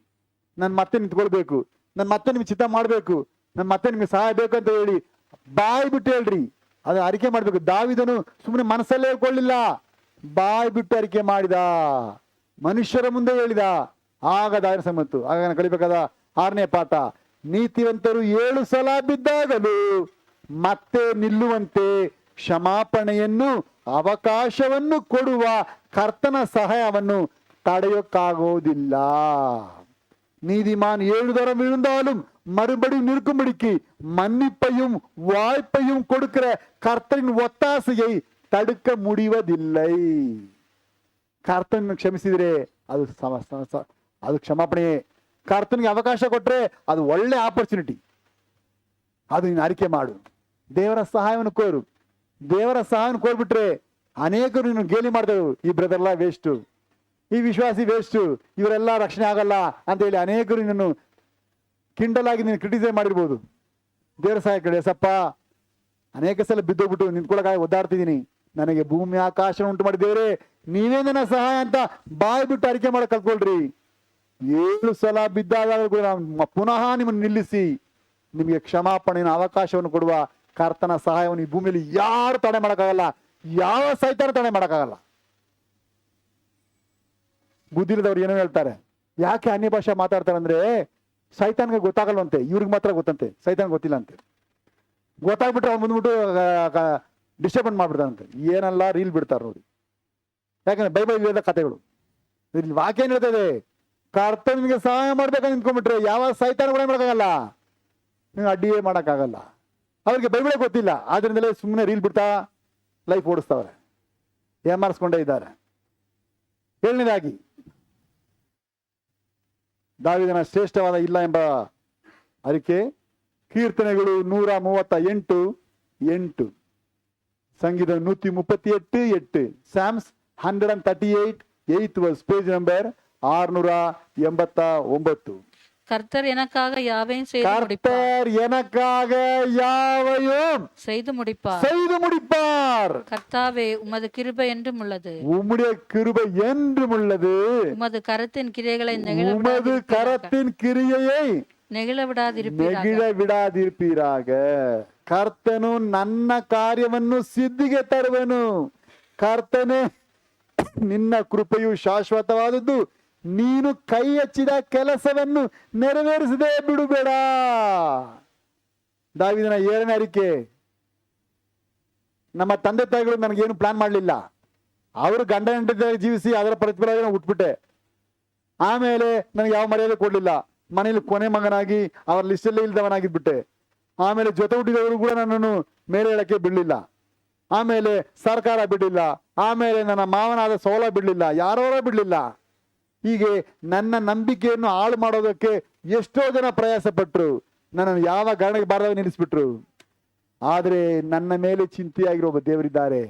ನಾನು ಮತ್ತೆ ನಿಂತ್ಕೊಳ್ಬೇಕು, ನಾನು ಮತ್ತೆ ನಿಮ್ಗೆ ಚಿತ್ತ ಮಾಡಬೇಕು, ನಾನು ಮತ್ತೆ ನಿಮ್ಗೆ ಸಹಾಯ ಬೇಕು ಅಂತ ಹೇಳಿ ಬಾಯಿ ಬಿಟ್ಟು ಹೇಳ್ರಿ. ಅದು ಅರಿಕೆ ಮಾಡ್ಬೇಕು. ದಾವಿದನು ಸುಮ್ಮನೆ ಮನಸ್ಸಲ್ಲೇ ಹೇಳ್ಕೊಳ್ಳಿಲ್ಲ, ಬಾಯಿ ಬಿಟ್ಟು ಅರಿಕೆ ಮಾಡಿದ, ಮನುಷ್ಯರ ಮುಂದೆ ಹೇಳಿದ. ಆಗ ದಾವಿದನ ಸಂಬಂತು. ಆಗ ನಾನು ಕಲಿಬೇಕಾದ 6ನೇ ಪಾಠ, ನೀತಿವಂತರು 7 ಸಲ ಬಿದ್ದಾಗಲೂ ಮತ್ತೆ ನಿಲ್ಲುವಂತೆ ಕ್ಷಮಾಪಣೆಯನ್ನು ಅವಕಾಶವನ್ನು ಕೊಡುವ ಕರ್ತನ ಸಹಾಯವನ್ನು തടയൊക്കാകോതില്ല. நீதிமான் 7 தரம் விழுந்தாலும் மறுபடியும் நிற்கும்படிக்கு மன்னிப்பையும் வாய்ப்பையும் கொடுக்கிற கர்த்தரின் ஒத்தாசையை தடுக்க முடிவதில்லை. ಕರ್ತನ ಕ್ಷಮಿಸಿದ್ರೆ ಅದು ಕ್ಷಮಾಪಣೆ. ಕರ್ತನಿಗೆ ಅವಕಾಶ ಕೊಟ್ರೆ ಅದು ಒಳ್ಳೆ ಆಪರ್ಚುನಿಟಿ. ಅದು ನೀನು ಅರಿಕೆ ಮಾಡು, ದೇವರ ಸಹಾಯವನ್ನು ಕೋರು. ದೇವರ ಸಹಾಯವನ್ನು ಕೋರ್ಬಿಟ್ರೆ ಅನೇಕರು ನೀನು ಗೇಲಿ ಮಾಡ್ತಾರೆ, ಈ ಬ್ರದರ್ಲ ವೇಸ್ಟು, ಈ ವಿಶ್ವಾಸಿ ವೇಸ್ಟು, ಇವರೆಲ್ಲ ರಕ್ಷಣೆ ಆಗಲ್ಲ ಅಂತ ಹೇಳಿ ಅನೇಕರು ನಿನ್ನನ್ನು ಕಿಂಡಲ್ ಆಗಿ ನೀನು ಕ್ರಿಟಿಸೈಸ್ ಮಾಡಿರ್ಬೋದು. ದೇವರ ಸಹಾಯ ಕಡೆ ಸಪ್ಪ, ಅನೇಕ ಸಲ ಬಿದ್ದೋಗ್ಬಿಟ್ಟು ನಿಂತ್ಕೊಳಕ್ಕಾಗಿ ಒದ್ದಾಡ್ತಿದ್ದೀನಿ, ನನಗೆ ಭೂಮಿ ಆಕಾಶ ಉಂಟು ಮಾಡಿದ್ದೇವ್ರೆ, ನೀವೇ ನನ್ನ ಸಹಾಯ ಅಂತ ಬಾಯಿ ಬಿಟ್ಟು ಅರಿಕೆ ಮಾಡಕ್ ಕಲ್ತ್ಕೊಳ್ರಿ. 7 ಸಲ ಬಿದ್ದಾಗ ಕೂಡ ಪುನಃ ನಿಮ್ಮನ್ನು ನಿಲ್ಲಿಸಿ ನಿಮಗೆ ಕ್ಷಮಾಪಣೆಯ ಅವಕಾಶವನ್ನು ಕೊಡುವ ಕರ್ತನ ಸಹಾಯವನ್ನು ಈ ಭೂಮಿಯಲ್ಲಿ ಯಾರು ತಡೆ ಮಾಡೋಕ್ಕಾಗಲ್ಲ, ಯಾವ ಸೈತಾನ ತಡೆ ಮಾಡೋಕ್ಕಾಗಲ್ಲ. ಬುದ್ಧಿಲ್ಲದವ್ರು ಏನೋ ಹೇಳ್ತಾರೆ, ಯಾಕೆ ಅನ್ಯ ಭಾಷೆ ಮಾತಾಡ್ತಾರೆ ಅಂದ್ರೆ ಸೈತಾನ್ಗೆ ಗೊತ್ತಾಗಲ್ವಂತೆ, ಇವ್ರಿಗೆ ಮಾತ್ರ ಗೊತ್ತಂತೆ, ಸೈತಾನ್ ಗೊತ್ತಿಲ್ಲ ಅಂತೆ. ಗೊತ್ತಾಗ್ಬಿಟ್ರೆ ಅವ್ನು ಬಂದ್ಬಿಟ್ಟು ಡಿಸ್ಟರ್ಬೆನ್ಸ್ ಮಾಡ್ಬಿಡ್ತಾರಂತೆ. ಏನೆಲ್ಲ ರೀಲ್ ಬಿಡ್ತಾರೆ ನೋಡಿ. ಯಾಕಂದ್ರೆ ಬೈಬಲ್ ಇಲ್ಲದ ಕಥೆಗಳು. ಇಲ್ಲಿ ವಾಕ್ಯ ಏನ್ ಹೇಳ್ತದೆ, ಕರ್ತನಿಗೆ ಸಹಾಯ ಮಾಡ್ಬೇಕಂತ ನಿಂತ್ಕೊಂಡ್ಬಿಟ್ರೆ ಯಾವ ಸೈತಾನ ಕೂಡ ಮಾಡೋಕ್ಕಾಗಲ್ಲ, ನೀವು ಅಡ್ಡಿಯೇ ಮಾಡೋಕ್ಕಾಗಲ್ಲ. ಅವ್ರಿಗೆ ಬೈಬಲೇ ಗೊತ್ತಿಲ್ಲ, ಆದ್ರಿಂದಲೇ ಸುಮ್ಮನೆ ರೀಲ್ ಬಿಡ್ತಾ ಲೈಫ್ ಓಡಿಸ್ತಾವ್ರೆ, ಏಮಾರಿಸ್ಕೊಂಡೇ ಇದ್ದಾರೆ. 7ನೇದಾಗಿ ದಾವೀದನ ಶ್ರೇಷ್ಠವಾದ ಇಲ್ಲ ಎಂಬ ಅರಿಕೆ. ಕೀರ್ತನೆಗಳು 138:8, ಸಂಗೀತ 138:8, Sam's 138 8th verse, page number 689. கர்த்தர் எனக்காக யாவையும் செய்து முடிப்பார். கர்த்தாவே உமது கிருபை என்றும் உள்ளது, உம்முடைய கிருபை என்றும் உள்ளது. உமது கரத்தின் கிரியைகளை நெகிழ விடாதிருப்பீராக. ಕರ್ತನು ನನ್ನ ಕಾರ್ಯವನ್ನು ಸಿದ್ಧಿಗೆ ತರುವನು. ಕರ್ತನೇ, ನಿನ್ನ ಕೃಪೆಯು ಶಾಶ್ವತವಾದದ್ದು, ನೀನು ಕೈ ಹಚ್ಚಿದ ಕೆಲಸವನ್ನು ನೆರವೇರಿಸದೆ ಬಿಡುಬೇಡ. ದಾವೀದನ 7ನೇ ಅರಿಕೆ. ನಮ್ಮ ತಂದೆ ತಾಯಿಗಳು ನನಗೇನು ಪ್ಲಾನ್ ಮಾಡಲಿಲ್ಲ, ಅವರು ಗಂಡ ಹೆಂಡತಿ ಜೀವಿಸಿ ಅದರ ಪ್ರತಿಫಲ ಹುಟ್ಬಿಟ್ಟೆ. ಆಮೇಲೆ ನನಗೆ ಯಾವ ಮರ್ಯಾದೆ ಕೊಡ್ಲಿಲ್ಲ, ಮನೇಲಿ ಕೊನೆ ಮಗನಾಗಿ ಅವರ ಲಿಸ್ಟಲ್ಲೇ ಇಲ್ದವನಾಗಿದ್ಬಿಟ್ಟೆ. ಆಮೇಲೆ ಜೊತೆ ಹುಟ್ಟಿದವರು ಕೂಡ ನನ್ನನ್ನು ಮೇಲೆ ಹೇಳಕ್ಕೆ ಬಿಡ್ಲಿಲ್ಲ. ಆಮೇಲೆ ಸರ್ಕಾರ ಬಿಡ್ಲಿಲ್ಲ, ಆಮೇಲೆ ನನ್ನ ಮಾವನಾದ ಸೋಲ ಬಿಡ್ಲಿಲ್ಲ, ಯಾರೋ ಬಿಡ್ಲಿಲ್ಲ. ಹೀಗೆ ನನ್ನ ನಂಬಿಕೆಯನ್ನು ಹಾಳು ಮಾಡೋದಕ್ಕೆ ಎಷ್ಟೋ ಜನ ಪ್ರಯಾಸ ಪಟ್ರು, ನನ್ನನ್ನು ಯಾವ ಕಾರಣಕ್ಕೆ ಬಾರದಾಗ ನಿಲ್ಲಿಸ್ಬಿಟ್ರು. ಆದ್ರೆ ನನ್ನ ಮೇಲೆ ಚಿಂತೆಯಾಗಿರೋ ಒಬ್ಬ ದೇವರಿದ್ದಾರೆ.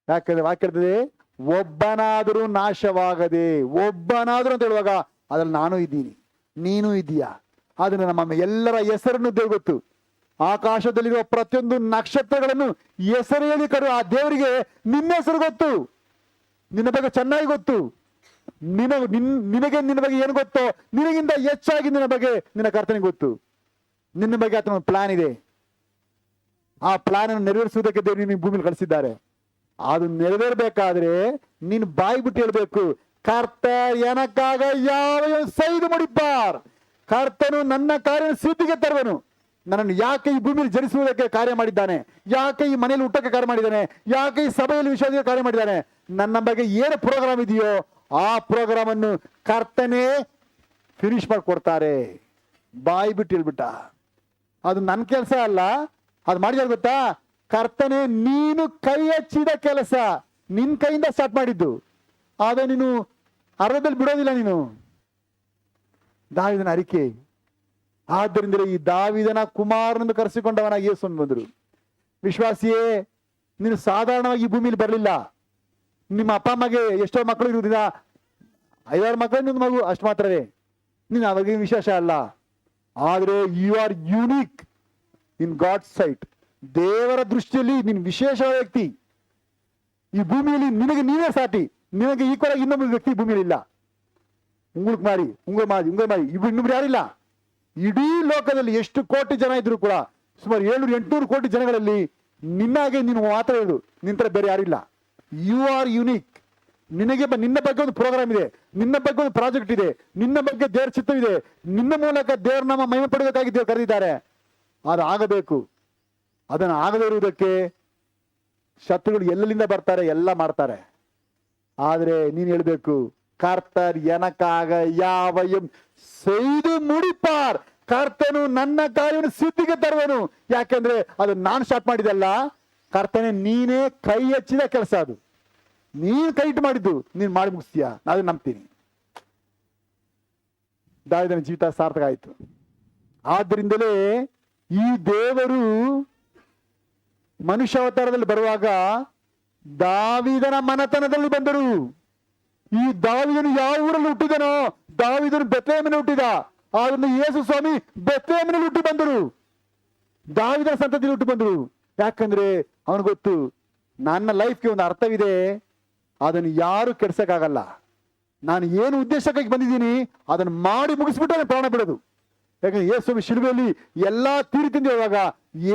ಯಾಕಂದ್ರೆ ವಾಕ್ಯ ಇರ್ತದೆ, ಒಬ್ಬನಾದರೂ ನಾಶವಾಗದೆ, ಒಬ್ಬನಾದರೂ ಅಂತ ಹೇಳುವಾಗ ಅದ್ರಲ್ಲಿ ನಾನು ಇದ್ದೀನಿ, ನೀನು ಇದೀಯಾ. ಆದ್ರೆ ನಮ್ಮ ಎಲ್ಲರ ಹೆಸರನ್ನು ದೇವ್ರು ಗೊತ್ತು. ಆಕಾಶದಲ್ಲಿರುವ ಪ್ರತಿಯೊಂದು ನಕ್ಷತ್ರಗಳನ್ನು ಹೆಸರು ಹೇಳಿ ಕರು ಆ ದೇವರಿಗೆ ನಿನ್ನ ಹೆಸರು ಗೊತ್ತು, ನಿನ್ನ ಬಗ್ಗೆ ಚೆನ್ನಾಗಿ ಗೊತ್ತು. ನಿನಗೆ ನಿನ್ನ ಬಗ್ಗೆ ಏನು ಗೊತ್ತೋ ನಿನಗಿಂತ ಹೆಚ್ಚಾಗಿ ನಿನ್ನ ಬಗ್ಗೆ ನಿನ್ನ ಕರ್ತನಿಗೆ ಗೊತ್ತು. ನಿನ್ನ ಬಗ್ಗೆ ಆತನ ಪ್ಲಾನ್ ಇದೆ. ಆ ಪ್ಲಾನ್ ಅನ್ನು ನೆರವೇರಿಸುವುದಕ್ಕೆ ದೇವರು ನಿನ್ನ ಭೂಮಿಲಿ ಕಳಿಸಿದ್ದಾರೆ. ಅದು ನೆರವೇರ್ಬೇಕಾದ್ರೆ ನೀನು ಬಾಯಿ ಬಿಟ್ಟು ಹೇಳ್ಬೇಕು, ಕರ್ತರ್ ಎನಕ್ಕಾಗ ಯಾವ ಸೈದು ಮುಡಿಪಾರ್. ಕರ್ತನು ನನ್ನ ಕಾರ್ಯ ಸಿದ್ಧಿಗೆ ತರುವನು. ನನ್ನನ್ನು ಯಾಕೆ ಈ ಭೂಮಿಯಲ್ಲಿ ಜನಿಸುವುದಕ್ಕೆ ಕಾರ್ಯ ಮಾಡಿದ್ದಾನೆ, ಯಾಕೆ ಈ ಮನೆಯಲ್ಲಿ ಹುಟ್ಟಕ್ಕೆ ಕಾರ್ಯ ಮಾಡಿದ್ದಾನೆ, ಯಾಕೆ ಈ ಸಭೆಯಲ್ಲಿ ವಿಶ್ವಾಸಕ್ಕೆ ಕಾರ್ಯ ಮಾಡಿದ್ದಾನೆ, ನನ್ನ ಬಗ್ಗೆ ಏನು ಪ್ರೋಗ್ರಾಮ್ ಇದೆಯೋ ಆ ಪ್ರೋಗ್ರಾಮ್ ಅನ್ನು ಕರ್ತನೇ ಫಿನಿಶ್ ಮಾಡಿಕೊಡ್ತಾರೆ. ಬಾಯಿ ಬಿಟ್ಟು ಹೇಳ್ಬಿಟ್ಟ. ಅದು ನನ್ನ ಕೆಲಸ ಅಲ್ಲ, ಅದು ಮಾಡಿದ್ರೆ ಗೊತ್ತಾ, ಕರ್ತನೇ ನೀನು ಕೈ ಹಚ್ಚಿದ ಕೆಲಸ, ನಿನ್ ಕೈಯಿಂದ ಸ್ಟಾರ್ಟ್ ಮಾಡಿದ್ದು, ಆದ್ರೆ ನೀನು ಅರ್ಧದಲ್ಲಿ ಬಿಡೋದಿಲ್ಲ ನೀನು. ದಾವೀದನ ಅರಿಕೆ. ಆದ್ದರಿಂದ ಈ ದಾವೀದನ ಕುಮಾರನನ್ನು ಕರೆಸಿಕೊಂಡವನಾಗಿ ಯೇಸು ಬಂದರು. ವಿಶ್ವಾಸಿಯೇ, ನೀನು ಸಾಧಾರಣವಾಗಿ ಈ ಭೂಮಿಯಲ್ಲಿ ಬರಲಿಲ್ಲ. ನಿಮ್ಮ ಅಪ್ಪ ಅಮ್ಮಗೆ ಎಷ್ಟೋ ಮಕ್ಕಳು ಇರುವುದಿಲ್ಲ, 5-6 ಮಕ್ಕಳು ನಿನ್ನ ಮಗು ಅಷ್ಟು ಮಾತ್ರವೇ. ನೀನು ಅವ್ರಿಗೆ ವಿಶೇಷ ಅಲ್ಲ. ಆದ್ರೆ you are unique in God sight. ದೇವರ ದೃಷ್ಟಿಯಲ್ಲಿ ನೀನು ವಿಶೇಷ ವ್ಯಕ್ತಿ. ಈ ಭೂಮಿಯಲ್ಲಿ ನಿನಗೆ ನೀವೇ ಸಾಟಿ, ನಿನಗೆ ಈಕ್ವಲ್ ಆಗಿ ಇನ್ನೊಬ್ಬ ವ್ಯಕ್ತಿ ಭೂಮಿಯಲ್ಲಿ ಇಲ್ಲ. ಉಂಗುಳಕ್ ಮಾರಿ ಇನ್ನೊಬ್ರು ಯಾರಿಲ್ಲ. ಇಡೀ ಲೋಕದಲ್ಲಿ ಎಷ್ಟು ಕೋಟಿ ಜನ ಇದ್ರು ಕೂಡ ಸುಮಾರು 700-800 ಕೋಟಿ ಜನಗಳಲ್ಲಿ ನಿನ್ನಾಗೆ ನೀನು ಮಾತ್ರ ಹೇಳು, ನಿನ್ನ ತರ ಬೇರೆ ಯಾರಿಲ್ಲ. You are unique. ನಿನಗೆ ನಿನ್ನ ಬಗ್ಗೆ ಒಂದು ಪ್ರೋಗ್ರಾಮ್ ಇದೆ, ನಿನ್ನ ಬಗ್ಗೆ ಒಂದು ಪ್ರಾಜೆಕ್ಟ್ ಇದೆ, ನಿನ್ನ ಬಗ್ಗೆ ದೇವರ ಚಿತ್ತವಿದೆ, ನಿನ್ನ ಮೂಲಕ ದೇವರ ನಮ್ಮ ಮಹಿಮೆ ಪಡೆಯಬೇಕಾಗಿ ದೇವರು ಕರೆದಿದ್ದಾರೆ. ಅದು ಆಗಬೇಕು. ಅದನ್ನು ಆಗದೇ ಇರುವುದಕ್ಕೆ ಶತ್ರುಗಳು ಎಲ್ಲೆಲ್ಲಿಂದ ಬರ್ತಾರೆ, ಎಲ್ಲ ಮಾಡ್ತಾರೆ. ಆದ್ರೆ ನೀನ್ ಹೇಳ್ಬೇಕು, ಕರ್ತರ್ ಎನಕಾಗ ಯಾವಯಂ செய்து முடிப்பார். ಕರ್ತನು ನನ್ನ ಕಾರ್ಯವನ್ನು ಸಿದ್ಧಿಗೆ ತರುವನು. ಯಾಕೆಂದ್ರೆ ಅದು ನಾನು ಸ್ಟಾರ್ಟ್ ಮಾಡಿದಲ್ಲ, ಕರ್ತನೆ ನೀನೇ ಕೈ ಹಚ್ಚಿದ ಕೆಲಸ. ಅದು ನೀನ್ ಕೈ ಇಟ್ಟು ಮಾಡಿದ್ದು, ನೀನ್ ಮಾಡಿ ಮುಗಿಸ್ತೀಯ, ನಾನು ನಂಬ್ತೀನಿ. ದಾವೀದನ ಜೀವಿತ ಸಾರ್ಥಕ ಆಯ್ತು. ಆದ್ರಿಂದಲೇ ಈ ದೇವರು ಮನುಷ್ಯಾವತಾರದಲ್ಲಿ ಬರುವಾಗ ದಾವೀದನ ಮನೆತನದಲ್ಲಿ ಬಂದರು. ಈ ದಾವೀದನು ಯಾವ ಊರಲ್ಲಿ ಹುಟ್ಟಿದನೋ, ದಾವೀದನು ಬೆತ್ಲೆಹೇಮಿನಲ್ಲಿ ಹುಟ್ಟಿದ. ಆದ್ರಿಂದ ಯೇಸು ಸ್ವಾಮಿ ಬೆತ್ಲೆಹೇಮಿನಲ್ಲಿ ಹುಟ್ಟಿ ಬಂದರು, ದಾವೀದನ ಸಂತತಿಯಲ್ಲಿ ಹುಟ್ಟಿ ಬಂದರು. ಯಾಕಂದ್ರೆ ಅವನು ಗೊತ್ತು, ನನ್ನ ಲೈಫ್ಗೆ ಒಂದು ಅರ್ಥವಿದೆ, ಅದನ್ನು ಯಾರು ಕೆಡ್ಸಕ್ಕಾಗಲ್ಲ. ನಾನು ಏನು ಉದ್ದೇಶಕ್ಕಾಗಿ ಬಂದಿದ್ದೀನಿ ಅದನ್ನು ಮಾಡಿ ಮುಗಿಸ್ಬಿಟ್ಟು ಅದನ್ನು ಪ್ರಾಣ ಬಿಡೋದು. ಯಾಕಂದ್ರೆ ಯೇಸು ಶಿಲುಬೆಯಲ್ಲಿ ಎಲ್ಲಾ ತೀರಿ ತಿಂದು ಹೇಳುವಾಗ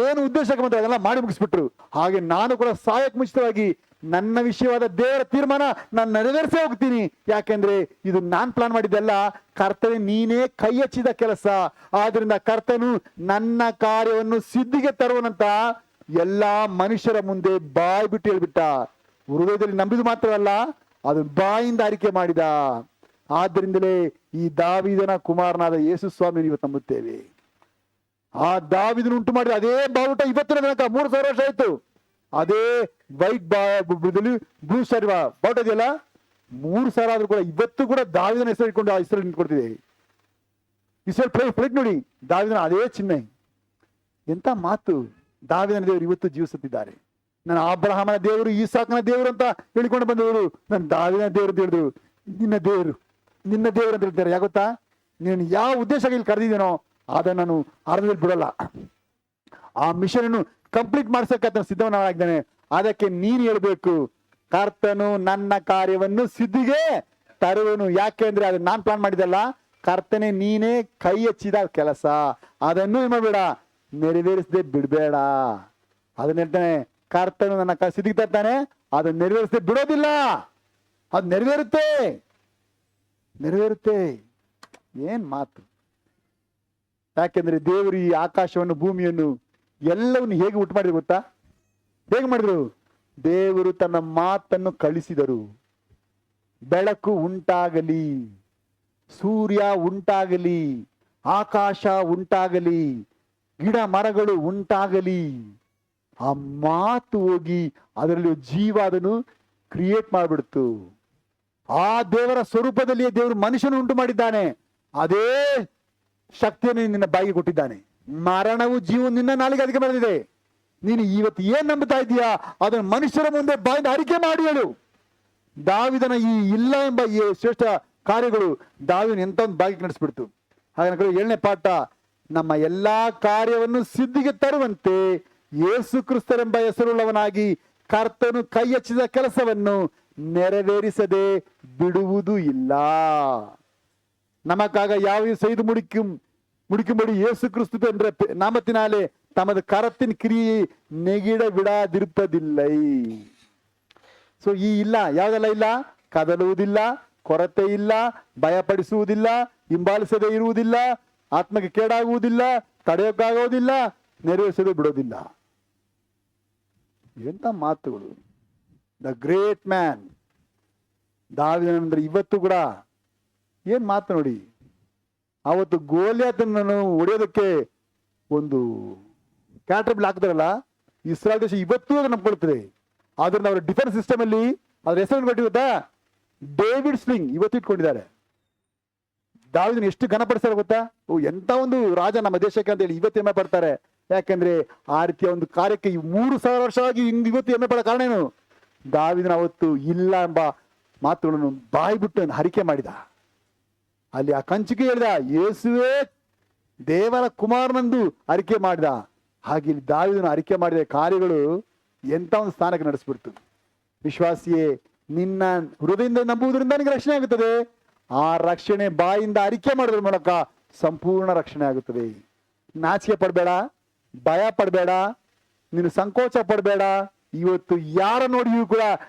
ಏನು ಉದ್ದೇಶಕ್ಕೆ ಬಂದ್ರೆ ಅದೆಲ್ಲ ಮಾಡಿ ಮುಗಿಸ್ಬಿಟ್ರು. ಹಾಗೆ ನಾನು ಕೂಡ ಸಾಯಕ್ ಮುಂಚಿತವಾಗಿ ನನ್ನ ವಿಷಯವಾದ ದೇವರ ತೀರ್ಮಾನ ನಾನು ನೆರವೇರಿಸೇ ಹೋಗ್ತೀನಿ. ಯಾಕೆಂದ್ರೆ ಇದು ನಾನ್ ಪ್ಲಾನ್ ಮಾಡಿದ್ದೆಲ್ಲ, ಕರ್ತನೆ ನೀನೇ ಕೈ ಹಚ್ಚಿದ ಕೆಲಸ. ಆದ್ರಿಂದ ಕರ್ತನು ನನ್ನ ಕಾರ್ಯವನ್ನು ಸಿದ್ಧಿಗೆ ತರುವನಂತ ಎಲ್ಲಾ ಮನುಷ್ಯರ ಮುಂದೆ ಬಾಯಿ ಬಿಟ್ಟು ಹೇಳ್ಬಿಟ್ಟ. ಹೃದಯದಲ್ಲಿ ನಂಬಿದು ಮಾತ್ರವಲ್ಲ, ಅದು ಬಾಯಿಂದ ಅರಿಕೆ ಮಾಡಿದ. ಆದ್ರಿಂದಲೇ ಈ ದಾವೀದನ ಕುಮಾರನಾದ ಯೇಸು ಸ್ವಾಮಿ ಇವತ್ತು ನಂಬುತ್ತೇವೆ. ಆ ದಾವೀದನ ಉಂಟು ಮಾಡಿದ ಅದೇ ಬಾವುಟ ಇವತ್ತಿನ ತನಕ 3000 ವರ್ಷ ಆಯ್ತು. ಅದೇ ವೈಟ್ ಬ್ಲೂ ಸ್ಟಾರ್ ಬಾವುಟ ಇದೆಯಲ್ಲ, 3000 ಆದ್ರೂ ಕೂಡ ಇವತ್ತು ಕೂಡ ದಾವೀದನ ಹೆಸರು ಇಟ್ಕೊಂಡು ಆ ಹೆಸರು ನಿಂತ್ಕೊಡ್ತಿದೆ. ಇಸ್ರೇಲ್ ಪ್ಲೇಟ್ ನೋಡಿ, ದಾವೀದನ ಅದೇ ಚಿಹ್ನೆ. ಎಂತ ಮಾತು! ದಾವೀದನ ದೇವರು ಇವತ್ತು ಜೀವಿಸುತ್ತಿದ್ದಾರೆ. ನಾನು ಅಬ್ರಹಾಮನ ದೇವರು, ಈಸಾಕನ ದೇವರು ಅಂತ ಹೇಳಿಕೊಂಡು ಬಂದವರು ನಾನು ದಾವೀದನ ದೇವರು ಅಂತ ಹೇಳಿದ್ರು. ನಿನ್ನ ದೇವರು ಅಂತ ಹೇಳ್ತಾರೆ. ಯಾಗೊತ್ತಾ, ನೀನು ಯಾವ ಉದ್ದೇಶಕ್ಕೆ ಇಲ್ಲಿ ಕರೆದಿದ್ದೇನೋ ಅದನ್ನು ನಾನು ಅರ್ಧದಲ್ಲಿ ಬಿಡಲ್ಲ. ಆ ಮಿಷನ್ ಅನ್ನು ಕಂಪ್ಲೀಟ್ ಮಾಡಿಸಕ್ಕೆ ಸಿದ್ಧವನಾಗಿದ್ದಾನೆ. ಅದಕ್ಕೆ ನೀನು ಹೇಳ್ಬೇಕು, ಕರ್ತನು ನನ್ನ ಕಾರ್ಯವನ್ನು ಸಿದ್ಧಿಗೆ ತರುವನು. ಯಾಕೆಂದ್ರೆ ಅದನ್ನ ನಾನ್ ಪ್ಲಾನ್ ಮಾಡಿದಲ್ಲ, ಕರ್ತನೆ ನೀನೇ ಕೈ ಹಚ್ಚಿದ ಕೆಲಸ. ಅದನ್ನು ಏನ್ ಮಾಡಬೇಡ, ನೆರವೇರಿಸದೆ ಬಿಡ್ಬೇಡ. ಅದನ್ನ ಹೇಳ್ತಾನೆ, ಕರ್ತನು ನನ್ನ ಸಿದ್ಧಿಗೆ ತರ್ತಾನೆ, ಅದನ್ನ ನೆರವೇರಿಸದೆ ಬಿಡೋದಿಲ್ಲ. ಅದು ನೆರವೇರುತ್ತೆ. ಏನ್ ಮಾತು! ಯಾಕೆಂದ್ರೆ ದೇವರು ಈ ಆಕಾಶವನ್ನು, ಭೂಮಿಯನ್ನು ಎಲ್ಲವನ್ನು ಹೇಗೆ ಉಂಟು ಮಾಡಿದ್ರು ಗೊತ್ತಾ? ಹೇಗೆ ಮಾಡಿದ್ರು? ದೇವರು ತನ್ನ ಮಾತನ್ನು ಕಳಿಸಿದರು. ಬೆಳಕು ಉಂಟಾಗಲಿ, ಸೂರ್ಯ ಉಂಟಾಗಲಿ, ಆಕಾಶ ಉಂಟಾಗಲಿ, ಗಿಡ ಮರಗಳು ಉಂಟಾಗಲಿ. ಆ ಮಾತು ಹೋಗಿ ಅದರಲ್ಲಿ ಜೀವ ಅದನ್ನು ಕ್ರಿಯೇಟ್ ಮಾಡಿಬಿಡ್ತು. ಆ ದೇವರ ಸ್ವರೂಪದಲ್ಲಿ ದೇವರು ಮನುಷ್ಯನು ಉಂಟು ಮಾಡಿದ್ದಾನೆ. ಅದೇ ಶಕ್ತಿಯನ್ನು ನಿನ್ನ ಬಾಯಿಗೆ ಕೊಟ್ಟಿದ್ದಾನೆ. ಮರಣವು ಜೀವ ನಿನ್ನ ನಾಲಿಗೆ ಅದಕ್ಕೆ ಬರೆದಿದೆ. ನೀನು ಇವತ್ತು ಏನ್ ನಂಬುತ್ತಾ ಇದೀಯಾ ಅದನ್ನು ಮನುಷ್ಯರ ಮುಂದೆ ಬಾಯಿಂದ ಅರಿಕೆ ಮಾಡಿ ಹೇಳು. ದಾವೀದನ ಈ ಇಲ್ಲ ಎಂಬ ಈ ಶ್ರೇಷ್ಠ ಕಾರ್ಯಗಳು ದಾವೀದನ ಎಂತ ಒಂದು ಬಾಯಿಗೆ ನಡೆಸ್ಬಿಡ್ತು. ಹಾಗೆ 7ನೇ ಪಾಠ, ನಮ್ಮ ಎಲ್ಲಾ ಕಾರ್ಯವನ್ನು ಸಿದ್ಧಿಗೆ ತರುವಂತೆ ಯೇಸು ಕ್ರಿಸ್ತರೆಂಬ ಹೆಸರುಳ್ಳವನಾಗಿ ಕರ್ತನು ಕೈ ಹಚ್ಚಿದ ಕೆಲಸವನ್ನು ನೆರವೇರಿಸದೆ ಬಿಡುವುದು ಇಲ್ಲ. நமக்காக யாவையும் செய்து முடிக்கும்படி இயேசு கிறிஸ்து என்ற நாமத்தினாலே தமது கரத்தின் கிரியை நெகிட விடாதிருப்பதில்லை. ಸೊ ಈ ಇಲ್ಲ ಯಾವುದೆಲ್ಲ ಇಲ್ಲ? ಕದಲುವುದಿಲ್ಲ, ಕೊರತೆ ಇಲ್ಲ, ಭಯಪಡಿಸುವುದಿಲ್ಲ, ಹಿಂಬಾಲಿಸದೆ ಇರುವುದಿಲ್ಲ, ಆತ್ಮಕ್ಕೆ ಕೇಡಾಗುವುದಿಲ್ಲ, ತಡೆಯೋಕ್ಕಾಗೋದಿಲ್ಲ, ನೆರವೇರಿಸದೆ ಬಿಡೋದಿಲ್ಲ. ಎಂತ ಮಾತುಗಳು! ದ ಗ್ರೇಟ್ ಮ್ಯಾನ್ ದಾವೀದನಂದ್ರೆ ಇವತ್ತು ಕೂಡ ಏನ್ ಮಾತು ನೋಡಿ. ಅವತ್ತು ಗೋಲಿಯಾತನನ್ನು ಹೊಡೆಯೋದಕ್ಕೆ ಒಂದು ಕ್ಯಾಟರ್ಬಿಲ್ ಹಾಕ್ತಾರಲ್ಲ, ಇಸ್ರಾಯೇಲ್ ದೇಶ ಇವತ್ತೂ ಅದನ್ನು ನಂಬ್ಕೊಳ್ತದೆ. ಆದ್ರಿಂದ ಅವರ ಡಿಫೆನ್ಸ್ ಸಿಸ್ಟಮ್ ಅಲ್ಲಿ ಅದ್ರ ಹೆಸರು ಕೊಟ್ಟು ಗೊತ್ತಾ? ಡೇವಿಡ್ ಸ್ಲಿಂಗ್ ಇವತ್ತು ಇಟ್ಕೊಂಡಿದ್ದಾರೆ. ದಾವೀದನ ಎಷ್ಟು ಘನಪಡಿಸ್ತಾರೆ ಗೊತ್ತಾ? ಎಂತ ಒಂದು ರಾಜ ನಮ್ಮ ದೇಶಕ್ಕೆ ಅಂತ ಹೇಳಿ ಇವತ್ತು ಹೆಮ್ಮೆ ಪಡ್ತಾರೆ. ಯಾಕಂದ್ರೆ ಆ ರೀತಿಯ ಒಂದು ಕಾರ್ಯಕ್ಕೆ 3000 ವರ್ಷವಾಗಿ ಇವತ್ತು ಹೆಮ್ಮೆ ಪಡೋ ಕಾರಣ ಏನು? ದಾವೀದನ ಅವತ್ತು ಇಲ್ಲ ಎಂಬ ಮಾತುಗಳನ್ನು ಬಾಯಿ ಬಿಟ್ಟು ಹರಿಕೆ ಮಾಡಿದ. ಅಲ್ಲಿ ಆ ಕಂಚಿಗೆ ಹೇಳಿದ, ಯೇಸುವೇ ದೇವರ ಕುಮಾರನೆಂದು ಅರಿಕೆ ಮಾಡಿದ. ಹಾಗೆ ಇಲ್ಲಿ ದಾವೀದನು ಅರಿಕೆ ಮಾಡಿದ ಕಾರ್ಯಗಳು ಎಂತ ಒಂದು ಸ್ಥಾನಕ್ಕೆ ನಡೆಸ್ಬಿಡ್ತು. ವಿಶ್ವಾಸಿಯೇ, ನಿನ್ನ ಹೃದಯದಿಂದ ನಂಬುವುದರಿಂದ ನಿನಗೆ ರಕ್ಷಣೆ ಆಗುತ್ತದೆ. ಆ ರಕ್ಷಣೆ ಬಾಯಿಂದ ಅರಿಕೆ ಮಾಡೋದ್ರ ಮೂಲಕ ಸಂಪೂರ್ಣ ರಕ್ಷಣೆ ಆಗುತ್ತದೆ. ನಾಚಿಕೆ ಪಡಬೇಡ, ಭಯ ಪಡಬೇಡ, ನೀನು ಸಂಕೋಚ ಪಡಬೇಡ. ಇವತ್ತು ಯಾರ ನೋಡಿಯೂ ಕೂಡ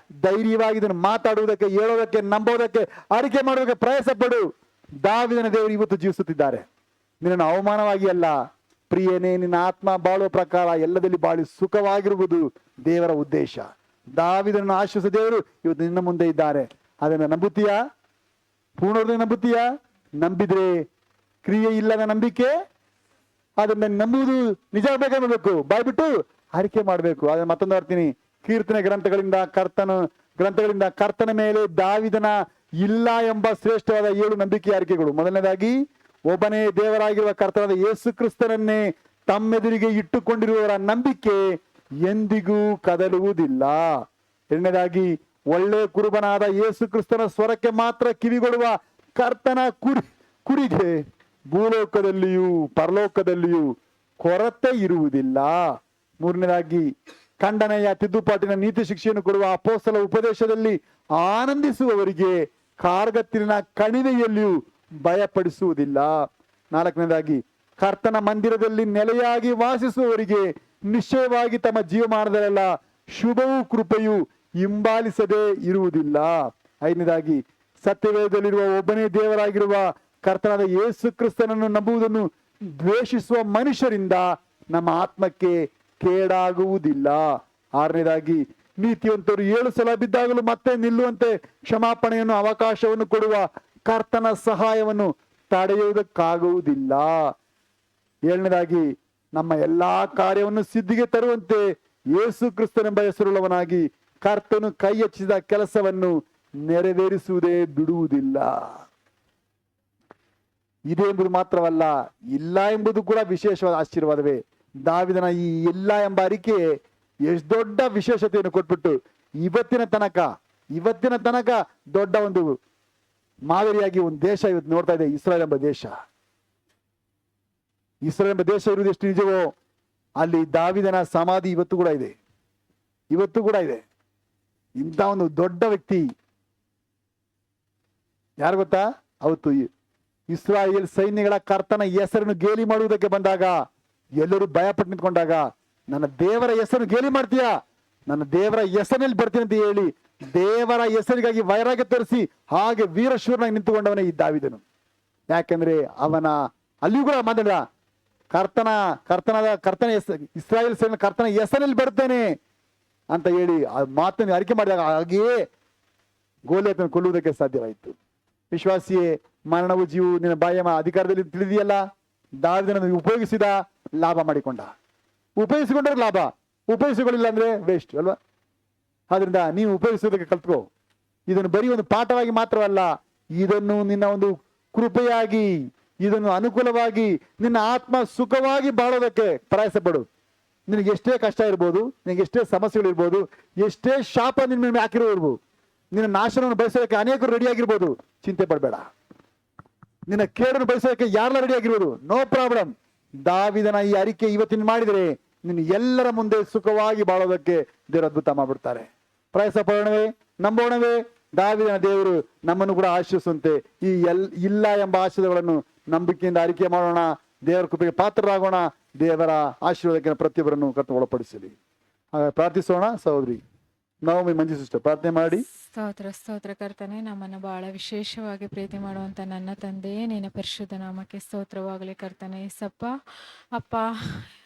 ಧೈರ್ಯವಾಗಿ ಇದನ್ನು ಮಾತಾಡುವುದಕ್ಕೆ, ಹೇಳೋದಕ್ಕೆ, ನಂಬೋದಕ್ಕೆ, ಅರಿಕೆ ಮಾಡೋದಕ್ಕೆ ಪ್ರಯಾಸ ಪಡು. ದಾವೀದನ ದೇವರು ಇವತ್ತು ಜೀವಿಸುತ್ತಿದ್ದಾರೆ. ನಿನ್ನನ್ನು ಅವಮಾನವಾಗಿ ಅಲ್ಲ, ಪ್ರಿಯನೇ, ನಿನ್ನ ಆತ್ಮ ಬಾಳುವ ಪ್ರಕಾರ ಎಲ್ಲದಲ್ಲಿ ಬಾಳಿ ಸುಖವಾಗಿರುವುದು ದೇವರ ಉದ್ದೇಶ. ದಾವೀದನನ್ನು ಆಶ್ರಯಿಸಿದ ದೇವರು ಇವತ್ತು ನಿನ್ನ ಮುಂದೆ ಇದ್ದಾರೆ. ಅದನ್ನು ನಂಬುತ್ತೀಯಾ? ಪೂರ್ಣವಾಗಿ ನಂಬುತ್ತೀಯಾ? ನಂಬಿದ್ರೆ ಕ್ರಿಯೆ ಇಲ್ಲದ ನಂಬಿಕೆ, ಅದನ್ನ ನಂಬುವುದು ನಿಜ ಬೇಕಾಗಬೇಕು, ಬಾಯ್ಬಿಟ್ಟು ಅರಿಕೆ ಮಾಡಬೇಕು. ಅದನ್ನ ಮತ್ತೊಂದು ಬರ್ತೀನಿ, ಕೀರ್ತನೆ ಗ್ರಂಥಗಳಿಂದ ಕರ್ತನ ಮೇಲೆ ದಾವೀದನ ಇಲ್ಲ ಎಂಬ ಶ್ರೇಷ್ಠವಾದ 7 ನಂಬಿಕೆ ಅರಿಕೆಗಳು. ಮೊದಲನೇದಾಗಿ, ಒಬ್ಬನೇ ದೇವರಾಗಿರುವ ಕರ್ತನಾದ ಯೇಸು ಕ್ರಿಸ್ತನನ್ನೇ ತಮ್ಮೆದುರಿಗೆ ಇಟ್ಟುಕೊಂಡಿರುವವರ ನಂಬಿಕೆ ಎಂದಿಗೂ ಕದಲುವುದಿಲ್ಲ. ಎರಡನೇದಾಗಿ, ಒಳ್ಳೆ ಕುರುಬನಾದ ಯೇಸು ಕ್ರಿಸ್ತನ ಸ್ವರಕ್ಕೆ ಮಾತ್ರ ಕಿವಿಗೊಡುವ ಕರ್ತನ ಕುರಿಗೆ ಭೂಲೋಕದಲ್ಲಿಯೂ ಪರಲೋಕದಲ್ಲಿಯೂ ಕೊರತೆ ಇರುವುದಿಲ್ಲ. ಮೂರನೇದಾಗಿ, ಖಂಡನೆಯ ತಿದ್ದುಪಾಟಿನ ನೀತಿ ಶಿಕ್ಷೆಯನ್ನು ಕೊಡುವ ಅಪೊಸ್ತಲ ಉಪದೇಶದಲ್ಲಿ ಆನಂದಿಸುವವರಿಗೆ ಕಾರ್ಗತ್ತಿನ ಕಣಿವೆಯಲ್ಲಿಯೂ ಭಯಪಡಿಸುವುದಿಲ್ಲ. ನಾಲ್ಕನೇದಾಗಿ, ಕರ್ತನ ಮಂದಿರದಲ್ಲಿ ನೆಲೆಯಾಗಿ ವಾಸಿಸುವವರಿಗೆ ನಿಶ್ಚಯವಾಗಿ ತಮ್ಮ ಜೀವಮಾನದಲ್ಲೆಲ್ಲ ಶುಭವೂ ಕೃಪೆಯೂ ಹಿಂಬಾಲಿಸದೇ ಇರುವುದಿಲ್ಲ. ಐದನೇದಾಗಿ, ಸತ್ಯವೇದದಲ್ಲಿರುವ ಒಬ್ಬನೇ ದೇವರಾಗಿರುವ ಕರ್ತನಾದ ಯೇಸು ಕ್ರಿಸ್ತನನ್ನು ನಂಬುವುದನ್ನು ದ್ವೇಷಿಸುವ ಮನುಷ್ಯರಿಂದ ನಮ್ಮ ಆತ್ಮಕ್ಕೆ ಕೇಡಾಗುವುದಿಲ್ಲ. ಆರನೇದಾಗಿ, ನೀತಿವಂತರು 7 ಸಲ ಬಿದ್ದಾಗಲೂ ಮತ್ತೆ ನಿಲ್ಲುವಂತೆ ಕ್ಷಮಾಪಣೆಯನ್ನು, ಅವಕಾಶವನ್ನು ಕೊಡುವ ಕರ್ತನ ಸಹಾಯವನ್ನು ತಡೆಯುವುದಕ್ಕಾಗುವುದಿಲ್ಲ. ಏಳನೇದಾಗಿ, ನಮ್ಮ ಎಲ್ಲಾ ಕಾರ್ಯವನ್ನು ಸಿದ್ಧಿಗೆ ತರುವಂತೆ ಯೇಸು ಕ್ರಿಸ್ತನೆಂಬ ಹೆಸರುಳ್ಳವನಾಗಿ ಕರ್ತನು ಕೈ ಹಚ್ಚಿದ ಕೆಲಸವನ್ನು ನೆರವೇರಿಸುವುದೇ ಬಿಡುವುದಿಲ್ಲ. ಇದೆ ಎಂಬುದು ಮಾತ್ರವಲ್ಲ, ಇಲ್ಲ ಎಂಬುದು ಕೂಡ ವಿಶೇಷವಾದ ಆಶೀರ್ವಾದವೇ. ದಾವೀದನ ಈ ಇಲ್ಲ ಎಂಬ ಅರಿಕೆ ಎಷ್ಟು ದೊಡ್ಡ ವಿಶೇಷತೆಯನ್ನು ಕೊಟ್ಬಿಟ್ಟು ಇವತ್ತಿನ ತನಕ ದೊಡ್ಡ ಒಂದು ಮಾದರಿಯಾಗಿ ಒಂದು ದೇಶ ಇವತ್ತು ನೋಡ್ತಾ ಇದೆ, ಇಸ್ರಾಯೇಲ್ ಎಂಬ ದೇಶ. ಇಸ್ರಾಯೇಲ್ ಎಂಬ ದೇಶ ಇರುವುದು ಎಷ್ಟು ನಿಜವೋ, ಅಲ್ಲಿ ದಾವೀದನ ಸಮಾಧಿ ಇವತ್ತು ಕೂಡ ಇದೆ. ಇಂಥ ಒಂದು ದೊಡ್ಡ ವ್ಯಕ್ತಿ ಯಾರು ಗೊತ್ತಾ? ಅವತ್ತು ಇಸ್ರಾಯೇಲ್ ಸೈನ್ಯಗಳ ಕರ್ತನ ಹೆಸರನ್ನು ಗೇಲಿ ಮಾಡುವುದಕ್ಕೆ ಬಂದಾಗ ಎಲ್ಲರೂ ಭಯಪಟ್ಟು ನಿಂತ್ಕೊಂಡಾಗ, ನನ್ನ ದೇವರ ಹೆಸರನ್ನು ಗೇಲಿ ಮಾಡ್ತೀಯಾ, ನನ್ನ ದೇವರ ಹೆಸರಿನಲ್ಲಿ ಬರ್ತೀನಿ ಅಂತ ಹೇಳಿ ದೇವರ ಹೆಸರಿಗಾಗಿ ವೈರಾಗ್ಯ ತೋರಿಸಿ ಹಾಗೆ ವೀರಶೂರನಾಗಿ ನಿಂತುಕೊಂಡವನೇ ಈ ದಾವೀದನು. ಯಾಕೆಂದ್ರೆ ಅವನ ಅಲ್ಲಿಯೂ ಕೂಡ ಮಾತಾಡ, ಕರ್ತನ ಇಸ್ರಾಯೇಲ್ ಸೇನೆ ಕರ್ತನ ಹೆಸರಲ್ಲಿ ಬರ್ತೇನೆ ಅಂತ ಹೇಳಿ ಆ ಮಾತನ್ನು ಅರಿಕೆ ಮಾಡಿದಾಗ ಹಾಗೆಯೇ ಗೋಲಿಯತನ್ನು ಕೊಲ್ಲುವುದಕ್ಕೆ ಸಾಧ್ಯವಾಯಿತು. ವಿಶ್ವಾಸಿಯೇ, ಮರಣವು ಜೀವು ನಿನ್ನ ಬಾಯ ಅಧಿಕಾರದಲ್ಲಿ ತಿಳಿದಿಯಲ್ಲ. ದಾವೀದನನ್ನು ಉಪಯೋಗಿಸಿದ, ಲಾಭ ಮಾಡಿಕೊಂಡ. ಉಪಯೋಗಿಸಿಕೊಂಡ್ರೆ ಲಾಭ, ಉಪಯೋಗಿಸಿಕೊಳ್ಳಿಲ್ಲ ಅಂದ್ರೆ ವೇಸ್ಟ್ ಅಲ್ವಾ? ಆದ್ರಿಂದ ನೀವು ಉಪಯೋಗಿಸೋದಕ್ಕೆ ಕಲ್ತ್ಕೋ. ಇದನ್ನು ಬರೀ ಒಂದು ಪಾಠವಾಗಿ ಮಾತ್ರವಲ್ಲ, ಇದನ್ನು ನಿನ್ನ ಒಂದು ಕೃಪೆಯಾಗಿ, ಇದನ್ನು ಅನುಕೂಲವಾಗಿ, ನಿನ್ನ ಆತ್ಮ ಸುಖವಾಗಿ ಬಾಳೋದಕ್ಕೆ ಪ್ರಯಾಸ ಪಡು. ನಿನಗೆ ಎಷ್ಟೇ ಕಷ್ಟ ಇರ್ಬೋದು, ನಿನಗೆ ಎಷ್ಟೇ ಸಮಸ್ಯೆಗಳಿರ್ಬೋದು, ಎಷ್ಟೇ ಶಾಪ ನಿನ್ನ ಮೇಲೆ ಹಾಕಿರೋರ್ಬೋದು, ನಿನ್ನ ನಾಶನವನ್ನು ಬಯಸೋದಕ್ಕೆ ಅನೇಕರು ರೆಡಿ ಆಗಿರ್ಬೋದು, ಚಿಂತೆ ಪಡಬೇಡ. ನಿನ್ನ ಕೇಡನ್ನು ಬಯಸೋದಕ್ಕೆ ಯಾರೆಲ್ಲ ರೆಡಿ ಆಗಿರ್ಬೋದು, ನೋ ಪ್ರಾಬ್ಲಮ್. ದಾವೀದನ ಈ ಅರಿಕೆ ಇವತ್ತಿನ ಮಾಡಿದರೆ ನೀನು ಎಲ್ಲರ ಮುಂದೆ ಸುಖವಾಗಿ ಬಾಳೋದಕ್ಕೆ ದೇವರು ಅದ್ಭುತ ಮಾಡ್ಬಿಡ್ತಾರೆ. ಪ್ರಯಾಸ ಪಡೋಣವೇ, ನಂಬೋಣವೇ. ದಾವೀದನ ದೇವರು ನಮ್ಮನ್ನು ಕೂಡ ಆಶೀರ್ವಿಸುವಂತೆ ಈ ಇಲ್ಲ ಎಂಬ ಆಶೀರ್ವಾದಗಳನ್ನು ನಂಬಿಕೆಯಿಂದ ಅರಿಕೆ ಮಾಡೋಣ. ದೇವರ ಕೃಪೆಗೆ ಪಾತ್ರರಾಗೋಣ. ದೇವರ ಆಶೀರ್ವಾದಕ್ಕೆ ಪ್ರತಿಯೊಬ್ಬರನ್ನು ಕರ್ತನು ಒಳಪಡಿಸಲಿ. ಪ್ರಾರ್ಥಿಸೋಣ. ಸಹೋದರಿ ನವಮಿ ಮಂಜು ಸಿಸ್ಟರ್ ಪ್ರಾರ್ಥನೆ ಮಾಡಿ. ಸ್ತೋತ್ರ ಕರ್ತನೆ, ನಮ್ಮನ್ನು ಬಹಳ ವಿಶೇಷವಾಗಿ ಪ್ರೀತಿ ಮಾಡುವಂತ ನನ್ನ ತಂದೆಯೇ, ನಿನ್ನ ಪರಿಶುದ್ಧ ನಾಮಕ್ಕೆ ಸ್ತೋತ್ರವಾಗಲಿ ಕರ್ತನೆ. ಏಸಪ್ಪ ಅಪ್ಪ,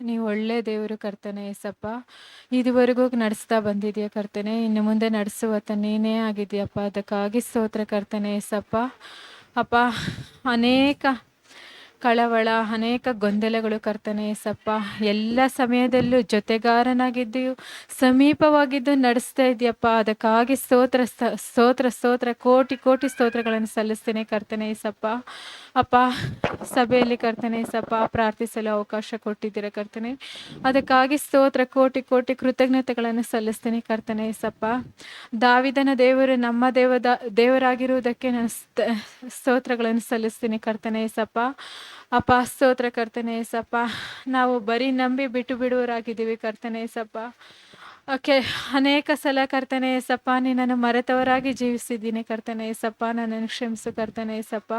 ನೀವು ಒಳ್ಳೆ ದೇವರು ಕರ್ತನೆ. ಏಸಪ್ಪ, ಇದುವರೆಗೂ ನಡೆಸ್ತಾ ಬಂದಿದೆಯಾ ಕರ್ತನೆ, ಇನ್ನು ಮುಂದೆ ನಡೆಸುವತ್ತ ನೀನೇ ಆಗಿದೆಯಪ್ಪ. ಅದಕ್ಕಾಗಿ ಸ್ತೋತ್ರ ಕರ್ತನೆ. ಏಸಪ್ಪ ಅಪ್ಪ, ಅನೇಕ ಕಳವಳ, ಅನೇಕ ಗೊಂದಲಗಳು ಕರ್ತನೆ. ಏಸಪ್ಪ, ಎಲ್ಲ ಸಮಯದಲ್ಲೂ ಜೊತೆಗಾರನಾಗಿದ್ದು ಸಮೀಪವಾಗಿದ್ದು ನಡೆಸ್ತಾ ಇದೆಯಪ್ಪ. ಅದಕ್ಕಾಗಿ ಸ್ತೋತ್ರ ಕೋಟಿ ಸ್ತೋತ್ರಗಳನ್ನು ಸಲ್ಲಿಸ್ತೇನೆ ಕರ್ತನೆ. ಏಸಪ್ಪ ಅಪ್ಪ, ಸಭೆಯಲ್ಲಿ ಕರ್ತನೆ ಏಸಪ್ಪ ಪ್ರಾರ್ಥಿಸಲು ಅವಕಾಶ ಕೊಟ್ಟಿದ್ದೀರ ಕರ್ತನೆ. ಅದಕ್ಕಾಗಿ ಸ್ತೋತ್ರ ಕೋಟಿ ಕೃತಜ್ಞತೆಗಳನ್ನು ಸಲ್ಲಿಸ್ತೇನೆ ಕರ್ತನೆ. ಏಸಪ್ಪ, ದಾವೀದನ ದೇವರು ನಮ್ಮ ದೇವರಾಗಿರುವುದಕ್ಕೆ ನಾನು ಸ್ತೋತ್ರಗಳನ್ನು ಸಲ್ಲಿಸ್ತೀನಿ ಕರ್ತನೆ. ಏಸಪ್ಪ ಅಪ್ಪ ಸ್ತೋತ್ರ ಕರ್ತನೆ ಏಸಪ್ಪ. ನಾವು ಬರೀ ನಂಬಿ ಬಿಟ್ಟು ಬಿಡುವರಾಗಿದ್ದೀವಿ ಕರ್ತನೆ ಏಸಪ್ಪ. ಓಕೆ, ಅನೇಕ ಸಲ ಕರ್ತನೆ ಏಸಪ್ಪ ನಿನ್ನನ್ನು ಮರೆತವರಾಗಿ ಜೀವಿಸಿದ್ದೀನಿ ಕರ್ತನೆ ಏಸಪ್ಪ. ನನ್ನನ್ನು ಕ್ಷಮಿಸು ಕರ್ತನೆ ಏಸಪ್ಪ.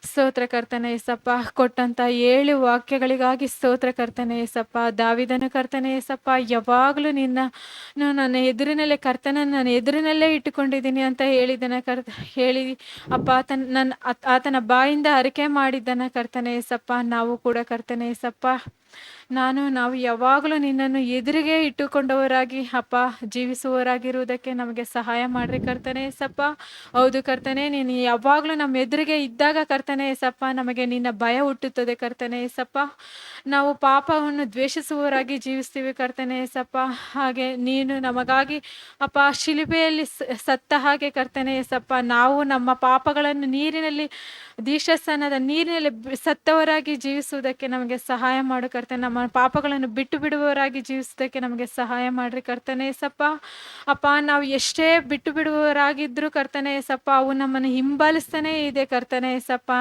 ಸ್ತೋತ್ರ ಕರ್ತನೆ ಏಸಪ್ಪ. ಕೊಟ್ಟಂಥ 7 ವಾಕ್ಯಗಳಿಗಾಗಿ ಸ್ತೋತ್ರ ಕರ್ತನೆ ಏಸಪ್ಪ. ದಾವಿದನು ಕರ್ತನೆ ಏಸಪ್ಪ ಯಾವಾಗಲೂ ನನ್ನ ಎದುರಿನಲ್ಲೇ ನನ್ನ ಎದುರಿನಲ್ಲೇ ಇಟ್ಟುಕೊಂಡಿದ್ದೀನಿ ಅಂತ ಹೇಳಿ ಅಪ್ಪ ಆತನ ಬಾಯಿಂದ ಅರಿಕೆ ಮಾಡಿದ್ದನ ಕರ್ತನೆ ಏಸಪ್ಪ. ನಾವು ಕೂಡ ಕರ್ತನೆ ಏಸಪ್ಪ ನಾವು ಯಾವಾಗಲೂ ನಿನ್ನನ್ನು ಎದುರಿಗೆ ಇಟ್ಟುಕೊಂಡವರಾಗಿ ಅಪ್ಪ ಜೀವಿಸುವವರಾಗಿರುವುದಕ್ಕೆ ನಮಗೆ ಸಹಾಯ ಮಾಡ್ರಿ ಕರ್ತನೆ ಏಸಪ್ಪ. ಹೌದು ಕರ್ತನೆ, ನೀನು ಯಾವಾಗಲೂ ನಮ್ಮ ಎದುರಿಗೆ ಇದ್ದಾಗ ಕರ್ತನೆ ಏಸಪ್ಪ ನಮಗೆ ನಿನ್ನ ಭಯ ಹುಟ್ಟುತ್ತದೆ ಕರ್ತನೆ ಏಸಪ್ಪ. ನಾವು ಪಾಪವನ್ನು ದ್ವೇಷಿಸುವವರಾಗಿ ಜೀವಿಸ್ತೀವಿ ಕರ್ತನೆ ಏಸಪ್ಪ. ಹಾಗೆ ನೀನು ನಮಗಾಗಿ ಅಪ್ಪ ಶಿಲುಬೆಯಲ್ಲಿ ಸತ್ತ ಹಾಗೆ ಕರ್ತನೆ ಏಸಪ್ಪ ನಾವು ನಮ್ಮ ಪಾಪಗಳನ್ನು ದೀಕ್ಷಾಸ್ನಾನದ ನೀರಿನಲ್ಲಿ ಸತ್ತವರಾಗಿ ಜೀವಿಸುವುದಕ್ಕೆ ನಮಗೆ ಸಹಾಯ ಮಾಡು ಕರ್ತನೆ. ನಮ್ಮ ಪಾಪಗಳನ್ನು ಬಿಟ್ಟು ಬಿಡುವವರಾಗಿ ಜೀವಿಸುವುದಕ್ಕೆ ನಮಗೆ ಸಹಾಯ ಮಾಡ್ರಿ ಕರ್ತನೆ ಏಸಪ್ಪ. ಅಪ್ಪ ನಾವು ಎಷ್ಟೇ ಬಿಟ್ಟು ಬಿಡುವವರಾಗಿದ್ದರೂ ಕರ್ತನೆ ಏಸಪ್ಪ ಅವು ನಮ್ಮನ್ನು ಹಿಂಬಾಲಿಸ್ತಾನೇ ಇದೆ ಕರ್ತನೆ ಏಸಪ್ಪ.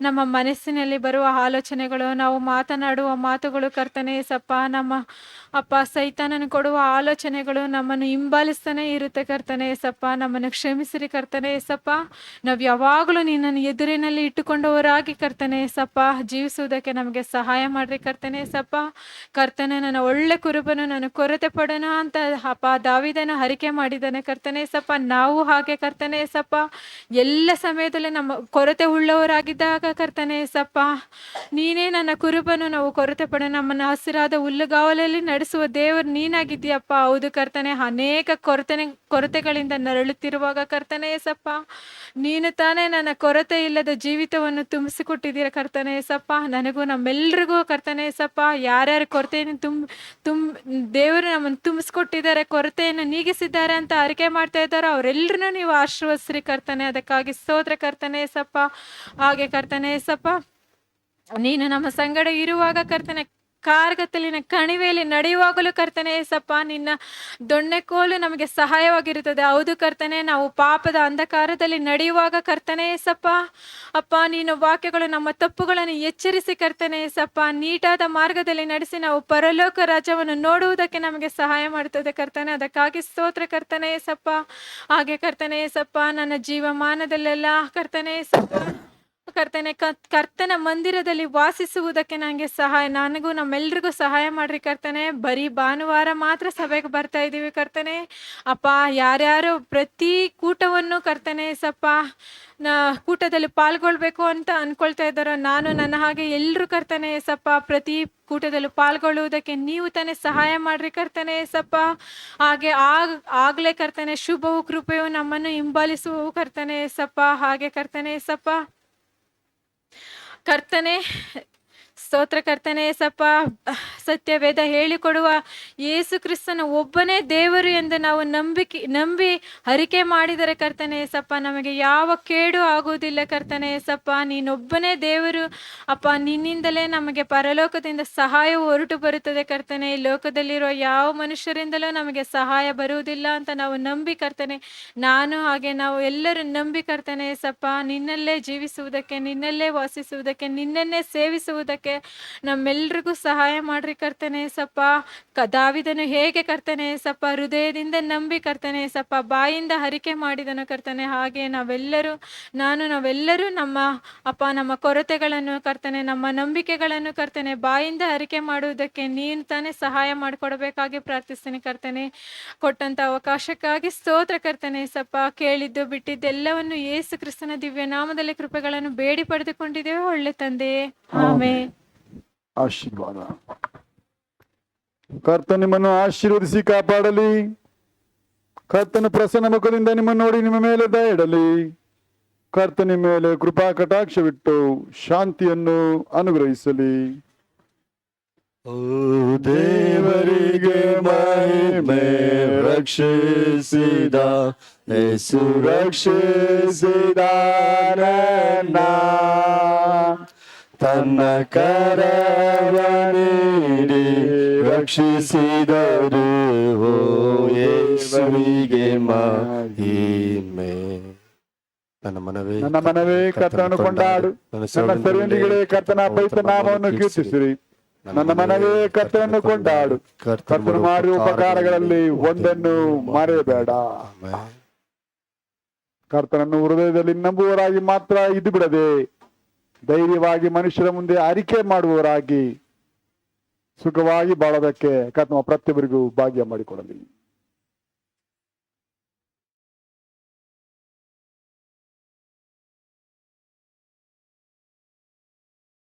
ನಮ್ಮ ಮನಸ್ಸಿನಲ್ಲಿ ಬರುವ ಆಲೋಚನೆಗಳು, ನಾವು ಮಾತನಾಡುವ ಮಾತುಗಳು ಕರ್ತನೆ ಏಸಪ್ಪ, ನಮ್ಮ ಅಪ್ಪ ಸೈತಾನನು ಕೊಡುವ ಆಲೋಚನೆಗಳು ನಮ್ಮನ್ನು ಹಿಂಬಾಲಿಸ್ತಾನೆ ಇರುತ್ತೆ ಕರ್ತನೆ ಏಸಪ್ಪ. ನಮ್ಮನ್ನು ಕ್ಷಮಿಸಿರಿ ಕರ್ತನೆ ಏಸಪ್ಪ. ನಾವು ಯಾವಾಗಲೂ ನಿನ್ನನ್ನು ಎದುರಿನಲ್ಲಿ ಇಟ್ಟುಕೊಂಡವರಾಗಿ ಕರ್ತನೆ ಏಸಪ್ಪ ಜೀವಿಸುವುದಕ್ಕೆ ನಮಗೆ ಸಹಾಯ ಮಾಡ್ರಿ ಕರ್ತನೆ ಏಸಪ್ಪ. ಕರ್ತನೆ, ನನ್ನ ಒಳ್ಳೆ ಕುರುಬನು ನಾನು ಕೊರತೆ ಪಡೋಣ ಅಂತ ಅಪ್ಪ ದಾವೀದನು ಅರಿಕೆ ಮಾಡಿದ್ದಾನೆ ಕರ್ತನೆ ಏಸಪ್ಪ. ನಾವು ಹಾಗೆ ಕರ್ತನೆ ಏಸಪ್ಪ ಎಲ್ಲ ಸಮಯದಲ್ಲಿ ನಮ್ಮ ಕೊರತೆ ಉಳ್ಳವರಾಗಿದ್ದಾಗ ಕರ್ತನೆ ಏಸಪ್ಪ ನೀನೇ ನನ್ನ ಕುರುಬನು, ನಾವು ಕೊರತೆ ಪಡೋಣ. ನಮ್ಮನ್ನು ಹಸಿರಾದ ಹುಲ್ಲುಗಾವಲಲ್ಲಿ ನಡೆಸುವ ದೇವರು ನೀನಾಗಿದ್ದೀಯಪ್ಪ. ಹೌದು ಕರ್ತನೆ, ಅನೇಕ ಕೊರತೆಗಳಿಂದ ನರಳುತ್ತಿರುವಾಗ ಕರ್ತನೆ ಏಸಪ್ಪ ನೀನು ತಾನೇ ನನ್ನ ಕೊರತೆ ಇಲ್ಲದ ಜೀವಿತವನ್ನು ತುಂಬಿಸಿಕೊಟ್ಟಿದ್ದೀರ ಕರ್ತನೆ ಏಸಪ್ಪ. ನನಗೂ ನಮ್ಮೆಲ್ರಿಗೂ ಕರ್ತನೆ ಏಸಪ್ಪ ಯಾರ್ಯಾರ ಕೊರತೆಯನ್ನು ದೇವರು ನಮ್ಮನ್ನು ತುಂಬಿಸ್ಕೊಟ್ಟಿದ್ದಾರೆ, ಕೊರತೆಯನ್ನು ನೀಗಿಸಿದ್ದಾರೆ ಅಂತ ಅರಿಕೆ ಮಾಡ್ತಾ ಇದ್ದಾರೋ ಅವರೆಲ್ಲರನ್ನೂ ನೀವು ಆಶೀರ್ವದಿಸ್ರಿ ಕರ್ತನೆ. ಅದಕ್ಕಾಗಿ ಸ್ತೋತ್ರ ಕರ್ತನೆ ಏಸಪ್ಪ. ಹಾಗೆ ಕರ್ತನೆ ಏಸಪ್ಪ ನೀನು ನಮ್ಮ ಸಂಗಡ ಇರುವಾಗ ಕರ್ತನೆ ಕಾರ್ಗತ್ತಲಿನ ಕಣಿವೆಯಲ್ಲಿ ನಡೆಯುವಾಗಲೂ ಕರ್ತನೆ ಏಸಪ್ಪ ನಿನ್ನ ದೊಣ್ಣೆಕೋಲು ನಮಗೆ ಸಹಾಯವಾಗಿರುತ್ತದೆ. ಹೌದು ಕರ್ತನೆ, ನಾವು ಪಾಪದ ಅಂಧಕಾರದಲ್ಲಿ ನಡೆಯುವಾಗ ಕರ್ತನೆ ಏಸಪ್ಪ ಅಪ್ಪ ನೀನು ವಾಕ್ಯಗಳು ನಮ್ಮ ತಪ್ಪುಗಳನ್ನು ಎಚ್ಚರಿಸಿ ಕರ್ತನೆ ಏಸಪ್ಪ ನೀಟಾದ ಮಾರ್ಗದಲ್ಲಿ ನಡೆಸಿ ನಾವು ಪರಲೋಕ ರಾಜ್ಯವನ್ನು ನೋಡುವುದಕ್ಕೆ ನಮಗೆ ಸಹಾಯ ಮಾಡುತ್ತದೆ ಕರ್ತನೆ. ಅದಕ್ಕಾಗಿ ಸ್ತೋತ್ರ ಕರ್ತನೆ ಏಸಪ್ಪ. ಹಾಗೆ ಕರ್ತನೆ ಏಸಪ್ಪ ನನ್ನ ಜೀವಮಾನದಲ್ಲೆಲ್ಲ ಕರ್ತನೆ ಏಸಪ್ಪ ಕರ್ತನೆ ಕರ್ತನ ಮಂದಿರದಲ್ಲಿ ವಾಸಿಸುವುದಕ್ಕೆ ನನಗೂ ನಮ್ಮೆಲ್ರಿಗೂ ಸಹಾಯ ಮಾಡ್ರಿ ಕರ್ತನೆ. ಬರೀ ಭಾನುವಾರ ಮಾತ್ರ ಸಭೆಗೆ ಬರ್ತಾ ಇದ್ದೀವಿ ಕರ್ತನೆ ಅಪ್ಪ. ಯಾರ್ಯಾರು ಪ್ರತಿ ಕೂಟವನ್ನು ಕರ್ತನೆ ಸಪ್ಪ ಕೂಟದಲ್ಲಿ ಪಾಲ್ಗೊಳ್ಬೇಕು ಅಂತ ಅನ್ಕೊಳ್ತಾ ಇದ್ದಾರೋ ನನ್ನ ಹಾಗೆ ಎಲ್ಲರೂ ಕರ್ತನೆ ಸಪ್ಪ ಪ್ರತಿ ಕೂಟದಲ್ಲೂ ಪಾಲ್ಗೊಳ್ಳುವುದಕ್ಕೆ ನೀವು ತಾನೇ ಸಹಾಯ ಮಾಡ್ರಿ ಕರ್ತನೆ ಸಪ್ಪ. ಹಾಗೆ ಆಗ್ಲೇ ಕರ್ತನೆ ಶುಭವು ಕೃಪೆಯು ನಮ್ಮನ್ನು ಹಿಂಬಾಲಿಸುವವು ಕರ್ತನೆ ಸಪ್ಪ. ಹಾಗೆ ಕರ್ತನೆ ಸಪ್ಪ ಕರ್ತನೆ ಸ್ತೋತ್ರ ಕರ್ತನೆ ಸಪ್ಪ. ಸತ್ಯವೇದ ಹೇಳಿಕೊಡುವ ಯೇಸು ಕ್ರಿಸ್ತನ ಒಬ್ಬನೇ ದೇವರು ಎಂದು ನಾವು ನಂಬಿ ಅರಿಕೆ ಮಾಡಿದರೆ ಕರ್ತನೆ ಸಪ್ಪ ನಮಗೆ ಯಾವ ಕೇಡು ಆಗುವುದಿಲ್ಲ ಕರ್ತನೆ ಸಪ್ಪ. ನೀನೊಬ್ಬನೇ ದೇವರು ಅಪ್ಪ. ನಿನ್ನಿಂದಲೇ ನಮಗೆ ಪರಲೋಕದಿಂದ ಸಹಾಯವು ಹೊರಟು ಬರುತ್ತದೆ ಕರ್ತನೆ. ಈ ಲೋಕದಲ್ಲಿರುವ ಯಾವ ಮನುಷ್ಯರಿಂದಲೂ ನಮಗೆ ಸಹಾಯ ಬರುವುದಿಲ್ಲ ಅಂತ ನಾವು ನಂಬಿ ಕರ್ತನೆ, ನಾನು ಹಾಗೆ ನಾವು ಎಲ್ಲರೂ ನಂಬಿ ಕರ್ತನೆ ಸಪ್ಪ ನಿನ್ನಲ್ಲೇ ಜೀವಿಸುವುದಕ್ಕೆ, ನಿನ್ನಲ್ಲೇ ವಾಸಿಸುವುದಕ್ಕೆ, ನಿನ್ನನ್ನೇ ಸೇವಿಸುವುದಕ್ಕೆ ನಮ್ಮೆಲ್ರಿಗೂ ಸಹಾಯ ಮಾಡ್ರಿ ಕರ್ತನೆ ಸಪ್ಪ. ದಾವಿದನು ಹೇಗೆ ಕರ್ತನೆ ಸಪ್ಪ ಹೃದಯದಿಂದ ನಂಬಿ ಕರ್ತನೆ ಸಪ್ಪ ಬಾಯಿಂದ ಹರಿಕೆ ಮಾಡಿದನು ಕರ್ತನೆ, ಹಾಗೆ ನಾವೆಲ್ಲರೂ ನಮ್ಮ ಕೊರತೆಗಳನ್ನು ಕರ್ತನೆ, ನಮ್ಮ ನಂಬಿಕೆಗಳನ್ನು ಕರ್ತನೆ ಬಾಯಿಂದ ಹರಿಕೆ ಮಾಡುವುದಕ್ಕೆ ನೀನು ತಾನೇ ಸಹಾಯ ಮಾಡಿಕೊಡಬೇಕಾಗಿ ಪ್ರಾರ್ಥಿಸ್ತೀನಿ ಕರ್ತನೆ. ಕೊಟ್ಟಂತ ಅವಕಾಶಕ್ಕಾಗಿ ಸ್ತೋತ್ರ ಕರ್ತನೆ ಸಪ್ಪ. ಕೇಳಿದ್ದು ಬಿಟ್ಟಿದ್ದೆಲ್ಲವನ್ನು ಯೇಸು ಕ್ರಿಸ್ತನ ದಿವ್ಯ ನಾಮದಲ್ಲಿ ಕೃಪೆಗಳನ್ನು ಬೇಡಿ ಪಡೆದುಕೊಂಡಿದ್ದೇವೆ ಒಳ್ಳೆ ತಂದೆಯೇ, ಆಮೆನ್. ಆಶೀರ್ವಾದ. ಕರ್ತ ನಿಮ್ಮನ್ನು ಆಶೀರ್ವದಿಸಿ ಕಾಪಾಡಲಿ. ಕರ್ತನ ಪ್ರಸನ್ನ ಮುಖದಿಂದ ನಿಮ್ಮನ್ನು ನೋಡಿ ನಿಮ್ಮ ಮೇಲೆ ದಯ ಇಡಲಿ. ಕರ್ತ ನಿಮ್ಮ ಮೇಲೆ ಕೃಪಾ ಕಟಾಕ್ಷವಿಟ್ಟು ಶಾಂತಿಯನ್ನು ಅನುಗ್ರಹಿಸಲಿ. ಓ ದೇವರಿಗೆ ಮಹಿಮೆ, ರಕ್ಷಿಸಿದ ಯೇಸು ರಕ್ಷಿಸಿದ ನನ್ನ, ತನ್ನ ಕರವ ನೀಡಿ ರಕ್ಷಿಸಿದರು. ಓ ಯೇಸುವಿಗೆ ಮಹಿಮೆ. ನನ್ನ ಮನವೇ ನನ್ನ ಮನವೇ ಕರ್ತನನ್ನು ಕೊಂಡಾಡು, ನನ್ನ ಸರ್ವನಿಗಳೇ ಕರ್ತನ ಪವಿತ್ರ ನಾಮವನ್ನು ಕೀರ್ತಿಸಿರಿ. ನನ್ನ ಮನವೇ ಕರ್ತನನ್ನು ಕೊಂಡಾಡು, ಕರ್ತನು ಮಾಡಿರುವ ಉಪಕಾರಗಳಲ್ಲಿ ಒಂದನ್ನು ಮರೆಯಬೇಡ. ಕರ್ತನನ್ನು ಹೃದಯದಲ್ಲಿ ನಂಬುವವರಾಗಿ ಮಾತ್ರ ಇದ್ದು ಬಿಡದೆ ಧೈರ್ಯವಾಗಿ ಮನುಷ್ಯರ ಮುಂದೆ ಅರಿಕೆ ಮಾಡುವವರಾಗಿ ಸುಖವಾಗಿ ಬಾಳೋದಕ್ಕೆ ಕರ್ತನ ಪ್ರತಿಯೊಬ್ಬರಿಗೂ ಭಾಗ್ಯ ಮಾಡಿಕೊಡಲಿ.